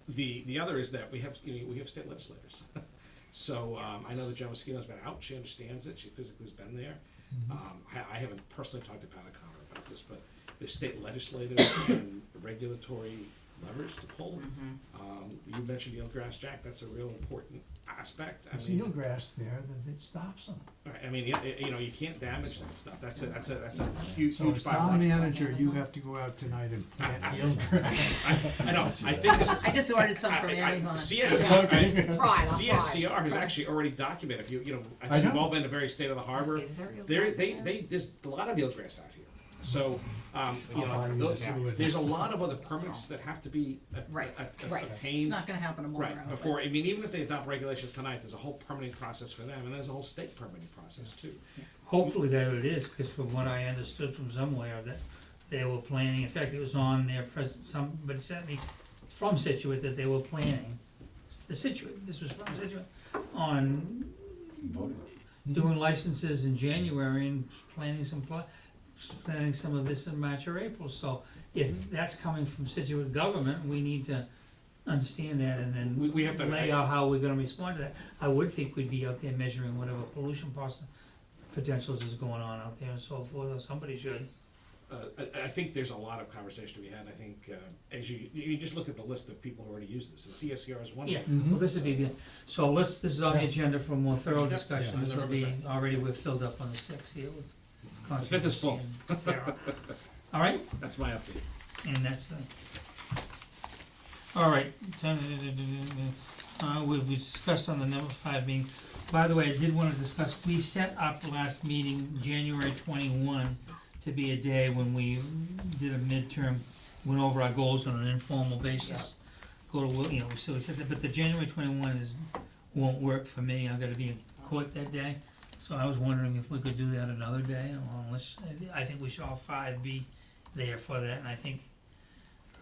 The other is that we have state legislators. So I know that Joe Mosquito's been out. She understands it. She physically has been there. I haven't personally talked to Panacotta about this, but the state legislators and regulatory levers to pull. You mentioned eelgrass, Jack. That's a real important aspect. There's eelgrass there that stops them. Right. I mean, you can't damage that stuff. That's a huge, So huge as town byproduct. manager, you have to go out tonight and plant eelgrass. I know. I think this, I just ordered some from Amazon. CSCR has actually already documented. I think we've all been to various state of the harbor. There's a lot of eelgrass out here. So, there's a lot of other permits that have to be obtained. It's not gonna happen tomorrow. Right, before, I mean, even if they adopt regulations tonight, there's a whole permitting process for them, and there's a whole state permitting process too. Hopefully that it is, because from what I understood from somewhere, that they were planning, in fact, it was on their somebody sent me from Situate that they were planning, this was from Situate, on doing licenses in January and planning some of this in March or April. So if that's coming from Situate government, we need to understand that and then we have to lay out how we're gonna respond to that. I would think we'd be out there measuring whatever pollution potentials is going on out there and so forth, or somebody should. I think there's a lot of conversation to be had. I think as you just look at the list of people who already use this, and CSCR is one. Yeah, well, this would be good. So this is on the agenda for more thorough discussion. This will be, already we're filled up on the 6th here with. The 5th is full. All right? That's my update. And that's, all right. We discussed on the number 5 meeting. By the way, I did wanna discuss, we set up last meeting, January 21, to be a day when we did a midterm, went over our goals on an informal basis. So we said that, but the January 21 won't work for me. I'm gonna be in court that day. So I was wondering if we could do that another day, or unless, I think we should all 5 be there for that, and I think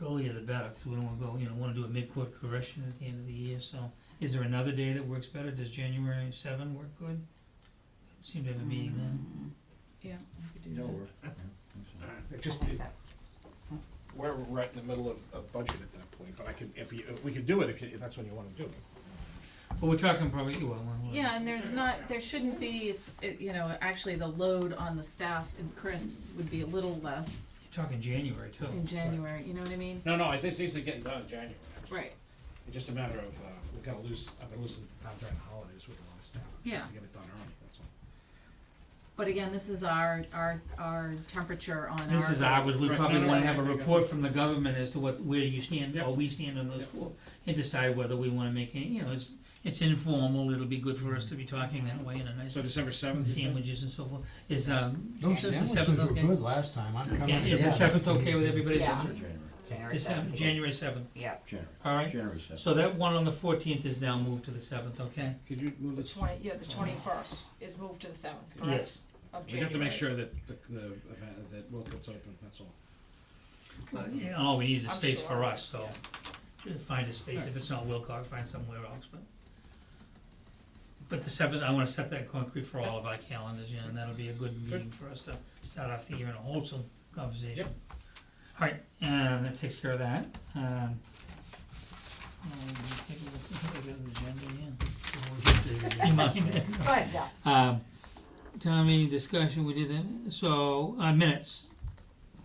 earlier the better, because we don't wanna go, wanna do a mid-court correction at the end of the year, so. Is there another day that works better? Does January 7 work good? Seem to have a meeting then. Yeah, I could do that. We're right in the middle of a budget at that point, but we could do it if that's when you wanna do it. Well, we're talking probably, Yeah, and there shouldn't be, actually the load on the staff and Chris would be a little less you're talking January too. in January, you know what I mean? No, I think these are getting done in January. Right. It's just a matter of, I've been losing time during the holidays with a lot of staff. Yeah. To get it done early, that's all. But again, this is our temperature on our. This is ours, we Right. probably No, wanna I have a got report you. from the government as to where you stand, Yep. or we stand on those Yep. 4, and decide whether we wanna make any, it's informal, it'll be good for us to be talking that way in a nice. So December 7th? Sandwiches and so forth, is, Those the sandwiches 7th were okay? good last time, I'm coming. Yeah, is the 7th okay with everybody? Yeah. January 7th. Yeah. Alright, January 7th. so that one on the 14th is now moved to the 7th, okay? Could you move The this? 21st is moved to the 7th, correct? Yes. Of We have to make January. sure that the event, that Wilcott's open, that's all. All we need is a I'm space sure, for us, so, yeah. find a space, if it's not Wilcox, find somewhere else, but the 7th, I wanna set that concrete for all of our calendars, and that'll be a good meeting for us to start off the year in a wholesome conversation. Alright, and that takes care of that, take a look at the agenda, yeah. Remind it. Go ahead, yeah. Town meeting discussion, we did that, so, minutes,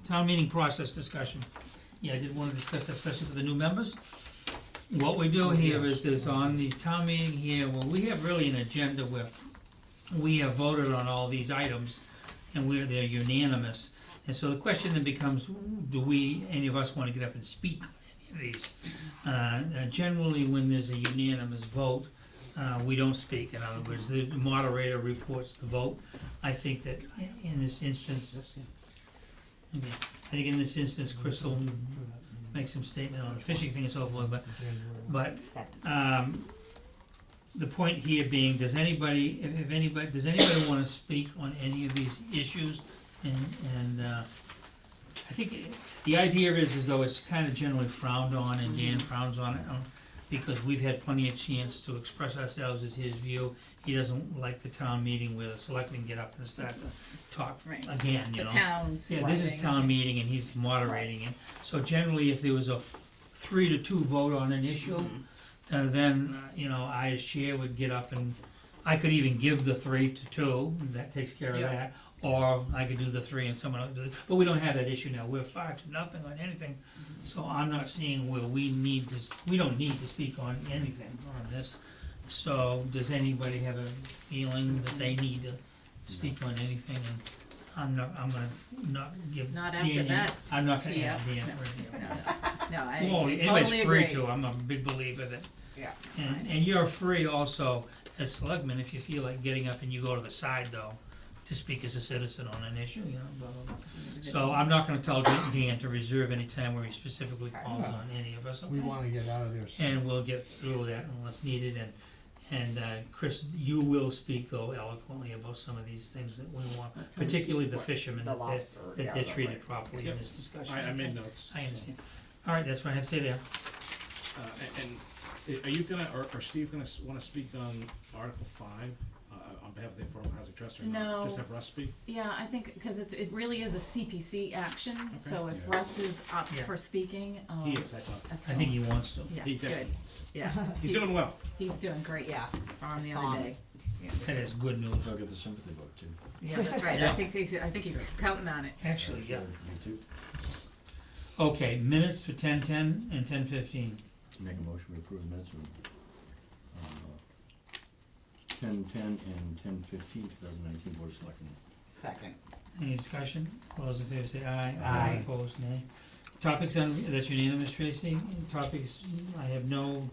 town meeting process discussion. Yeah, I did wanna discuss that, especially for the new members. What we do here is on the town meeting here, well, we have really an agenda where we have voted on all these items, and they're unanimous. And so the question then becomes, do any of us wanna get up and speak on any of these? Generally, when there's a unanimous vote, we don't speak. In other words, the moderator reports the vote. I think that in this instance, Crystal make some statement on the fishing thing and so forth, but, the point here being, does anybody, if anybody, does anybody wanna speak on any of these issues? And I think the idea is as though it's kinda generally frowned on, and Dan frowns on it, because we've had plenty of chance to express ourselves as his view. He doesn't like the town meeting where the selectmen get up and start to talk Right. again, It's you the know? town's Yeah, this is running. town meeting and he's moderating it. So generally, if there was a 3-2 vote on an issue, then, you know, I as chair would get up and, I could even give the 3-2, and that takes care of Yeah. that. Or I could do the 3 and someone else do it, but we don't have that issue now, we're 5-0 on anything. So I'm not seeing where we don't need to speak on anything on this. So does anybody have a feeling that they need to speak on anything? And I'm gonna not give Not Dan after any- that, I'm not gonna Tia. ask Dan No. for anything. No, I Well, totally anybody's free agree. to, I'm a big believer that, Yeah. and you're free also as selectman, if you feel like getting up and you go to the side though, to speak as a citizen on an issue, you know, blah, blah, blah. So I'm not gonna tell Dan to reserve any time where he specifically calls on any of us, okay? We wanna get out of there soon. And we'll get through that unless needed, and Chris, you will speak though eloquently about some of these things that we want, That's particularly the fishermen, The that lobster, they're yeah, the treated right. properly in Yep. this discussion. I made okay? notes. I understand. Alright, that's what I had to say there. And are you gonna, or Steve gonna wanna speak on Article 5, on behalf of the Affordable Housing Trust, or not? No. Just have Russ speak? Yeah, I think, cause it really is a CPC action, so if Yeah. Russ is up Yeah. for speaking, He is, I thought. I think he wants to. Yeah, He good, definitely. yeah. He's doing well. He's doing great, yeah, saw him the Saw other him. day. That is good news. I'll get the sympathy vote too. Yeah, that's right, I think he's counting on it. Actually, yeah. Me too. Okay, minutes for 10:10 and 10:15. Make a motion to approve the minutes of 10:10 and 10:15, 2019 Board of Selectmen. Second. Any discussion? All those in favor say aye. Aye. Opposed, nay. Topics that's unanimous, Tracy. Topics, I have no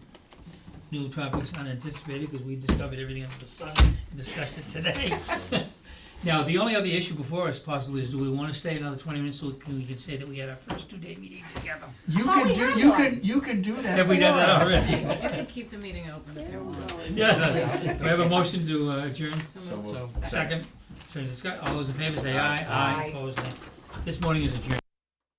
new topics unanticipated, because we discovered everything under the sun and discussed it today. Now, the only other issue before us possibly is, do we wanna stay another 20 minutes so we can say that we had our first 2-day meeting together? You can do that. Have we done that for us. already? You can keep the meeting open if you want. Yeah. Do I have a motion to adjourn? So moved. Second. All those in favor say aye. Aye. Opposed, nay. This morning is adjourned.